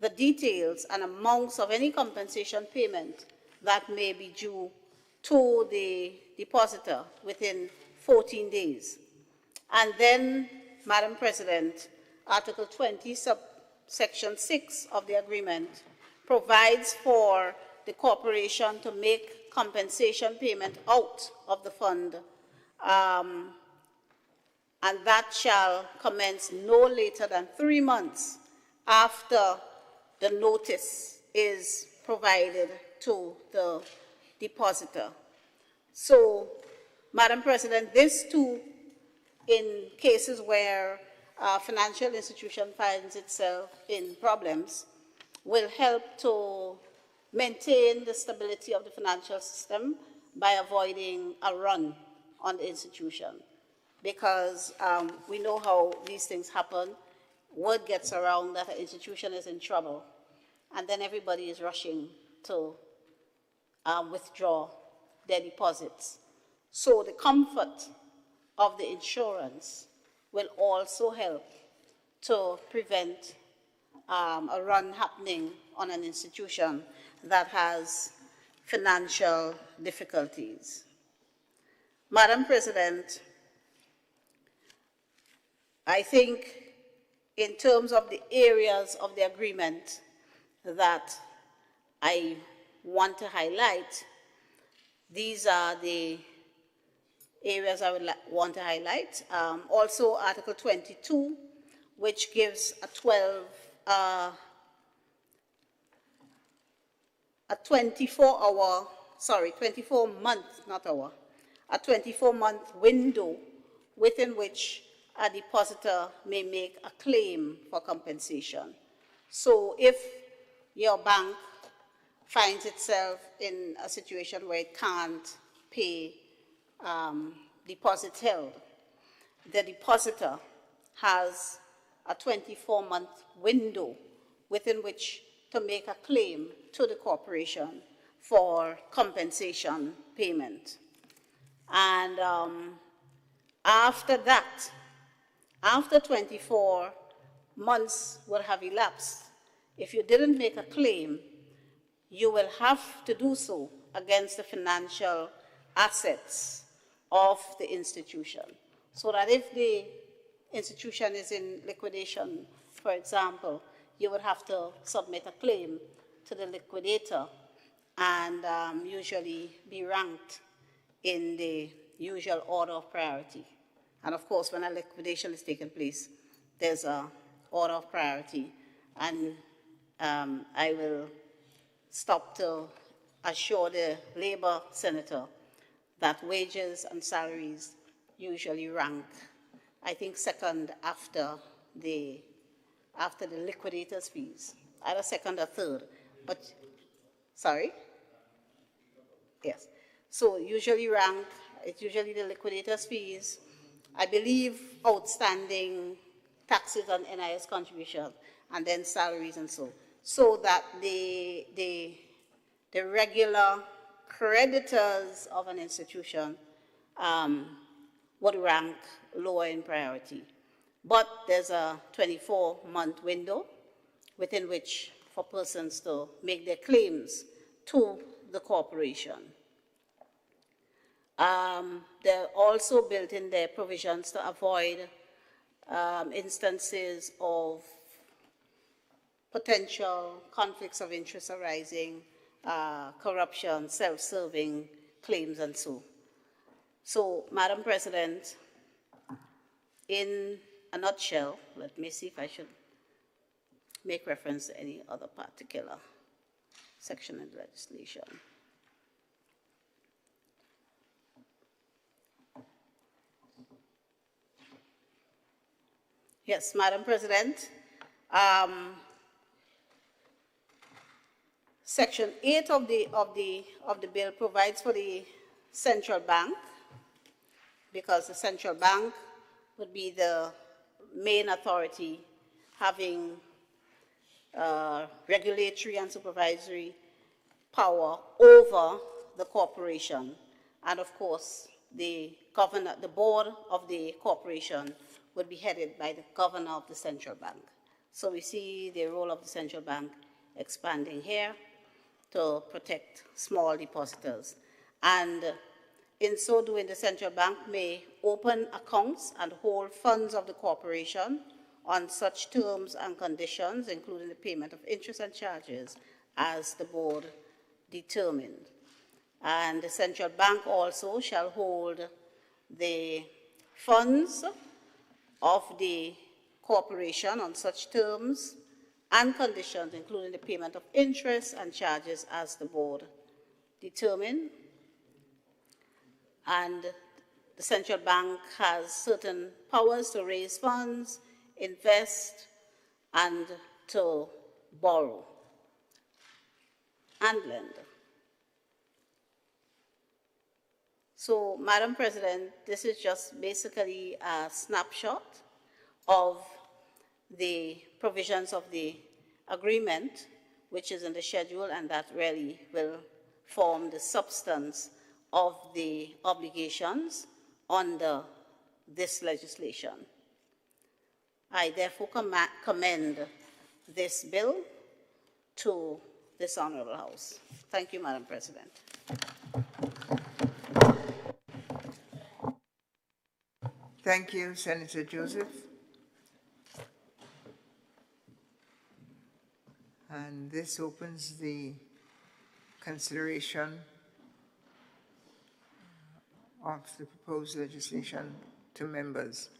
the details and amounts of any compensation payment that may be due to the depositor within 14 days. And then, Madam President, Article 20, subsection 6 of the agreement provides for the corporation to make compensation payment out of the fund, and that shall commence no later than 3 months after the notice is provided to the depositor. So, Madam President, this too, in cases where a financial institution finds itself in problems, will help to maintain the stability of the financial system by avoiding a run on the institution. Because we know how these things happen. Word gets around that an institution is in trouble, and then everybody is rushing to withdraw their deposits. So the comfort of the insurance will also help to prevent a run happening on an institution that has financial difficulties. Madam President, I think in terms of the areas of the agreement that I want to highlight, these are the areas I would want to highlight. Also, Article 22, which gives a 24-month window within which a depositor may make a claim for compensation. So if your bank finds itself in a situation where it can't pay deposit held, the depositor has a 24-month window within which to make a claim to the corporation for compensation payment. And after that, after 24 months will have elapsed, if you didn't make a claim, you will have to do so against the financial assets of the institution. So that if the institution is in liquidation, for example, you would have to submit a claim to the liquidator and usually be ranked in the usual order of priority. And of course, when a liquidation is taking place, there's an order of priority. And I will stop to assure the Labour senator that wages and salaries usually rank, I think, second after the liquidator's fees, either second or third. But, sorry? Yes. So usually rank, it's usually the liquidator's fees, I believe outstanding taxes on NIS contribution, and then salaries and so that the regular creditors of an institution would rank lower in priority. But there's a 24-month window within which for persons to make their claims to the corporation. There are also built in their provisions to avoid instances of potential conflicts of interest arising, corruption, self-serving claims, and so. So, Madam President, in a nutshell, let me see if I should make reference to any other particular section in the legislation. Yes, Madam President. Section 8 of the bill provides for the central bank, because the central bank would be the main authority having regulatory and supervisory power over the corporation. And of course, the board of the corporation would be headed by the governor of the central bank. So we see the role of the central bank expanding here to protect small depositors. And in so doing, the central bank may open accounts and hold funds of the corporation on such terms and conditions, including the payment of interest and charges, as the board determined. And the central bank also shall hold the funds of the corporation on such terms and conditions, including the payment of interest and charges, as the board determined. And the central bank has certain powers to raise funds, invest, and to borrow and lend. So, Madam President, this is just basically a snapshot of the provisions of the agreement, which is in the schedule, and that really will form the substance of the obligations under this legislation. I therefore commend this bill to this Honorable House. Thank you, Madam President. Thank you, Senator Joseph. And this opens the consideration of the proposed legislation to members.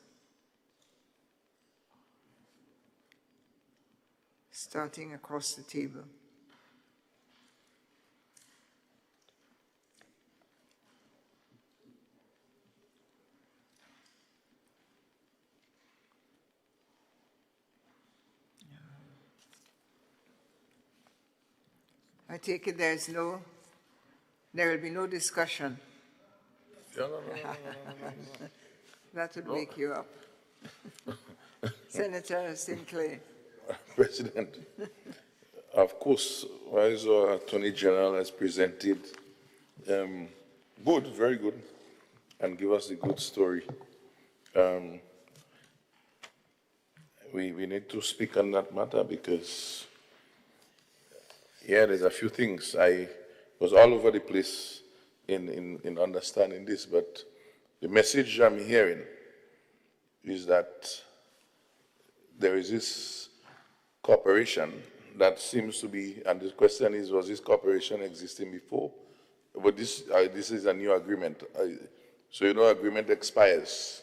Starting across the table. I take it there will be no discussion. No. That would wake you up. Senator Sinclair. President, of course, as our Attorney General has presented, good, very good, and give us a good story. We need to speak on that matter because, yeah, there's a few things. I was all over the place in understanding this, but the message I'm hearing is that there is this cooperation that seems to be, and the question is, was this cooperation existing before? But this is a new agreement. So you know agreement expires,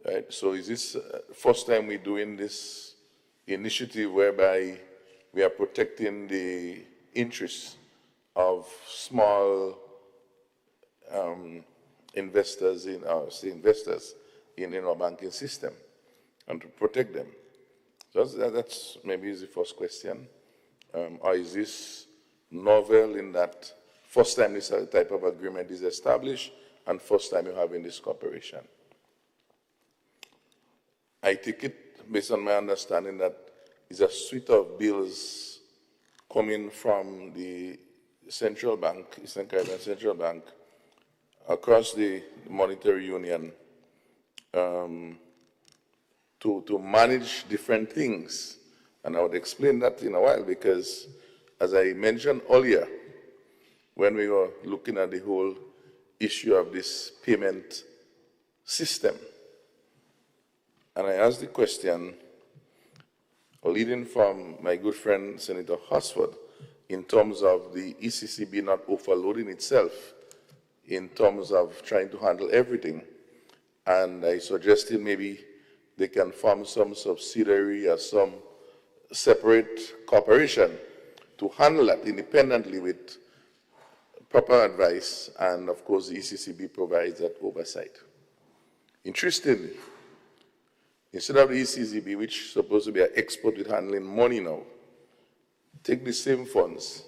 right? So is this first time we're doing this initiative whereby we are protecting the interests of small investors in our banking system and to protect them? So that's maybe the first question. Or is this novel in that first time this type of agreement is established and first time you're having this cooperation? I take it, based on my understanding, that it's a suite of bills coming from the central bank, Eastern Caribbean Central Bank, across the monetary union, to manage different things. And I would explain that in a while because, as I mentioned earlier, when we were looking at the whole issue of this payment system, and I asked the question, leading from my good friend Senator Hosford, in terms of the ECCB not overloading itself, in terms of trying to handle everything. And I suggested maybe they can form some subsidiary or some separate corporation to handle that independently with proper advice, and of course the ECCB provides that oversight. Interestingly, instead of the ECCB, which is supposed to be an expert with handling money now, take the same funds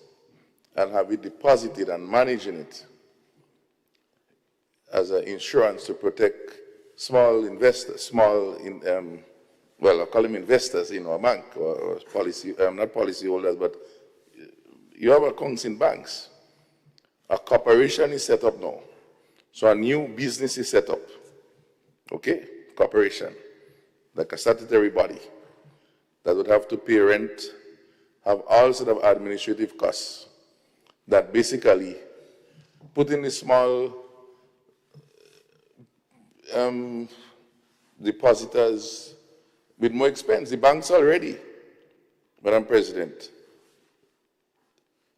and have it deposited and managing it as an insurance to protect small investors, well, I call them investors in our bank, or policy, not policy holders, but you have accounts in banks. A corporation is set up now. So a new business is set up. Okay? Corporation. Like a statutory body that would have to pay rent, have all sort of administrative costs that basically put in the small depositors with more expense. The banks already, Madam President,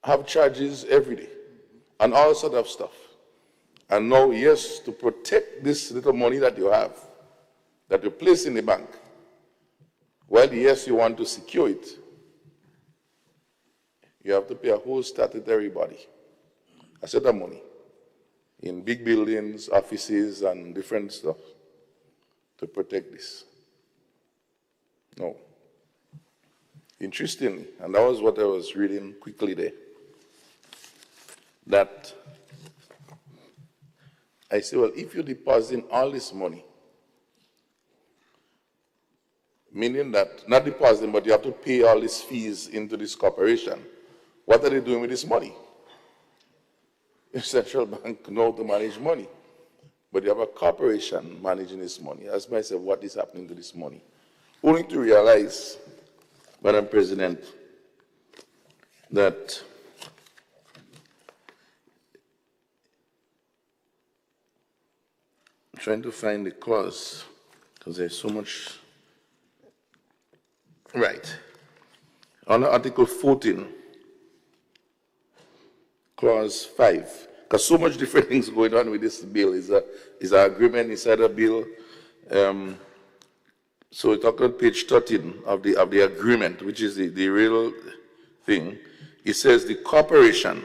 have charges every day and all sort of stuff. And now, yes, to protect this little money that you have, that you place in the bank, well, yes, you want to secure it, you have to pay a whole statutory body, a set of money, in big buildings, offices, and different stuff to protect this. No. Interestingly, and that was what I was reading quickly there, that I say, well, if you deposit all this money, meaning that, not depositing, but you have to pay all these fees into this corporation, what are they doing with this money? The central bank knows to manage money, but you have a corporation managing this money. I ask myself, what is happening to this money? Only to realize, Madam President, that I'm trying to find the clause because there's so much. Right. On Article 14, Clause 5, because so much different things going on with this bill. Is an agreement inside a bill. So we talk on page 13 of the agreement, which is the real thing. It says the corporation,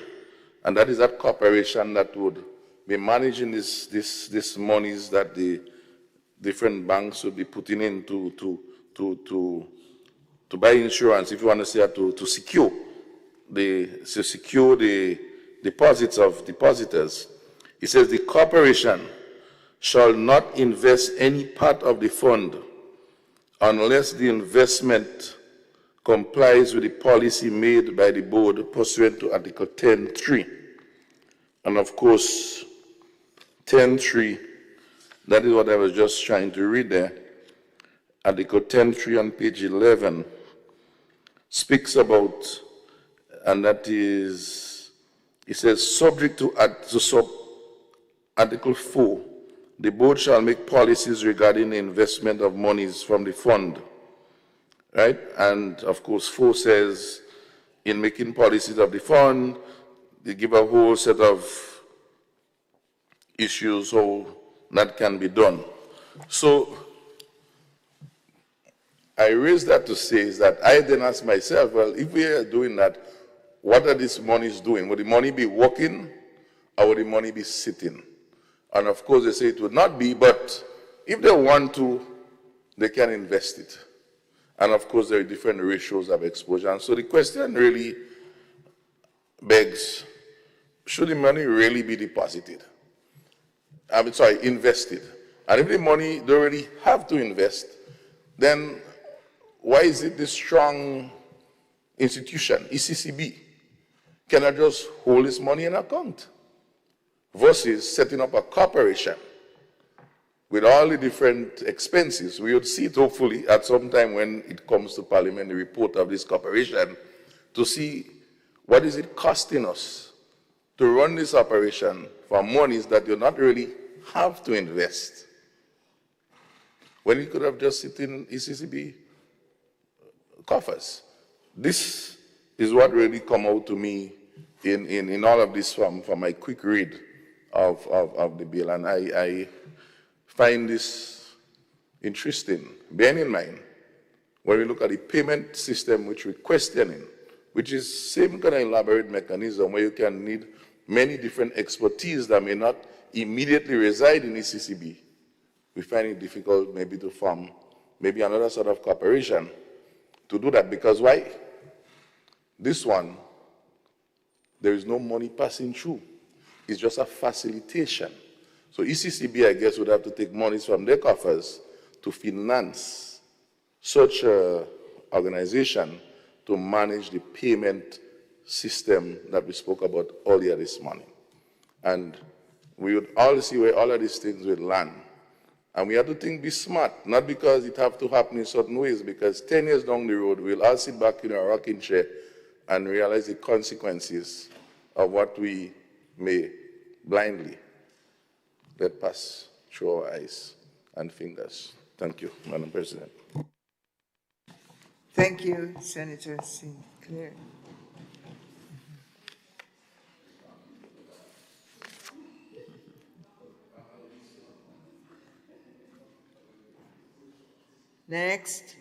and that is that corporation that would be managing this monies that the different banks would be putting in to buy insurance, if you want to say, to secure the deposits of depositors. It says the corporation shall not invest any part of the fund unless the investment complies with the policy made by the board pursuant to Article 10.3. And of course, 10.3, that is what I was just trying to read there. Article 10.3 on page 11 speaks about, and that is, it says, subject to Article 4, the board shall make policies regarding the investment of monies from the fund, right? And of course, 4 says, in making policies of the fund, they give a whole set of issues how that can be done. So I raise that to say is that I then ask myself, well, if we are doing that, what are these monies doing? Would the money be working or would the money be sitting? And of course, they say it would not be, but if they want to, they can invest it. And of course, there are different ratios of exposure. And so the question really begs, should the money really be deposited? Invested. And if the money they already have to invest, then why is it this strong institution, ECCB, cannot just hold its money in account? Versus setting up a corporation with all the different expenses. We would see it hopefully at some time when it comes to Parliament, the report of this corporation, to see what is it costing us to run this operation for monies that you not really have to invest. When you could have just sit in ECCB coffers. This is what really come out to me in all of this from my quick read of the bill, and I find this interesting. Bearing in mind, when we look at the payment system which we're questioning, which is same kind of elaborate mechanism where you can need many different expertise that may not immediately reside in ECCB, we find it difficult maybe to form maybe another sort of corporation to do that. Because why? This one, there is no money passing through. It's just a facilitation. So ECCB, I guess, would have to take monies from their coffers to finance such an organization to manage the payment system that we spoke about earlier this morning. And we would all see where all of these things will land. And we have to think, be smart, not because it have to happen in certain ways, because 10 years down the road, we'll all sit back in our rocking chair and realize the consequences of what we may blindly let pass through our eyes and fingers. Thank you, Madam President. Thank you, Senator Sinclair. Next.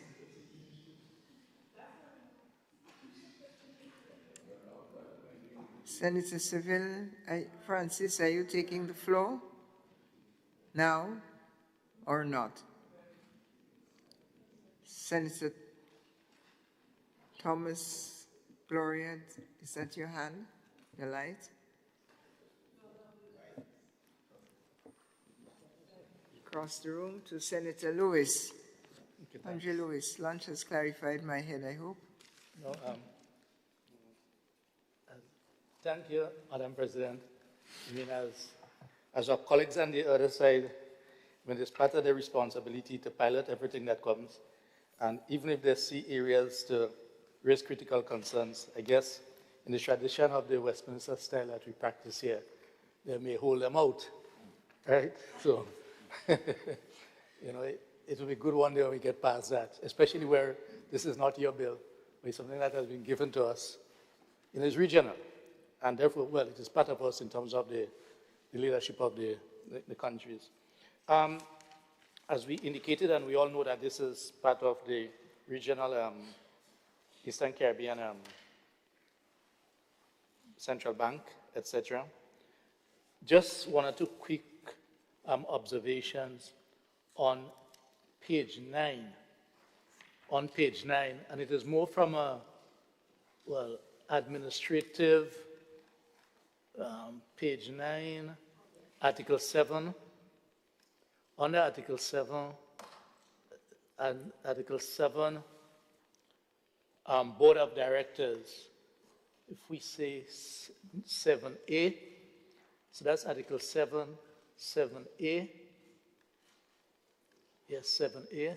Senator Seville, Francis, are you taking the floor now or not? Senator Thomas Gloria, is that your hand, your light? Across the room to Senator Lewis. Andre Lewis, lunch has clarified my head, I hope. No, thank you, Madam President. I mean, as our colleagues on the other side, when it's part of their responsibility to pilot everything that comes, and even if they see areas to raise critical concerns, I guess in the tradition of the Westminster style that we practice here, they may hold them out, right? So, you know, it will be good one day when we get past that, especially where this is not your bill, but it's something that has been given to us. It is regional, and therefore, well, it is part of us in terms of the leadership of the countries. As we indicated, and we all know that this is part of the regional Eastern Caribbean Central Bank, etc. Just one or two quick observations on page 9. On page 9, and it is more from a, well, administrative, page 9, Article 7. Under Article 7, and Article 7, Board of Directors, if we say 7A, so that's Article 7, 7A. Yes, 7A.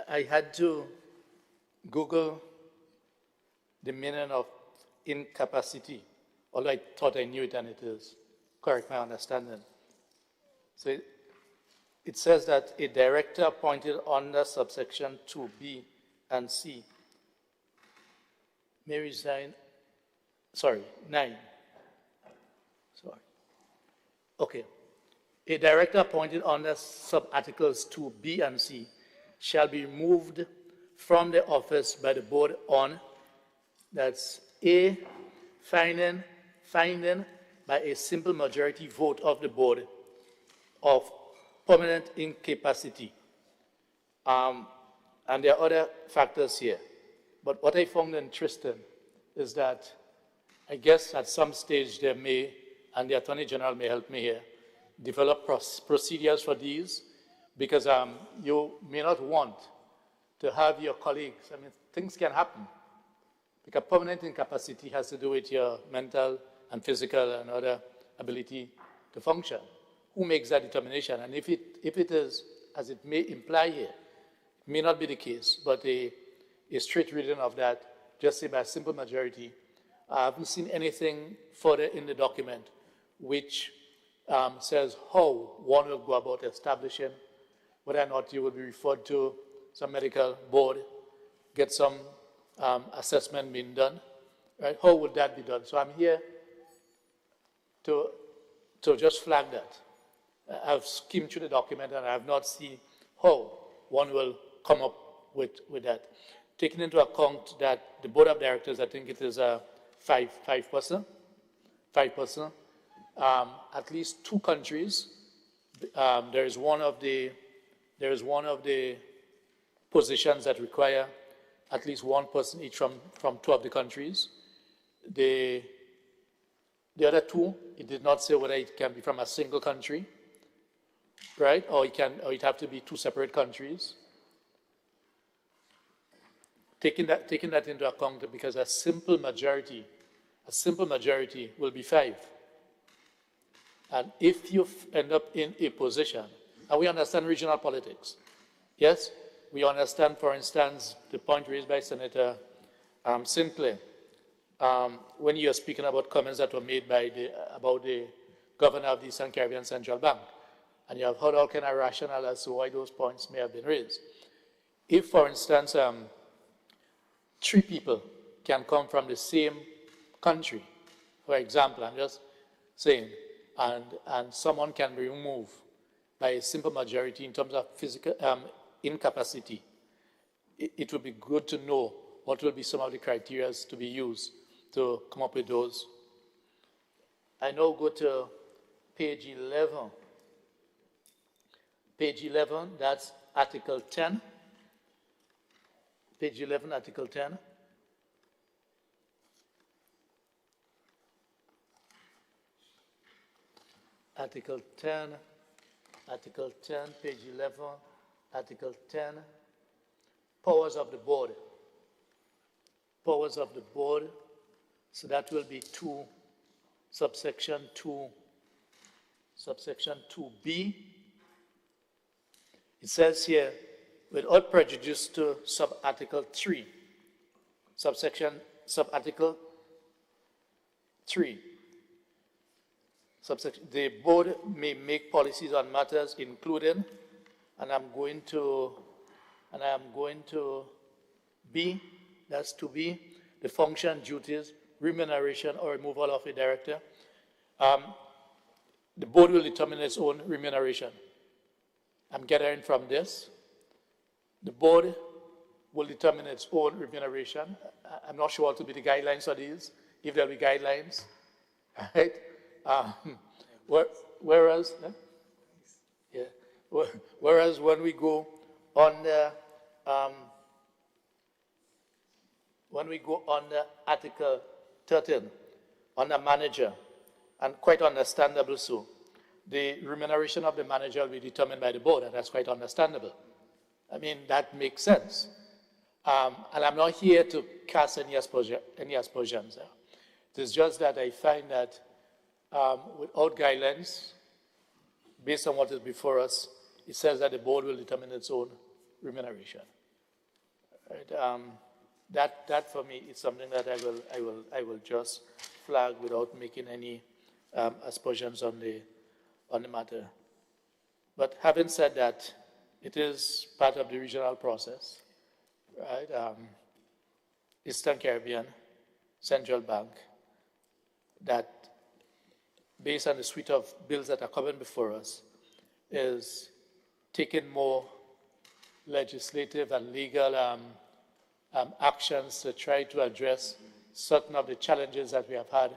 I had to Google the meaning of incapacity, although I thought I knew it, and it is. Correct my understanding. So it says that a director appointed under subsection 2B and C may resign, 9. Sorry. Okay. A director appointed under sub-articles 2B and C shall be removed from the office by the board on, that's A, finding by a simple majority vote of the board of permanent incapacity. And there are other factors here. But what I found interesting is that I guess at some stage there may, and the Attorney General may help me here, develop procedures for these, because you may not want to have your colleagues, I mean, things can happen. Because permanent incapacity has to do with your mental and physical and other ability to function. Who makes that determination? And if it is, as it may imply here, it may not be the case, but a straight reading of that, just say by a simple majority, I haven't seen anything further in the document which says how one will go about establishing whether or not you will be referred to some medical board, get some assessment being done, right? How would that be done? So I'm here to just flag that. I've skimmed through the document and I have not seen how one will come up with that. Taking into account that the board of directors, I think it is a 5%. At least 2 countries. There is one of the positions that require at least 1 person each from 2 of the countries. The other 2, it did not say whether it can be from a single country, right? Or it have to be 2 separate countries. Taking that into account, because a simple majority will be 5. And if you end up in a position, and we understand regional politics, yes? We understand, for instance, the point raised by Senator Sinclair, when you're speaking about comments that were made by about the governor of the Eastern Caribbean Central Bank, and you have heard all kind of rationale as to why those points may have been raised. If, for instance, 3 people can come from the same country, for example, I'm just saying, and someone can be removed by a simple majority in terms of physical incapacity, it would be good to know what will be some of the criteria to be used to come up with those. I now go to page 11. Page 11, that's Article 10. Page 11, Article 10. Article 10, page 11, Article 10, powers of the board. Powers of the board, so that will be 2, subsection 2, subsection 2B. It says here, without prejudice to sub-article 3, sub-article 3. The board may make policies on matters including, and I'm going to and I am going to B, that's to B, the function, duties, remuneration, or removal of a director. The board will determine its own remuneration. I'm gathering from this. The board will determine its own remuneration. I'm not sure what will be the guidelines for these, if there'll be guidelines, right? Whereas when we go on the Article 13 on the manager, and quite understandable so, the remuneration of the manager will be determined by the board, and that's quite understandable. I mean, that makes sense. And I'm not here to cast any aspersions there. It is just that I find that without guidelines, based on what is before us, it says that the board will determine its own remuneration. Right? That for me is something that I will just flag without making any aspersions on the matter. But having said that, it is part of the regional process, right? Eastern Caribbean Central Bank, that based on the suite of bills that are coming before us, is taking more legislative and legal actions to try to address certain of the challenges that we have had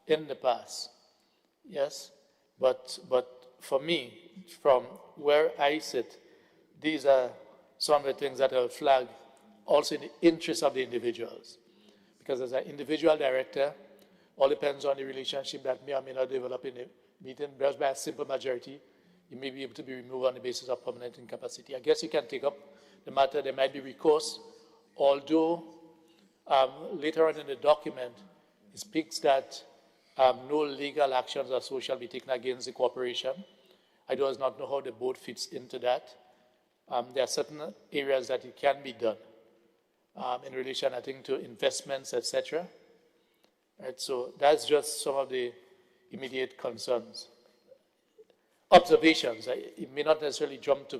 in the past. Yes, but for me, from where I sit, these are some of the things that I'll flag also in the interest of the individuals. Because as an individual director, all depends on the relationship that may or may not develop in the meeting. Just by a simple majority, you may be able to be removed on the basis of permanent incapacity. I guess you can take up the matter. There might be recourse, although later on in the document, it speaks that no legal actions or so shall be taken against the corporation. I do not know how the board fits into that. There are certain areas that it can be done in relation, I think, to investments, etc. Right, so that's just some of the immediate concerns. Observations, it may not necessarily jump to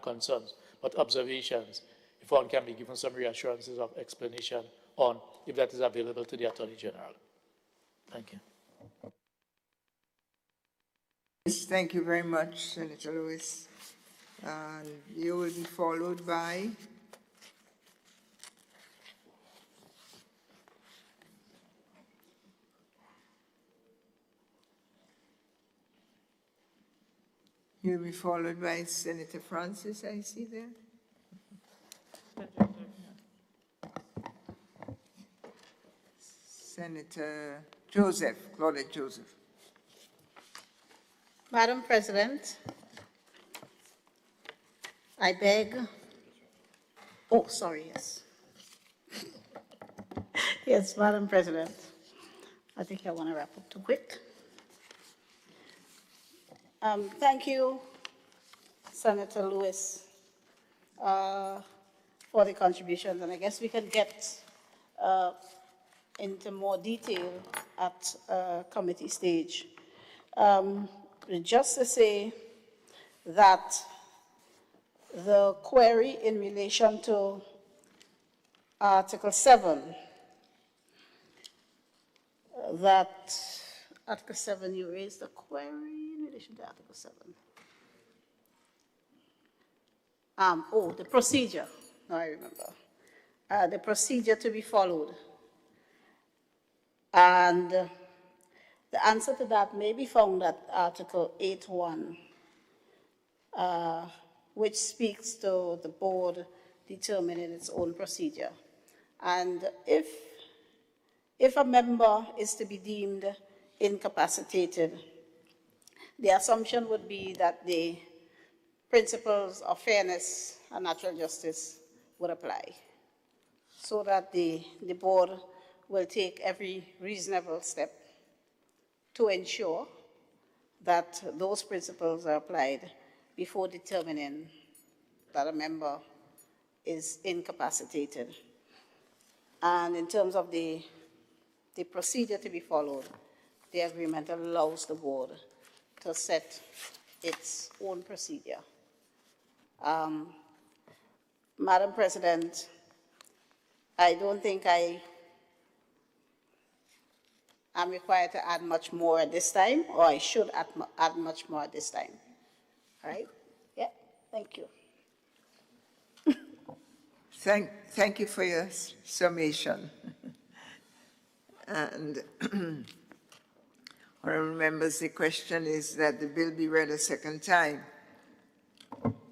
concerns, but observations, if one can be given some reassurances of explanation on if that is available to the Attorney General. Thank you. Yes, thank you very much, Senator Lewis. You will be followed by Senator Francis, I see there. Senator Joseph, Claudette Joseph. Madam President, I beg, yes. Yes, Madam President, I think I want to wrap up too quick. Thank you, Senator Lewis, for the contributions, and I guess we can get into more detail at committee stage. Just to say that the query in relation to Article 7, Article 7, you raised the query in relation to Article 7. The procedure. Now I remember. The procedure to be followed. And the answer to that may be found at Article 8.1, which speaks to the board determining its own procedure. And if a member is to be deemed incapacitated, the assumption would be that the principles of fairness and natural justice would apply, so that the board will take every reasonable step to ensure that those principles are applied before determining that a member is incapacitated. And in terms of the procedure to be followed, the agreement allows the board to set its own procedure. Madam President, I don't think I am required to add much more at this time, or I should add much more at this time. All right? Yeah, thank you. Thank you for your summation. And honorable members, the question is that the bill be read a second time.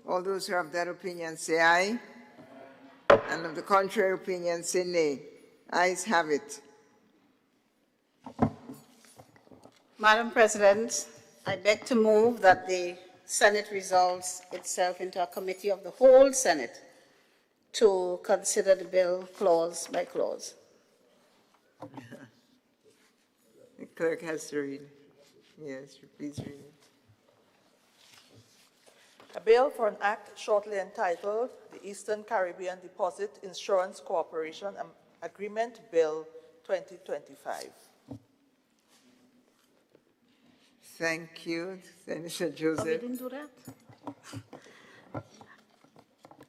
All those who have that opinion say aye, and of the contrary opinion say nay. Ayes have it. Madam President, I beg to move that the Senate resolves itself into a committee of the whole Senate to consider the bill clause by clause. The clerk has to read. Yes, please read it. A bill for an act shortly entitled the Eastern Caribbean Deposit Insurance Cooperation Agreement Bill 2025. Thank you, Senator Joseph. Oh, we didn't do that?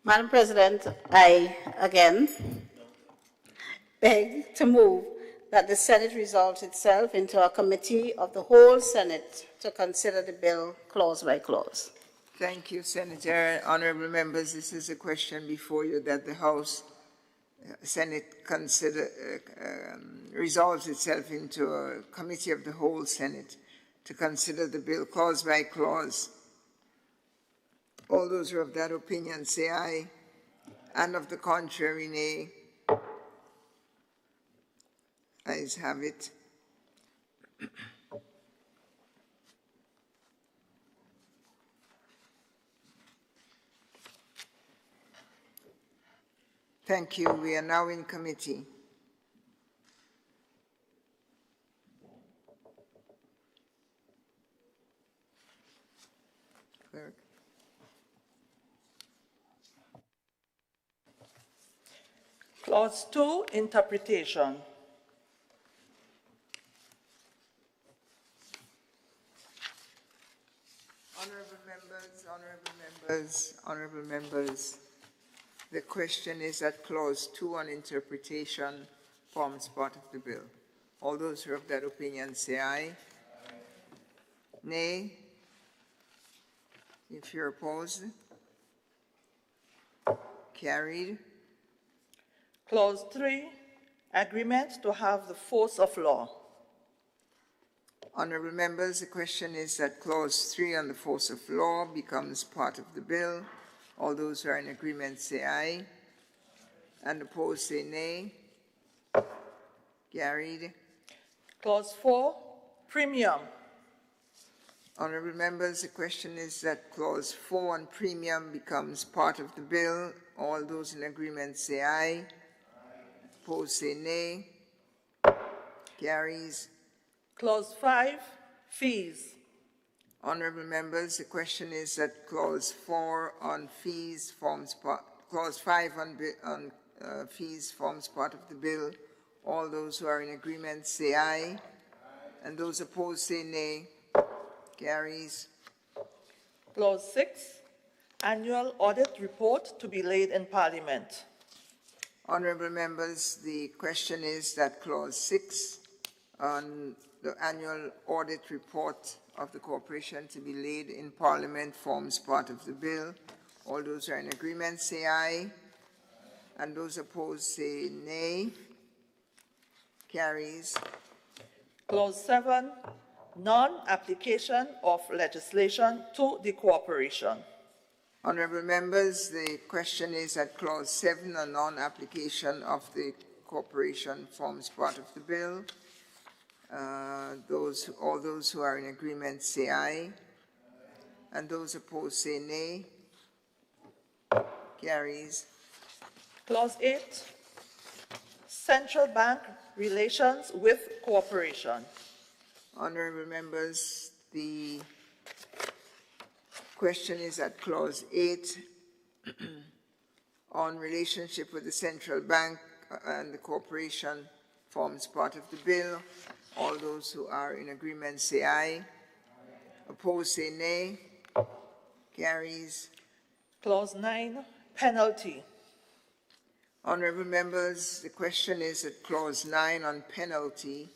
Madam President, I again beg to move that the Senate resolves itself into a committee of the whole Senate to consider the bill clause by clause. Thank you, Senator. Honorable members, this is a question before you that the House Senate resolves itself into a committee of the whole Senate to consider the bill clause by clause. All those who are of that opinion say aye, and of the contrary, nay. Ayes have it. Thank you. We are now in committee. Clerk. Clause 2, interpretation. Honorable members, the question is that clause 2 on interpretation forms part of the bill. All those who are of that opinion say aye. Nay. If you're opposed, carried. Clause 3, agreement to have the force of law. Honorable members, the question is that clause 3 on the force of law becomes part of the bill. All those who are in agreement say aye, and opposed say nay. Carried. Clause 4, premium. Honorable members, the question is that clause 4 on premium becomes part of the bill. All those in agreement say aye. Opposed say nay. Carries. Clause 5, fees. Honorable members, the question is that clause 4 on fees forms part, clause 5 on fees forms part of the bill. All those who are in agreement say aye, and those opposed say nay. Carries. Clause 6, annual audit report to be laid in Parliament. Honorable members, the question is that clause 6 on the annual audit report of the corporation to be laid in Parliament forms part of the bill. All those who are in agreement say aye, and those opposed say nay. Carries. Clause 7, non-application of legislation to the corporation. Honorable members, the question is that clause 7 on non-application of the corporation forms part of the bill. All those who are in agreement say aye, and those opposed say nay. Carries. Clause 8, central bank relations with corporation. Honorable members, the question is at clause 8 on relationship with the central bank and the corporation forms part of the bill. All those who are in agreement say aye. Opposed say nay. Carries. Clause 9, penalty. Honorable members, the question is that Clause 9 on penalty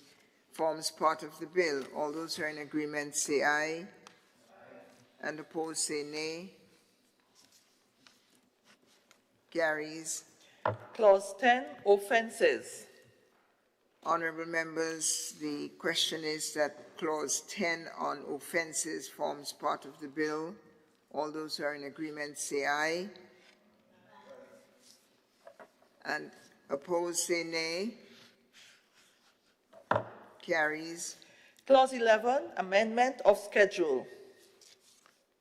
forms part of the bill. All those who are in agreement say aye, and opposed say nay. Carries. Clause 10, offenses. Honorable members, the question is that Clause 10 on offenses forms part of the bill. All those who are in agreement say aye, and opposed say nay. Carries. Clause 11, amendment of schedule.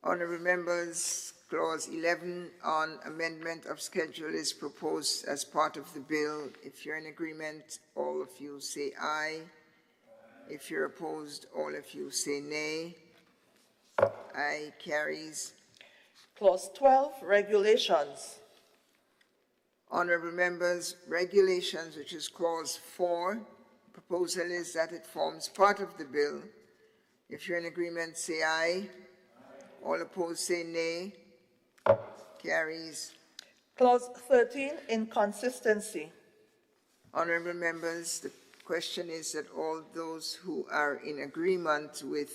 Honorable members, Clause 11 on amendment of schedule is proposed as part of the bill. If you're in agreement, all of you say aye. If you're opposed, all of you say nay. Aye. Carries. Clause 12, regulations. Honorable members, regulations, which is Clause 4, proposal is that it forms part of the bill. If you're in agreement, say aye. All opposed, say nay. Carries. Clause 13, inconsistency. Honorable members, the question is that all those who are in agreement with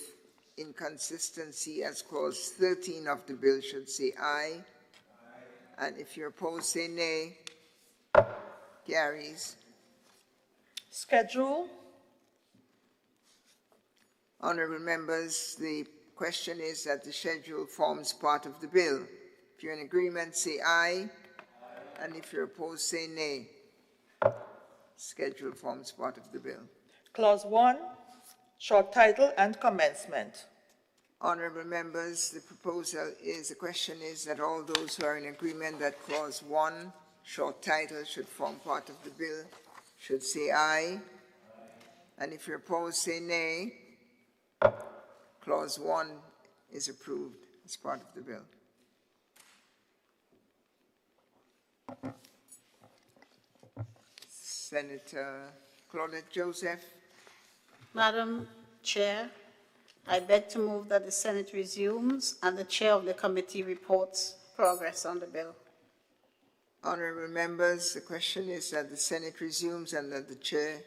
inconsistency as Clause 13 of the bill should say aye. And if you're opposed, say nay. Carries. Schedule. Honorable members, the question is that the schedule forms part of the bill. If you're in agreement, say aye. And if you're opposed, say nay. Schedule forms part of the bill. Clause 1, short title and commencement. Honorable members, the question is that all those who are in agreement that Clause 1, short title, should form part of the bill should say aye. And if you're opposed, say nay. Clause 1 is approved as part of the bill. Senator Claudette Joseph. Madam Chair, I beg to move that the Senate resumes and the chair of the committee reports progress on the bill. Honorable members, the question is that the Senate resumes and that the chair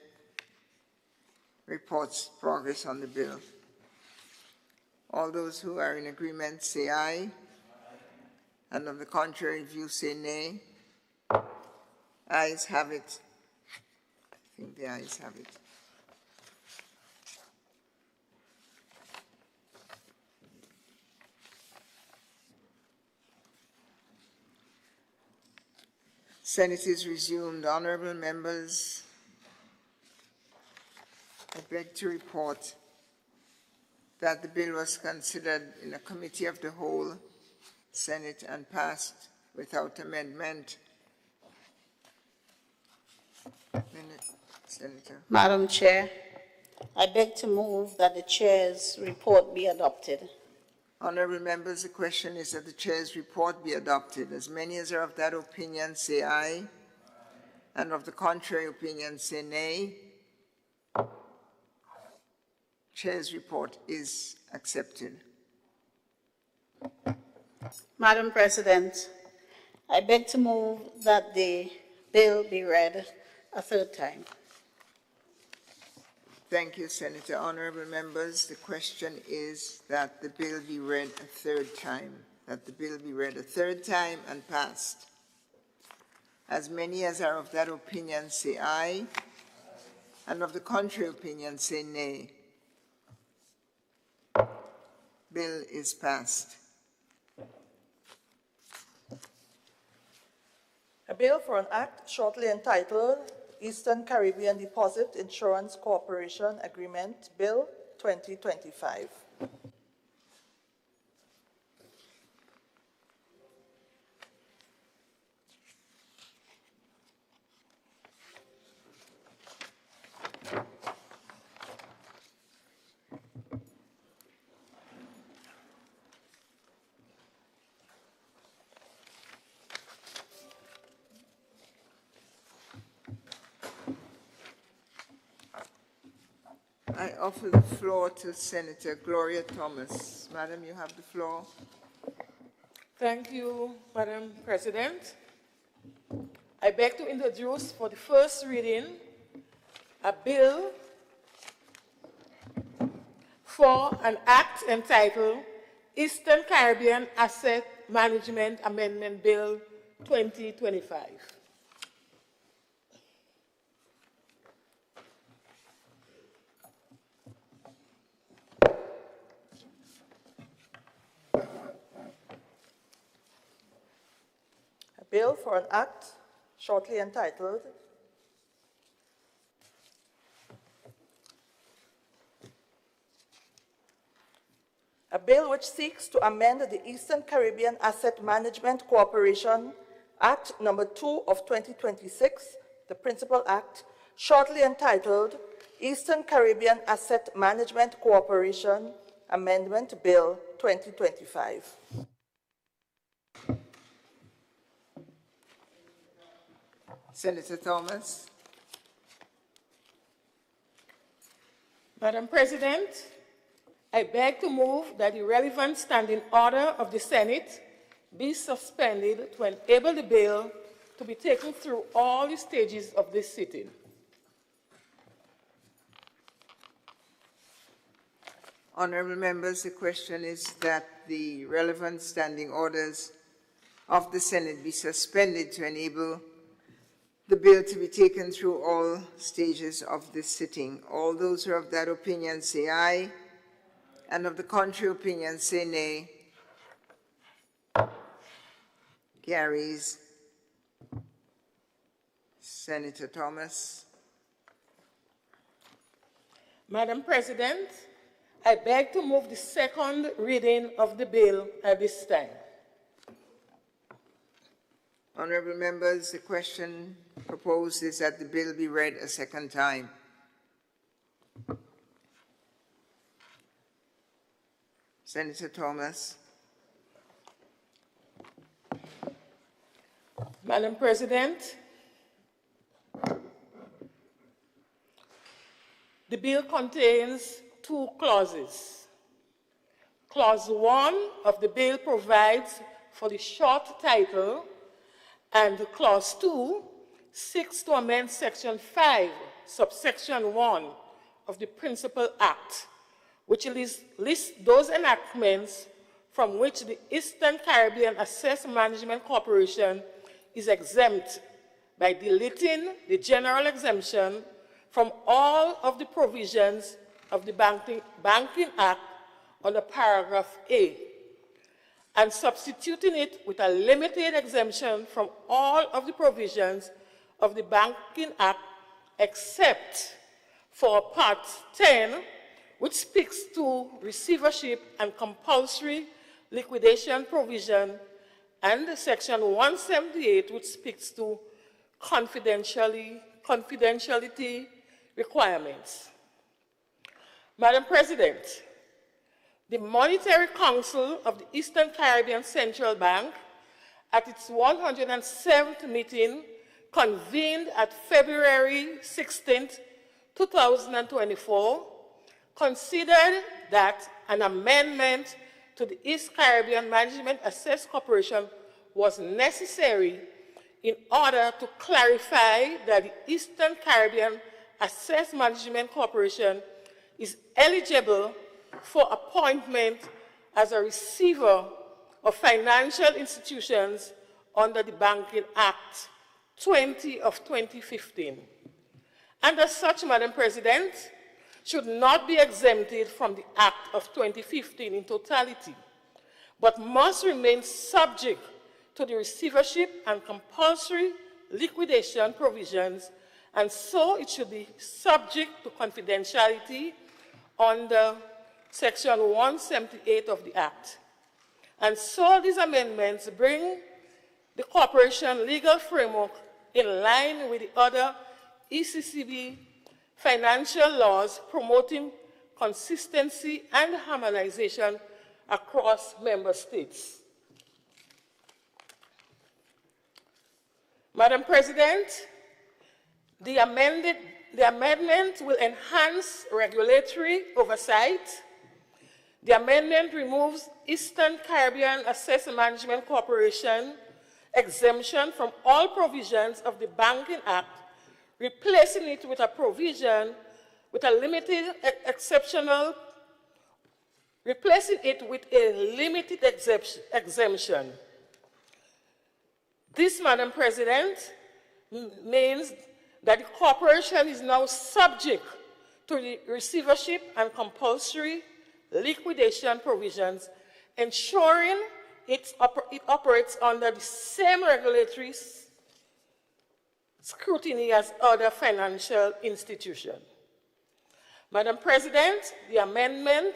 reports progress on the bill. All those who are in agreement say aye. And on the contrary, if you say nay, ayes have it. I think the ayes have it. Senate is resumed. Honorable members, I beg to report that the bill was considered in a committee of the whole Senate and passed without amendment. Senator. Madam Chair, I beg to move that the chair's report be adopted. Honorable members, the question is that the chair's report be adopted. As many as are of that opinion say aye, and of the contrary opinion say nay. Chair's report is accepted. Madam President, I beg to move that the bill be read a third time. Thank you, Senator. Honorable members, the question is that the bill be read a third time, that the bill be read a third time and passed. As many as are of that opinion say aye, and of the contrary opinion say nay. Bill is passed. A bill for an act shortly entitled Eastern Caribbean Deposit Insurance Corporation Agreement, Bill 2025. I offer the floor to Senator Gloria Thomas. Madam, you have the floor. Thank you, Madam President. I beg to introduce for the first reading a bill for an act entitled Eastern Caribbean Asset Management Amendment Bill 2025. A bill for an act shortly entitled a bill which seeks to amend the Eastern Caribbean Asset Management Corporation Act Number 2 of 2026, the Principal Act, shortly entitled Eastern Caribbean Asset Management Corporation Amendment Bill 2025. Senator Thomas. Madam President, I beg to move that the relevant standing order of the Senate be suspended to enable the bill to be taken through all the stages of this sitting. Honourable members, the question is that the relevant standing orders of the Senate be suspended to enable the bill to be taken through all stages of this sitting. All those who are of that opinion say aye, and of the contrary opinion say nay. Carries. Senator Thomas. Madam President, I beg to move the second reading of the bill at this time. Honourable members, the question proposed is that the bill be read a second time. Senator Thomas. Madam President, the bill contains two clauses. Clause 1 of the bill provides for the short title, and Clause 2 seeks to amend Section 5, subsection 1 of the Principal Act, which lists those enactments from which the Eastern Caribbean Asset Management Corporation is exempt by deleting the general exemption from all of the provisions of the Banking Act under paragraph A, and substituting it with a limited exemption from all of the provisions of the Banking Act except for Part 10, which speaks to receivership and compulsory liquidation provision, and Section 178, which speaks to confidentiality requirements. Madam President, the Monetary Council of the Eastern Caribbean Central Bank, at its 107th meeting, convened at February 16, 2024, considered that an amendment to the East Caribbean Management Assets Corporation was necessary in order to clarify that the Eastern Caribbean Assets Management Corporation is eligible for appointment as a receiver of financial institutions under the Banking Act 20 of 2015. And as such, Madam President, should not be exempted from the Act of 2015 in totality, but must remain subject to the receivership and compulsory liquidation provisions, and so it should be subject to confidentiality under Section 178 of the Act. And so these amendments bring the corporation legal framework in line with the other ECCB financial laws promoting consistency and harmonization across member states. Madam President, the amendment will enhance regulatory oversight. The amendment removes Eastern Caribbean Asset Management Corporation exemption from all provisions of the Banking Act, replacing it with a provision with a limited exceptional, replacing it with a limited exemption. This, Madam President, means that the corporation is now subject to the receivership and compulsory liquidation provisions, ensuring it operates under the same regulatory scrutiny as other financial institutions. Madam President, the amendment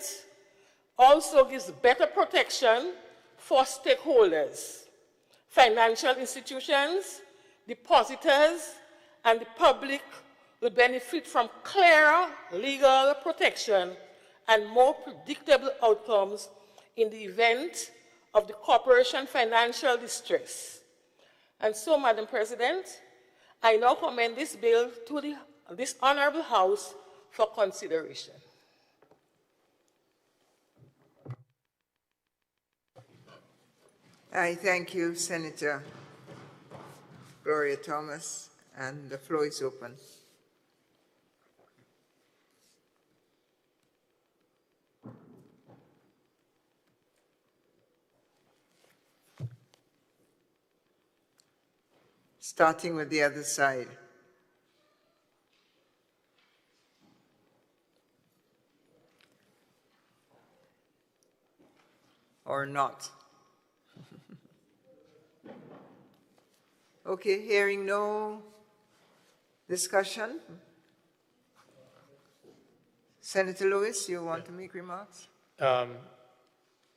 also gives better protection for stakeholders, financial institutions, depositors, and the public will benefit from clearer legal protection and more predictable outcomes in the event of the corporation financial distress. And so, Madam President, I now commend this bill to this Honorable House for consideration. I thank you, Senator Gloria Thomas, and the floor is open. Starting with the other side. Or not. Okay, hearing no discussion. Senator Lewis, you want to make remarks? I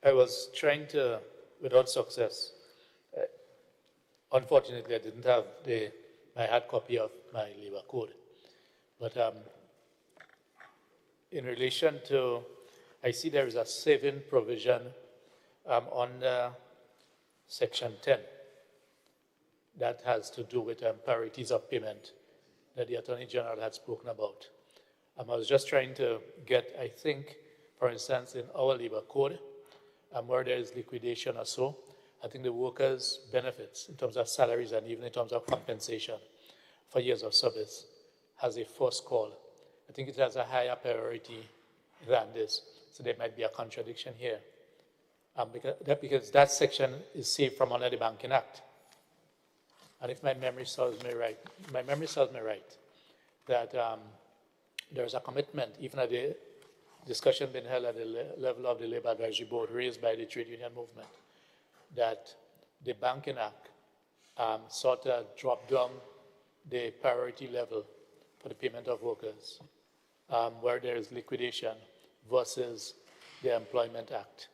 was trying to, without success. Unfortunately, I didn't have my hard copy of my labor code. But in relation to, I see there is a saving provision under Section 10 that has to do with priorities of payment that the Attorney General had spoken about. I was just trying to get, I think, for instance, in our labor code, where there is liquidation or so, I think the workers' benefits in terms of salaries and even in terms of compensation for years of service has a first call. I think it has a higher priority than this, so there might be a contradiction here. Because that section is saved from under the Banking Act. And if my memory serves me right, that there's a commitment, even at the discussion being held at the level of the Labor Advisory Board raised by the trade union movement, that the Banking Act sort of dropped down the priority level for the payment of workers, where there is liquidation versus the Employment Act.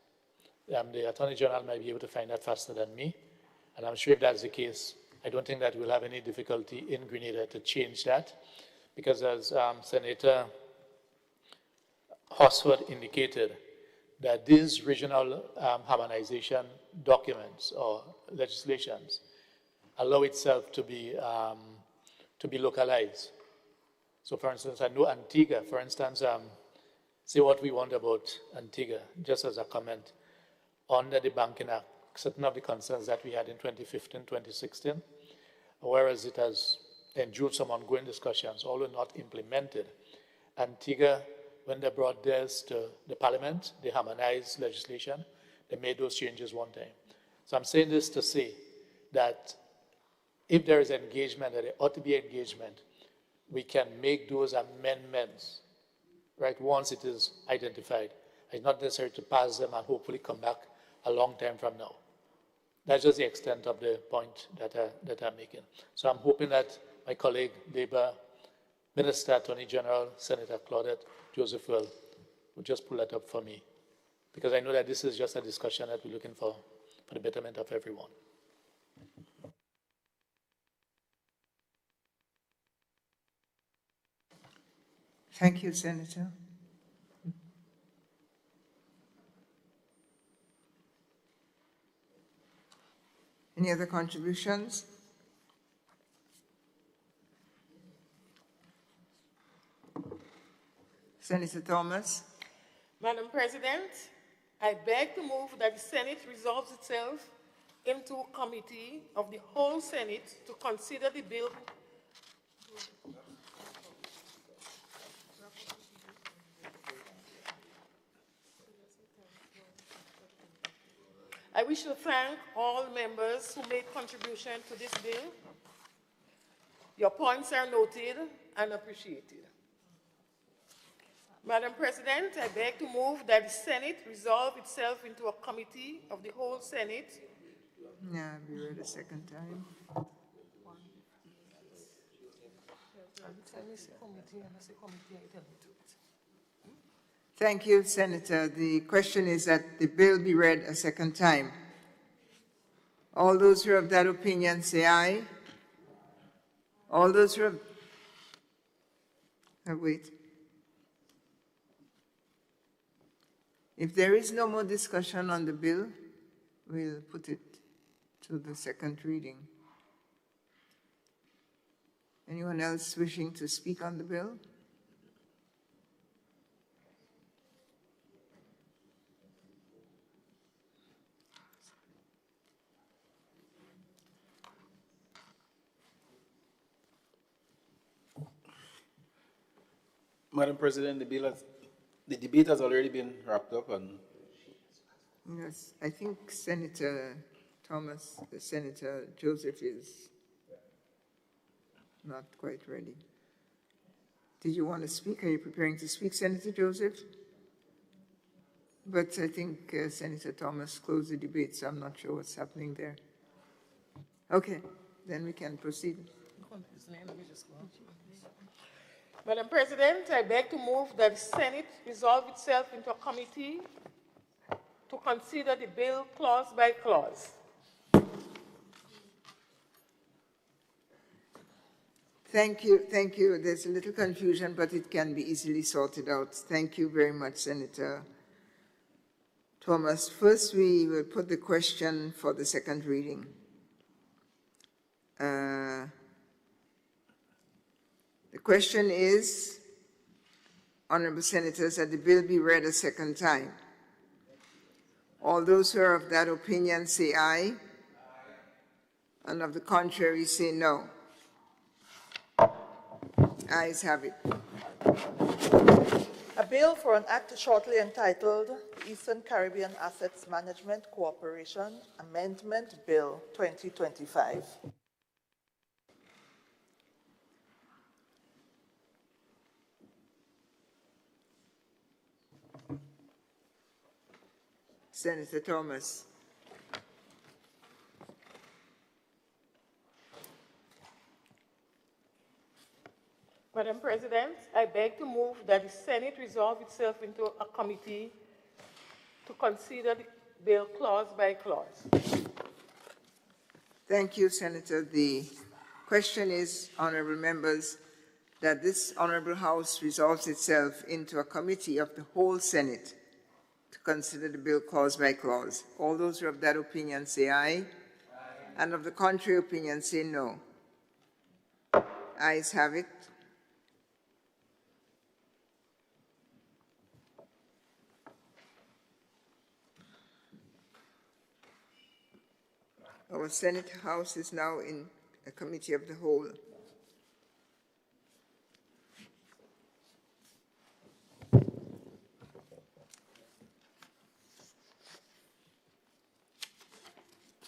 The Attorney General might be able to find that faster than me, and I'm sure if that's the case, I don't think that we'll have any difficulty in Grenada to change that, because as Senator Horsford indicated, that these regional harmonization documents or legislations allow itself to be localized. So for instance, I know Antigua, for instance, say what we want about Antigua, just as a comment, under the Banking Act, certain of the concerns that we had in 2015, 2016, whereas it has endured some ongoing discussions, although not implemented. Antigua, when they brought theirs to the parliament, they harmonized legislation, they made those changes one time. So I'm saying this to say that if there is engagement, that there ought to be engagement, we can make those amendments, right, once it is identified. It's not necessary to pass them and hopefully come back a long time from now. That's just the extent of the point that I'm making. So I'm hoping that my colleague, Labour Minister, Attorney General, Senator Claudette Joseph will just pull that up for me, because I know that this is just a discussion that we're looking for the betterment of everyone. Thank you, Senator. Any other contributions? Senator Thomas. Madam President, I beg to move that the Senate resolves itself into committee of the whole Senate to consider the bill. I wish to thank all members who made contribution to this bill. Your points are noted and appreciated. Madam President, I beg to move that the Senate resolve itself into a committee of the whole Senate. Yeah, be read a second time. Thank you, Senator. The question is that the bill be read a second time. All those who are of that opinion say aye. All those who are... wait. If there is no more discussion on the bill, we'll put it to the second reading. Anyone else wishing to speak on the bill? Madam President, the debate has already been wrapped up, and Yes, I think Senator Thomas, Senator Joseph is not quite ready. Did you want to speak? Are you preparing to speak, Senator Joseph? But I think Senator Thomas closed the debate, so I'm not sure what's happening there. Okay, then we can proceed. Madam President, I beg to move that the Senate resolve itself into a committee to consider the bill clause by clause. Thank you, thank you. There's a little confusion, but it can be easily sorted out. Thank you very much, Senator Thomas. First, we will put the question for the second reading. The question is, Honorable Senators, that the bill be read a second time. All those who are of that opinion say aye, and of the contrary say no. Ayes have it. A bill for an act shortly entitled Eastern Caribbean Assets Management Cooperation Amendment Bill 2025. Senator Thomas. Madam President, I beg to move that the Senate resolve itself into a committee to consider the bill clause by clause. Thank you, Senator. The question is, honorable members, that this honorable House resolves itself into a committee of the whole Senate to consider the bill clause by clause. All those who are of that opinion say aye, and of the contrary opinion say no. Ayes have it. Our Senate House is now in a committee of the whole.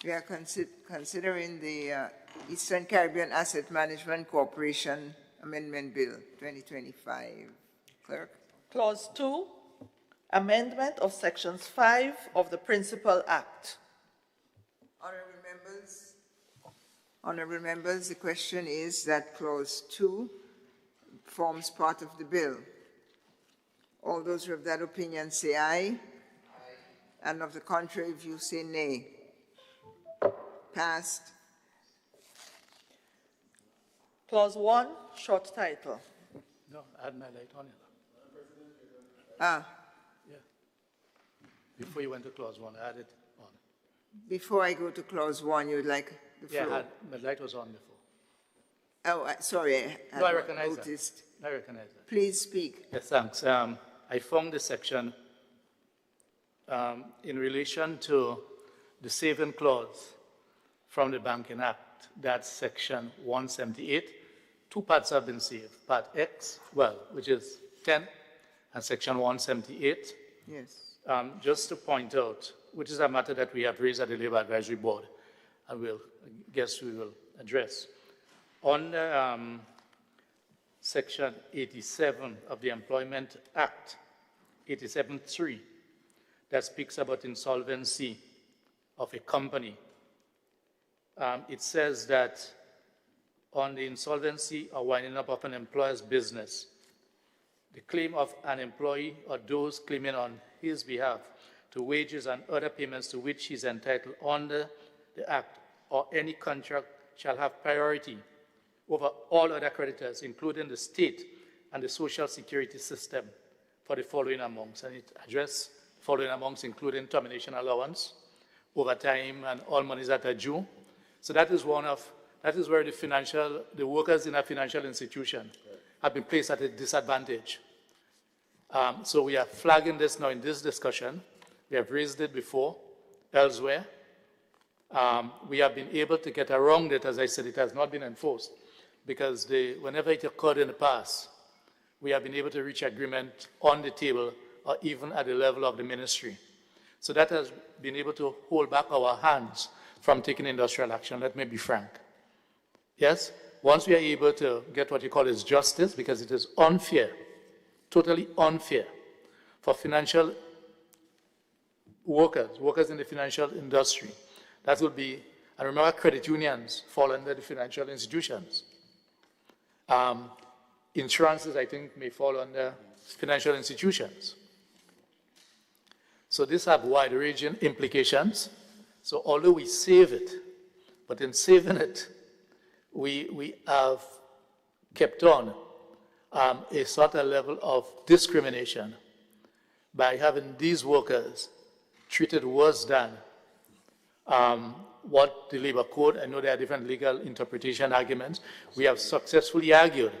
We are considering the Eastern Caribbean Asset Management Corporation Amendment Bill 2025. Clerk. Clause 2, amendment of sections 5 of the Principal Act. Honorable members, the question is that Clause 2 forms part of the bill. All those who have that opinion say aye, and of the contrary view say nay. Passed. Clause 1, short title. No, I had my light on. Ah. Yeah. Before you went to clause 1, I had it on. Before I go to Clause 1, you would like the floor? Yeah, my light was on before. Oh, sorry, I had No, I not recognize noticed. that. I recognize that. Please speak. Yes, thanks. I found this section in relation to the saving clause from the Banking Act. That's Section 178. Two parts have been saved. Part X, well, which is 10, and Section 178. Yes. Just to point out, which is a matter that we have raised at the Labor Advisory Board, and we will address. On Section 87 of the Employment Act, 87.3, that speaks about insolvency of a company. It says that on the insolvency or winding up of an employer's business, the claim of an employee or those claiming on his behalf to wages and other payments to which he is entitled under the Act or any contract shall have priority over all other creditors, including the state and the social security system, for the following amounts. And it addresses following amounts, including termination allowance, overtime, and all monies that are due. So that is where the workers in a financial institution have been placed at a disadvantage. So we are flagging this now in this discussion. We have raised it before, elsewhere. We have been able to get around it. As I said, it has not been enforced because whenever it occurred in the past, we have been able to reach agreement on the table or even at the level of the ministry. So that has been able to hold back our hands from taking industrial action, let me be frank. Yes, once we are able to get what you call is justice, because it is unfair, totally unfair for financial workers in the financial industry. That will be, and remember, credit unions fall under the financial institutions. Insurances, I think, may fall under financial institutions. So these have wide-ranging implications. So although we save it, but in saving it, we have kept on a certain level of discrimination by having these workers treated worse than what the labor code, I know there are different legal interpretation arguments, we have successfully argued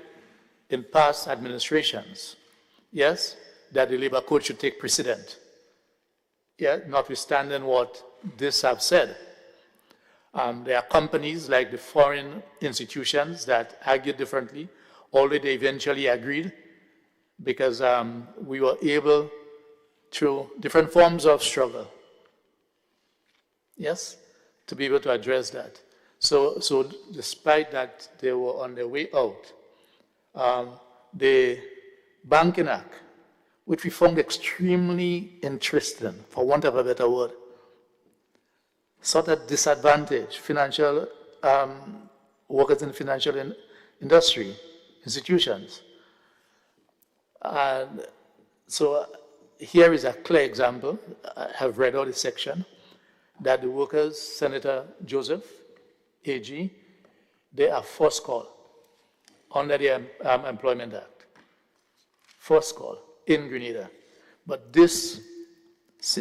in past administrations, yes, that the labor code should take precedent, yeah, notwithstanding what this have said. There are companies like the foreign institutions that argued differently, although they eventually agreed because we were able, through different forms of struggle, yes, to be able to address that. So despite that they were on their way out, the Banking Act, which we found extremely interesting, for want of a better word, sort of disadvantage financial workers in the financial industry, institutions. And so here is a clear example. I have read out the section that the workers, Senator Joseph, AG, they are first call under the Employment Act. First call in Grenada. But this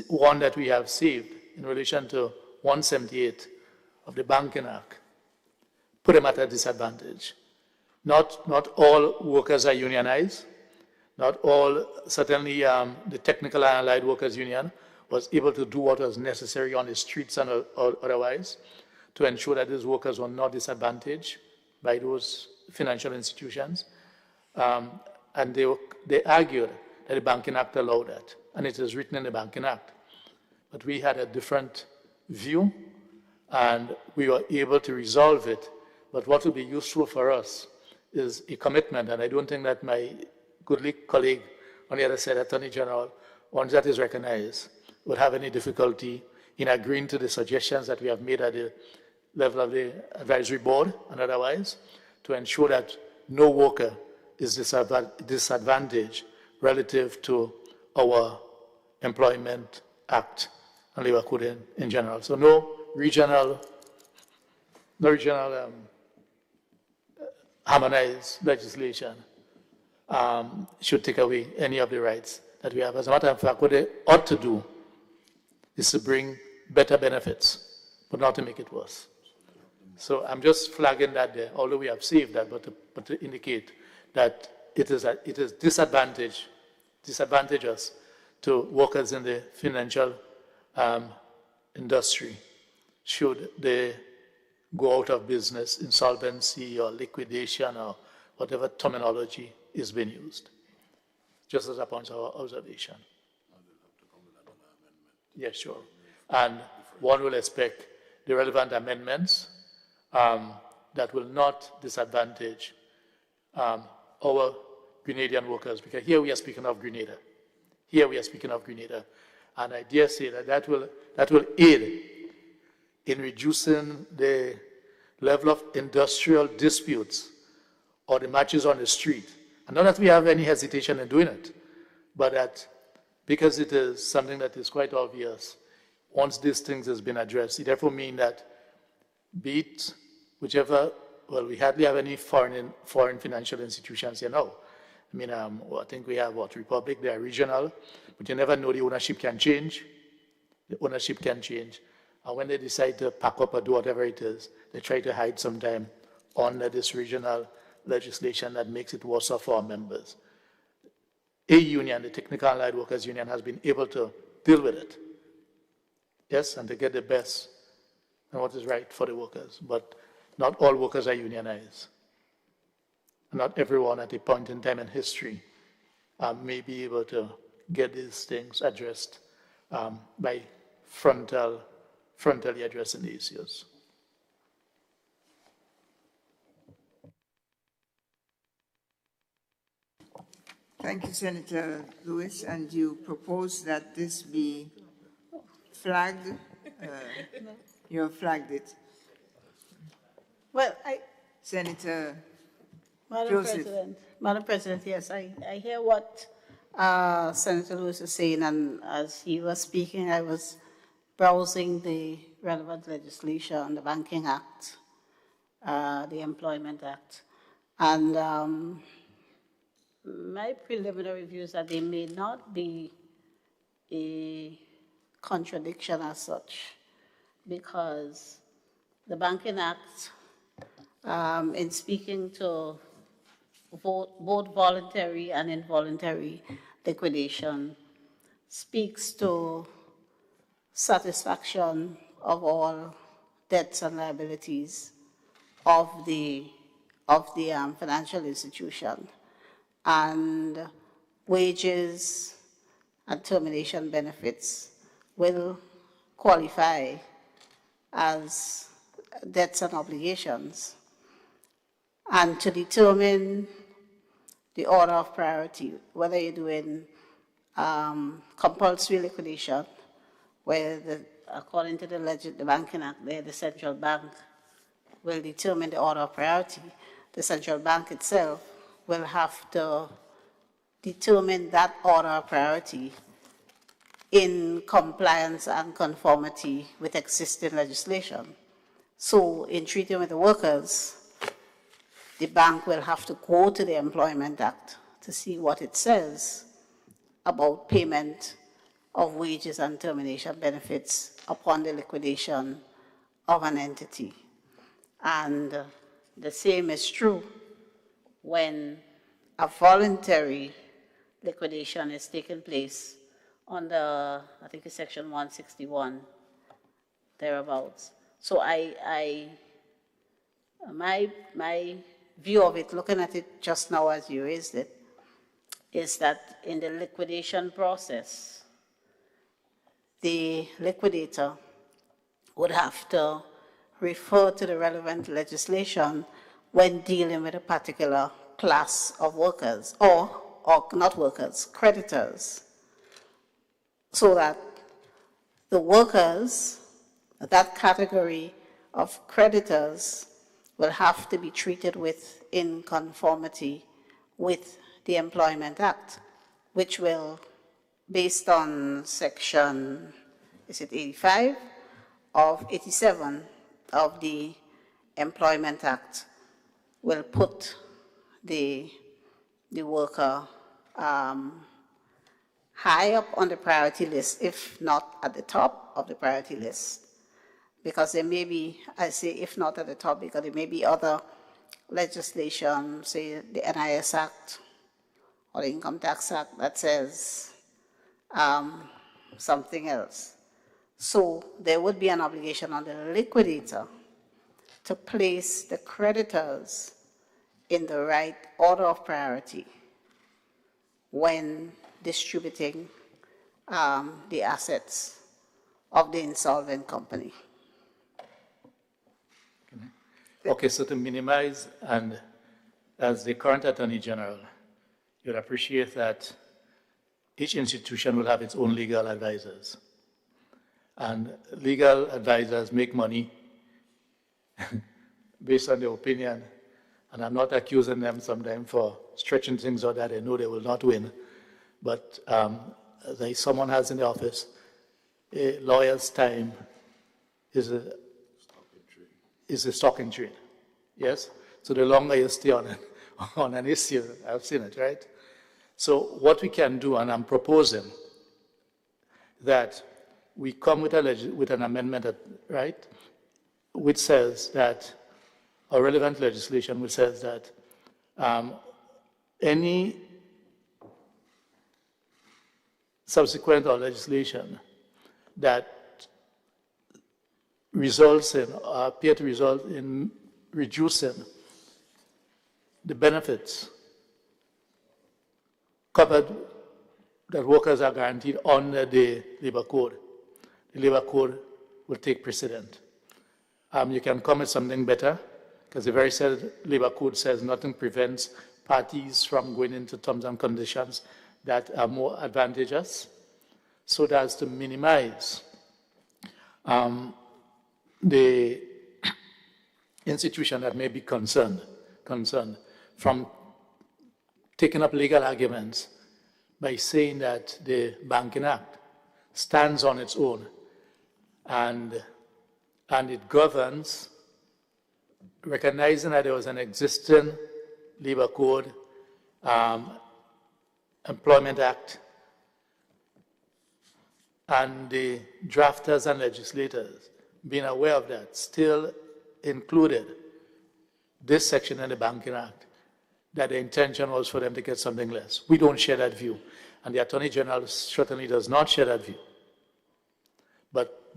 one that we have saved in relation to 178 of the Banking Act put them at a disadvantage. Not all workers are unionized. Not all, certainly the Technical and Allied Workers Union was able to do what was necessary on the streets and otherwise to ensure that these workers were not disadvantaged by those financial institutions. And they argued that the Banking Act allowed that, and it is written in the Banking Act. But we had a different view, and we were able to resolve it. But what will be useful for us is a commitment, and I don't think that my goodly colleague on the other side, Attorney General, once that is recognized, would have any difficulty in agreeing to the suggestions that we have made at the level of the advisory board and otherwise to ensure that no worker is disadvantaged relative to our Employment Act and Labor Code in general. So no regional harmonized legislation should take away any of the rights that we have. As a matter of fact, what they ought to do is to bring better benefits, but not to make it worse. So I'm just flagging that there, although we have saved that, but to indicate that it is disadvantageous to workers in the financial industry should the go out of business, insolvency or liquidation or whatever terminology is being used. Just as a point of observation. Yes, sure. And one will expect the relevant amendments that will not disadvantage our Grenadian workers, because here we are speaking of Grenada. Here we are speaking of Grenada. And I dare say that that will aid in reducing the level of industrial disputes or the matches on the street. And not that we have any hesitation in doing it, but that because it is something that is quite obvious, once these things has been addressed, it therefore means that be it whichever, well, we hardly have any foreign financial institutions here now. I mean, I think we have Republic, they are regional, but you never know, the ownership can change. The ownership can change. And when they decide to pack up or do whatever it is, they try to hide sometime under this regional legislation that makes it worse for our members. A union, the Technical Allied Workers Union, has been able to deal with it. Yes, and to get the best and what is right for the workers. But not all workers are unionized. Not everyone at a point in time in history may be able to get these things addressed by frontally addressing the issues. Thank you, Senator Lewis. And you propose that this be flagged? You have flagged it. Well, Senator Madam President, yes, I hear what Senator Lewis is saying, and as he was speaking, I was browsing the relevant legislation, the Banking Act, the Employment Act, and my preliminary view is that there may not be a contradiction as such, because the Banking Act, in speaking to both voluntary and involuntary liquidation, speaks to satisfaction of all debts and liabilities of the financial institution, and wages and termination benefits will qualify as debts and obligations. And to determine the order of priority, whether you're doing compulsory liquidation, where according to the Banking Act, there the central bank will determine the order of priority. The central bank itself will have to determine that order of priority in compliance and conformity with existing legislation. So in treating with the workers, the bank will have to go to the Employment Act to see what it says about payment of wages and termination benefits upon the liquidation of an entity. And the same is true when a voluntary liquidation is taking place under, I think it's Section 161, thereabouts. So my view of it, looking at it just now as you raised it, is that in the liquidation process, the liquidator would have to refer to the relevant legislation when dealing with a particular class of workers, or not workers, creditors, so that the workers, that category of creditors, will have to be treated with in conformity with the Employment Act, which will, based on Section, is it 85 of 87 of the Employment Act, will put the worker high up on the priority list, if not at the top of the priority list. Because there may be, I say if not at the top, because there may be other legislation, say the NIS Act or the Income Tax Act, that says something else. So there would be an obligation on the liquidator to place the creditors in the right order of priority when distributing the assets of the insolvent company. Okay, so to minimize, and as the current Attorney General, you'd appreciate that each institution will have its own legal advisors. And legal advisors make money based on their opinion. And I'm not accusing them sometimes for stretching things out that they know they will not win. But as someone has in the office, a lawyer's time is a stock in trade. Yes? So the longer you stay on an issue, I've seen it, right? So what we can do, and I'm proposing that we come with an amendment, right, which says that, or relevant legislation which says that any subsequent or legislation that results in, or appear to result in reducing the benefits covered that workers are guaranteed under the labor code, the labor code will take precedent. You can come with something better, because the very same labor code says nothing prevents parties from going into terms and conditions that are more advantageous, so as to minimize the institution that may be concerned from taking up legal arguments by saying that the Banking Act stands on its own and it governs, recognizing that there was an existing labor code, Employment Act, and the drafters and legislators, being aware of that, still included this section in the Banking Act, that the intention was for them to get something less. We don't share that view, and the Attorney General certainly does not share that view.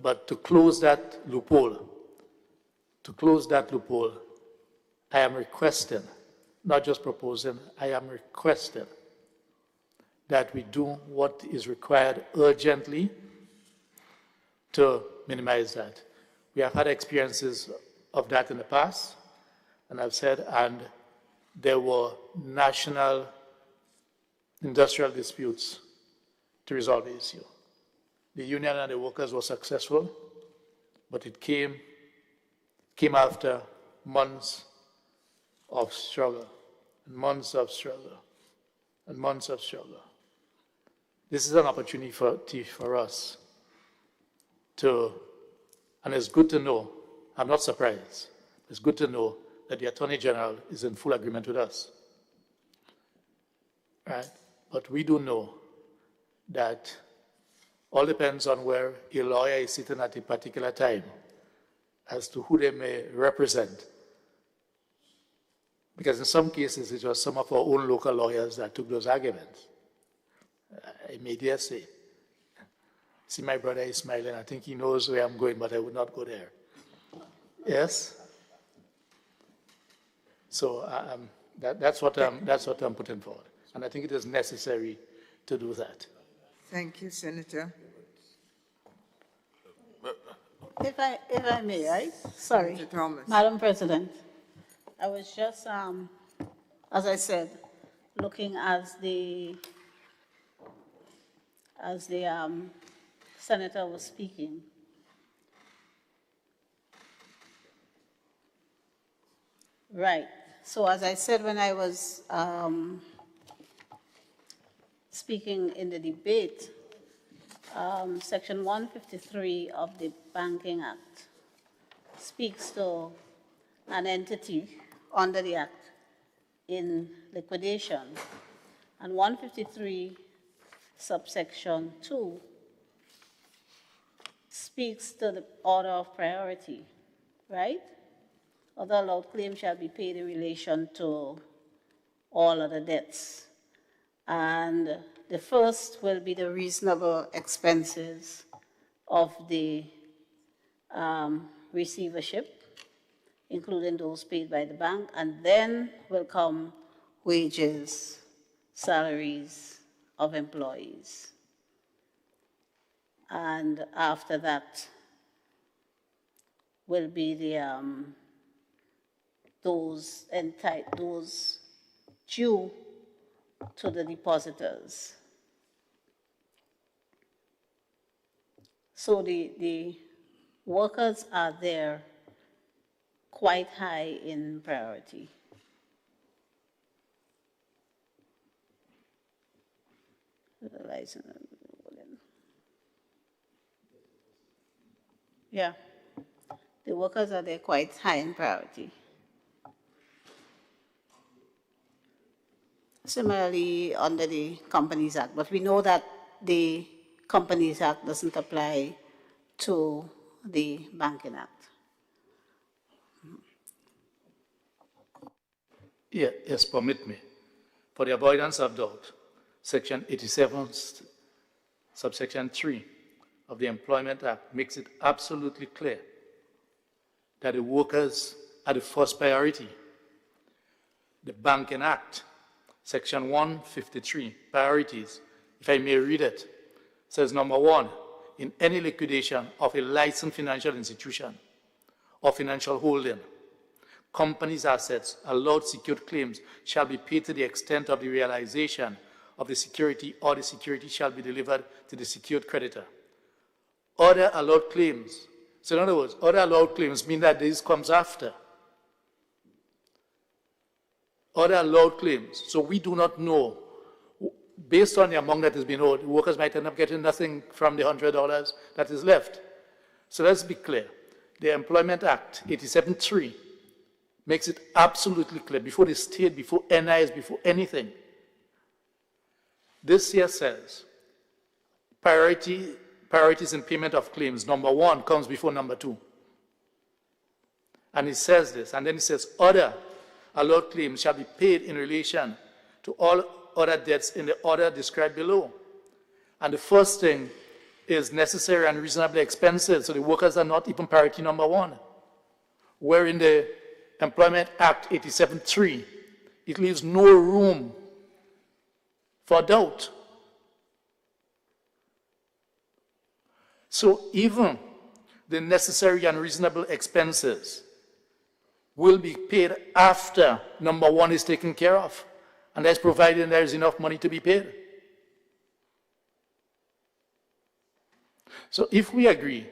But to close that loophole, I am requesting, not just proposing, I am requesting that we do what is required urgently to minimize that. We have had experiences of that in the past, and I've said, and there were national industrial disputes to resolve the issue. The union and the workers were successful, but it came after months of struggle, and months of struggle, and months of struggle. This is an opportunity for us to, and it's good to know, I'm not surprised, it's good to know that the Attorney General is in full agreement with us. Right? But we do know that all depends on where a lawyer is sitting at a particular time as to who they may represent. Because in some cases, it was some of our own local lawyers that took those arguments. I may dare say. See, my brother is smiling. I think he knows where I'm going, but I would not go there. Yes? So that's what I'm putting forward. And I think it is necessary to do that. Thank you, Senator. If I may, right? Sorry. Senator Thomas. Madam President, I was just, as I said, looking as the senator was speaking. Right. So as I said when I was speaking in the debate, Section 153 of the Banking Act speaks to an entity under the Act in liquidation, and 153 subsection 2 speaks to the order of priority, right? Other allowed claims shall be paid in relation to all other debts. And the first will be the reasonable expenses of the receivership. including those paid by the bank, and then will come wages, salaries of employees. And after that will be the those due to the depositors. So the workers are there quite high in priority. Yeah, the workers are there quite high in priority. Similarly, under the Companies Act, but we know that the Companies Act doesn't apply to the Banking Act. Yeah, yes, permit me. For the avoidance of doubt, Section 87, subsection 3 of the Employment Act makes it absolutely clear that the workers are the first priority. The Banking Act, Section 153, priorities, if I may read it, says, number one, in any liquidation of a licensed financial institution or financial holding, companies' assets, allowed secured claims shall be paid to the extent of the realization of the security, or the security shall be delivered to the secured creditor. Other allowed claims, so in other words, other allowed claims mean that this comes after. Other allowed claims, so we do not know, based on the amount that has been owed, workers might end up getting nothing from the $100 that is left. So let's be clear. The Employment Act, 87.3, makes it absolutely clear, before the state, before NIS, before anything. This here says, priorities in payment of claims, number one comes before number two. And it says this, and then it says, other allowed claims shall be paid in relation to all other debts in the order described below. And the first thing is necessary and reasonable expenses, so the workers are not even priority number one. Where in the Employment Act 87.3, it leaves no room for doubt. So even the necessary and reasonable expenses will be paid after number one is taken care of, and that's provided there is enough money to be paid. So if we agree,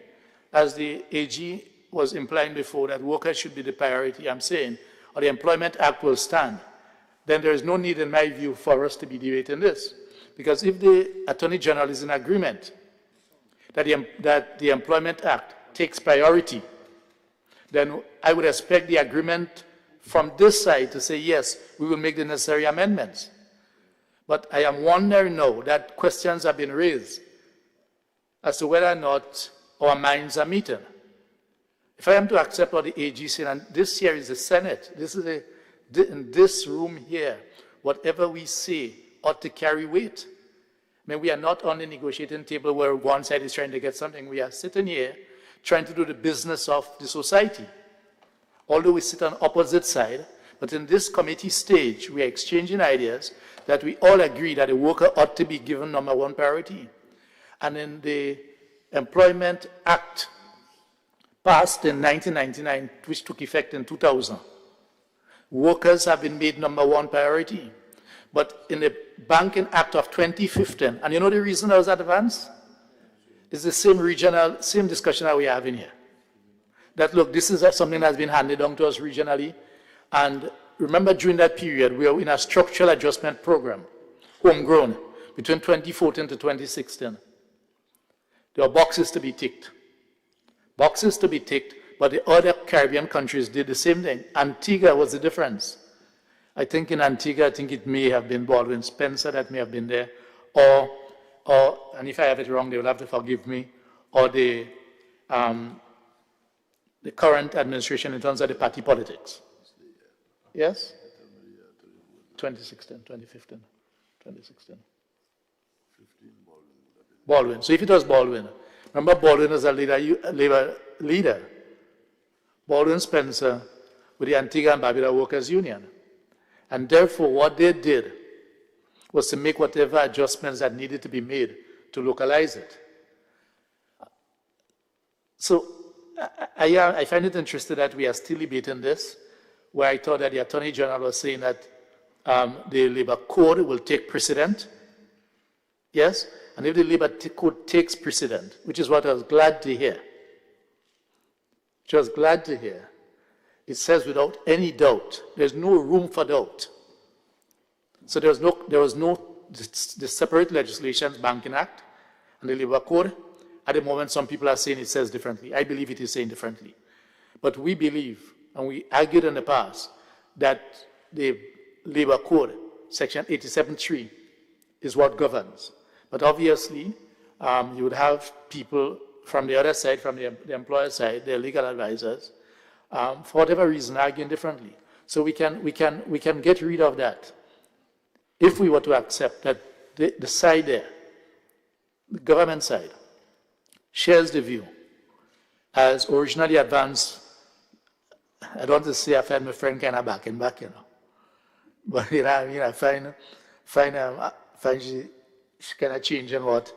as the AG was implying before, that workers should be the priority, I'm saying, or the Employment Act will stand, then there is no need, in my view, for us to be debating this. Because if the Attorney General is in agreement that the Employment Act takes priority, then I would expect the agreement from this side to say, yes, we will make the necessary amendments. But I am wondering now that questions have been raised as to whether or not our minds are meeting. If I am to accept what the AG said, and this here is the Senate, this is in this room here, whatever we say ought to carry weight. I mean, we are not on the negotiating table where one side is trying to get something. We are sitting here trying to do the business of the society. Although we sit on opposite side, but in this committee stage, we are exchanging ideas that we all agree that a worker ought to be given number one priority. And in the Employment Act passed in 1999, which took effect in 2000, workers have been made number one priority. But in the Banking Act of 2015, and you know the reason I was advanced? It's the same discussion that we are having here. That, look, this is something that's been handed down to us regionally. And remember, during that period, we were in a structural adjustment program, homegrown, between 2014 to 2016. There were boxes to be ticked. Boxes to be ticked, but the other Caribbean countries did the same thing. Antigua was the difference. I think in Antigua, I think it may have been Baldwin Spencer that may have been there, or and if I have it wrong, they will have to forgive me, or the current administration in terms of the party politics. Yes? 2016, 2015, 2016. Baldwin. So if it was Baldwin, remember Baldwin was a labor leader. Baldwin Spencer with the Antigua and Barbuda Workers Union. And therefore, what they did was to make whatever adjustments that needed to be made to localize it. So I find it interesting that we are still debating this, where I thought that the Attorney General was saying that the Labor Code will take precedent. Yes? And if the Labor Code takes precedent, which is what I was glad to hear, it says without any doubt, there's no room for doubt. So there was no the separate legislation, Banking Act and the Labor Code. At the moment, some people are saying it says differently. I believe it is saying differently. But we believe, and we argued in the past, that the Labor Code, Section 87.3, is what governs. But obviously, you would have people from the other side, from the employer side, their legal advisors, for whatever reason, arguing differently. So we can get rid of that if we were to accept that the side there, the government side, shares the view as originally advanced. I don't want to say I find my friend kind of back, you know. But you know, I mean, I find she kind of changing what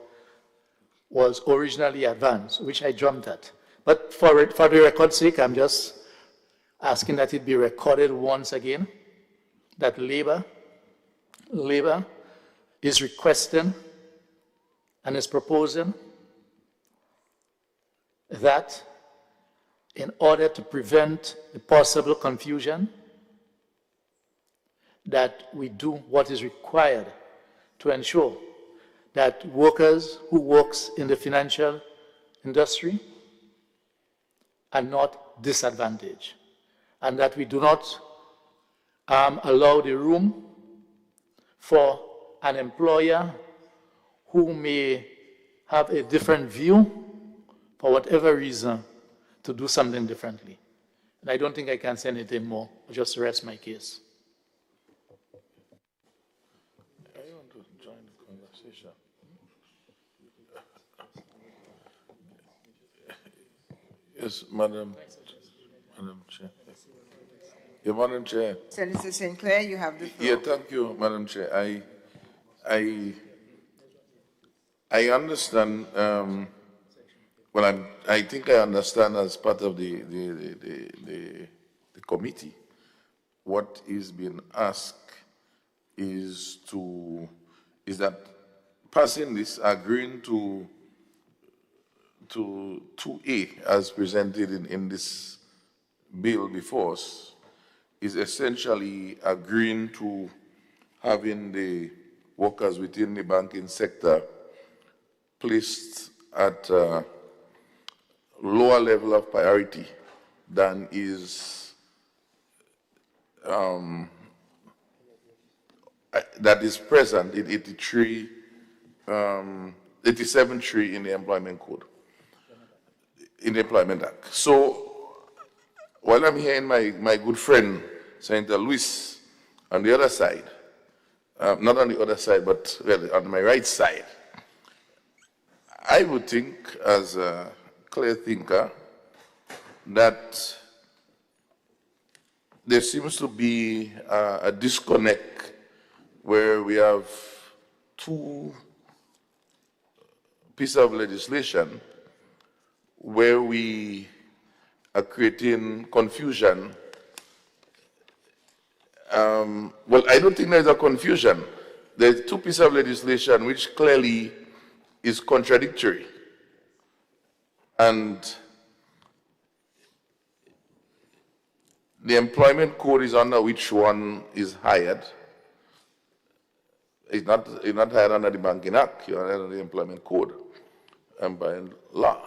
was originally advanced, which I jumped at. But for the record's sake, I'm just asking that it be recorded once again that Labor is requesting and is proposing that in order to prevent the possible confusion, that we do what is required to ensure that workers who work in the financial industry are not disadvantaged, and that we do not allow the room for an employer who may have a different view for whatever reason to do something differently. And I don't think I can say anything more. I'll just rest my case. I want to join the conversation. Yes, Madam Chair. Yeah, Madam Chair. Senator St. Clair, you have the floor. Yeah, thank you, Madam Chair. I understand. Well, I think I understand as part of the committee, what is being asked is that passing this, agreeing to 2A as presented in this bill before us, is essentially agreeing to having the workers within the banking sector placed at lower level of priority than is that is present in 87.3 in the Employment Code, in the Employment Act. So while I'm hearing my good friend Senator Lewis on the other side, not on the other side, but well, on my right side, I would think as a clear thinker that there seems to be a disconnect where we have two pieces of legislation where we are creating confusion. Well, I don't think there's a confusion. There's two pieces of legislation which clearly is contradictory. And the Employment Code is under which one is hired. It's not hired under the Banking Act, you're hired under the Employment Code and by law.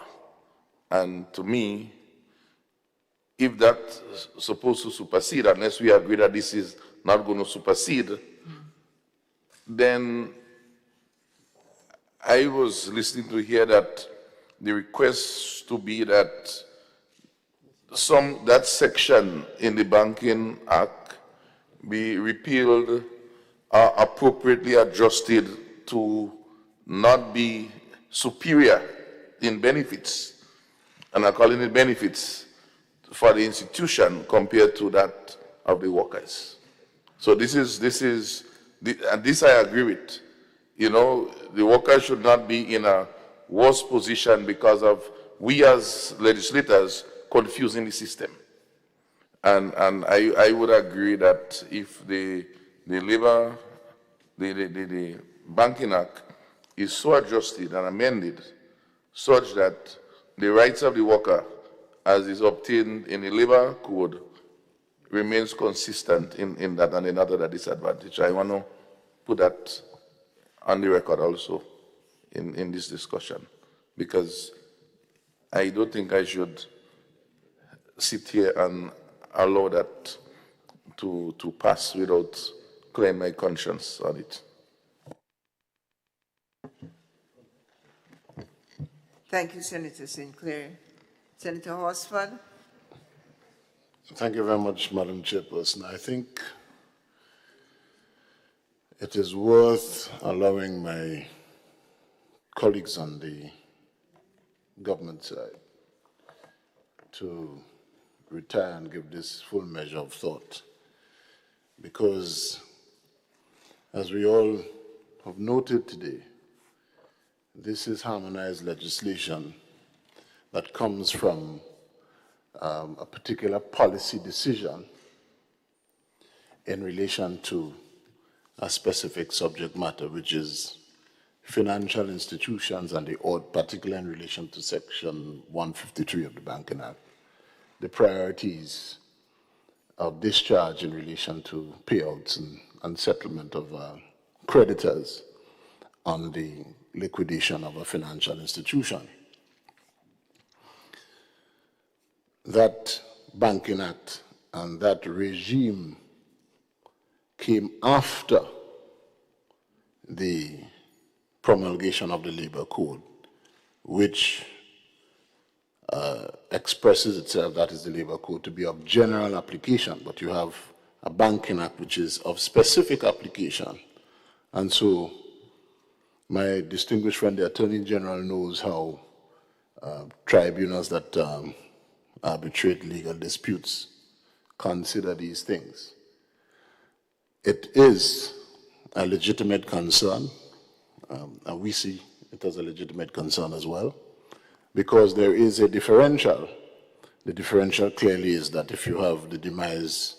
And to me, if that's supposed to supersede, unless we agree that this is not going to supersede, then I was listening to hear that the request to be that that section in the Banking Act be repealed or appropriately adjusted to not be superior in benefits, and I'm calling it benefits, for the institution compared to that of the workers. So this I agree with. You know, the workers should not be in a worse position because of we as legislators confusing the system. And I would agree that if the Banking Act is so adjusted and amended such that the rights of the worker as is obtained in the labor code remains consistent in that and not at a disadvantage. I want to put that on the record also in this discussion, because I don't think I should sit here and allow that to pass without clearing my conscience on it. Thank you, Senator Sinclair. Senator Horsford. Thank you very much, Madam Chairperson. I think it is worth allowing my colleagues on the government side to retire and give this full measure of thought, because as we all have noted today, this is harmonized legislation that comes from a particular policy decision in relation to a specific subject matter, which is financial institutions and the audit, particularly in relation to Section 153 of the Banking Act, the priorities of discharge in relation to payouts and settlement of creditors on the liquidation of a financial institution. That Banking Act and that regime came after the promulgation of the Labor Code, which expresses itself, that is the Labor Code, to be of general application, but you have a Banking Act which is of specific application. And so my distinguished friend, the Attorney General, knows how tribunals that arbitrate legal disputes consider these things. It is a legitimate concern, and we see it as a legitimate concern as well, because there is a differential. The differential clearly is that if you have the demise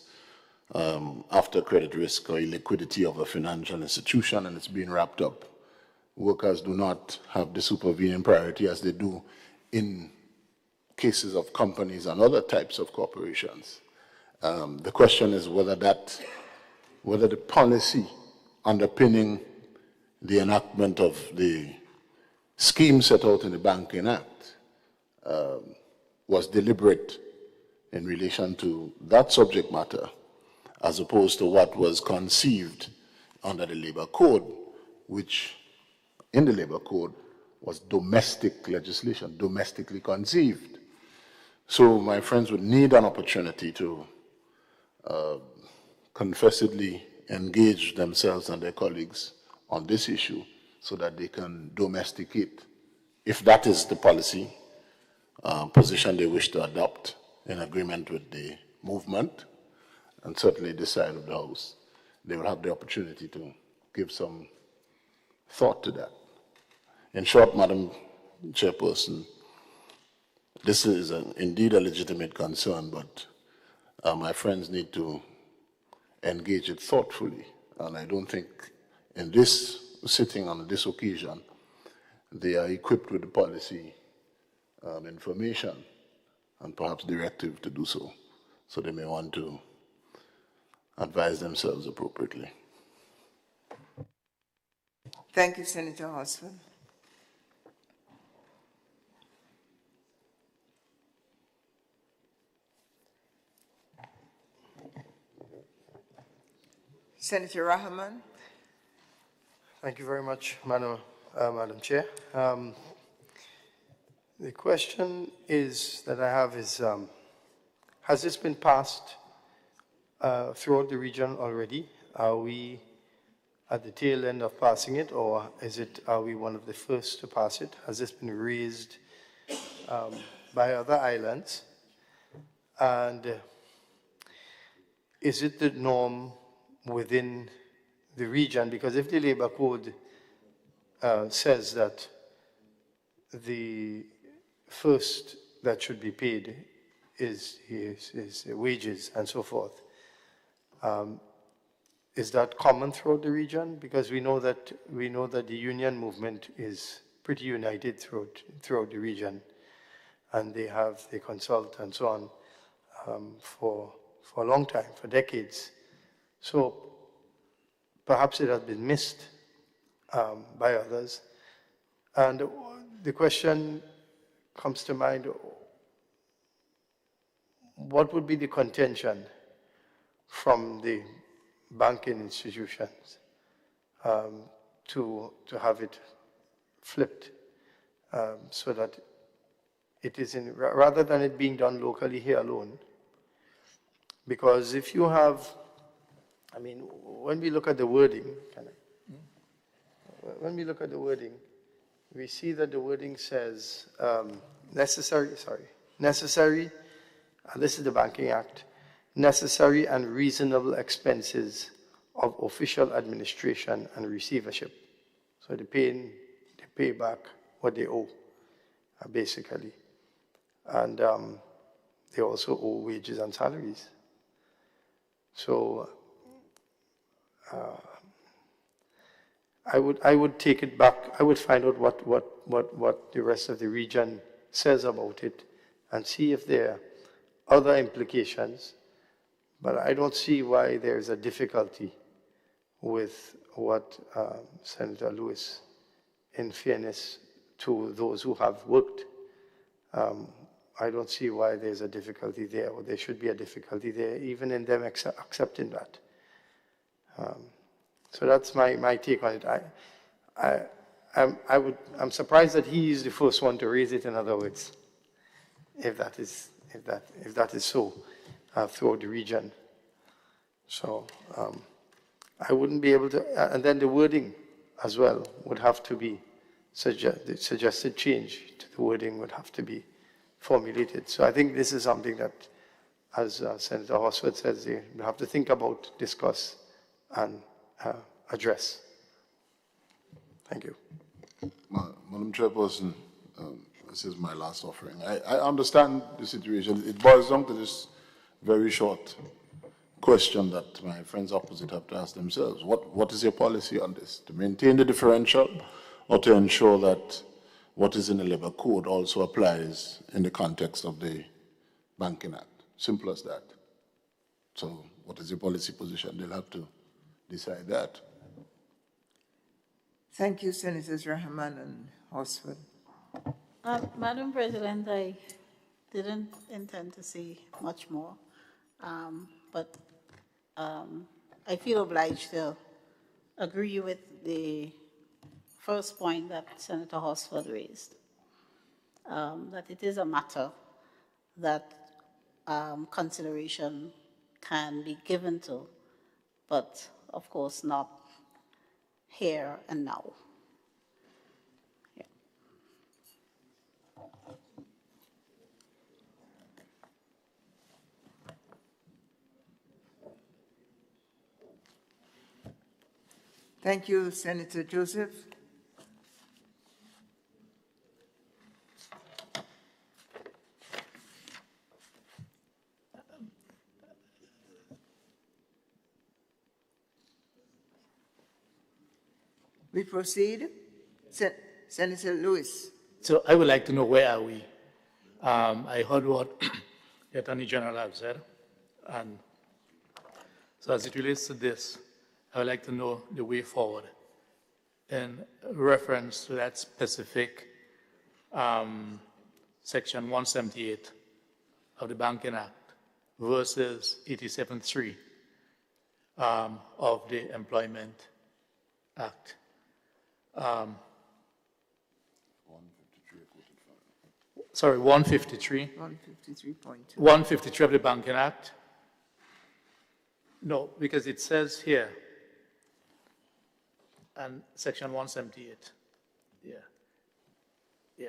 after credit risk or illiquidity of a financial institution and it's being wrapped up, workers do not have the supervening priority as they do in cases of companies and other types of corporations. The question is whether the policy underpinning the enactment of the scheme set out in the Banking Act was deliberate in relation to that subject matter, as opposed to what was conceived under the Labor Code, which in the Labor Code was domestic legislation, domestically conceived. So my friends would need an opportunity to confessedly engage themselves and their colleagues on this issue so that they can domesticate, if that is the policy position they wish to adopt in agreement with the movement, and certainly this side of the House, they will have the opportunity to give some thought to that. In short, Madam Chairperson, this is indeed a legitimate concern, but my friends need to engage it thoughtfully. And I don't think in this sitting on this occasion, they are equipped with the policy information and perhaps directive to do so. So they may want to advise themselves appropriately. Thank you, Senator Horsford. Senator Rahman. Thank you very much, Madam Chair. The question that I have is, has this been passed throughout the region already? Are we at the tail end of passing it, or are we one of the first to pass it? Has this been raised by other islands? And is it the norm within the region? Because if the labor code says that the first that should be paid is wages and so forth, is that common throughout the region? Because we know that the union movement is pretty united throughout the region, and they consult and so on for a long time, for decades. So perhaps it has been missed by others. And the question comes to mind, what would be the contention from the banking institutions to have it flipped so that it is rather than it being done locally here alone? Because if you have, I mean, when we look at the wording, we see that the wording says necessary, and this is the Banking Act, necessary and reasonable expenses of official administration and receivership. So they pay back what they owe, basically. And they also owe wages and salaries. So I would take it back. I would find out what the rest of the region says about it and see if there are other implications. But I don't see why there's a difficulty with what Senator Lewis, in fairness to those who have worked, I don't see why there's a difficulty there, or there should be a difficulty there, even in them accepting that. So that's my take on it. I'm surprised that he is the first one to raise it. In other words, if that is so throughout the region. So I wouldn't be able to. And then the wording as well would have to be the suggested change to the wording would have to be formulated. So I think this is something that, as Senator Horsford says, they have to think about, discuss, and address. Thank you. Madam Chairperson, this is my last offering. I understand the situation. It boils down to this very short question that my friends opposite have to ask themselves. What is your policy on this? To maintain the differential, or to ensure that what is in the Labour Code also applies in the context of the Banking Act? Simple as that. So what is your policy position? They'll have to decide that. Thank you, Senators Rahman and Horsford. Madam President, I didn't intend to say much more, but I feel obliged to agree with the first point that Senator Horsford raised, that it is a matter that consideration can be given to, but of course not here and now. Yeah. Thank you, Senator Joseph. We proceed. Senator Lewis. So I would like to know, where are we? I heard what the Attorney General has said. And so as it relates to this, I would like to know the way forward in reference to that specific Section 178 of the Banking Act versus 87.3 of the Employment Act. 153. 153.2. 153 of the Banking Act. No, because it says here, and Section 178. Yeah. Yeah.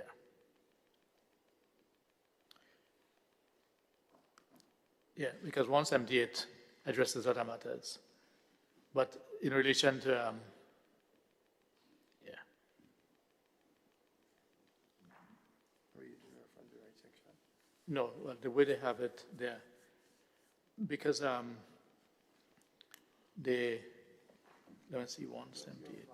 Yeah, because 178 addresses other matters. But in relation to, no, well, the way they have it there, because let me see, 178.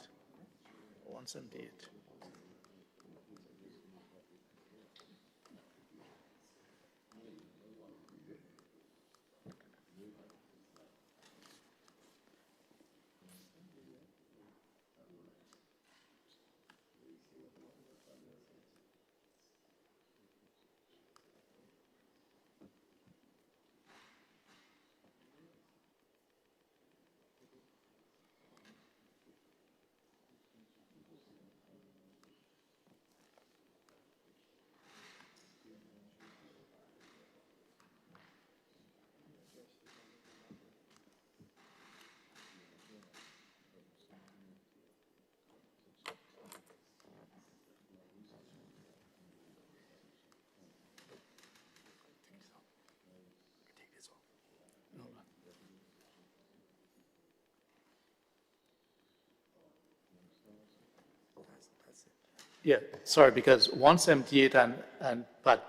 Yeah, sorry, because 178 and part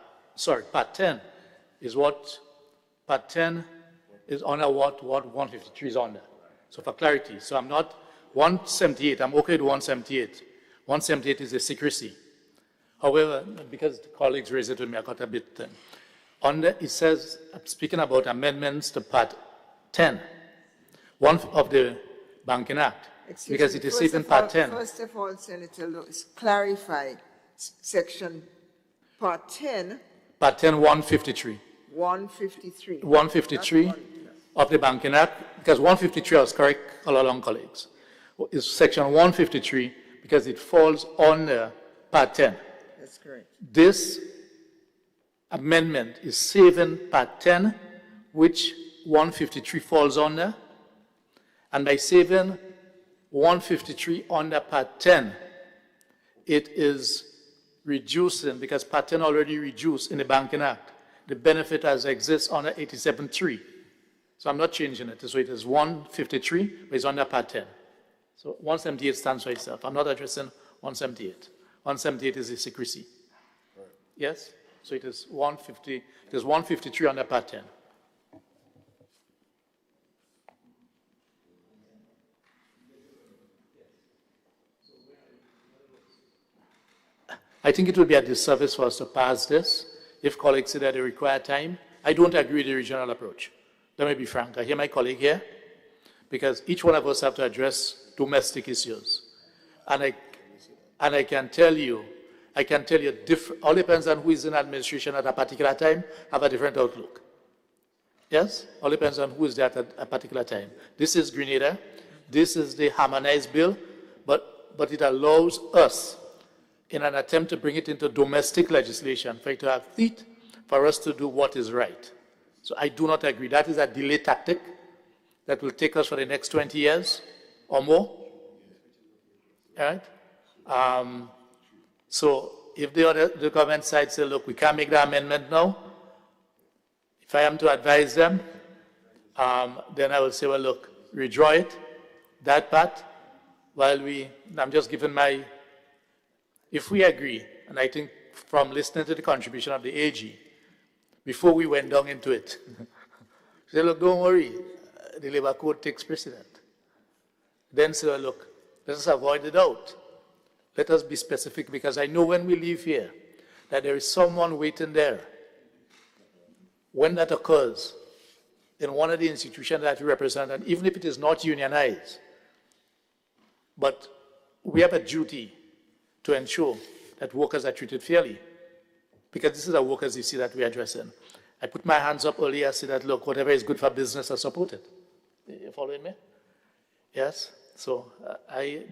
10 is what, part 10 is under what 153 is under. So for clarity, so I'm not 178, I'm okay with 178. 178 is a secrecy. However, because the colleagues raised it with me, I got a bit, under, it says, speaking about amendments to part 10, one of the Banking Act, because it is safe in part 10. First of all, Senator Lewis, clarify section part 10. Part 10, 153. 153. 153 of the Banking Act, because 153, I was correct all along, colleagues, is section 153 because it falls on part 10. That's correct. This amendment is saving part 10, which 153 falls under, and by saving 153 under part 10, it is reducing, because part 10 already reduced in the Banking Act, the benefit as exists under 87.3. So I'm not changing it. So it is 153, but it's under part 10. So 178 stands for itself. I'm not addressing 178. 178 is a secrecy. Right. Yes? So it is 150, it is 153 under part 10. I think it would be a disservice for us to pass this if colleagues say that they require time. I don't agree with the regional approach. Let me be frank. I hear my colleague here, because each one of us have to address domestic issues. And I can tell you, all depends on who is in administration at a particular time, have a different outlook. Yes? All depends on who is there at a particular time. This is Grenada. This is the harmonized bill, but it allows us, in an attempt to bring it into domestic legislation, for it to have teeth, for us to do what is right. So I do not agree. That is a delay tactic that will take us for the next 20 years or more. All right? So if the government side say, look, we can't make the amendment now, if I am to advise them, then I will say, well, look, withdraw it, that part, while I'm just giving my, if we agree, and I think from listening to the contribution of the AG, before we went down into it, say, look, don't worry, the labor code takes precedent. Then say, well, look, let us avoid the doubt. Let us be specific, because I know when we leave here that there is someone waiting there. When that occurs in one of the institutions that we represent, and even if it is not unionized, but we have a duty to ensure that workers are treated fairly, because this is a workers issue that we're addressing. I put my hands up earlier, say that, look, whatever is good for business, I support it. You following me? Yes? So I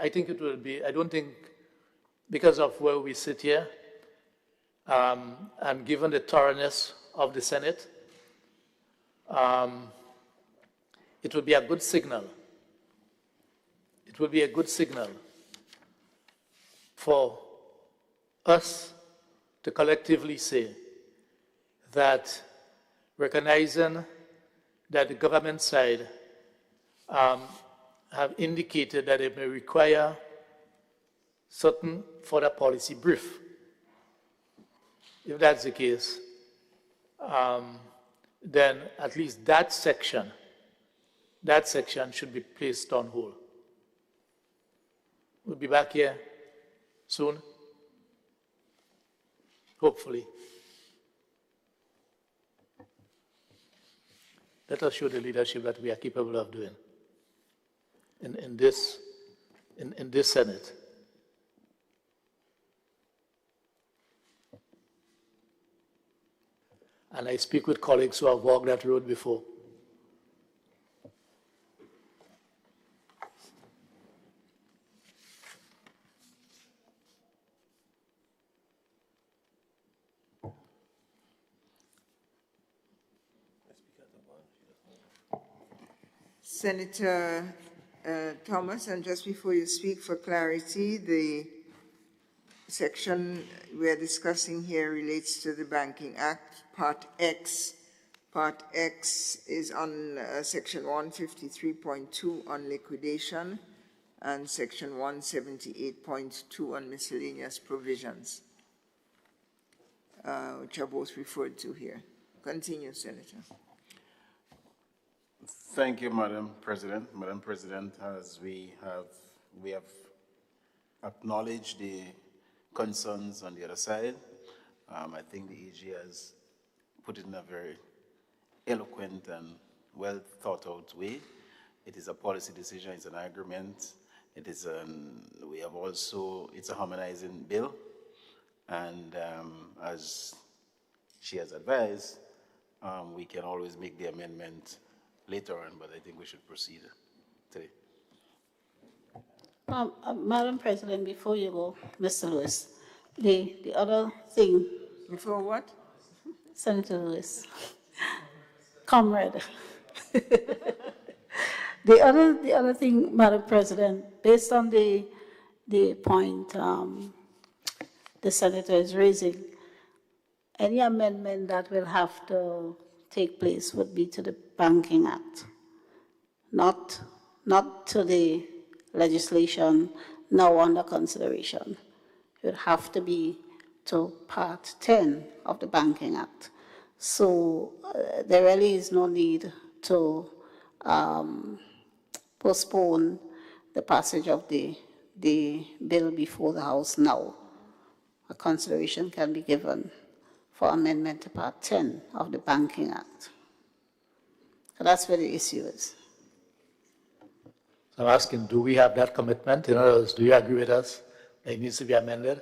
think it will be, I don't think, because of where we sit here, and given the thoroughness of the Senate, it will be a good signal. It will be a good signal for us to collectively say that recognizing that the government side have indicated that it may require certain further policy brief. If that's the case, then at least that section should be placed on hold. We'll be back here soon, hopefully. Let us show the leadership that we are capable of doing in this Senate. And I speak with colleagues who have walked that road before. Senator Thomas, and just before you speak, for clarity, the section we're discussing here relates to the Banking Act, Part X. Part X is on Section 153.2 on liquidation and Section 178.2 on miscellaneous provisions, which are both referred to here. Continue, Senator. Thank you, Madam President. Madam President, as we have acknowledged the concerns on the other side. I think the AG has put it in a very eloquent and well thought out way. It is a policy decision, it's an agreement. It is it's a harmonizing bill. And as she has advised, we can always make the amendment later on, but I think we should proceed today. Madam President, before you go, Mr. Lewis, the other thing. Before what? Senator Lewis. Comrade. The other thing, Madam President, based on the point the Senator is raising, any amendment that will have to take place would be to the Banking Act, not to the legislation now under consideration. It would have to be to Part 10 of the Banking Act. So there really is no need to postpone the passage of the bill before the House now. A consideration can be given for amendment to Part 10 of the Banking Act. So that's where the issue is. So I'm asking, do we have that commitment? In other words, do you agree with us that it needs to be amended?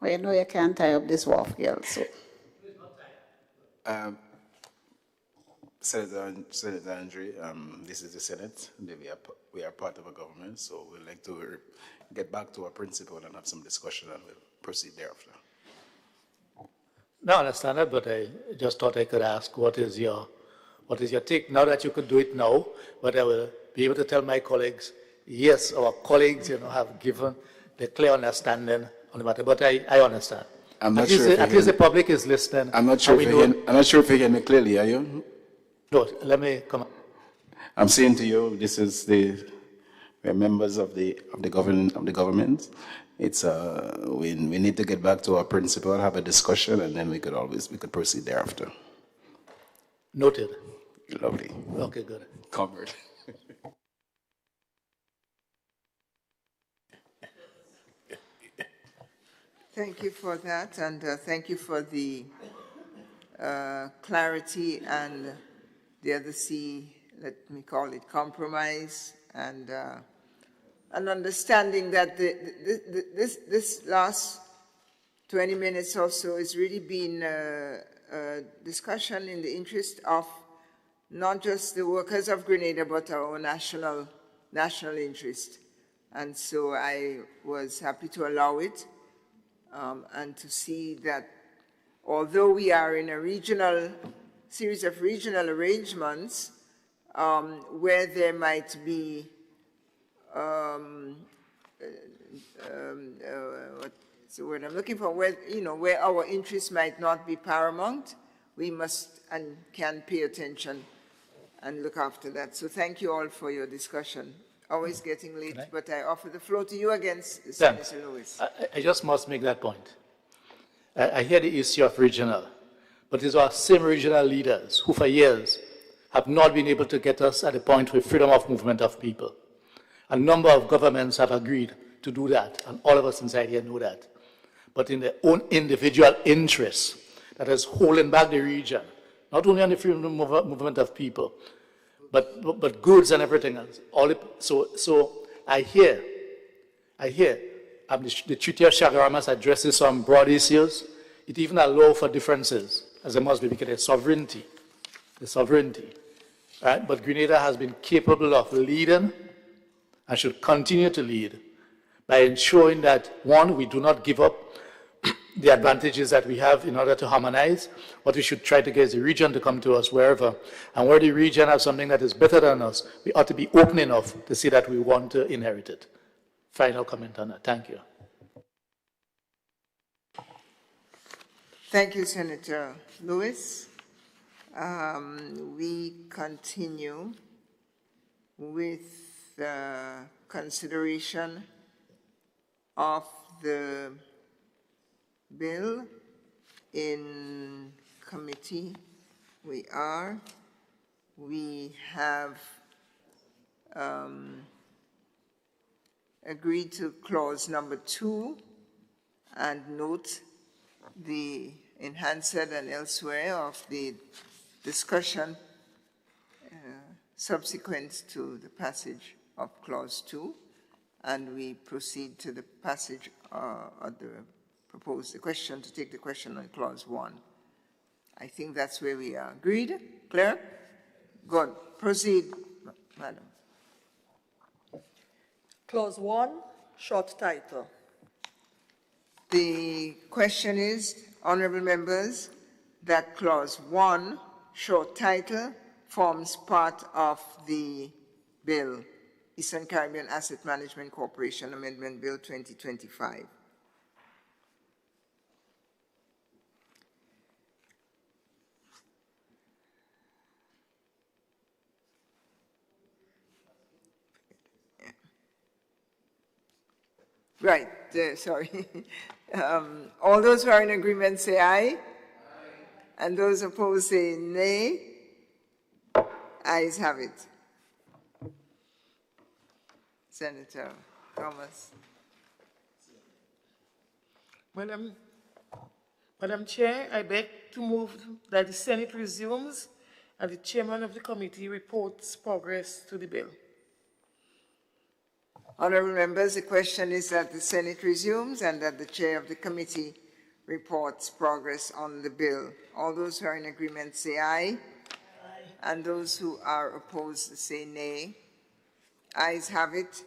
Well, you know you can't tie up this wharf, girl, so. Senator Andre, this is the Senate. We are part of a government, so we'd like to get back to our principle and have some discussion, and we'll proceed thereafter. No, I understand that, but I just thought I could ask, what is your take? Now that you could do it now, but I will be able to tell my colleagues, yes, our colleagues, have given the clear understanding on the matter, but I understand. I'm not sure. At least the public is listening. I'm not sure if you hear me clearly, are you? No, let me come. I'm saying to you, this is we're members of the government. It's we need to get back to our principle, have a discussion, and then we could proceed thereafter. Noted. Lovely. Okay, good. Covered. Thank you for that, and thank you for the clarity and the other C, let me call it compromise, and an understanding that this last 20 minutes or so has really been a discussion in the interest of not just the workers of Grenada, but our national interest. And so I was happy to allow it and to see that although we are in a series of regional arrangements where there might be what's the word I'm looking for, where our interests might not be paramount, we must and can pay attention and look after that. So thank you all for your discussion. Always getting late, but I offer the floor to you again, Senator Lewis. I just must make that point. I hear the issue of regional, but it's our same regional leaders who for years have not been able to get us at a point with freedom of movement of people. A number of governments have agreed to do that, and all of us inside here know that. But in their own individual interests, that is holding back the region, not only on the freedom of movement of people, but goods and everything else. So I hear the Treaty of Chaguaramas addresses some broad issues. It even allows for differences, as there must be, because there's sovereignty. Right? But Grenada has been capable of leading and should continue to lead by ensuring that, one, we do not give up the advantages that we have in order to harmonize. What we should try to get is the region to come to us wherever. And where the region has something that is better than us, we ought to be open enough to see that we want to inherit it. Final comment on that. Thank you. Thank you, Senator Lewis. We continue with the consideration of the bill in committee. We have agreed to clause number 2 and note the enhanced and elsewhere of the discussion subsequent to the passage of clause 2, and we proceed to the passage of the question, to take the question on clause 1. I think that's where we are. Agreed? Clear? Good. Proceed, Madam. Clause 1, short title. The question is, honorable members, that clause 1, short title, forms part of the bill, Eastern Caribbean Asset Management Corporation Amendment Bill 2025. Right, sorry. All those who are in agreement say aye. Aye. And those opposed say nay. Ayes have it. Senator Thomas. Madam Chair, I beg to move that the Senate resumes and the chairman of the committee reports progress to the bill. Honorable members, the question is that the Senate resumes and that the chair of the committee reports progress on the bill. All those who are in agreement say aye. Aye. And those who are opposed say nay. Ayes have it.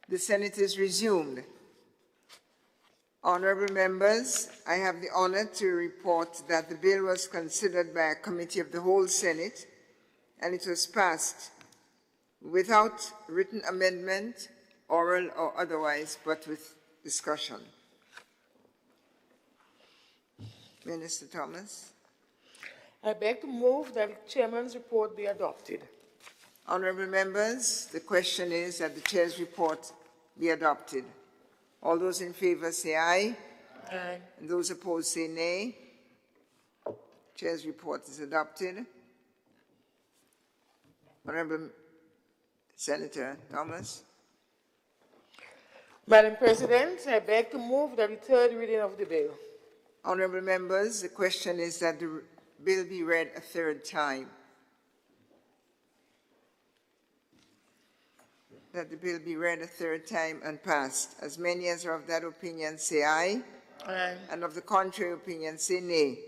The Senate is resumed. Honorable members, I have the honor to report that the bill was considered by a committee of the whole Senate and it was passed without written amendment, oral or otherwise, but with discussion. Minister Thomas. I beg to move that the chairman's report be adopted. Honorable members, the question is that the chair's report be adopted. All those in favor say aye. Aye. And those opposed say nay. Chair's report is adopted. Honorable Senator Thomas. Madam President, I beg to move that the third reading of the bill. Honorable members, the question is that the bill be read a third time. That the bill be read a third time and passed. As many as are of that opinion say aye. Aye. And of the contrary opinion say nay.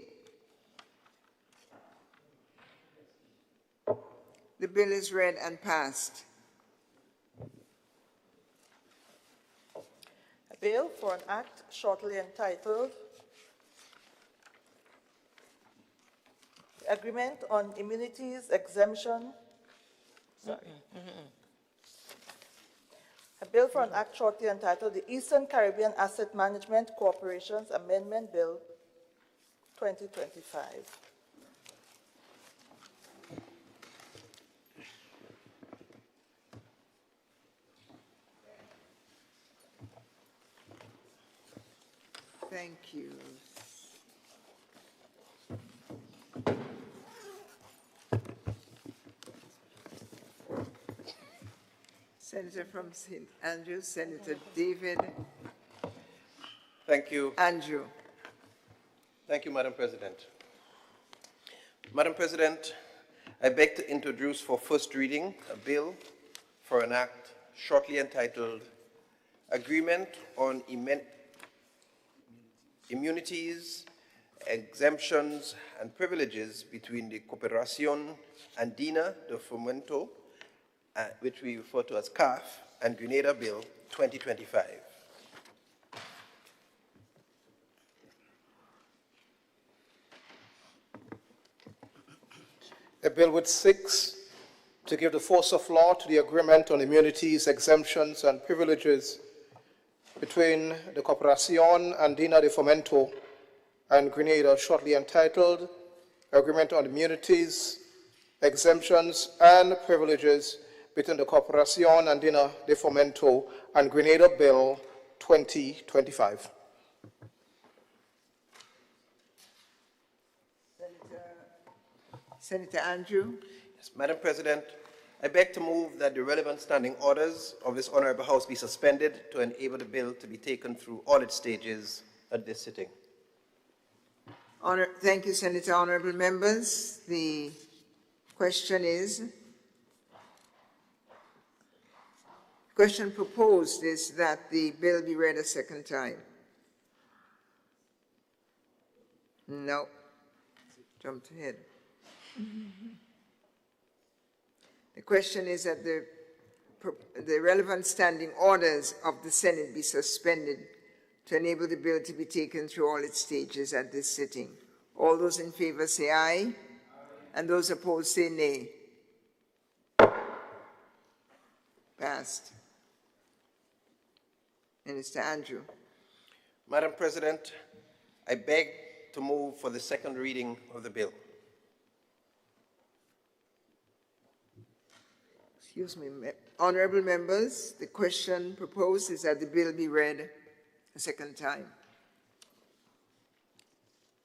The bill is read and passed. A bill for an act shortly entitled Agreement on Immunities Exemption A bill for an act shortly entitled the Eastern Caribbean Asset Management Corporation's Amendment Bill 2025. Thank you. Senator from St. Andrews, Senator David. Thank you. Andrew. Thank you, Madam President. Madam President, I beg to introduce for first reading a bill for an act shortly entitled Agreement on Immunities, Exemptions, and Privileges between the Cooperación Andina de Fomento, which we refer to as CAF, and Grenada Bill 2025. A bill which seeks to give the force of law to the agreement on immunities, exemptions, and privileges between the Cooperación Andina de Fomento and Grenada, shortly entitled Agreement on Immunities, Exemptions, and Privileges between the Cooperación Andina de Fomento and Grenada Bill 2025. Senator Andrew. Yes, Madam President, I beg to move that the relevant standing orders of this Honorable House be suspended to enable the bill to be taken through all its stages at this sitting. Thank you, Senator. Honorable members, the question proposed is that the bill be read a second time. No. Jumped ahead. The question is that the relevant standing orders of the Senate be suspended to enable the bill to be taken through all its stages at this sitting. All those in favor say aye, and those opposed say nay. Passed. Minister Andrew. Madam President, I beg to move for the second reading of the bill. Excuse me, honorable members, the question proposed is that the bill be read a second time.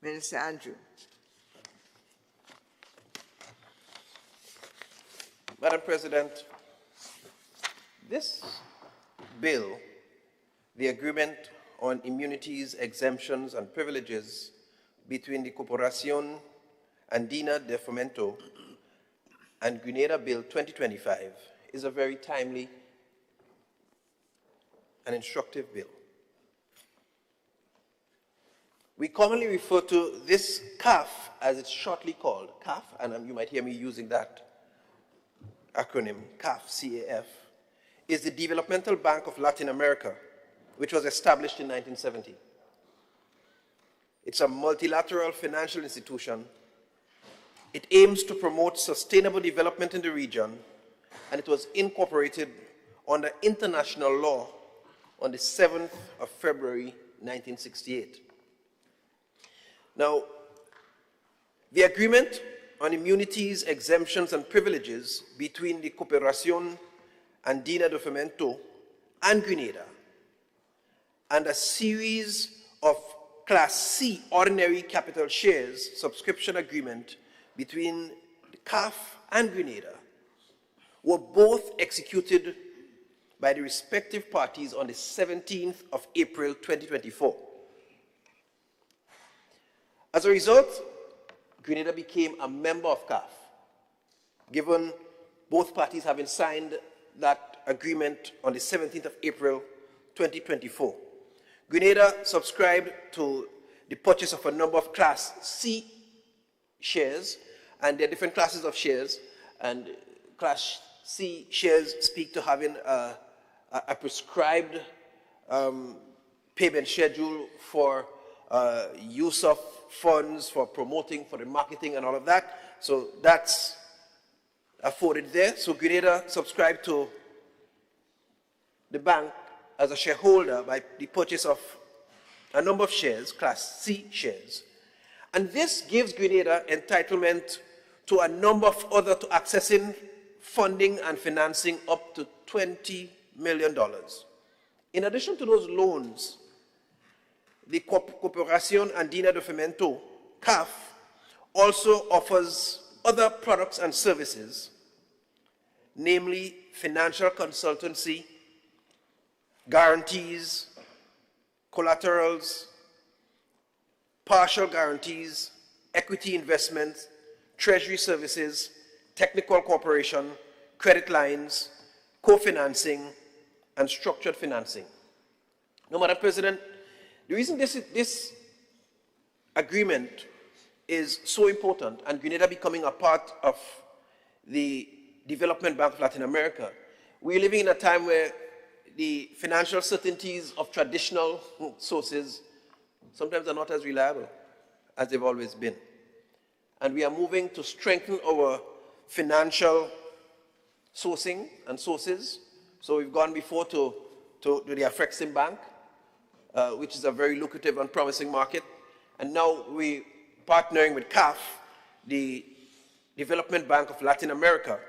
Minister Andrew. Madam President, this bill, the Agreement on Immunities, Exemptions, and Privileges between the Cooperación Andina de Fomento and Grenada Bill 2025, is a very timely and instructive bill. We commonly refer to this CAF, as it's shortly called, CAF, and you might hear me using that acronym, CAF, C-A-F, is the Developmental Bank of Latin America, which was established in 1970. It's a multilateral financial institution. It aims to promote sustainable development in the region, and it was incorporated under international law on the 7th of February, 1968. Now, the Agreement on Immunities, Exemptions, and Privileges between the Cooperación Andina de Fomento and Grenada, and a series of Class C ordinary capital shares subscription agreement between the CAF and Grenada were both executed by the respective parties on the 17th of April 2024. As a result, Grenada became a member of CAF, given both parties having signed that agreement on the 17th of April 2024. Grenada subscribed to the purchase of a number of Class C shares, and there are different classes of shares, and Class C shares speak to having a prescribed payment schedule for use of funds, for promoting, for the marketing and all of that. So that's afforded there. So Grenada subscribed to the bank as a shareholder by the purchase of a number of shares, Class C shares. And this gives Grenada entitlement to a number of other to accessing funding and financing up to $20 million. In addition to those loans, the Cooperación Andina de Fomento, CAF, also offers other products and services, namely financial consultancy, guarantees, collaterals, partial guarantees, equity investments, treasury services, technical cooperation, credit lines, co-financing, and structured financing. Now, Madam President, the reason this agreement is so important, and Grenada becoming a part of the Development Bank of Latin America, we're living in a time where the financial certainties of traditional sources sometimes are not as reliable as they've always been. And we are moving to strengthen our financial sourcing and sources. So we've gone before to the Afrexim Bank, which is a very lucrative and promising market. And now we're partnering with CAF, the Development Bank of Latin America,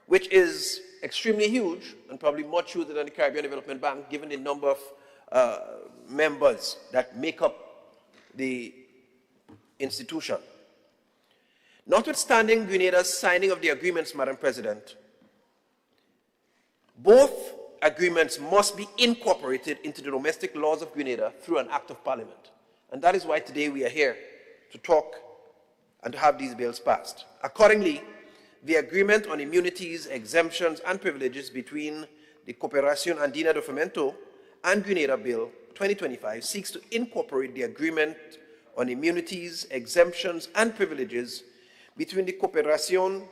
which is extremely huge and probably much huger than the Caribbean Development Bank, given the number of members that make up the institution. Notwithstanding Grenada's signing of the agreements, Madam President, both agreements must be incorporated into the domestic laws of Grenada through an act of parliament. And that is why today we are here to talk and to have these bills passed. Accordingly, the agreement on immunities, exemptions, and privileges between the Cooperación Andina de Fomento and Grenada Bill 2025 seeks to incorporate the agreement on immunities, exemptions, and privileges between the Cooperación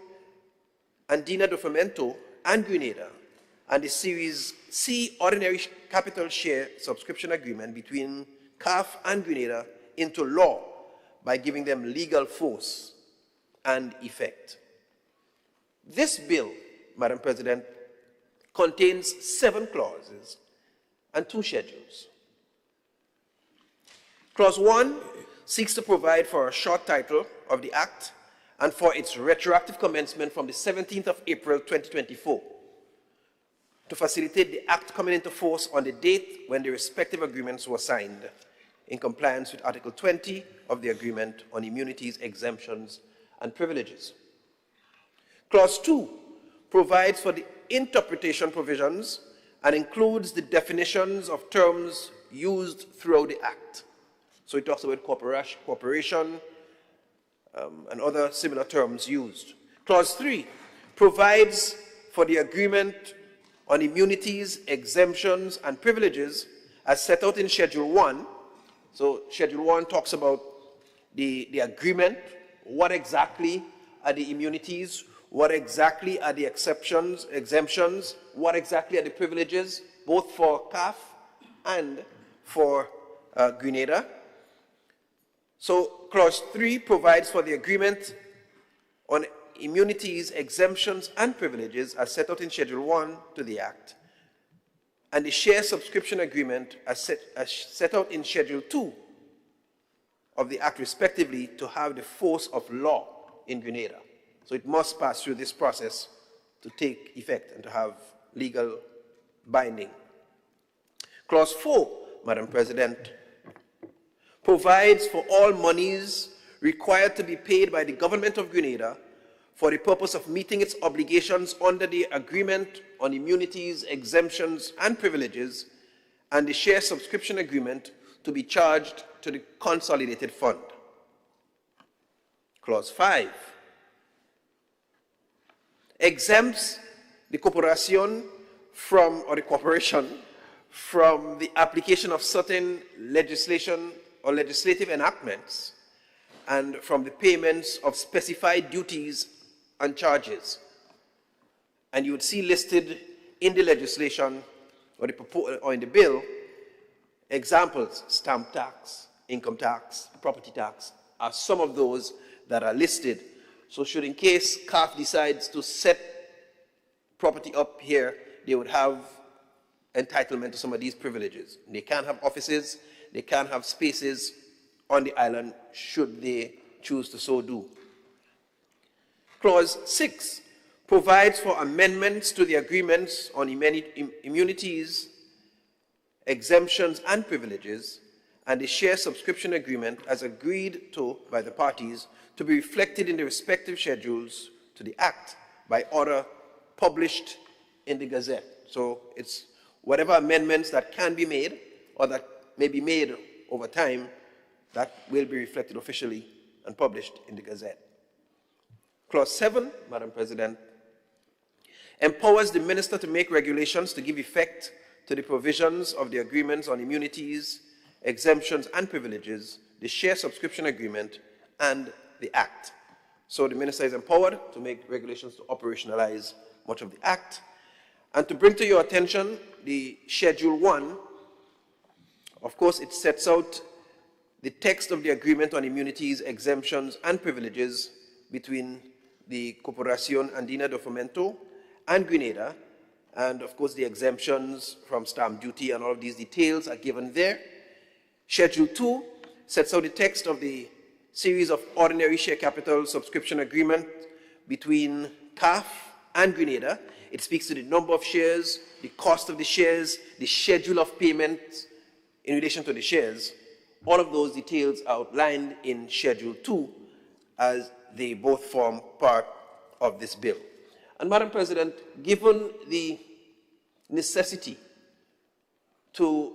Andina de Fomento and Grenada and the Series C Ordinary Capital Share Subscription Agreement between CAF and Grenada into law by giving them legal force and effect. This bill, Madam President, contains 7 clauses and 2 schedules. Clause 1 seeks to provide for a short title of the Act and for its retroactive commencement from the 17th of April 2024 to facilitate the Act coming into force on the date when the respective agreements were signed in compliance with Article 20 of the Agreement on Immunities, Exemptions, and Privileges. Clause 2 provides for the interpretation provisions and includes the definitions of terms used throughout the Act. So it talks about cooperation and other similar terms used. Clause 3 provides for the agreement on immunities, exemptions, and privileges as set out in Schedule 1. So Schedule 1 talks about the agreement, what exactly are the immunities, what exactly are the exceptions, exemptions, what exactly are the privileges, both for CAF and for Grenada. So Clause 3 provides for the agreement on immunities, exemptions, and privileges as set out in Schedule 1 to the Act, and the share subscription agreement as set out in Schedule 2 of the Act, respectively, to have the force of law in Grenada. So it must pass through this process to take effect and to have legal binding. Clause 4, Madam President, provides for all monies required to be paid by the Government of Grenada for the purpose of meeting its obligations under the Agreement on Immunities, Exemptions, and Privileges and the Share Subscription Agreement to be charged to the Consolidated Fund. Clause 5 exempts the corporation from the application of certain legislation or legislative enactments and from the payments of specified duties and charges. And you would see listed in the legislation or in the bill examples: stamp tax, income tax, property tax are some of those that are listed. So should, in case CAF decides to set property up here, they would have entitlement to some of these privileges. They can't have offices, they can't have spaces on the island should they choose to so do. Clause 6 provides for amendments to the agreements on immunities, exemptions, and privileges, and the share subscription agreement as agreed to by the parties to be reflected in the respective schedules to the Act by order published in the Gazette. So it's whatever amendments that can be made or that may be made over time that will be reflected officially and published in the Gazette. Clause 7, Madam President, empowers the minister to make regulations to give effect to the provisions of the agreements on immunities, exemptions, and privileges, the share subscription agreement, and the Act. So the minister is empowered to make regulations to operationalize much of the Act. And to bring to your attention the Schedule 1, of course, it sets out the text of the agreement on immunities, exemptions, and privileges between the Corporación Andina de Fomento and Grenada, and of course the exemptions from stamp duty and all of these details are given there. Schedule 2 sets out the text of the series of ordinary share capital subscription agreement between CAF and Grenada. It speaks to the number of shares, the cost of the shares, the schedule of payments in relation to the shares. All of those details are outlined in Schedule 2 as they both form part of this bill. And Madam President, given the necessity to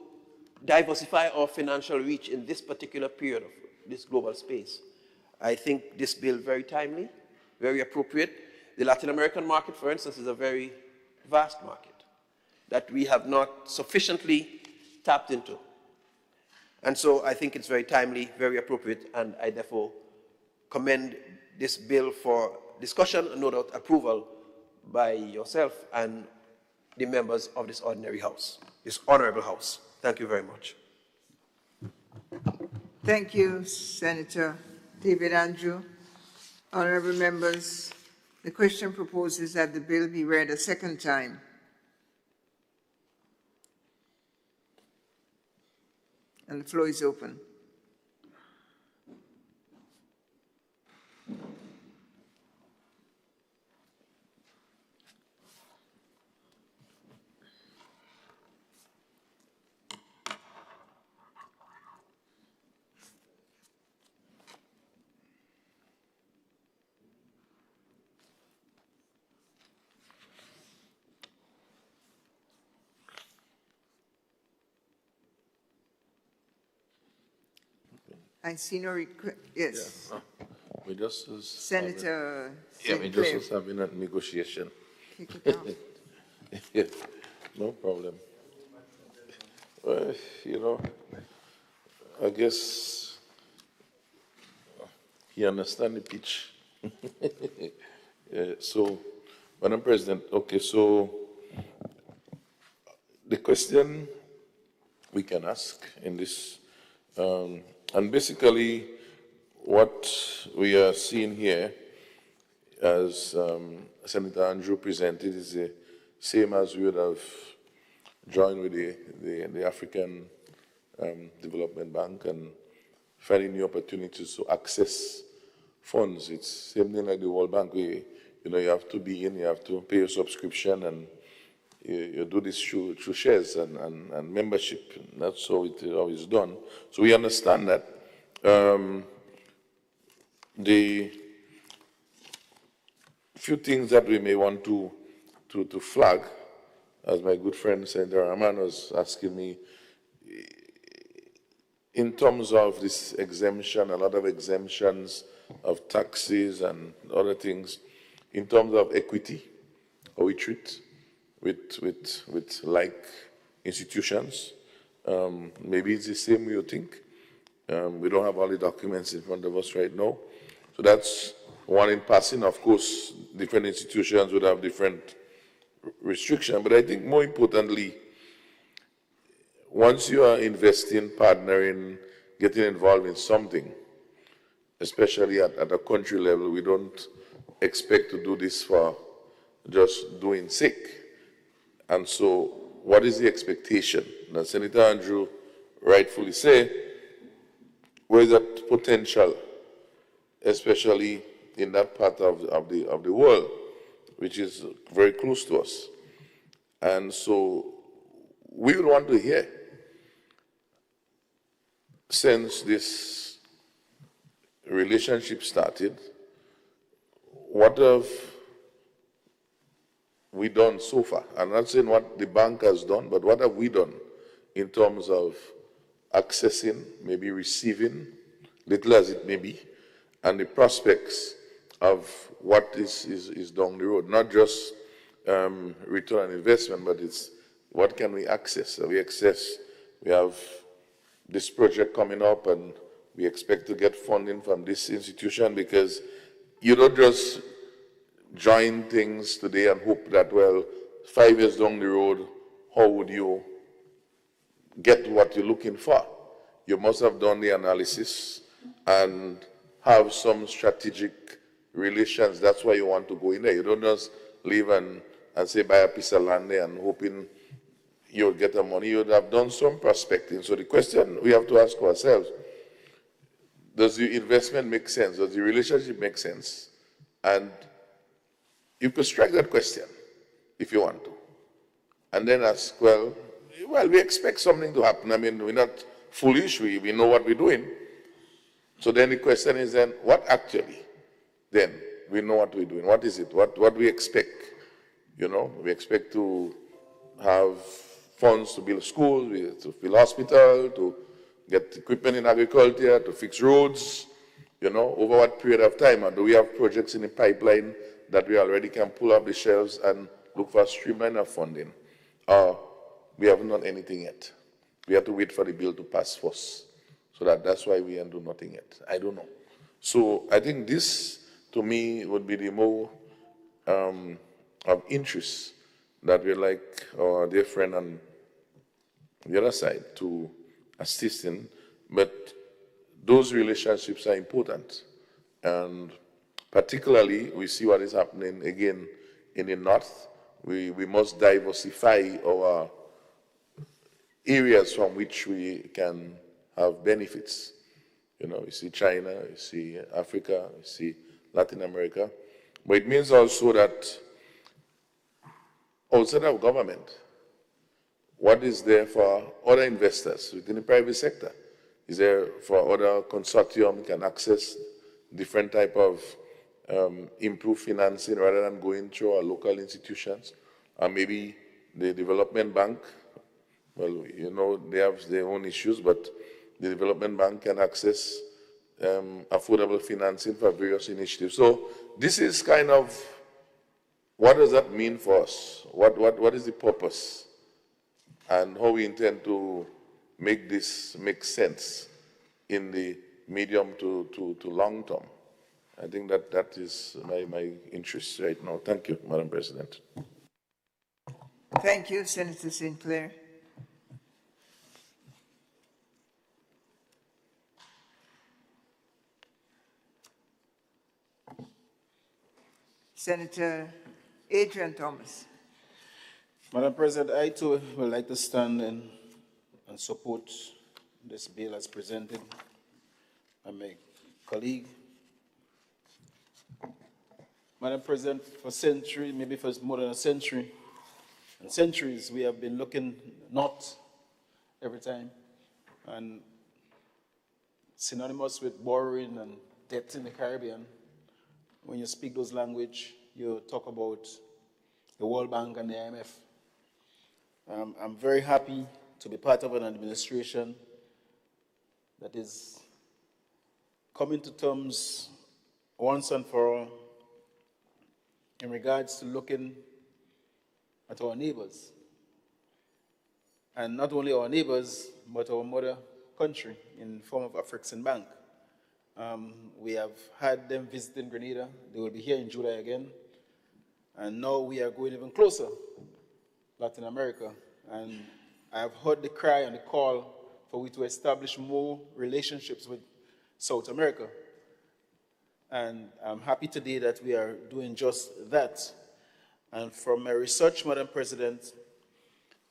diversify our financial reach in this particular period of this global space, I think this bill very timely, very appropriate. The Latin American market, for instance, is a very vast market that we have not sufficiently tapped into. And so I think it's very timely, very appropriate, and I therefore commend this bill for discussion and no doubt approval by yourself and the members of this ordinary house, this honorable house. Thank you very much. Thank you, Senator David Andrew. Honorable members, the question proposes that the bill be read a second time. And the floor is open. I see no request. Yes. Yeah. We just Senator we just was having a negotiation. Kick it out. Yeah, no problem. Well, you know, I guess he understands the pitch. So, Madam President, okay, so the question we can ask in this, and basically what we are seeing here, as Senator Andrew presented, is the same as we would have joined with the African Development Bank and finding new opportunities to access funds. It's same thing like the World Bank. You have to be in, you have to pay your subscription, and you do this through shares and membership. And that's how it is always done. So we understand that. The few things that we may want to flag, as my good friend Senator Rahman was asking me, in terms of this exemption, a lot of exemptions of taxes and other things, in terms of equity, how we treat with like institutions. Maybe it's the same way you think. We don't have all the documents in front of us right now. So that's one in passing. Of course, different institutions would have different restrictions, but I think more importantly, once you are investing, partnering, getting involved in something, especially at a country level, we don't expect to do this for just doing sake. And so what is the expectation? Now, Senator Andrew rightfully say, where is that potential, especially in that part of the world, which is very close to us. And so we would want to hear, since this relationship started, what have we done so far? I'm not saying what the bank has done, but what have we done in terms of accessing, maybe receiving, little as it may be, and the prospects of what is down the road, not just return on investment, but it's what can we access? We have this project coming up, and we expect to get funding from this institution, because you don't just join things today and hope that, well, 5 years down the road, how would you get what you're looking for? You must have done the analysis and have some strategic relations. That's why you want to go in there. You don't just leave and say buy a piece of land there and hoping you'll get the money. You'd have done some prospecting. So the question we have to ask ourselves, does the investment make sense? Does the relationship make sense? And you could strike that question if you want to. And then ask, well, we expect something to happen. I mean, we're not foolish. We know what we're doing. So then the question is then, what actually? Then we know what we're doing. What is it? What we expect? You know, we expect to have funds to build schools, to build hospitals, to get equipment in agriculture, to fix roads, you know, over what period of time? And do we have projects in the pipeline that we already can pull up the shelves and look for a streamline of funding? We haven't done anything yet. We have to wait for the bill to pass first. So that's why we ain't do nothing yet. I don't know. So I think this, to me, would be the more of interest that we like our dear friend on the other side to assist in. But those relationships are important. And particularly, we see what is happening again in the north. We must diversify our areas from which we can have benefits. You know, you see China, you see Africa, you see Latin America. But it means also that outside of government, what is there for other investors within the private sector? Is there for other consortium can access different type of improved financing rather than going through our local institutions? Or maybe the development bank, well, you know, they have their own issues, but the development bank can access affordable financing for various initiatives. So this is kind of, what does that mean for us? What is the purpose? And how we intend to make this make sense in the medium to long term. I think that is my interest right now. Thank you, Madam President. Thank you, Senator St. Clair. Senator Adrian Thomas. Madam President, I too would like to stand and support this bill as presented by my colleague. Madam President, for centuries, maybe for more than a century, and centuries, we have been looking north every time, and synonymous with borrowing and debt in the Caribbean. When you speak those language, you talk about the World Bank and the IMF. I'm very happy to be part of an administration that is coming to terms once and for all in regards to looking at our neighbors. And not only our neighbors, but our mother country in the form of Afreximbank. We have had them visiting Grenada. They will be here in July again. And now we are going even closer, Latin America. And I have heard the cry and the call for we to establish more relationships with South America. And I'm happy today that we are doing just that. And from my research, Madam President,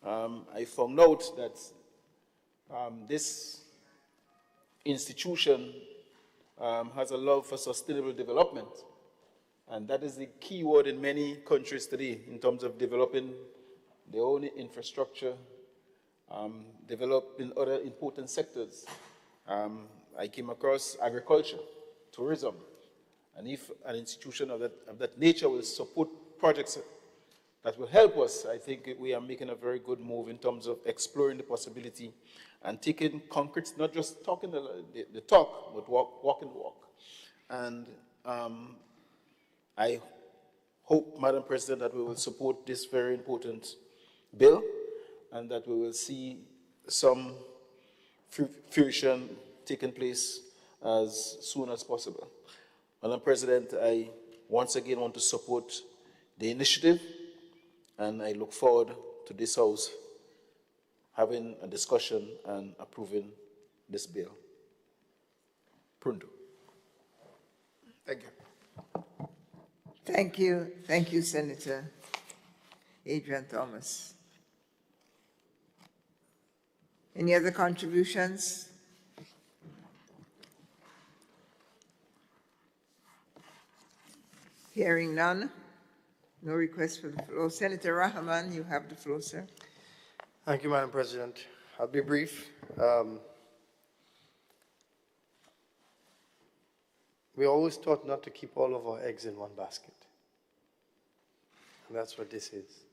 I found out that this institution has a love for sustainable development. And that is the key word in many countries today in terms of developing their own infrastructure, developing other important sectors. I came across agriculture, tourism, and if an institution of that nature will support projects that will help us, I think we are making a very good move in terms of exploring the possibility and taking concrete, not just talking the talk, but walking the walk. And I hope, Madam President, that we will support this very important bill and that we will see some fruition taking place as soon as possible. Madam President, I once again want to support the initiative, and I look forward to this House having a discussion and approving this bill. Pronto. Thank you. Thank you. Thank you, Senator Adrian Thomas. Any other contributions? Hearing none. No request for the floor. Senator Rahman, you have the floor, sir. Thank you, Madam President. I'll be brief. We always taught not to keep all of our eggs in one basket. And that's what this is.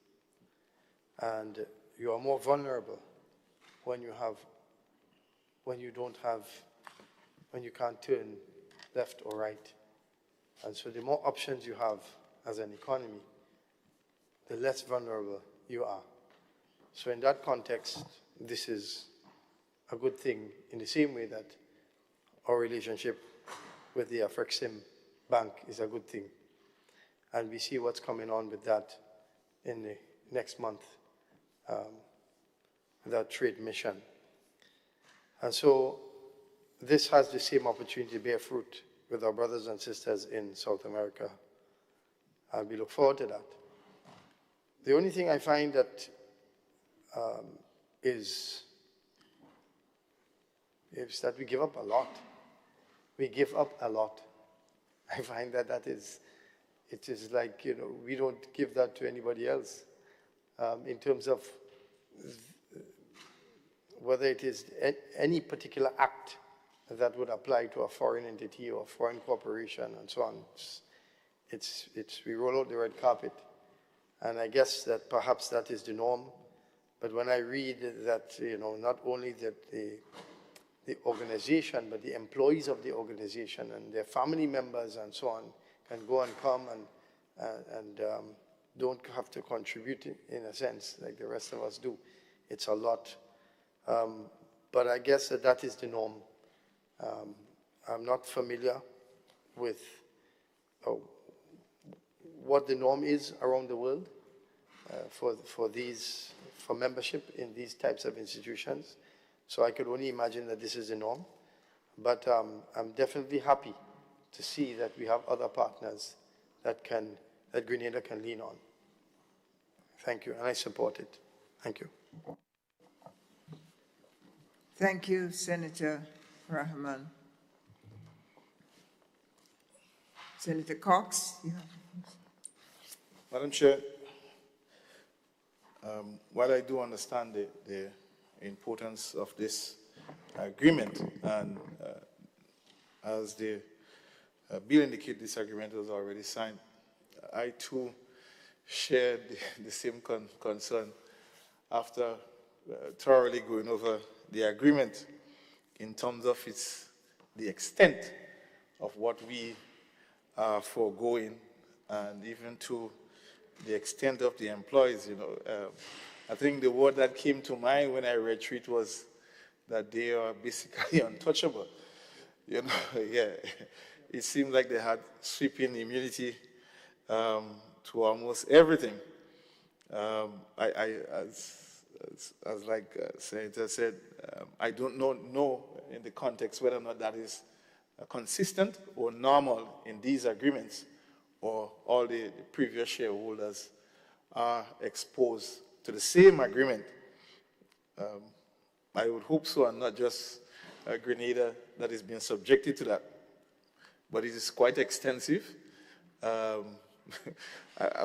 And you are more vulnerable when you can't turn left or right. And so the more options you have as an economy, the less vulnerable you are. So in that context, this is a good thing in the same way that our relationship with the Afrexim Bank is a good thing. And we see what's coming on with that in the next month, that trade mission. And so this has the same opportunity to bear fruit with our brothers and sisters in South America. And we look forward to that. The only thing I find that is that we give up a lot. We give up a lot. I find that it is like, we don't give that to anybody else in terms of whether it is any particular act that would apply to a foreign entity or a foreign corporation and so on. We roll out the red carpet. And I guess that perhaps that is the norm. But when I read that, not only that the organization, but the employees of the organization and their family members and so on can go and come and don't have to contribute in a sense like the rest of us do. It's a lot. But I guess that is the norm. I'm not familiar with what the norm is around the world for membership in these types of institutions. So I could only imagine that this is the norm. But I'm definitely happy to see that we have other partners that Grenada can lean on. Thank you, and I support it. Thank you. Thank you, Senator Rahman. Senator Cox, you have the floor. Madam Chair, while I do understand the importance of this agreement, and as the bill indicates, this agreement was already signed, I too shared the same concern after thoroughly going over the agreement in terms of the extent of what we are foregoing, and even to the extent of the employees. I think the word that came to mind when I read through it was that they are basically untouchable. Yeah, it seemed like they had sweeping immunity to almost everything. As like Senator said, I don't know in the context whether or not that is consistent or normal in these agreements, or all the previous shareholders are exposed to the same agreement I would hope so, and not just Grenada that is being subjected to that. But it is quite extensive. I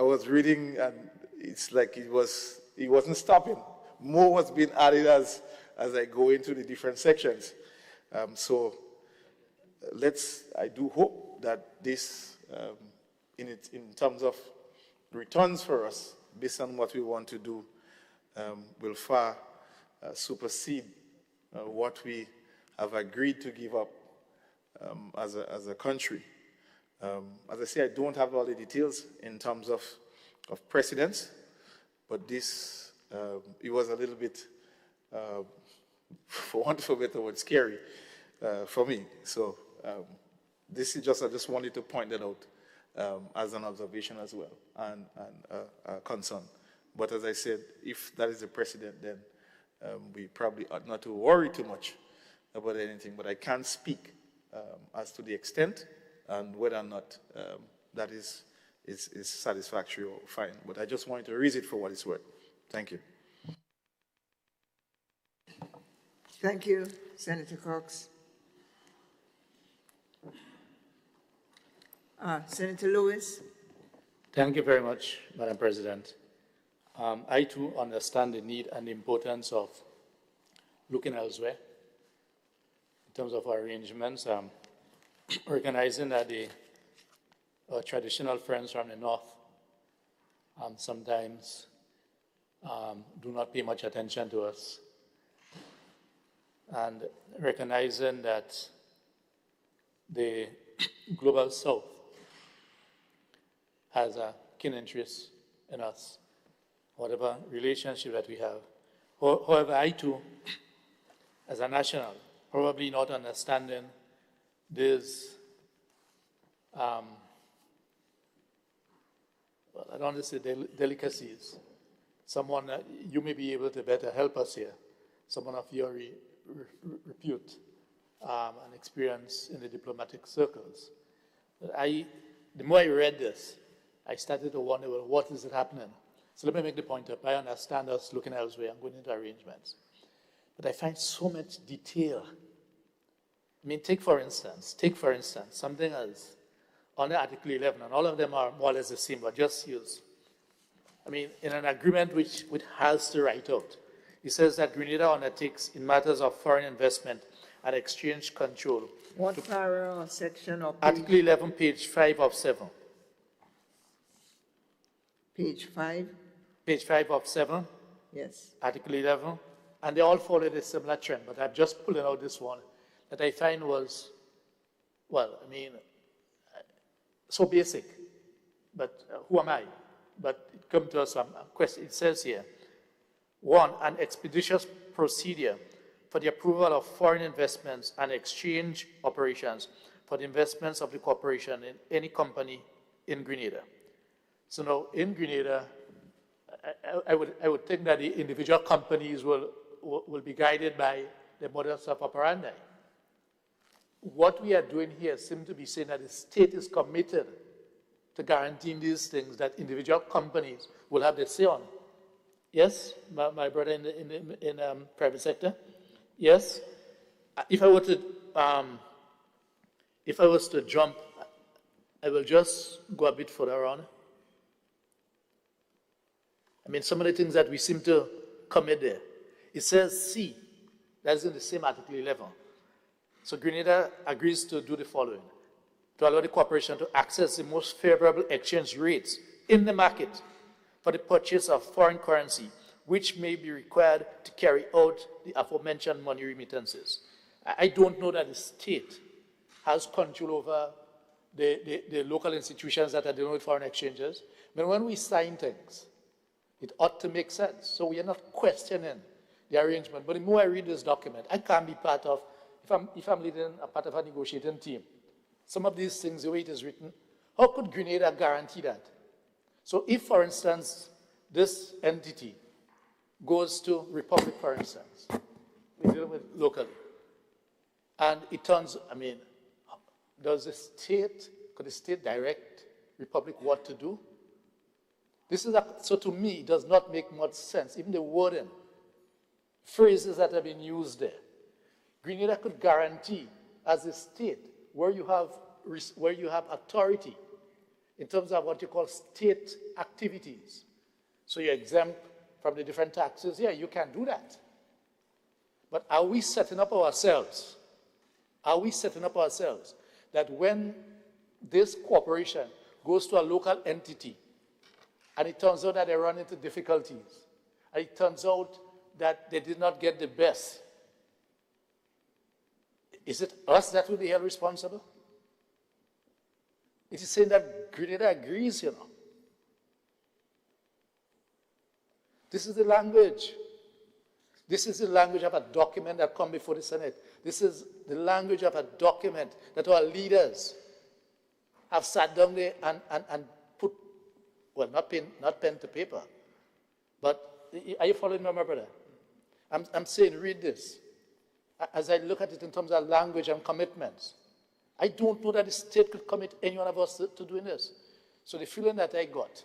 was reading, and it's like it wasn't stopping. More was being added as I go into the different sections. So I do hope that this, in terms of returns for us, based on what we want to do, will far supersede what we have agreed to give up as a country. As I say, I don't have all the details in terms of precedents, but this, it was a little bit, for want of a better word, scary for me. So this is just, I just wanted to point that out as an observation as well, and a concern. But as I said, if that is the precedent, then we probably ought not to worry too much about anything, but I can't speak as to the extent and whether or not that is satisfactory or fine. But I just wanted to raise it for what it's worth. Thank you. Thank you, Senator Cox. Senator Lewis. Thank you very much, Madam President. I too understand the need and the importance of looking elsewhere in terms of our arrangements, recognizing that the traditional friends from the North sometimes do not pay much attention to us, and recognizing that the Global South has a keen interest in us, whatever relationship that we have. However, I too, as a national, probably not understanding these, well, I don't want to say delicacies. Someone, you may be able to better help us here, someone of your repute and experience in the diplomatic circles. The more I read this, I started to wonder, well, what is it happening? So let me make the point up. I understand us looking elsewhere and going into arrangements. But I find so much detail. I mean, take for instance, something else under Article 11, and all of them are more or less the same, but just use. I mean, in an agreement which has to write out, it says that Grenada undertakes in matters of foreign investment and exchange control. What para or section or page? Article 11, page 5 of 7. Page 5? Page 5 of 7. Yes. Article 11. And they all followed a similar trend, but I'm just pulling out this one that I find was, well, I mean, so basic. But who am I? But it comes to us from a question. It says here, 1, an expeditious procedure for the approval of foreign investments and exchange operations for the investments of the corporation in any company in Grenada. So now, in Grenada, I would think that the individual companies will be guided by the modus operandi. What we are doing here seems to be saying that the state is committed to guaranteeing these things that individual companies will have the say on. Yes, my brother in the private sector. Yes, if I was to jump, I will just go a bit further on. I mean, some of the things that we seem to commit there. It says C, that's in the same Article 11. So Grenada agrees to do the following: to allow the corporation to access the most favorable exchange rates in the market for the purchase of foreign currency, which may be required to carry out the aforementioned money remittances. I don't know that the state has control over the local institutions that are dealing with foreign exchanges. But when we sign things, it ought to make sense. So we are not questioning the arrangement. But the more I read this document, I can't be part of, if I'm leading a part of a negotiating team, some of these things, the way it is written, how could Grenada guarantee that? So if, for instance, this entity goes to Republic, for instance, we deal with locally, and it turns, I mean, could the state direct Republic what to do? So to me, it does not make much sense. Even the wording, phrases that have been used there. Grenada could guarantee, as a state, where you have authority in terms of what you call state activities. So you're exempt from the different taxes. Yeah, you can do that. But are we setting up ourselves? Are we setting up ourselves that when this corporation goes to a local entity and it turns out that they run into difficulties, and it turns out that they did not get the best, is it us that will be held responsible? It is saying that Grenada agrees, you know. This is the language. This is the language of a document that comes before the Senate. This is the language of a document that our leaders have sat down there and put, well, not pen to paper, but are you following me, my brother? I'm saying, read this. As I look at it in terms of language and commitments, I don't know that the state could commit any one of us to doing this. So the feeling that I got,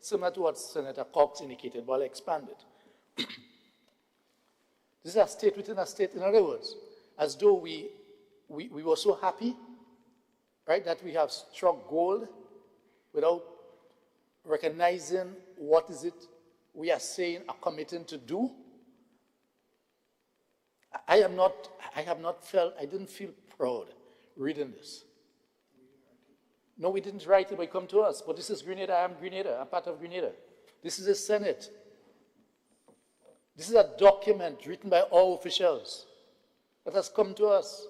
similar to what Senator Cox indicated, but I'll expand it. This is a state within a state. In other words, as though we were so happy, right, that we have struck gold without recognizing what is it we are saying or committing to do. I didn't feel proud reading this. No, we didn't write it, but it come to us. But this is Grenada, I'm Grenada, I'm part of Grenada. This is the Senate. This is a document written by all officials that has come to us.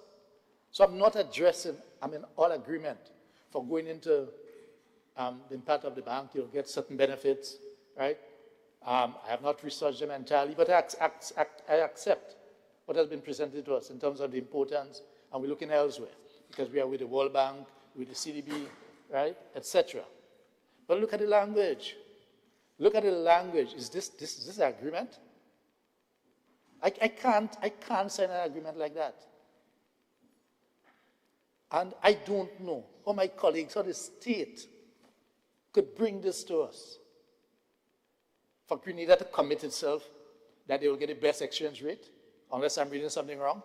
So I'm not addressing, I'm in all agreement for going into being part of the bank. You'll get certain benefits, right? I have not researched them entirely, but I accept what has been presented to us in terms of the importance, and we're looking elsewhere because we are with the World Bank, with the CDB, right, etc. But look at the language. Look at the language. Is this an agreement? I can't sign an agreement like that. And I don't know how my colleagues or the state could bring this to us. For Grenada to commit itself that they will get the best exchange rate, unless I'm reading something wrong,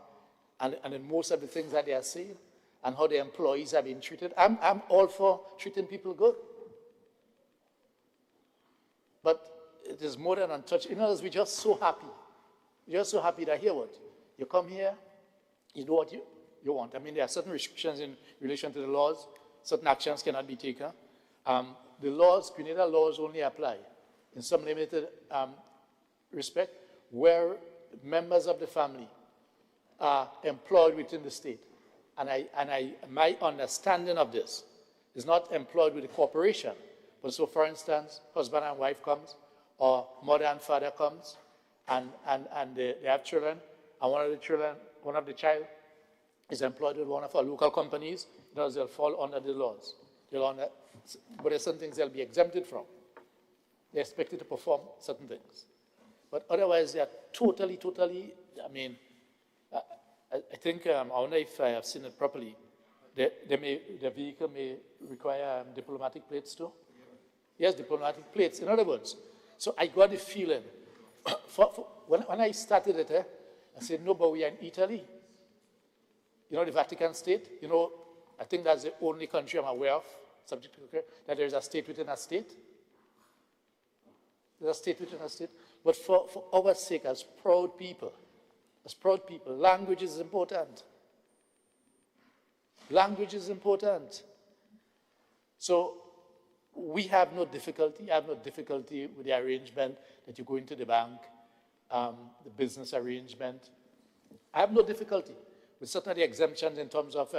and in most of the things that they are saying, and how the employees are being treated. I'm all for treating people good. But it is more than untouched. In other words, we're just so happy. We're just so happy that here what? You come here, you know what you want. I mean, there are certain restrictions in relation to the laws. Certain actions cannot be taken. The laws, Grenada laws only apply in some limited respect where members of the family are employed within the state. And my understanding of this is not employed with the corporation, but so, for instance, husband and wife comes, or mother and father comes, and they have children, and one of the child is employed with one of our local companies, they'll fall under the laws. But there's some things they'll be exempted from. They're expected to perform certain things. But otherwise, they are totally, I mean, I think, I wonder if I have seen it properly, the vehicle may require diplomatic plates too? Yes, diplomatic plates. In other words, so I got the feeling, when I started it, I said, no, but we are in Italy. You know, the Vatican State, you know, I think that's the only country I'm aware of, subject to that there is a state within a state. There's a state within a state. But for our sake, as proud people, language is important. Language is important. So we have no difficulty. I have no difficulty with the arrangement that you go into the bank, the business arrangement. I have no difficulty with certain of the exemptions in terms of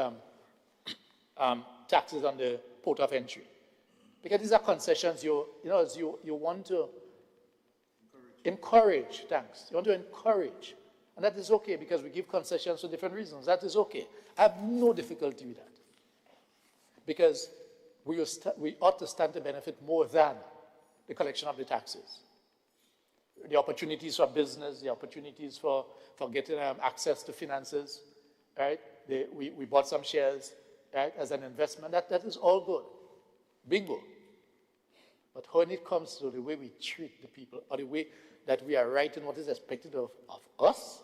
taxes on the port of entry. Because these are concessions you want to encourage, thanks. You want to encourage. And that is okay because we give concessions for different reasons. That is okay. I have no difficulty with that. Because we ought to stand to benefit more than the collection of the taxes. The opportunities for business, the opportunities for getting access to finances, right? We bought some shares, right, as an investment. That is all good. Bingo. But when it comes to the way we treat the people, or the way that we are right in what is expected of us?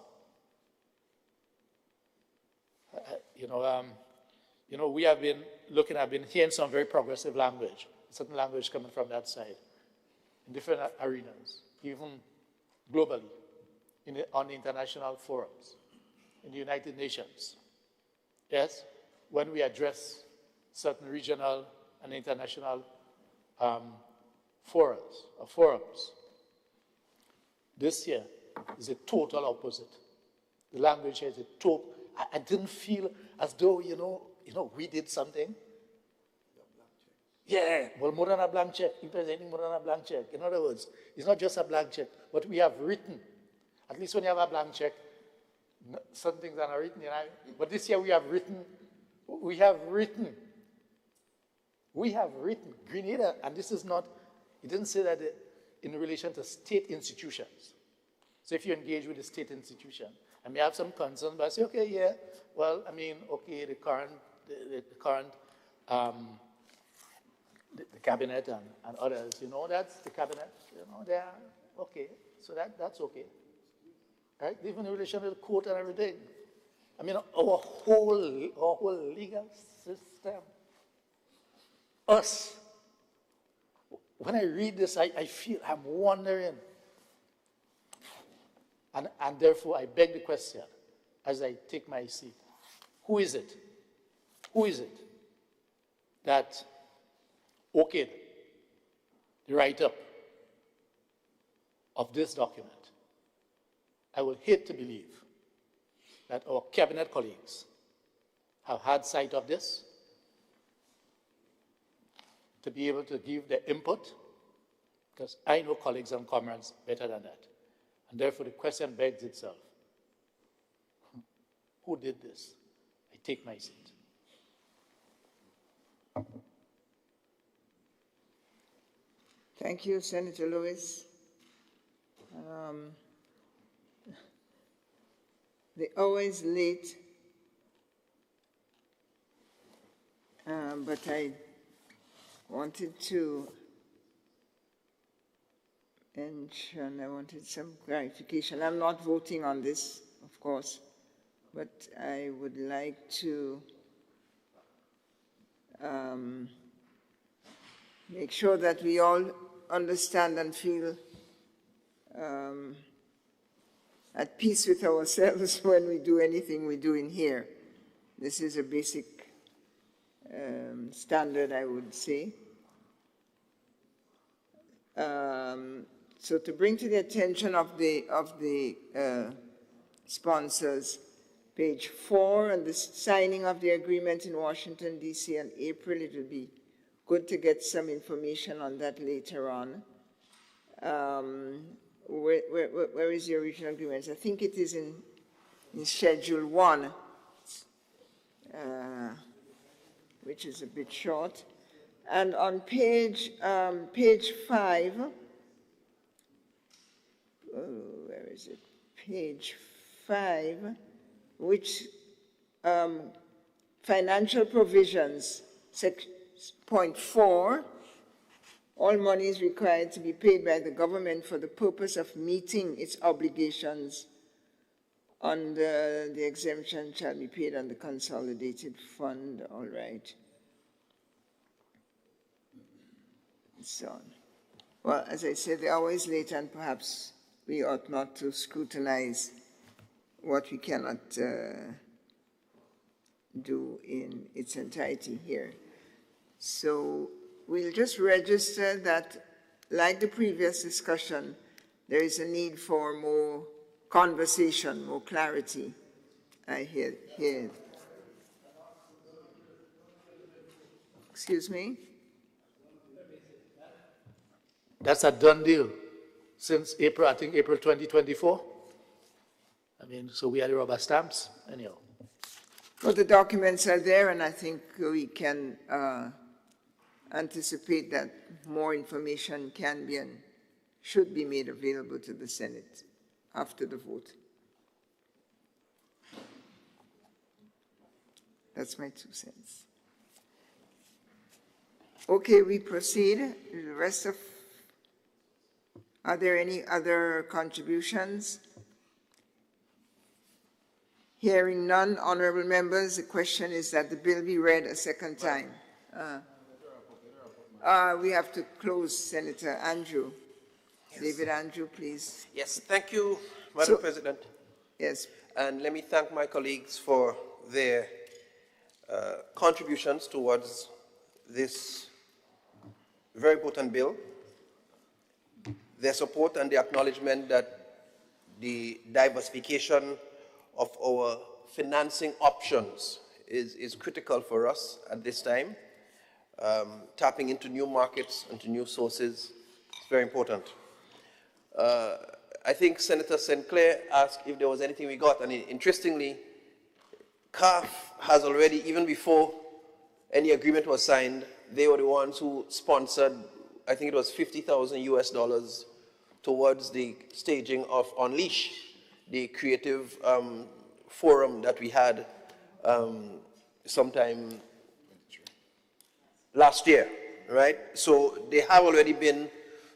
We have been I've been hearing some very progressive language, certain language coming from that side, in different arenas, even globally, on the international forums, in the United Nations. Yes, when we address certain regional and international forums. This year is a total opposite. The language here is a total. I didn't feel as though, we did something. Yeah, well, more than a blank check. If there's anything more than a blank check. In other words, it's not just a blank check, but we have written. At least when you have a blank check, some things are not written. But this year we have written. Grenada, and this is not, it didn't say that in relation to state institutions. So if you engage with the state institution, I may have some concerns, but I say, okay, yeah, well, the cabinet and others, that's the cabinet, they're okay. So that's okay. Right? Even in relation to the court and everything. Our whole legal system. Us. When I read this, I feel I'm wondering. And therefore, I beg the question as I take my seat. Who is it? Who is it that okayed the write-up of this document? I will hate to believe that our cabinet colleagues have had sight of this, to be able to give their input, because I know colleagues and comrades better than that. And therefore, the question begs itself. Who did this? I take my seat. Thank you, Senator Lewis. The hour is late, but I wanted to mention, I wanted some clarification. I'm not voting on this, of course, but I would like to make sure that we all understand and feel at peace with ourselves when we do anything we do in here. This is a basic standard, I would say. So to bring to the attention of the sponsors, page 4, and the signing of the agreement in Washington, D.C. in April, it will be good to get some information on that later on. Where is the original agreement? I think it is in Schedule 1, which is a bit short. And on page 5, where is it? Page 5, which financial provisions, point 4, all money is required to be paid by the government for the purpose of meeting its obligations under the exemption shall be paid on the consolidated fund, all right. And so on. Well, as I said, the hour is late, and perhaps we ought not to scrutinize what we cannot do in its entirety here. So we'll just register that, like the previous discussion, there is a need for more conversation, more clarity. I hear. Excuse me? That's a done deal since April, I think April 2024. So we had the rubber stamps, anyhow. Well, the documents are there, and I think we can anticipate that more information can be and should be made available to the Senate after the vote. That's my 2 cents. Okay, we proceed. The rest of Are there any other contributions? Hearing none, honorable members, the question is that the bill be read a second time. We have to close. Senator Andrew. Yes. David Andrew, please. Yes, thank you, Madam President. Yes. And let me thank my colleagues for their contributions towards this very important bill, their support and the acknowledgement that the diversification of our financing options is critical for us at this time. Tapping into new markets and to new sources is very important. I think Senator St. Clair asked if there was anything we got, and interestingly, CAF has already, even before any agreement was signed, they were the ones who sponsored, I think it was $50,000 US towards the staging of Unleash, the creative forum that we had sometime last year, right? So they have already been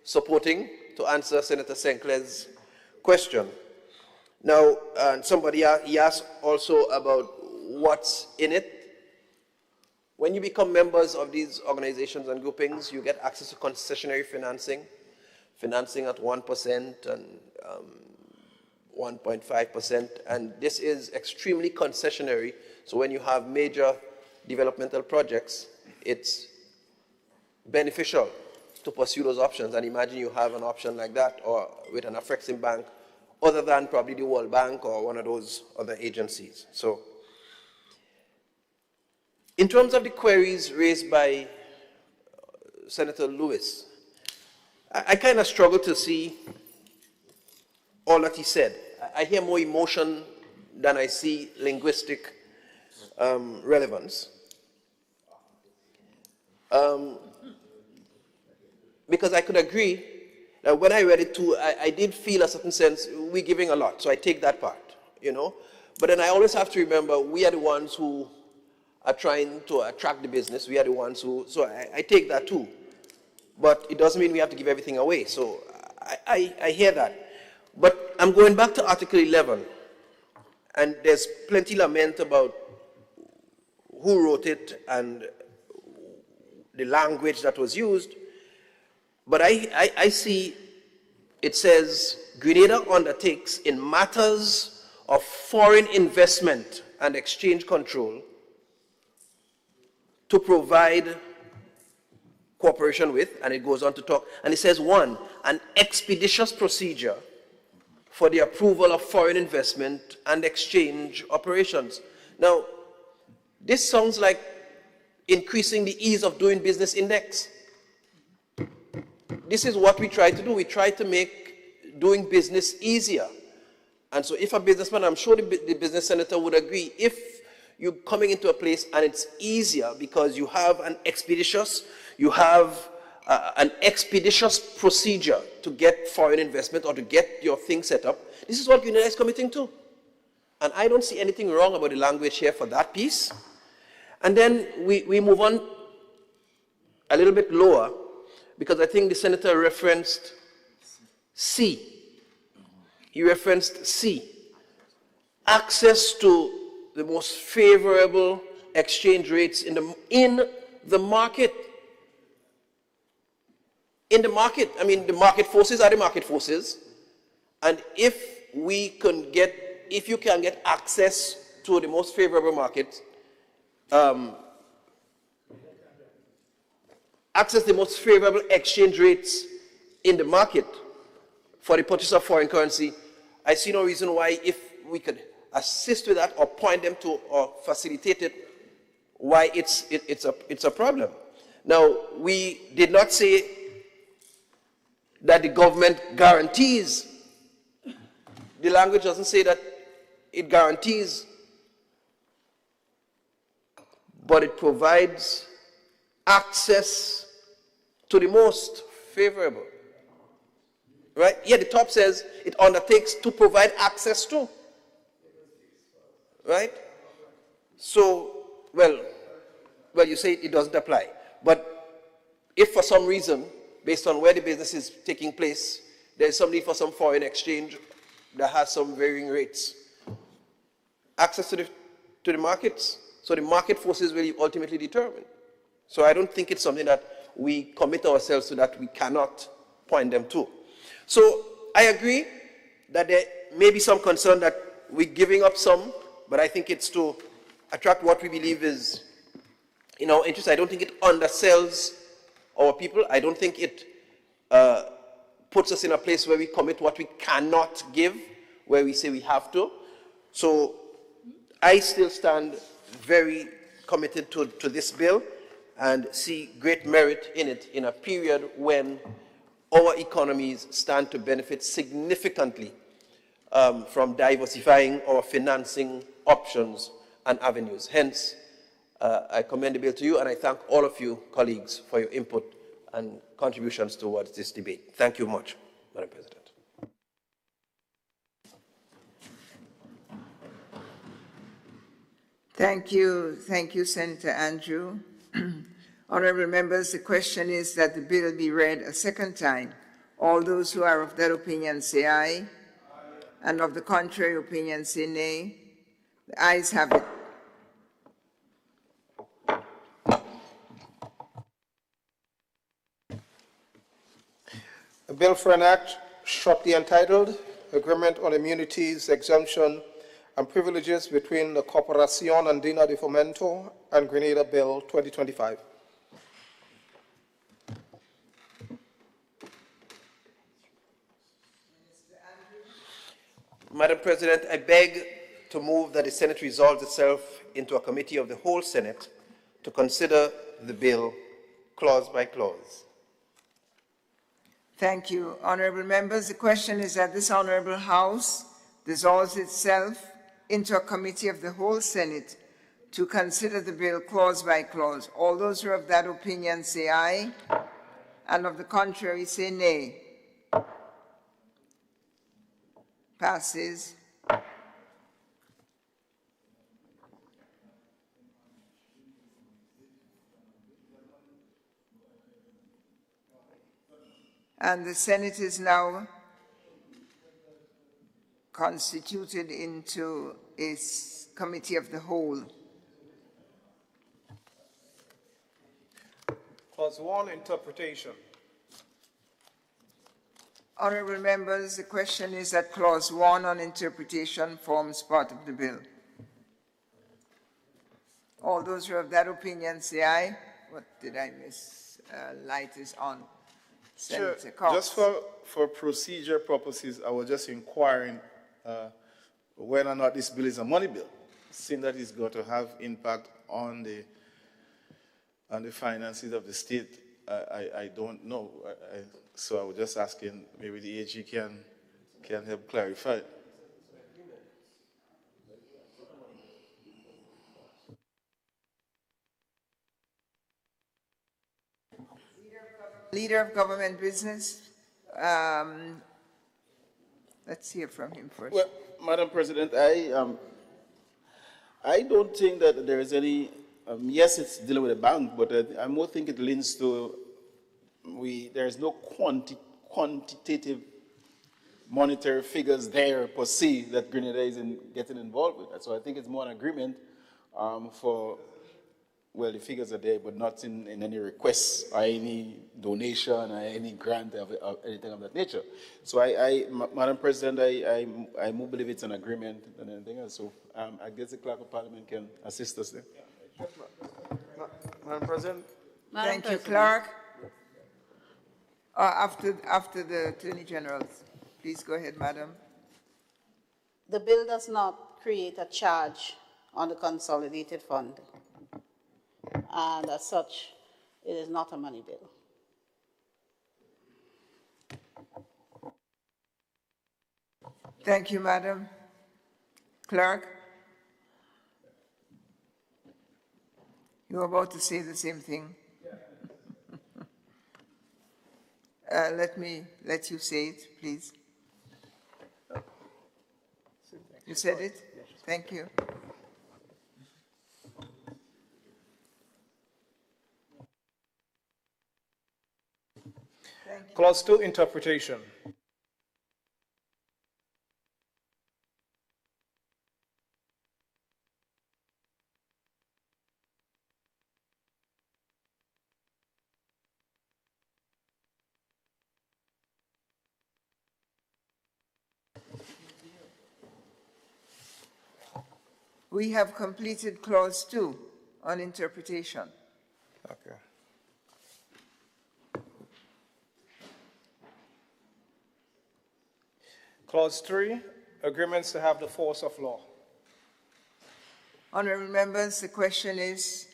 supporting, to answer Senator St. Clair's question. Now, he asked also about what's in it. When you become members of these organizations and groupings, you get access to concessionary financing at 1% and 1.5%, and this is extremely concessionary. So when you have major developmental projects, it's beneficial to pursue those options. And imagine you have an option like that, or with an Afrexim bank, other than probably the World Bank or one of those other agencies. So, in terms of the queries raised by Senator Lewis, I kind of struggle to see all that he said. I hear more emotion than I see linguistic relevance. Because I could agree that when I read it too, I did feel a certain sense, we're giving a lot, so I take that part, you know. But then I always have to remember, we are the ones who are trying to attract the business. We are the ones who, so I take that too. But it doesn't mean we have to give everything away, so I hear that. But I'm going back to Article 11, and there's plenty lament about who wrote it and the language that was used. But I see it says, Grenada undertakes in matters of foreign investment and exchange control to provide cooperation with, and it goes on to talk, and it says, 1, an expeditious procedure for the approval of foreign investment and exchange operations. Now, this sounds like increasing the ease of doing business index. This is what we try to do. We try to make doing business easier. And so if a businessman, I'm sure the business senator would agree, if you're coming into a place and it's easier because you have an expeditious procedure to get foreign investment or to get your thing set up, this is what Grenada is committing to. And I don't see anything wrong about the language here for that piece. And then we move on a little bit lower, because I think the senator referenced C. He referenced C. Access to the most favorable exchange rates in the market. In the market, I mean, the market forces are the market forces. And if you can get access to the most favorable market, access the most favorable exchange rates in the market for the purchase of foreign currency, I see no reason why, if we could assist with that or point them to or facilitate it, why it's a problem. Now, we did not say that the government guarantees. The language doesn't say that it guarantees, but it provides access to the most favorable. Right? Yeah, the top says it undertakes to provide access to. Right? So, well, you say it doesn't apply. But if for some reason, based on where the business is taking place, there's some need for some foreign exchange that has some varying rates. Access to the markets, so the market forces will ultimately determine. So I don't think it's something that we commit ourselves to that we cannot point them to. So I agree that there may be some concern that we're giving up some, but I think it's to attract what we believe is in our interest. I don't think it undersells our people. I don't think it puts us in a place where we commit what we cannot give, where we say we have to. So I still stand very committed to this bill and see great merit in it in a period when our economies stand to benefit significantly from diversifying our financing options and avenues. Hence, I commend the bill to you, and I thank all of you, colleagues, for your input and contributions towards this debate. Thank you much, Madam President. Thank you, Senator Andrew. Honorable members, the question is that the bill be read a second time. All those who are of that opinion say aye, and of the contrary opinion say nay. The ayes have it. A bill for an act shortly entitled Agreement on Immunities, Exemption and Privileges between the Corporación Andina de Fomento and Grenada Bill 2025. Madam President, I beg to move that the Senate resolves itself into a committee of the whole Senate to consider the bill clause by clause. Thank you. Honorable members, the question is that this Honorable House dissolves itself into a committee of the whole Senate to consider the bill clause by clause. All those who are of that opinion say aye, and of the contrary say nay. Passes. And the Senate is now constituted into a committee of the whole. Clause 1, interpretation. Honorable members, the question is that clause 1 on interpretation forms part of the bill. All those who have that opinion say aye. What did I miss? Light is on. Senator Cox. Just for procedure purposes, I was just inquiring whether or not this bill is a money bill, seeing that it's going to have impact on the finances of the state. I don't know. So I was just asking, maybe the AG can help clarify. Leader of Government Business. Let's hear from him first. Well, Madam President, I don't think that there is any, yes, it's dealing with a bank, but I more think it leans to, there is no quantitative monetary figures there per se that Grenada is getting involved with. So I think it's more an agreement for, well, the figures are there, but not in any requests or any donation or any grant or anything of that nature. So Madam President, I more believe it's an agreement than anything else. So I guess the Clerk of Parliament can assist us there. Madam President. Thank you, Clerk. After the Attorney General. Please go ahead, Madam. The bill does not create a charge on the consolidated fund. And as such, it is not a money bill. Thank you, Madam. Clerk? You were about to say the same thing. Let you say it, please. You said it? Thank you. Clause 2, interpretation. We have completed clause 2 on interpretation. Okay. Clause 3, agreements to have the force of law. Honourable members, the question is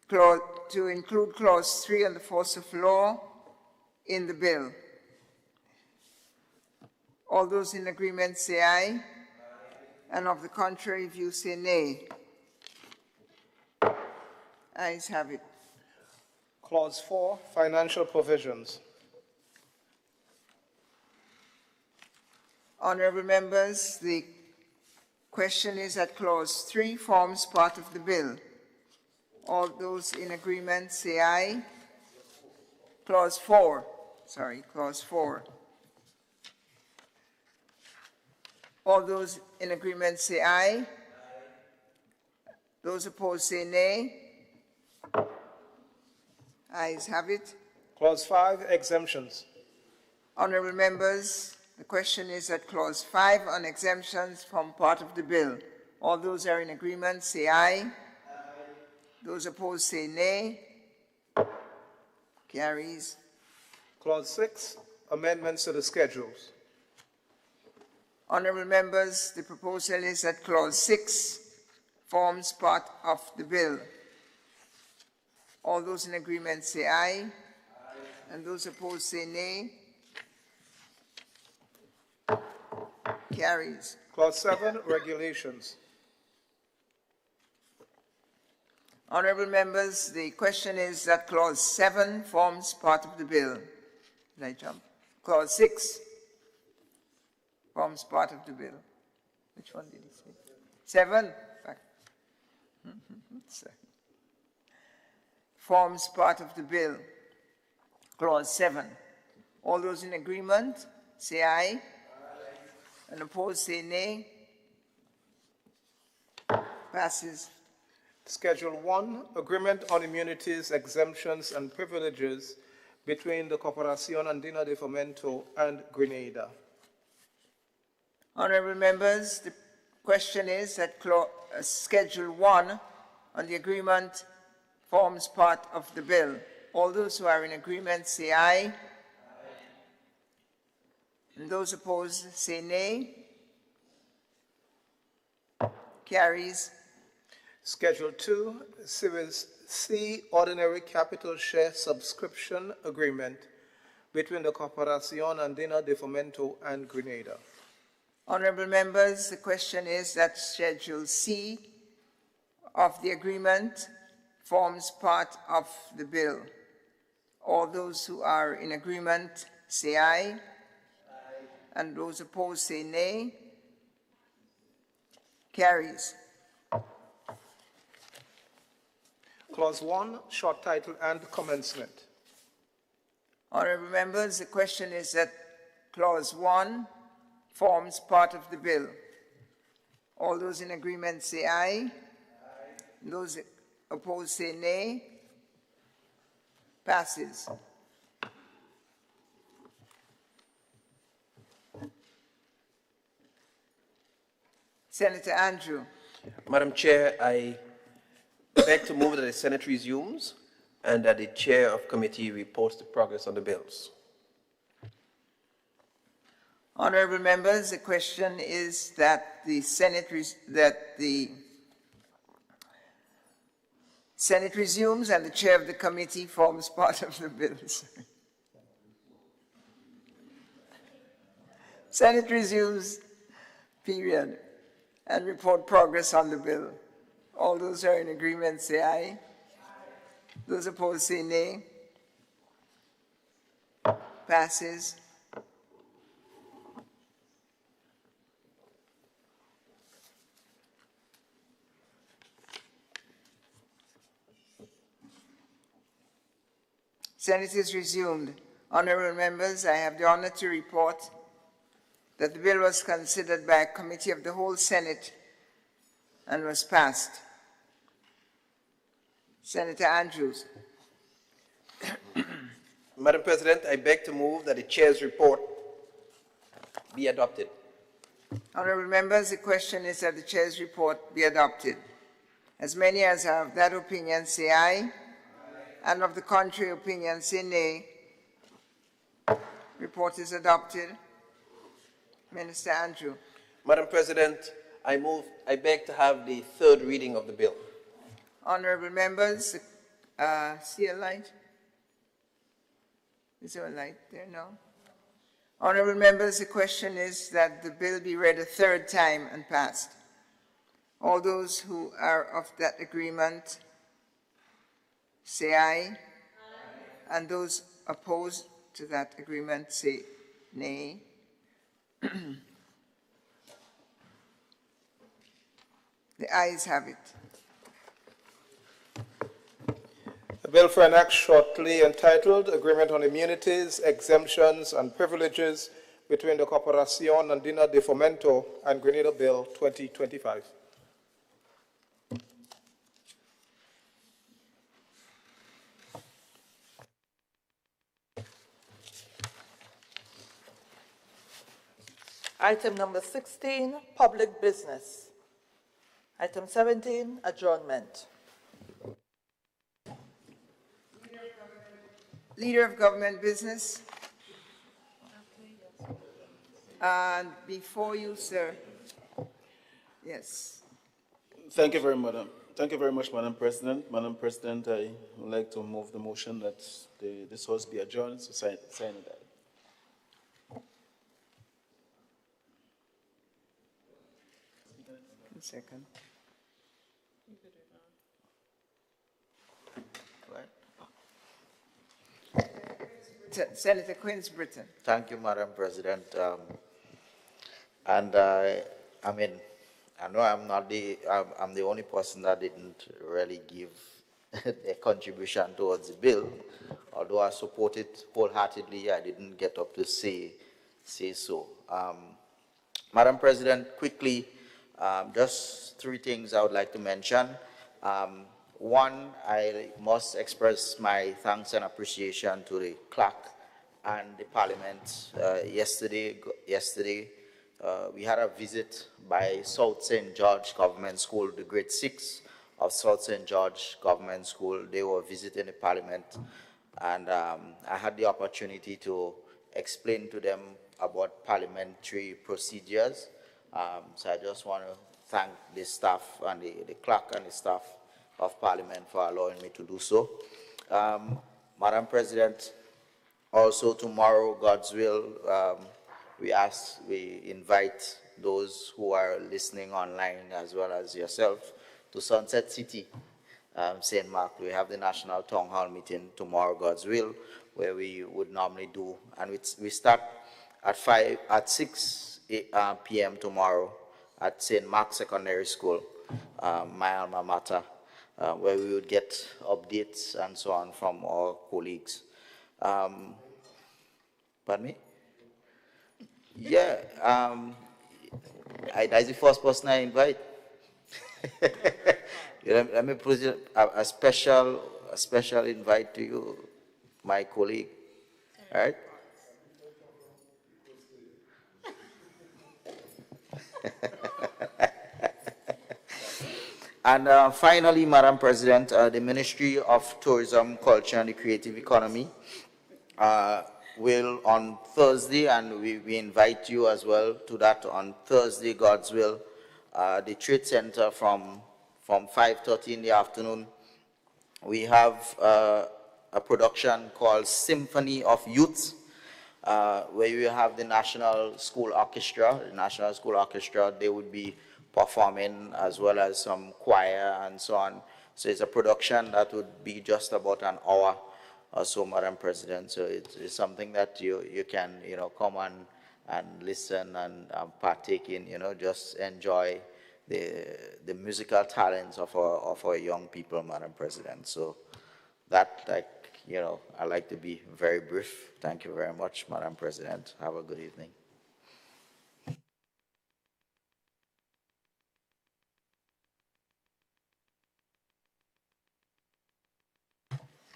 to include clause 3 on the force of law in the bill. All those in agreement say aye. And of the contrary view say nay. Ayes have it. Clause 4, financial provisions. Honourable members, the question is that clause 3 forms part of the bill. All those in agreement say aye. Clause 4. All those in agreement say aye. Those opposed say nay. Ayes have it. Clause 5, exemptions. Honourable members, the question is that clause 5 on exemptions form part of the bill. All those are in agreement say aye. Those opposed say nay. Carries. Clause 6, amendments to the schedules. Honourable members, the proposal is that clause 6 forms part of the bill. All those in agreement say aye. And those opposed say nay. Carries. Clause 7, regulations. Honourable members, the question is that clause 7 forms part of the bill. Did I jump? Clause 6 forms part of the bill. Which one did he say? 7? Forms part of the bill. Clause 7. All those in agreement say aye. And opposed say nay. Passes. Schedule 1, agreement on immunities, exemptions, and privileges between the Corporación Andina de Fomento and Grenada. Honourable members, the question is that Schedule 1 on the agreement forms part of the bill. All those who are in agreement say aye. And those opposed say nay. Carries. Schedule 2, Series C, Ordinary Capital Share Subscription Agreement between the Corporación Andina de Fomento and Grenada. Honourable members, the question is that Schedule C of the agreement forms part of the bill. All those who are in agreement say aye. And those opposed say nay. Carries. Clause 1, short title and commencement. Honourable members, the question is that Clause 1 forms part of the bill. All those in agreement say aye. Those opposed say nay. Passes. Senator Andrew. Madam Chair, I beg to move that the Senate resumes and that the Chair of Committee reports the progress on the bills. Honourable members, the question is that the Senate resumes and the Chair of the Committee forms part of the bills. Senate resumes, period, and report progress on the bill. All those who are in agreement say aye. Those opposed say nay. Passes. Senate is resumed. Honourable members, I have the honour to report that the bill was considered by a committee of the whole Senate and was passed. Senator Andrews. Madam President, I beg to move that the Chair's report be adopted. Honourable members, the question is that the chair's report be adopted. As many as are of that opinion say aye, and of the contrary opinion say nay. Report is adopted. Minister Andrew. Madam President, I beg to have the third reading of the bill. Honourable members, see a light? Is there a light there? No. Honourable members, the question is that the bill be read a third time and passed. All those who are of that agreement say aye, and those opposed to that agreement say nay. The ayes have it. The bill for an act shortly entitled Agreement on Immunities, Exemptions and Privileges between the Corporación Andina de Fomento and Grenada Bill 2025. Item number 16, public business. Item 17, adjournment. Leader of Government Business. And before you, sir. Yes. Thank you very much, Madam President. Madam President, I would like to move the motion that this House be adjourned, so sign that. A second. Senator Queens-Britton. Thank you, Madam President. I mean, I know I'm the only person that didn't really give a contribution towards the bill. Although I support it wholeheartedly, I didn't get up to say so. Madam President, quickly, just three things I would like to mention. One, I must express my thanks and appreciation to the clerk and the Parliament. Yesterday, we had a visit by South St. George Government School, the grade 6 of South St. George Government School. They were visiting the Parliament, and I had the opportunity to explain to them about parliamentary procedures. So I just want to thank the staff and the clerk and the staff of Parliament for allowing me to do so. Madam President, also tomorrow, God's will, we invite those who are listening online as well as yourself to Sunset City, St. Mark. We have the National Town Hall meeting tomorrow, God's will, where we would normally do, and we start at 6 p.m. tomorrow at St. Mark Secondary School, my alma mater, where we would get updates and so on from our colleagues. Pardon me? Yeah, that's the first person I invite. Let me put a special invite to you, my colleague. All right? And finally, Madam President, the Ministry of Tourism, Culture and the Creative Economy will on Thursday, and we invite you as well to that on Thursday, God's will, the Trade Center from 5:30 in the afternoon. We have a production called Symphony of Youth, where you have the National School Orchestra. The National School Orchestra, they would be performing as well as some choir and so on. So it's a production that would be just about an hour or so, Madam President. So it's something that you can, come and listen and partake in, just enjoy the musical talents of our young people, Madam President. So that, I like to be very brief. Thank you very much, Madam President. Have a good evening.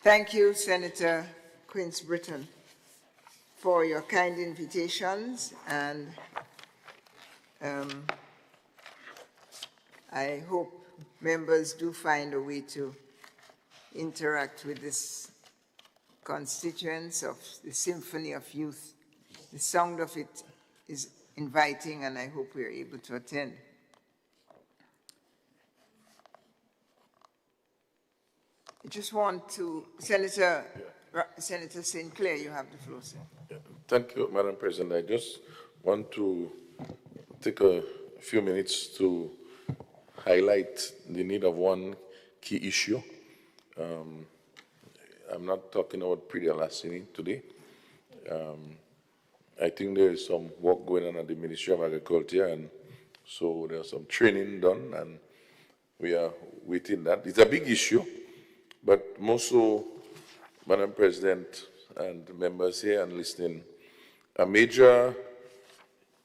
Thank you, Senator Queens-Britton, for your kind invitations, and I hope members do find a way to interact with this constituents of the Symphony of Youth. The sound of it is inviting, and I hope we're able to attend. I just want to, Senator St. Clair, you have the floor, sir. Thank you, Madam President. I just want to take a few minutes to highlight the need of one key issue. I'm not talking about pre-Alasini today. I think there is some work going on at the Ministry of Agriculture, and so there's some training done, and we are waiting that. It's a big issue, but more so, Madam President and members here and listening, a major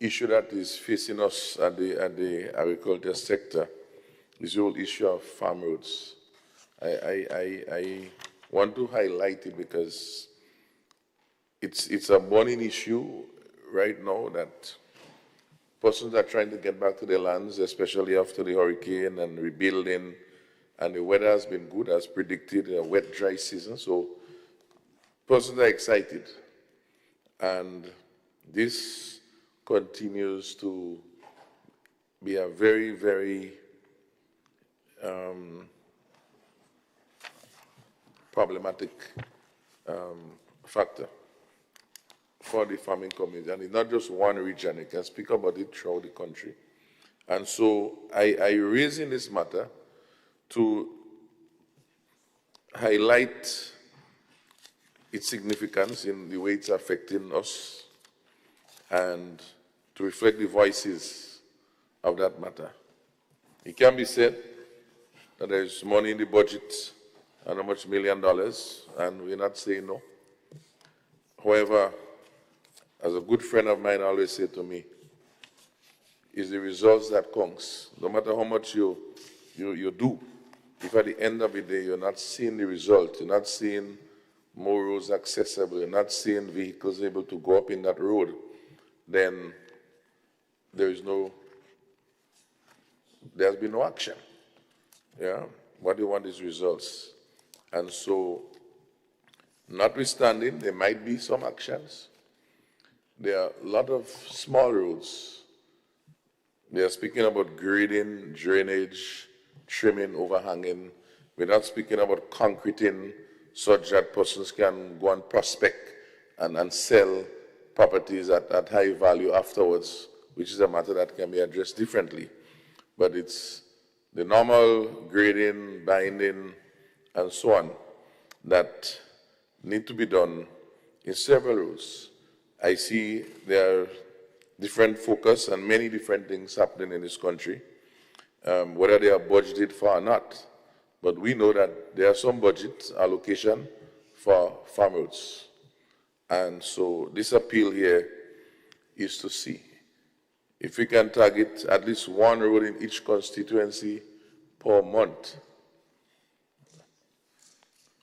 issue that is facing us at the agriculture sector is the whole issue of farm roads. I want to highlight it because it's a burning issue right now that persons are trying to get back to their lands, especially after the hurricane and rebuilding, and the weather has been good as predicted, a wet, dry season, so persons are excited. And this continues to be a very, very problematic factor for the farming community. And it's not just one region, you can speak about it throughout the country. And so I raise in this matter to highlight its significance in the way it's affecting us and to reflect the voices of that matter. It can be said that there is money in the budget and how much $1 million, and we're not saying no. However, as a good friend of mine always said to me, it's the results that counts. No matter how much you do, if at the end of the day you're not seeing the result, you're not seeing more roads accessible, you're not seeing vehicles able to go up in that road, then there's been no action. Yeah, what you want is results. And so, notwithstanding, there might be some actions. There are a lot of small roads. They are speaking about grading, drainage, trimming, overhanging. We're not speaking about concreting such that persons can go and prospect and sell properties at high value afterwards, which is a matter that can be addressed differently. But it's the normal grading, binding, and so on that need to be done in several roads. I see there are different focus and many different things happening in this country, whether they are budgeted for or not. But we know that there are some budget allocation for farm roads. And so this appeal here is to see if we can target at least one road in each constituency per month.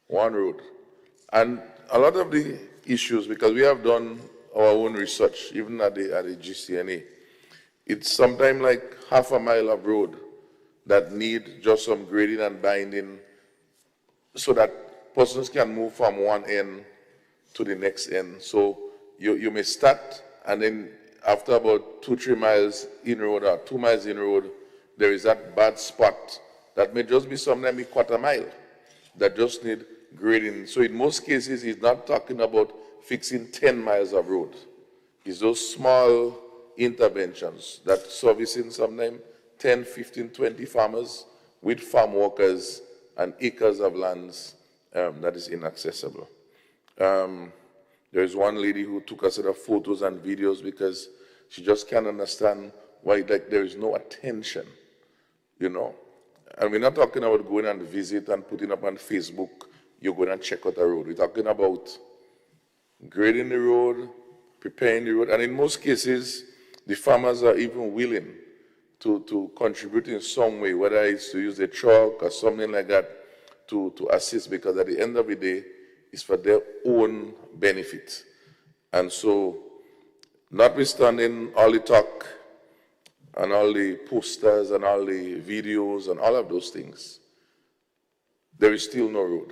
One road. And a lot of the issues, because we have done our own research, even at the GCNA, it's sometimes like half a mile of road that need just some grading and binding so that persons can move from one end to the next end. So you may start, and then after about 2-3 miles in road or 2 miles in road, there is that bad spot that may just be sometimes a quarter mile that just need grading. So in most cases, he's not talking about fixing 10 miles of road. It's those small interventions that servicing sometimes 10, 15, 20 farmers with farm workers and acres of lands that is inaccessible. There is one lady who took a set of photos and videos because she just can't understand why there is no attention, you know. And we're not talking about going and visit and putting up on Facebook, you're going and check out the road. We're talking about grading the road, preparing the road, and in most cases, the farmers are even willing to contribute in some way, whether it's to use a truck or something like that to assist, because at the end of the day, it's for their own benefit. And so, notwithstanding all the talk and all the posters and all the videos and all of those things, there is still no road.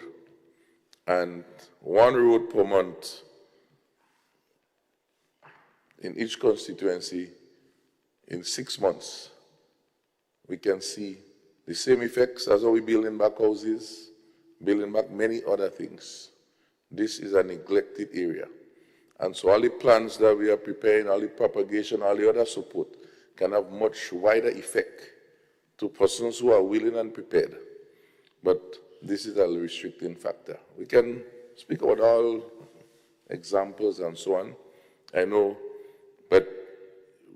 And one road per month in each constituency, in 6 months, we can see the same effects as how we building back houses, building back many other things. This is a neglected area. And so all the plans that we are preparing, all the propagation, all the other support can have much wider effect to persons who are willing and prepared. But this is a restricting factor. We can speak about all examples and so on, I know, but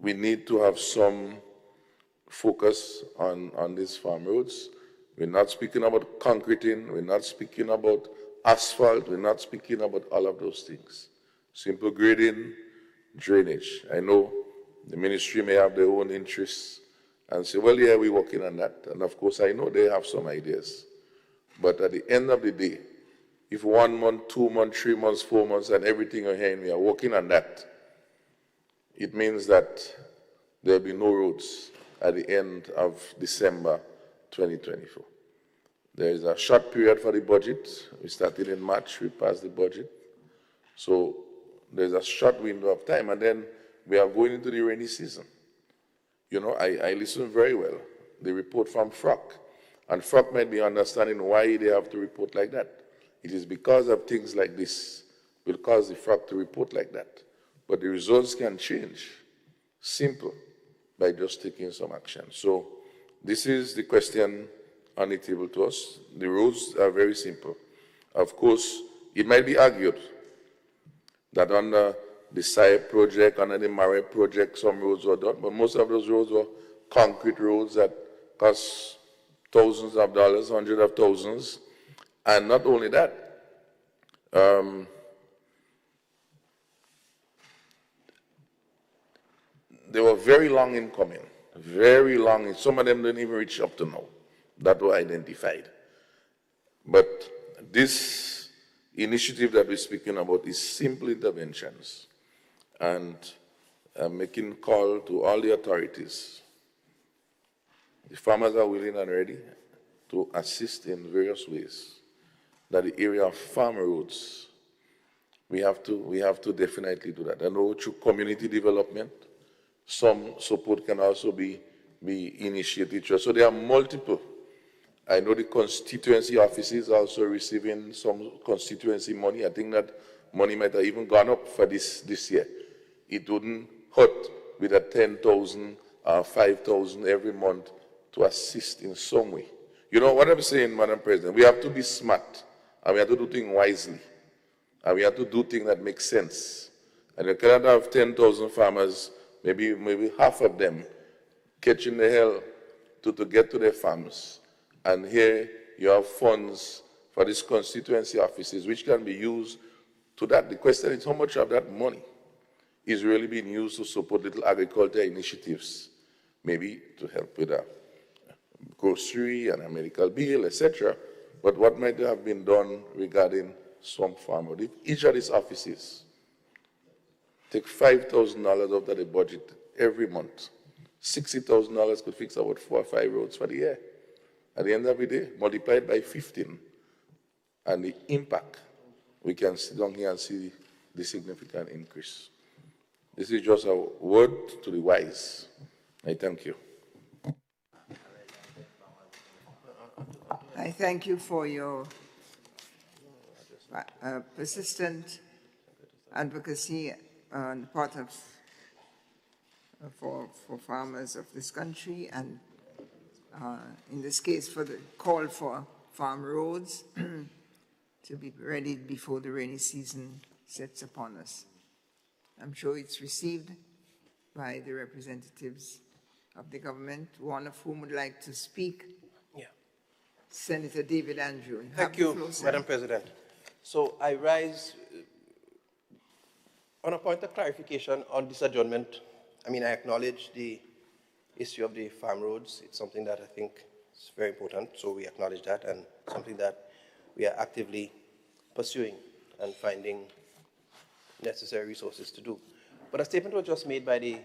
we need to have some focus on these farm roads. We're not speaking about concreting, we're not speaking about asphalt, we're not speaking about all of those things. Simple grading, drainage. I know the ministry may have their own interests and say, well, yeah, we're working on that. And of course, I know they have some ideas. But at the end of the day, if 1 month, 2 months, 3 months, 4 months, and everything you're hearing, we are working on that, it means that there'll be no roads at the end of December 2024. There is a short period for the budget. We started in March, we passed the budget. So there's a short window of time, and then we are going into the rainy season. You know, I listened very well, the report from FROC, and FROC might be understanding why they have to report like that. It is because of things like this will cause the FROC to report like that. But the results can change, simple, by just taking some action. So this is the question on the table to us. The roads are very simple. Of course, it might be argued that under the SAI project, under the Mare project, some roads were done, but most of those roads were concrete roads that cost thousands of dollars, hundreds of thousands. And not only that, they were very long in coming, very long. Some of them didn't even reach up to now. That were identified. But this initiative that we're speaking about is simple interventions and making call to all the authorities. The farmers are willing and ready to assist in various ways. That the area of farm roads, we have to definitely do that. I know through community development, some support can also be initiated. So there are multiple. I know the constituency offices are also receiving some constituency money. I think that money might have even gone up for this year. It wouldn't hurt with a 10,000 or 5,000 every month to assist in some way. You know what I'm saying, Madam President? We have to be smart, and we have to do things wisely, and we have to do things that make sense. And you cannot have 10,000 farmers, maybe half of them, catching the hell to get to their farms. And here you have funds for these constituency offices, which can be used to that. The question is how much of that money is really being used to support little agriculture initiatives, maybe to help with a grocery and a medical bill, etc. But what might have been done regarding swamp farm? If each of these offices take $5,000 out of the budget every month, $60,000 could fix about 4 or 5 roads for the year. At the end of the day, multiplied by 15, and the impact, we can sit down here and see the significant increase. This is just a word to the wise. I thank you. I thank you for your persistent advocacy on the part of for farmers of this country, and in this case for the call for farm roads to be ready before the rainy season sets upon us. I'm sure it's received by the representatives of the government, one of whom would like to speak. Yeah. Senator David Andrew. Thank you, Madam President. So I rise on a point of clarification on this adjournment. I mean, I acknowledge the issue of the farm roads. It's something that I think is very important, so we acknowledge that, and something that we are actively pursuing and finding necessary resources to do. But a statement was just made by the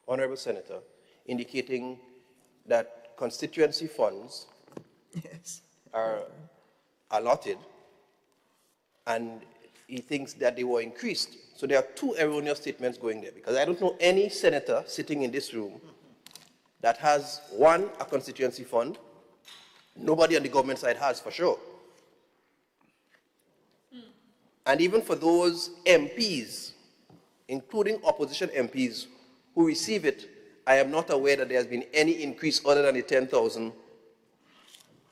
Honorable Senator, indicating that constituency funds are allotted, and he thinks that they were increased. So there are two erroneous statements going there, because I don't know any senator sitting in this room that has, one, a constituency fund. Nobody on the government side has, for sure. And even for those MPs, including opposition MPs who receive it, I am not aware that there has been any increase other than the 10,000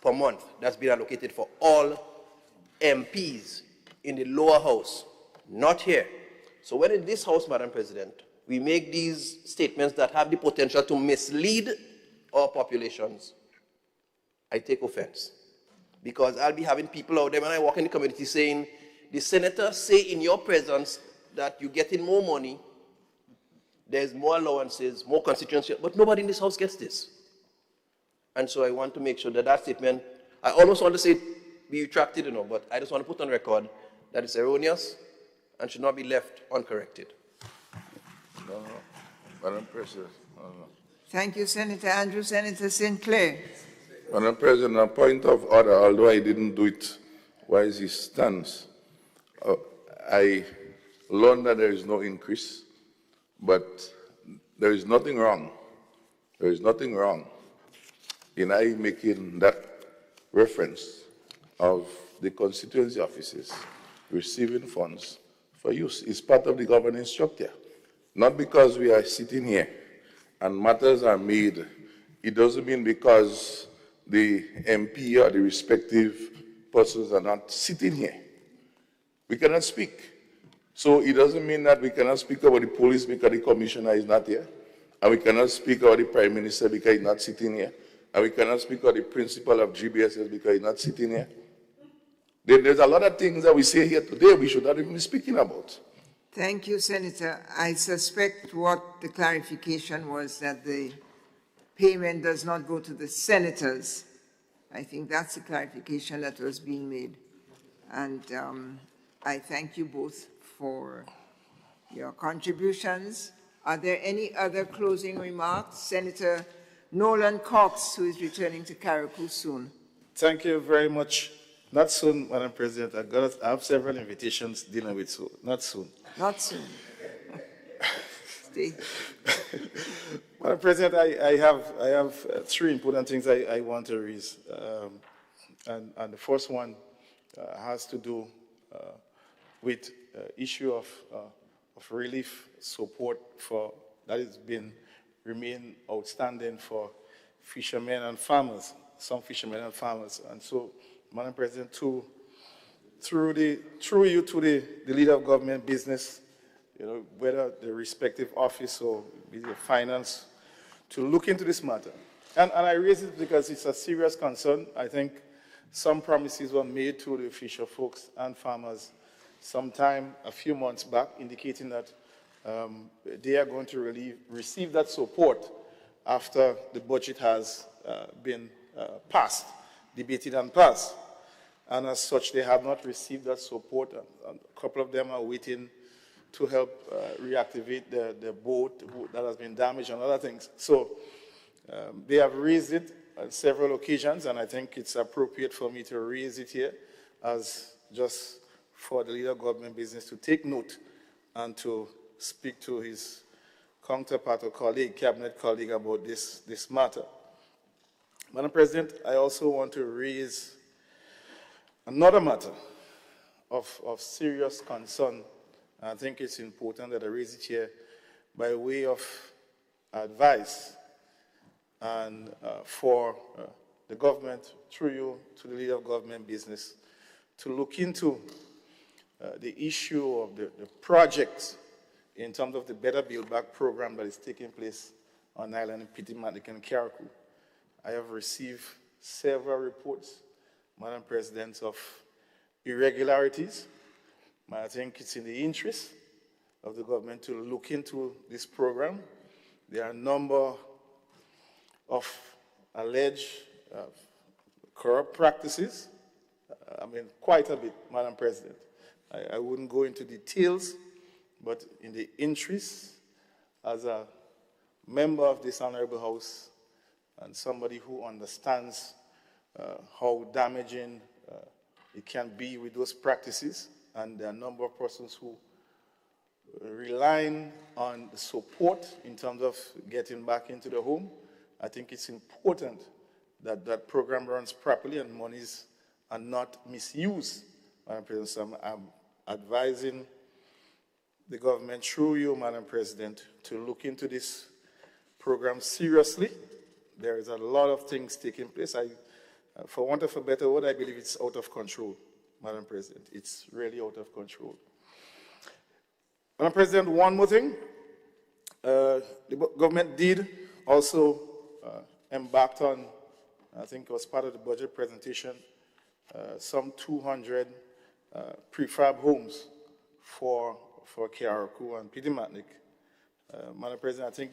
per month that's been allocated for all MPs in the lower house, not here. So when in this house, Madam President, we make these statements that have the potential to mislead our populations, I take offense. Because I'll be having people out there when I walk in the community saying, the senators say in your presence that you're getting more money, there's more allowances, more constituency, but nobody in this house gets this. And so I want to make sure that that statement, I almost want to say be retracted, but I just want to put on record that it's erroneous and should not be left uncorrected. No. Madam President. No. Thank you, Senator Andrews. Senator Sinclair. Madam President, a point of order, although I didn't do it while he stands. I learned that there is no increase, but there is nothing wrong. There is nothing wrong in I making that reference of the constituency offices receiving funds for use. It's part of the governance structure. Not because we are sitting here and matters are made, it doesn't mean because the MP or the respective persons are not sitting here. We cannot speak. So it doesn't mean that we cannot speak about the police because the commissioner is not here, and we cannot speak about the prime minister because he's not sitting here, and we cannot speak about the principal of GBSS because he's not sitting here. There's a lot of things that we say here today we should not even be speaking about. Thank you, Senator. I suspect what the clarification was, that the payment does not go to the senators. I think that's the clarification that was being made. And I thank you both for your contributions. Are there any other closing remarks? Senator Nolan Cox, who is returning to Carriacou soon. Thank you very much. Not soon, Madam President. I have several invitations dealing with, so not soon. Not soon. Stay. Madam President, I have three important things I want to raise. And the first one has to do with issue of relief support for that has been remain outstanding for fishermen and farmers, some fishermen and farmers. And so, Madam President, through you to the leader of government business, whether the respective office or the finance, to look into this matter. And I raise it because it's a serious concern. I think some promises were made to the fisher folks and farmers sometime a few months back, indicating that they are going to receive that support after the budget has been passed, debated and passed. And as such, they have not received that support. And a couple of them are waiting to help reactivate the boat that has been damaged and other things. So they have raised it on several occasions, and I think it's appropriate for me to raise it here as just for the leader of government business to take note and to speak to his counterpart or colleague, cabinet colleague, about this matter. Madam President, I also want to raise another matter of serious concern. I think it's important that I raise it here by way of advice and for the government, through you, to the leader of government business, to look into the issue of the projects in terms of the Better Build Back program that is taking place on Island in Pitimatic and Carriacou. I have received several reports, Madam President, of irregularities. I think it's in the interest of the government to look into this program. There are a number of alleged corrupt practices. Quite a bit, Madam President. I wouldn't go into details, but in the interest, as a member of this honorable house and somebody who understands how damaging it can be with those practices, and there are a number of persons who relying on the support in terms of getting back into the home. I think it's important that that program runs properly and monies are not misused. Madam President, so I'm advising the government through you, Madam President, to look into this program seriously. There is a lot of things taking place. For want of a better word, I believe it's out of control, Madam President. It's really out of control. Madam President, one more thing. The government did also embarked on, I think it was part of the budget presentation, some 200 prefab homes for Kiaraku and Pitimatnik. Madam President, I think,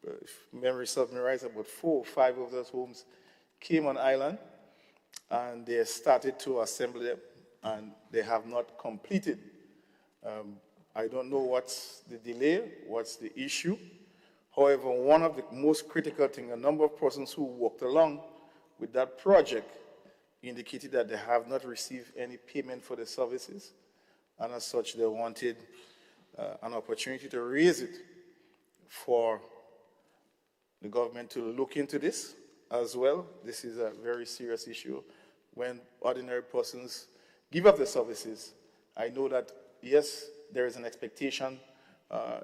if memory serves me right, about 4 or 5 of those homes came on island, and they started to assemble them, and they have not completed. I don't know what's the delay, what's the issue. However, one of the most critical things, a number of persons who worked along with that project indicated that they have not received any payment for the services, and as such, they wanted an opportunity to raise it for the government to look into this as well. This is a very serious issue. When ordinary persons give up the services, I know that, yes, there is an expectation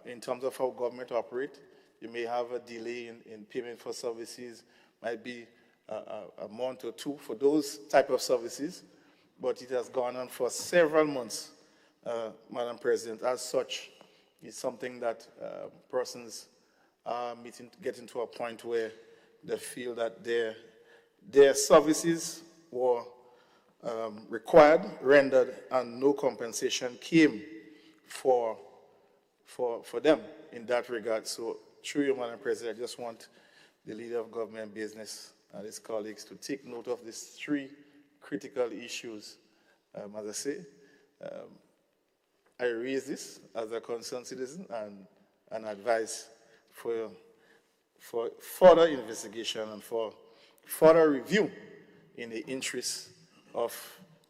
in terms of how government operate. You may have a delay in payment for services, might be a month or two for those type of services, but it has gone on for several months, Madam President. As such, it's something that persons are getting to a point where they feel that their services were required, rendered, and no compensation came for them in that regard. So, through you, Madam President, I just want the leader of government business and his colleagues to take note of these 3 critical issues. As I say, I raise this as a concerned citizen and advise for further investigation and for further review in the interest of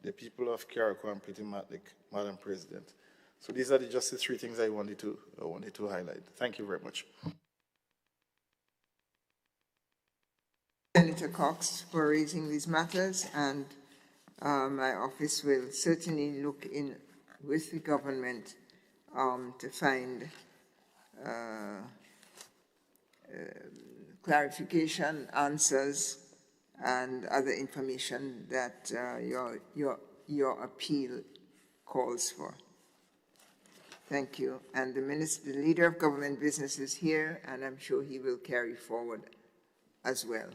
the people of Kiaraku and Pitimatlik, Madam President. So these are just the 3 things I wanted to highlight. Thank you very much. Senator Cox for raising these matters, and my office will certainly look in with the government to find clarification, answers, and other information that your appeal calls for. Thank you. And the leader of government business is here, and I'm sure he will carry forward as well.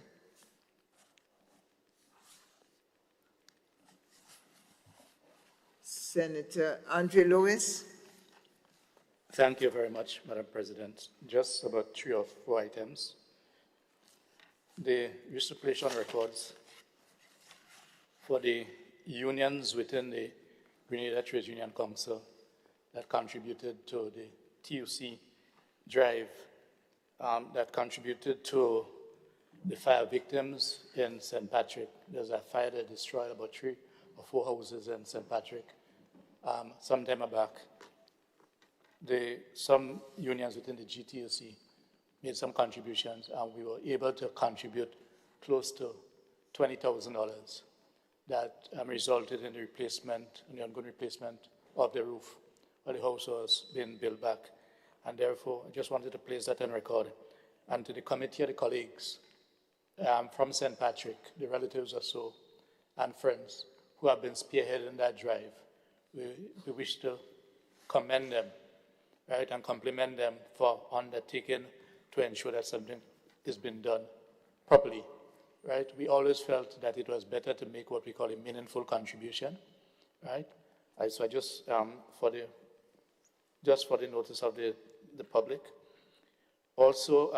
Senator Andre Lewis. Thank you very much, Madam President. Just about 3 or 4 items. The wish to place on records for the unions within the Grenada Trade Union Council that contributed to the TUC drive, that contributed to the fire victims in St. Patrick. There's a fire that destroyed about 3 or 4 houses in St. Patrick some time back. Some unions within the GTUC made some contributions, and we were able to contribute close to $20,000 that resulted in the replacement, in the ongoing replacement of the roof where the house was being built back. And therefore, I just wanted to place that on record. And to the committee of the colleagues from St. Patrick, the relatives or so, and friends who have been spearheading that drive, we wish to commend them, right, and compliment them for undertaking to ensure that something is being done properly, right? We always felt that it was better to make what we call a meaningful contribution, right? So I just for the notice of the public. Also,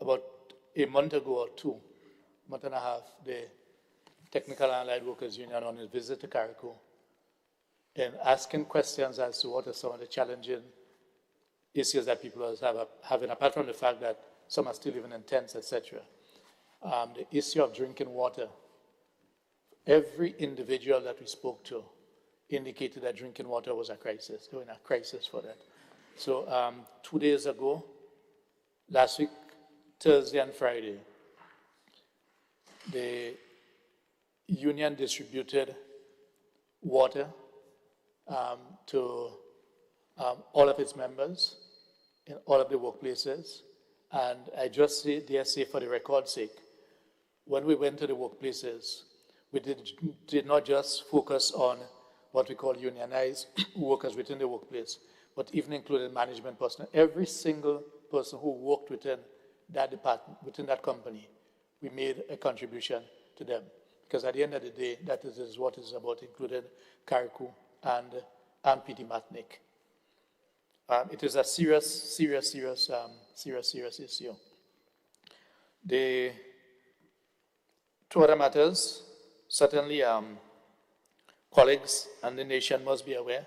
about a month ago or 2, month and a half, the Technical and Allied Workers Union on a visit to Kiaraku and asking questions as to what are some of the challenging issues that people are having, apart from the fact that some are still living in tents, etc. The issue of drinking water. Every individual that we spoke to indicated that drinking water was a crisis. They were in a crisis for that. So 2 days ago, last week, Thursday and Friday, the union distributed water to all of its members in all of the workplaces. And I just dare say, for the record's sake, when we went to the workplaces, we did not just focus on what we call unionized workers within the workplace, but even included management personnel. Every single person who worked within that department, within that company, we made a contribution to them. Because at the end of the day, that is what it's about, including Karikou and P.T. Matnick. It is a serious issue. The two other matters, certainly colleagues and the nation must be aware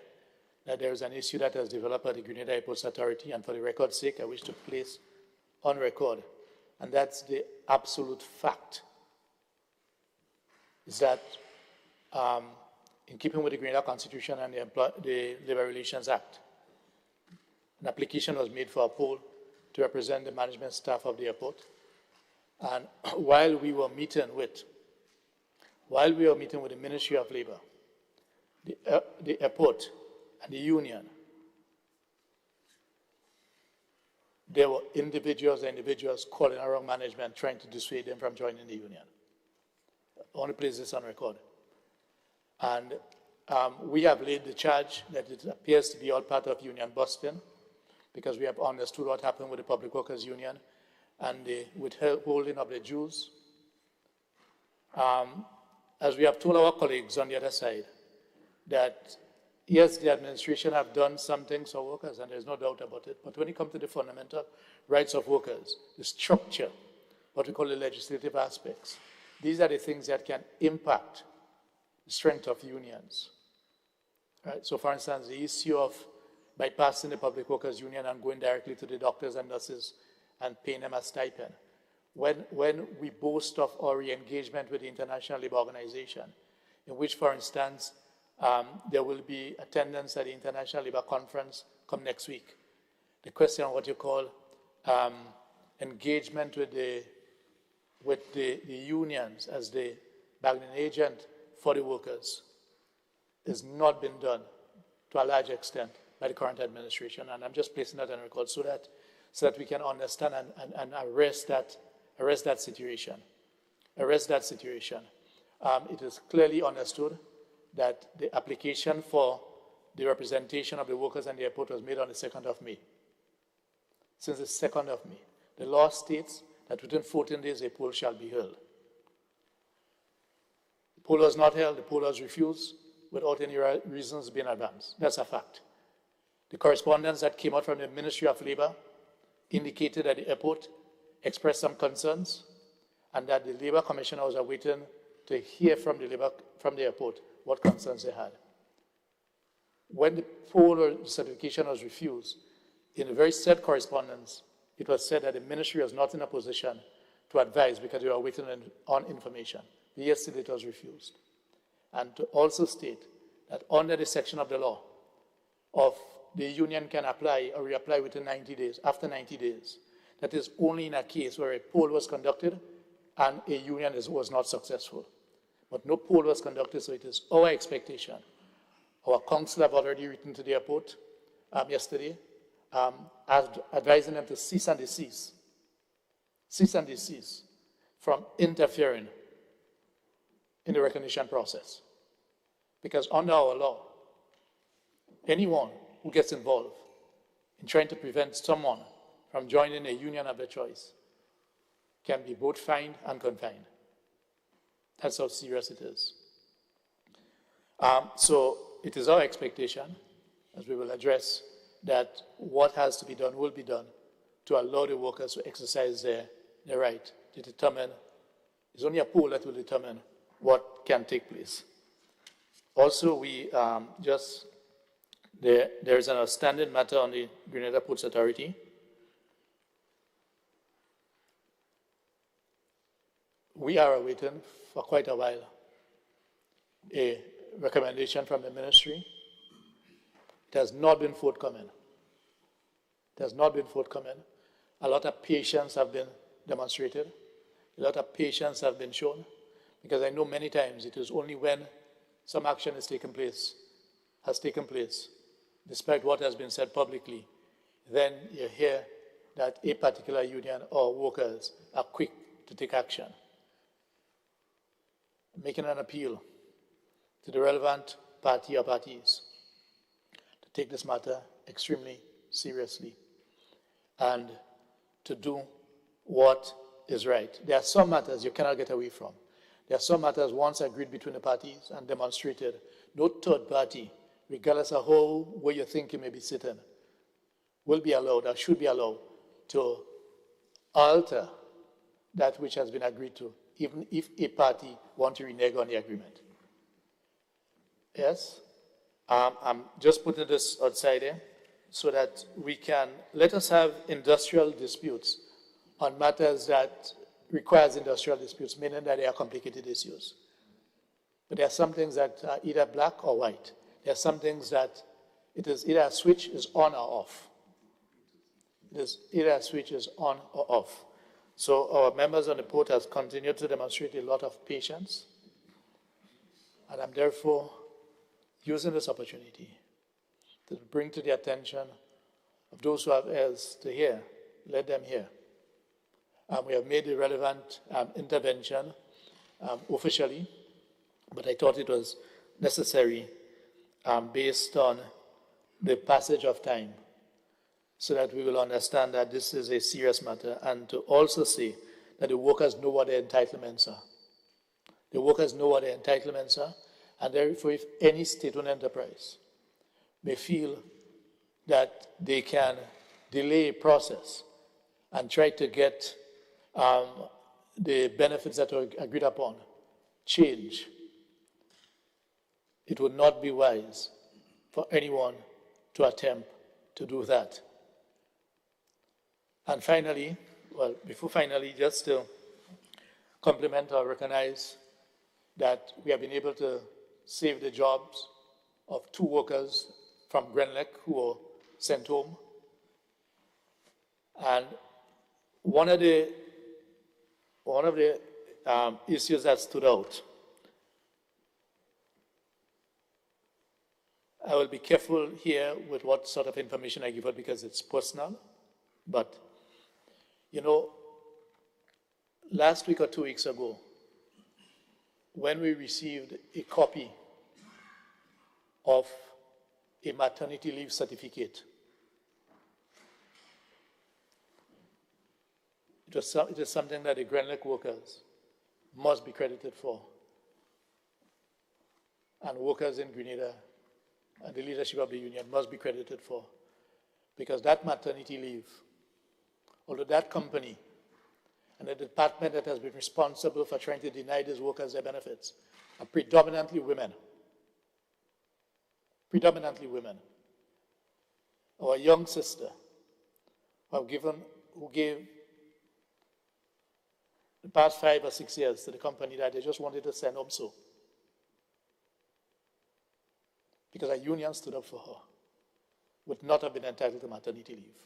that there is an issue that has developed at the Grenada Airports Authority, and for the record's sake, I wish to place on record, and that's the absolute fact, is that in keeping with the Grenada Constitution and the Labor Relations Act, an application was made for a poll to represent the management staff of the airport. And while we were meeting with the Ministry of Labor, the airport, and the union, there were individuals calling around management trying to dissuade them from joining the union. I want to place this on record. And we have laid the charge that it appears to be all part of union busting, because we have understood what happened with the Public Workers Union and the withholding of the dues. As we have told our colleagues on the other side, that yes, the administration have done some things for workers, and there's no doubt about it, but when it comes to the fundamental rights of workers, the structure, what we call the legislative aspects, these are the things that can impact the strength of unions. Right? So for instance, the issue of bypassing the Public Workers Union and going directly to the doctors and nurses and paying them a stipend. When we boast of our re-engagement with the International Labour Organization, in which, for instance, there will be attendance at the International Labour Conference come next week. The question of what you call engagement with the unions as the bargaining agent for the workers has not been done to a large extent by the current administration, and I'm just placing that on record so that we can understand and arrest that situation. It is clearly understood that the application for the representation of the workers and the airport was made on the 2nd of May. Since the 2nd of May, the law states that within 14 days a poll shall be held. The poll was not held, the poll was refused without any reasons being advanced. That's a fact. The correspondence that came out from the Ministry of Labor indicated that the airport expressed some concerns and that the Labor Commissioner was awaiting to hear from the airport what concerns they had. When the poll or certification was refused, in a very sad correspondence, it was said that the ministry was not in a position to advise because they were waiting on information. But yesterday it was refused. And to also state that under the section of the law of the union can apply or reapply within 90 days, after 90 days. That is only in a case where a poll was conducted and a union was not successful. But no poll was conducted, so it is our expectation. Our council have already written to the airport yesterday, advising them to cease and desist from interfering in the recognition process. Because under our law, anyone who gets involved in trying to prevent someone from joining a union of their choice can be both fined and confined. That's how serious it is. So it is our expectation, as we will address, that what has to be done will be done to allow the workers to exercise their right to determine. It's only a poll that will determine what can take place. Also, we just There is an outstanding matter on the Grenada Ports Authority. We are awaiting for quite a while a recommendation from the ministry. It has not been forthcoming. It has not been forthcoming. A lot of patience have been demonstrated. A lot of patience have been shown, because I know many times it is only when some action has taken place, despite what has been said publicly, then you hear that a particular union or workers are quick to take action. Making an appeal to the relevant party or parties to take this matter extremely seriously and to do what is right. There are some matters you cannot get away from. There are some matters once agreed between the parties and demonstrated. No third party, regardless of where you think you may be sitting, will be allowed or should be allowed to alter that which has been agreed to, even if a party wants to renege on the agreement. Yes? I'm just putting this outside there so that we can, let us have industrial disputes on matters that requires industrial disputes, meaning that they are complicated issues. But there are some things that are either black or white. There are some things that it is either a switch is on or off. It is either a switch is on or off. So our members on the port have continued to demonstrate a lot of patience. And I'm therefore using this opportunity to bring to the attention of those who have ears to hear, let them hear. We have made the relevant intervention officially, but I thought it was necessary based on the passage of time so that we will understand that this is a serious matter, and to also say that the workers know what their entitlements are. The workers know what their entitlements are, and therefore if any state-owned enterprise may feel that they can delay a process and try to get the benefits that are agreed upon change, it would not be wise for anyone to attempt to do that. And finally, well, before finally, just to compliment or recognize that we have been able to save the jobs of 2 workers from Grenlec who were sent home. And one of the issues that stood out, I will be careful here with what sort of information I give out because it's personal, but you know, last week or 2 weeks ago, when we received a copy of a maternity leave certificate, it is something that the Grenlec workers must be credited for. And workers in Grenada and the leadership of the union must be credited for. Because that maternity leave, although that company and the department that has been responsible for trying to deny these workers their benefits are predominantly women. Predominantly women. Our young sister who gave the past 5 or 6 years to the company that they just wanted to send home so. Because a union stood up for her, would not have been entitled to maternity leave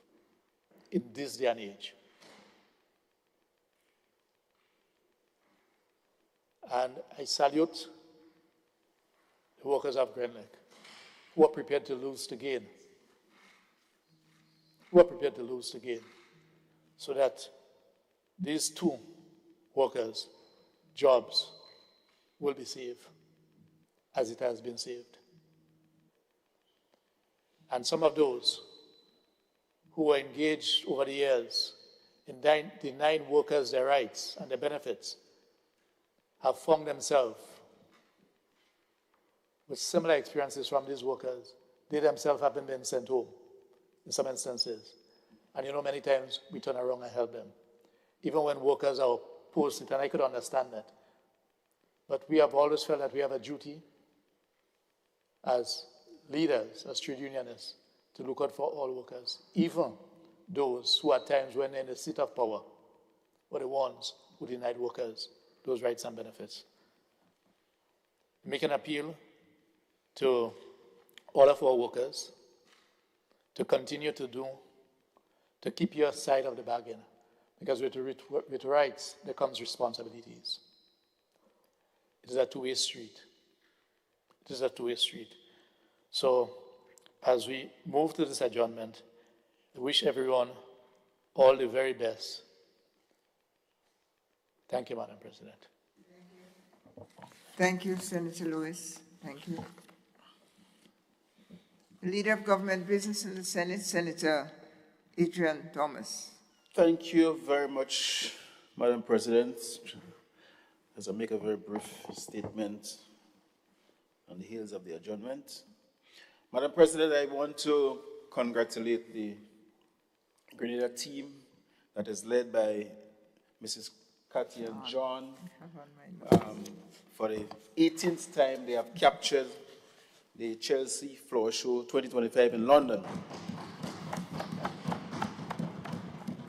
in this day and age. And I salute the workers of Grenlec who are prepared to lose to gain. Who are prepared to lose to gain. So that these 2 workers' jobs will be saved as it has been saved. And some of those who were engaged over the years in denying workers their rights and their benefits have found themselves with similar experiences from these workers. They themselves haven't been sent home in some instances. And you know, many times we turn around and help them. Even when workers are posted, and I could understand that. But we have always felt that we have a duty as leaders, as trade unionists, to look out for all workers, even those who at times when they're in the seat of power were the ones who denied workers those rights and benefits. Make an appeal to all of our workers to continue to keep your side of the bargain, because with rights there comes responsibilities. It is a two-way street. It is a two-way street. So as we move to this adjournment, I wish everyone all the very best. Thank you, Madam President. Thank you, Senator Lewis. Thank you. The Leader of Government Business in the Senate, Senator Adrian Thomas. Thank you very much, Madam President. As I make a very brief statement on the heels of the adjournment. Madam President, I want to congratulate the Grenada team that is led by Mrs. Cathy and John. For the 18th time, they have captured the Chelsea Flower Show 2025 in London.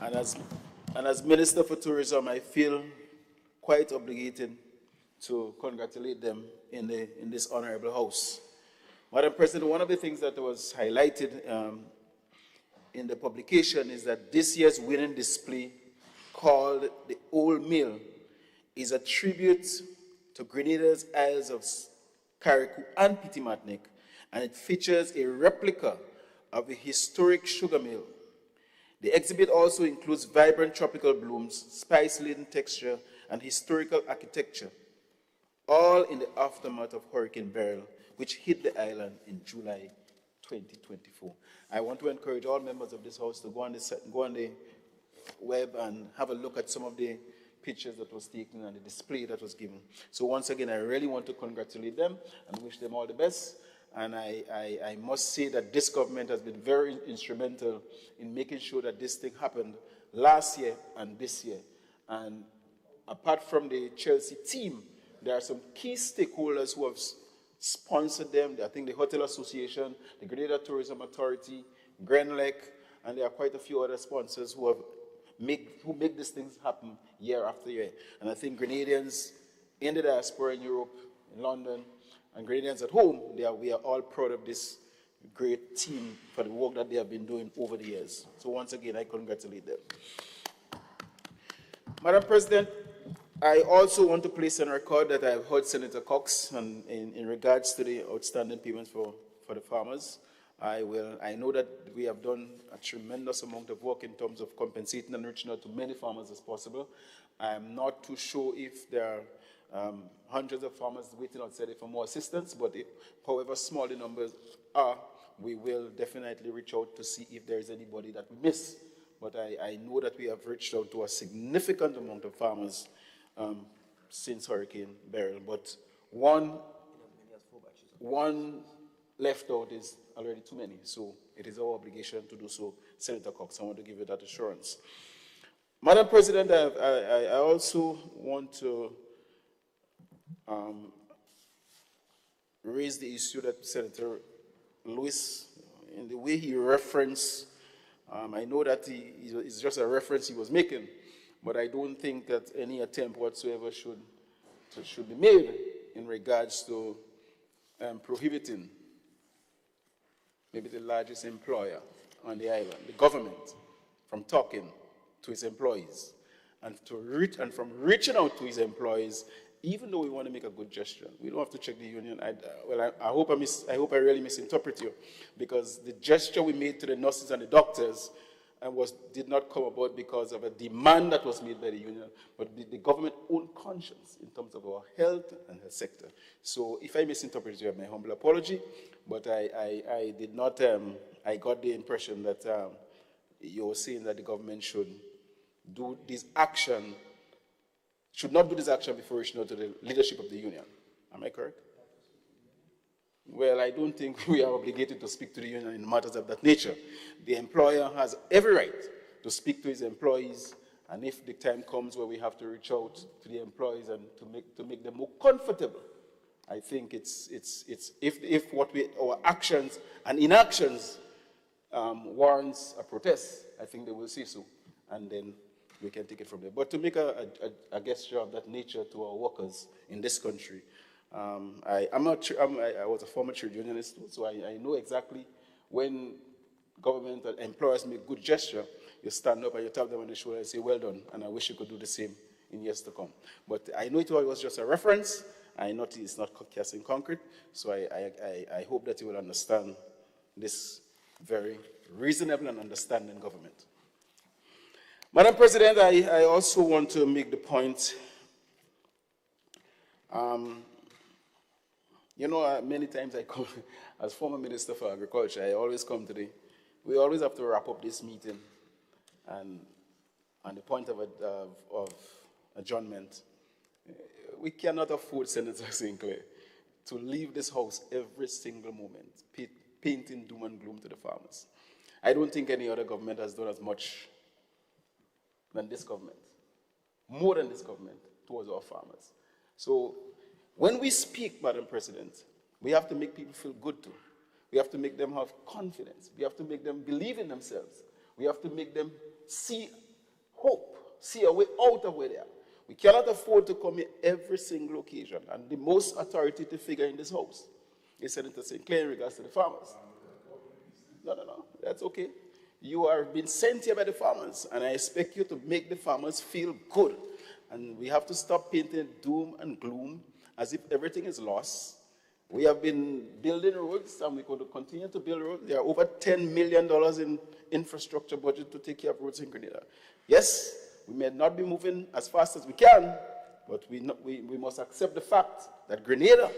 And as Minister for Tourism, I feel quite obligated to congratulate them in this honorable house. Madam President, one of the things that was highlighted in the publication is that this year's winning display, called the Old Mill, is a tribute to Grenada's Isles of Carriacou and Petit Martinique, and it features a replica of the historic sugar mill. The exhibit also includes vibrant tropical blooms, spice-laden texture, and historical architecture, all in the aftermath of Hurricane Beryl, which hit the island in July 2024. I want to encourage all members of this house to go on the web and have a look at some of the pictures that was taken and the display that was given. So once again, I really want to congratulate them and wish them all the best. And I must say that this government has been very instrumental in making sure that this thing happened last year and this year. And apart from the Chelsea team, there are some key stakeholders who have sponsored them. I think the Hotel Association, the Grenada Tourism Authority, Grenlec, and there are quite a few other sponsors who make these things happen year after year. And I think Grenadians in the diaspora in Europe, in London, and Grenadians at home, we are all proud of this great team for the work that they have been doing over the years. So once again, I congratulate them. Madam President, I also want to place on record that I have heard Senator Cox in regards to the outstanding payments for the farmers. I know that we have done a tremendous amount of work in terms of compensating and reaching out to many farmers as possible. I'm not too sure if there are hundreds of farmers waiting outside for more assistance, but however small the numbers are, we will definitely reach out to see if there is anybody that we miss. But I know that we have reached out to a significant amount of farmers since Hurricane Beryl, but one left out is already too many, so it is our obligation to do so. Senator Cox, I want to give you that assurance. Madam President, I also want to raise the issue that Senator Lewis, in the way he referenced, I know that it's just a reference he was making, but I don't think that any attempt whatsoever should be made in regards to prohibiting maybe the largest employer on the island, the government, from talking to its employees and from reaching out to its employees, even though we want to make a good gesture. We don't have to check the union. I hope I really misinterpret you, because the gesture we made to the nurses and the doctors did not come about because of a demand that was made by the union, but the government's own conscience in terms of our health and health sector. So if I misinterpreted you, I have my humble apology, but I did not, I got the impression that you were saying that the government should not do this action before reaching out to the leadership of the union. Am I correct? Well, I don't think we are obligated to speak to the union in matters of that nature. The employer has every right to speak to his employees, and if the time comes where we have to reach out to the employees and to make them more comfortable I think if our actions and inactions warrants a protest, I think they will see so, and then we can take it from there. But to make a gesture of that nature to our workers in this country, I was a former trade unionist, so I know exactly when government and employers make good gesture, you stand up and you tap them on the shoulder and say, well done, and I wish you could do the same in years to come. But I know it was just a reference. I know it's not cast in concrete, so I hope that you will understand this very reasonable and understanding government. Madam President, I also want to make the point, many times I come, as former Minister for Agriculture, I always come to we always have to wrap up this meeting, and on the point of adjournment, we cannot afford, Senator Sinclair, to leave this house every single moment, painting doom and gloom to the farmers. I don't think any other government has done as much than this government, more than this government, towards our farmers. So when we speak, Madam President, we have to make people feel good too. We have to make them have confidence. We have to make them believe in themselves. We have to make them see hope, see a way out of where they are. We cannot afford to come here every single occasion. And the most authoritative figure in this house is Senator Sinclair in regards to the farmers. No, that's okay. You are being sent here by the farmers, and I expect you to make the farmers feel good. And we have to stop painting doom and gloom as if everything is lost. We have been building roads, and we're going to continue to build roads. There are over $10 million in infrastructure budget to take care of roads in Grenada. Yes, we may not be moving as fast as we can, but we must accept the fact that Grenada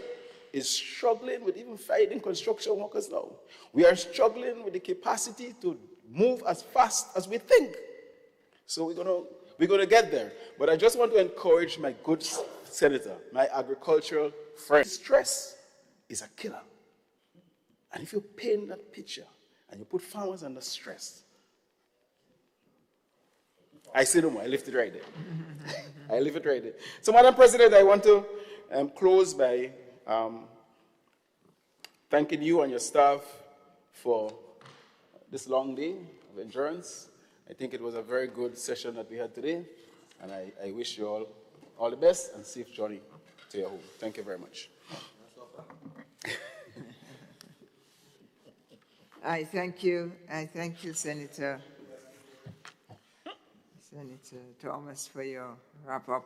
is struggling with even finding construction workers now. We are struggling with the capacity to move as fast as we think. So we're going to get there. But I just want to encourage my good senator, my agricultural friend. Stress is a killer. And if you paint that picture and you put farmers under stress, I say no more. I left it right there. I leave it right there. So, Madam President, I want to close by thanking you and your staff for this long day of endurance. I think it was a very good session that we had today, and I wish you all the best and safe journey to your home. Thank you very much. I thank you, Senator Thomas, for your wrap-up.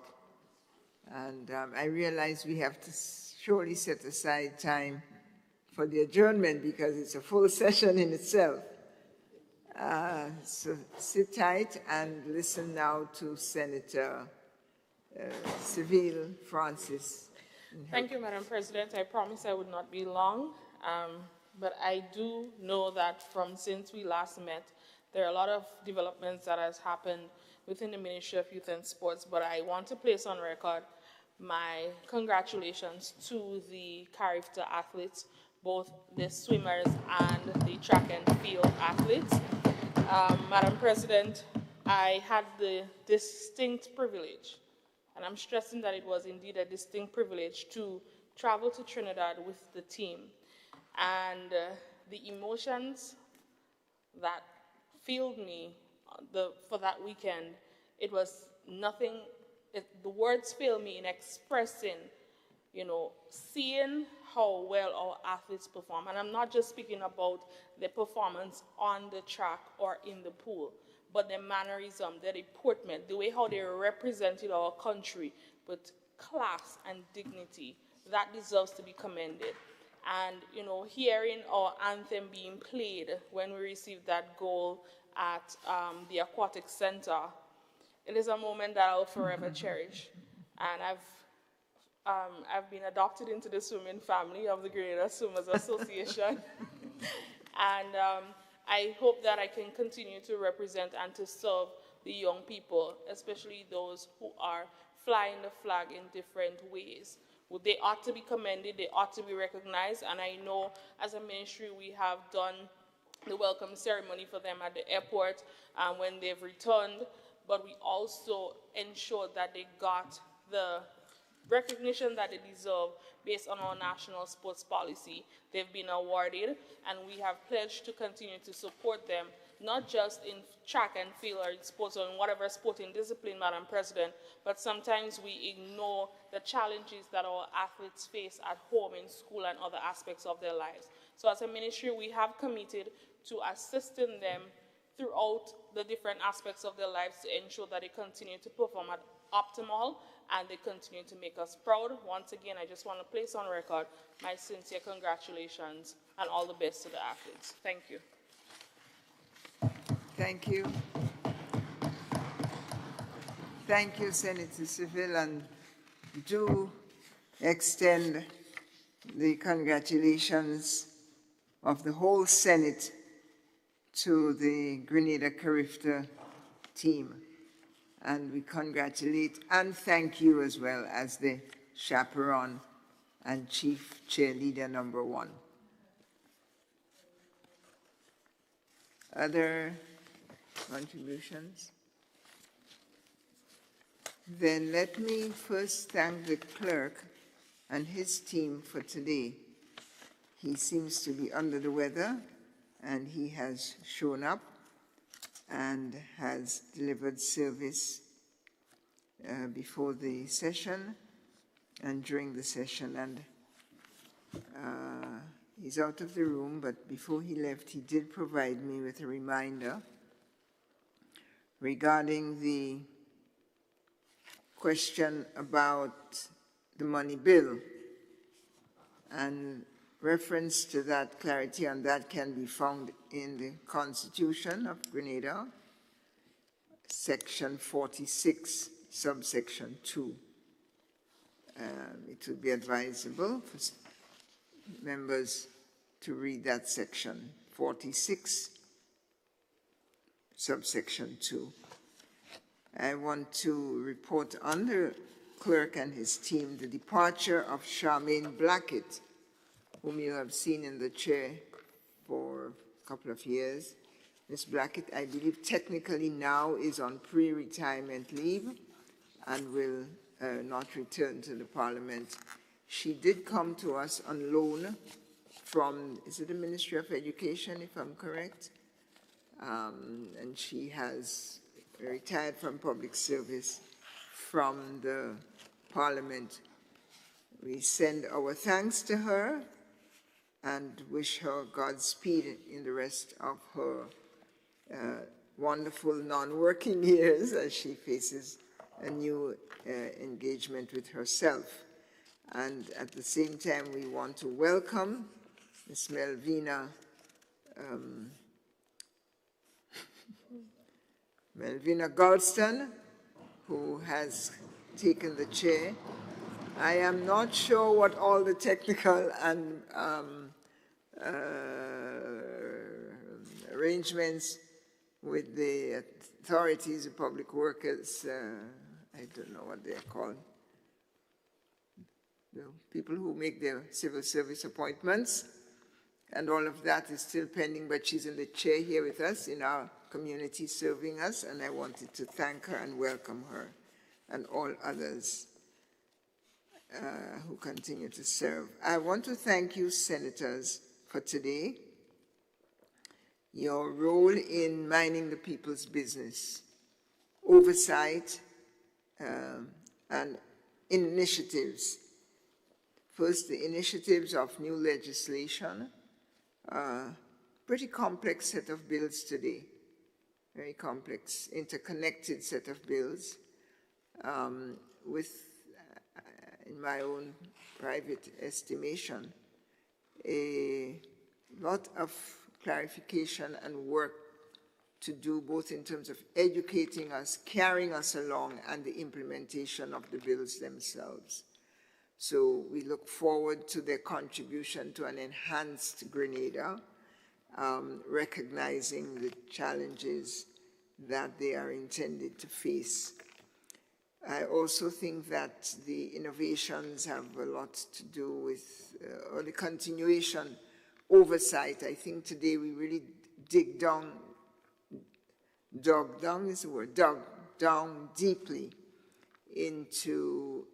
And I realize we have to surely set aside time for the adjournment because it's a full session in itself. So sit tight and listen now to Senator Seville Francis. Thank you, Madam President. I promise I would not be long, but I do know that since we last met, there are a lot of developments that has happened within the Ministry of Youth and Sports, but I want to place on record my congratulations to the Carifta athletes, both the swimmers and the track and field athletes. Madam President, I had the distinct privilege, and I'm stressing that it was indeed a distinct privilege to travel to Trinidad with the team. And the emotions that filled me for that weekend, it was nothing, the words fail me in expressing, seeing how well our athletes perform. And I'm not just speaking about their performance on the track or in the pool, but their mannerism, their deportment, the way how they represented our country with class and dignity. That deserves to be commended. And, hearing our anthem being played when we received that goal at the Aquatic Center, it is a moment that I'll forever cherish. And I've been adopted into the swimming family of the Grenada Swimmers Association. And I hope that I can continue to represent and to serve the young people, especially those who are flying the flag in different ways. They ought to be commended, they ought to be recognized, and I know as a ministry we have done the welcome ceremony for them at the airport when they've returned, but we also ensured that they got the recognition that they deserve based on our national sports policy. They've been awarded, and we have pledged to continue to support them, not just in track and field or in sports or in whatever sporting discipline, Madam President, but sometimes we ignore the challenges that our athletes face at home, in school, and other aspects of their lives. So as a ministry, we have committed to assisting them throughout the different aspects of their lives to ensure that they continue to perform at optimal and they continue to make us proud. Once again, I just want to place on record my sincere congratulations and all the best to the athletes. Thank you. Thank you. Thank you, Senator Seville, and do extend the congratulations of the whole Senate to the Grenada Carifta team. And we congratulate and thank you as well as the chaperone and chief cheerleader #1. Other contributions? Then let me first thank the clerk and his team for today. He seems to be under the weather, and he has shown up and has delivered service before the session and during the session. And he's out of the room, but before he left, he did provide me with a reminder regarding the question about the money bill. And reference to that, clarity on that can be found in the Constitution of Grenada, Section 46, subsection 2. It would be advisable for members to read that section, 46, subsection 2. I want to report on the clerk and his team the departure of Charmaine Blackett, whom you have seen in the chair for a couple of years. Ms. Blackett, I believe, technically now is on pre-retirement leave and will not return to the Parliament. She did come to us on loan from, is it the Ministry of Education, if I'm correct? And she has retired from public service from the Parliament. We send our thanks to her and wish her Godspeed in the rest of her wonderful non-working years as she faces a new engagement with herself. And at the same time, we want to welcome Ms. Melvina Galston, who has taken the chair. I am not sure what all the technical and arrangements with the authorities, the public workers, I don't know what they're called, the people who make their civil service appointments, and all of that is still pending, but she's in the chair here with us in our community serving us, and I wanted to thank her and welcome her and all others who continue to serve. I want to thank you, senators, for today. Your role in minding the people's business, oversight, and initiatives. First, the initiatives of new legislation. Pretty complex set of bills today. Very complex, interconnected set of bills with, in my own private estimation, a lot of clarification and work to do, both in terms of educating us, carrying us along, and the implementation of the bills themselves. So we look forward to their contribution to an enhanced Grenada, recognizing the challenges that they are intended to face. I also think that the innovations have a lot to do with, or the continuation, oversight. I think today we really dug down deeply into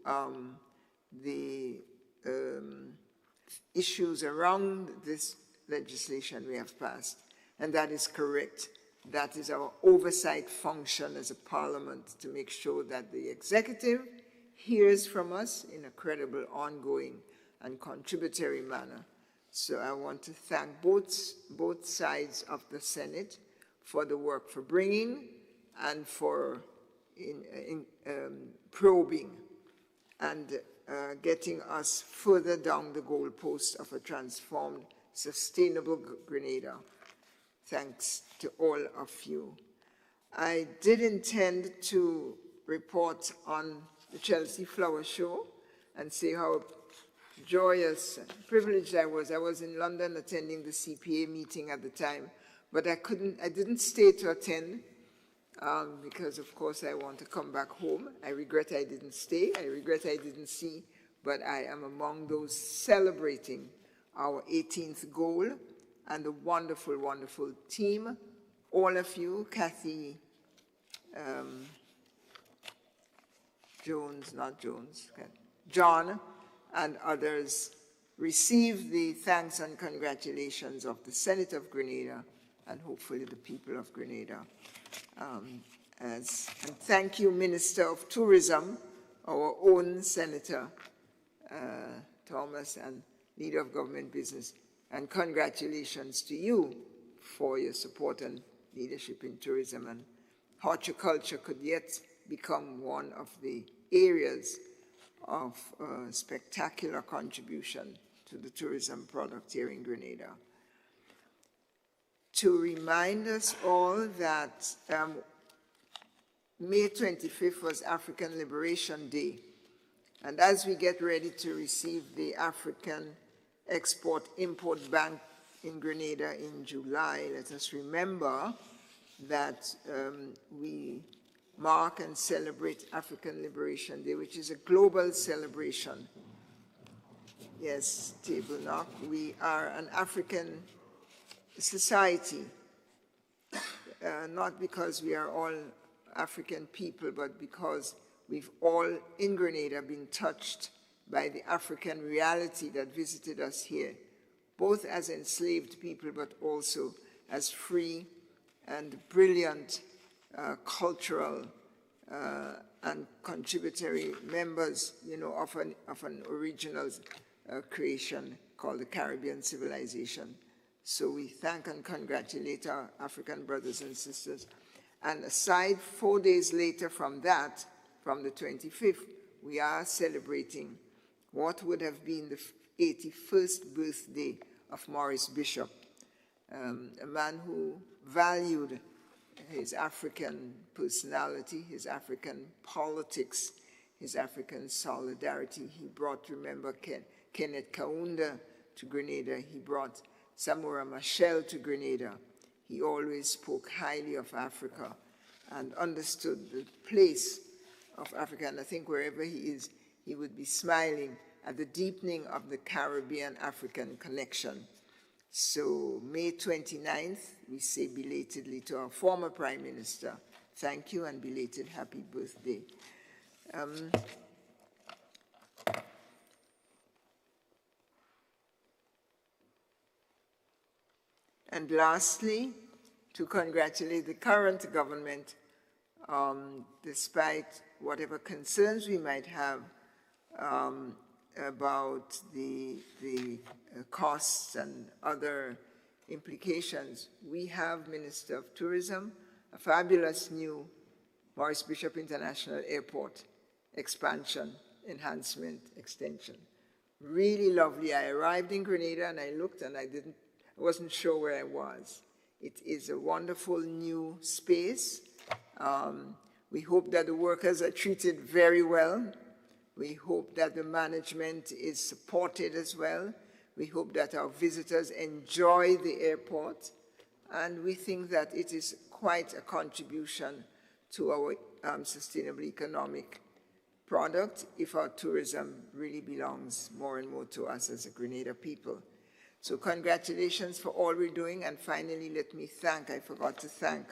the issues around this legislation we have passed, and that is correct. That is our oversight function as a parliament, to make sure that the executive hears from us in a credible, ongoing, and contributory manner. So I want to thank both sides of the Senate for the work for bringing and for probing and getting us further down the goalpost of a transformed, sustainable Grenada. Thanks to all of you. I did intend to report on the Chelsea Flower Show and say how joyous and privileged I was. I was in London attending the CPA meeting at the time, but I didn't stay to attend because of course I want to come back home. I regret I didn't stay. I regret I didn't see, but I am among those celebrating our 18th goal and the wonderful, wonderful team. All of you, Kathy John, and others, receive the thanks and congratulations of the Senate of Grenada and hopefully the people of Grenada. And thank you, Minister of Tourism, our own Senator Thomas, and Leader of Government Business, and congratulations to you for your support and leadership in tourism. And horticulture could yet become one of the areas of spectacular contribution to the tourism product here in Grenada. To remind us all that May 25th was African Liberation Day. And as we get ready to receive the African Export-Import Bank in Grenada in July, let us remember that we mark and celebrate African Liberation Day, which is a global celebration. Yes, Table Knock. We are an African society, not because we are all African people, but because we've all in Grenada been touched by the African reality that visited us here, both as enslaved people, but also as free and brilliant cultural and contributory members, of an original creation called the Caribbean civilization. So we thank and congratulate our African brothers and sisters. And aside, 4 days later from that, from the 25th, we are celebrating what would have been the 81st birthday of Maurice Bishop, a man who valued his African personality, his African politics, his African solidarity. He brought, remember, Kenneth Kaunda to Grenada. He brought Samora Machel to Grenada. He always spoke highly of Africa and understood the place of Africa. And I think wherever he is, he would be smiling at the deepening of the Caribbean-African connection. So May 29th, we say belatedly to our former Prime Minister, thank you and belated happy birthday. And lastly, to congratulate the current government, despite whatever concerns we might have about the costs and other implications. We have Minister of Tourism, a fabulous new Maurice Bishop International Airport expansion, enhancement, extension. Really lovely. I arrived in Grenada and I looked and I wasn't sure where I was. It is a wonderful new space. We hope that the workers are treated very well. We hope that the management is supported as well. We hope that our visitors enjoy the airport. And we think that it is quite a contribution to our sustainable economic product if our tourism really belongs more and more to us as a Grenada people. So congratulations for all we're doing. And finally, let me thank, I forgot to thank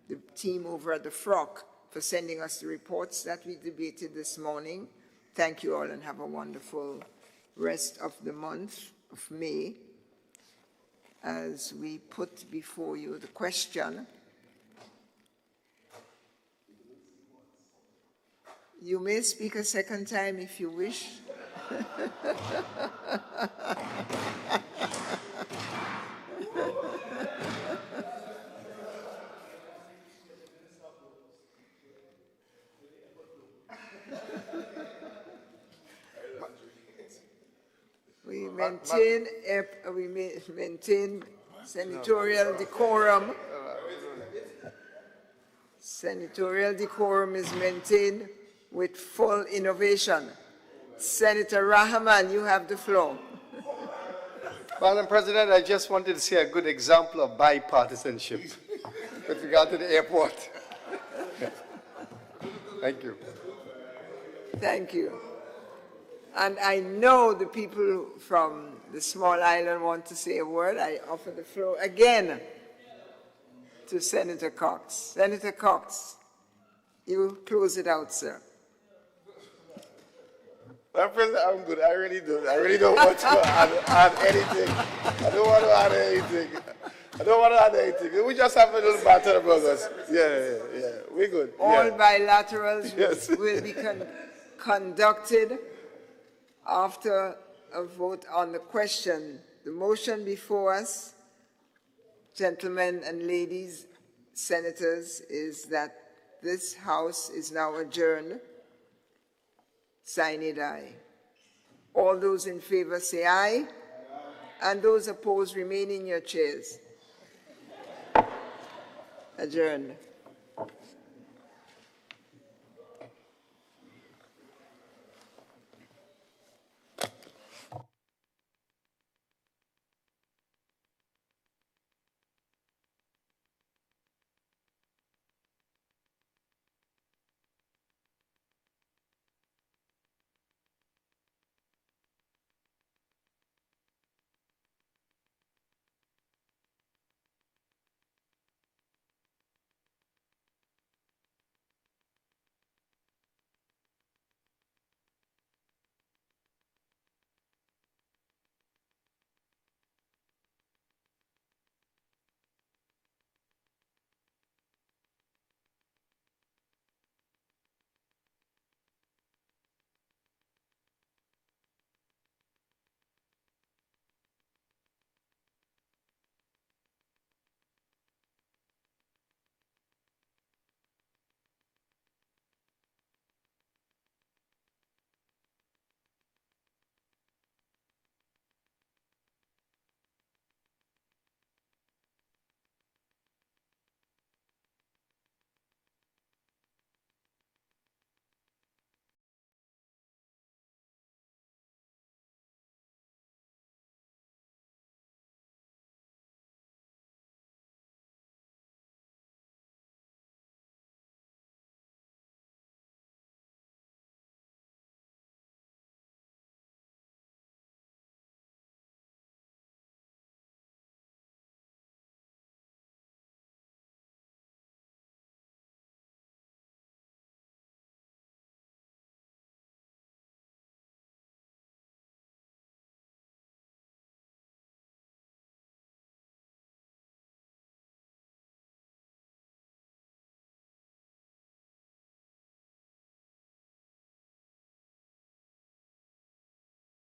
the team over at the FROC for sending us the reports that we debated this morning. Thank you all and have a wonderful rest of the month of May as we put before you the question. You may speak a second time if you wish. We maintain senatorial decorum. Senatorial decorum is maintained with full innovation. Senator Rahman, you have the floor. Madam President, I just wanted to see a good example of bipartisanship with regard to the airport. Thank you. Thank you. And I know the people from the small island want to say a word. I offer the floor again to Senator Cox. Senator Cox, you close it out, sir. Madam President, I'm good. I really don't want to add anything. I don't want to add anything. We just have a little battle about us. Yeah. We're good. All bilaterals will be conducted after a vote on the question. The motion before us, gentlemen and ladies, senators, is that this House is now adjourned. Sign it aye. All those in favor say aye. And those opposed remain in your chairs. Adjourned.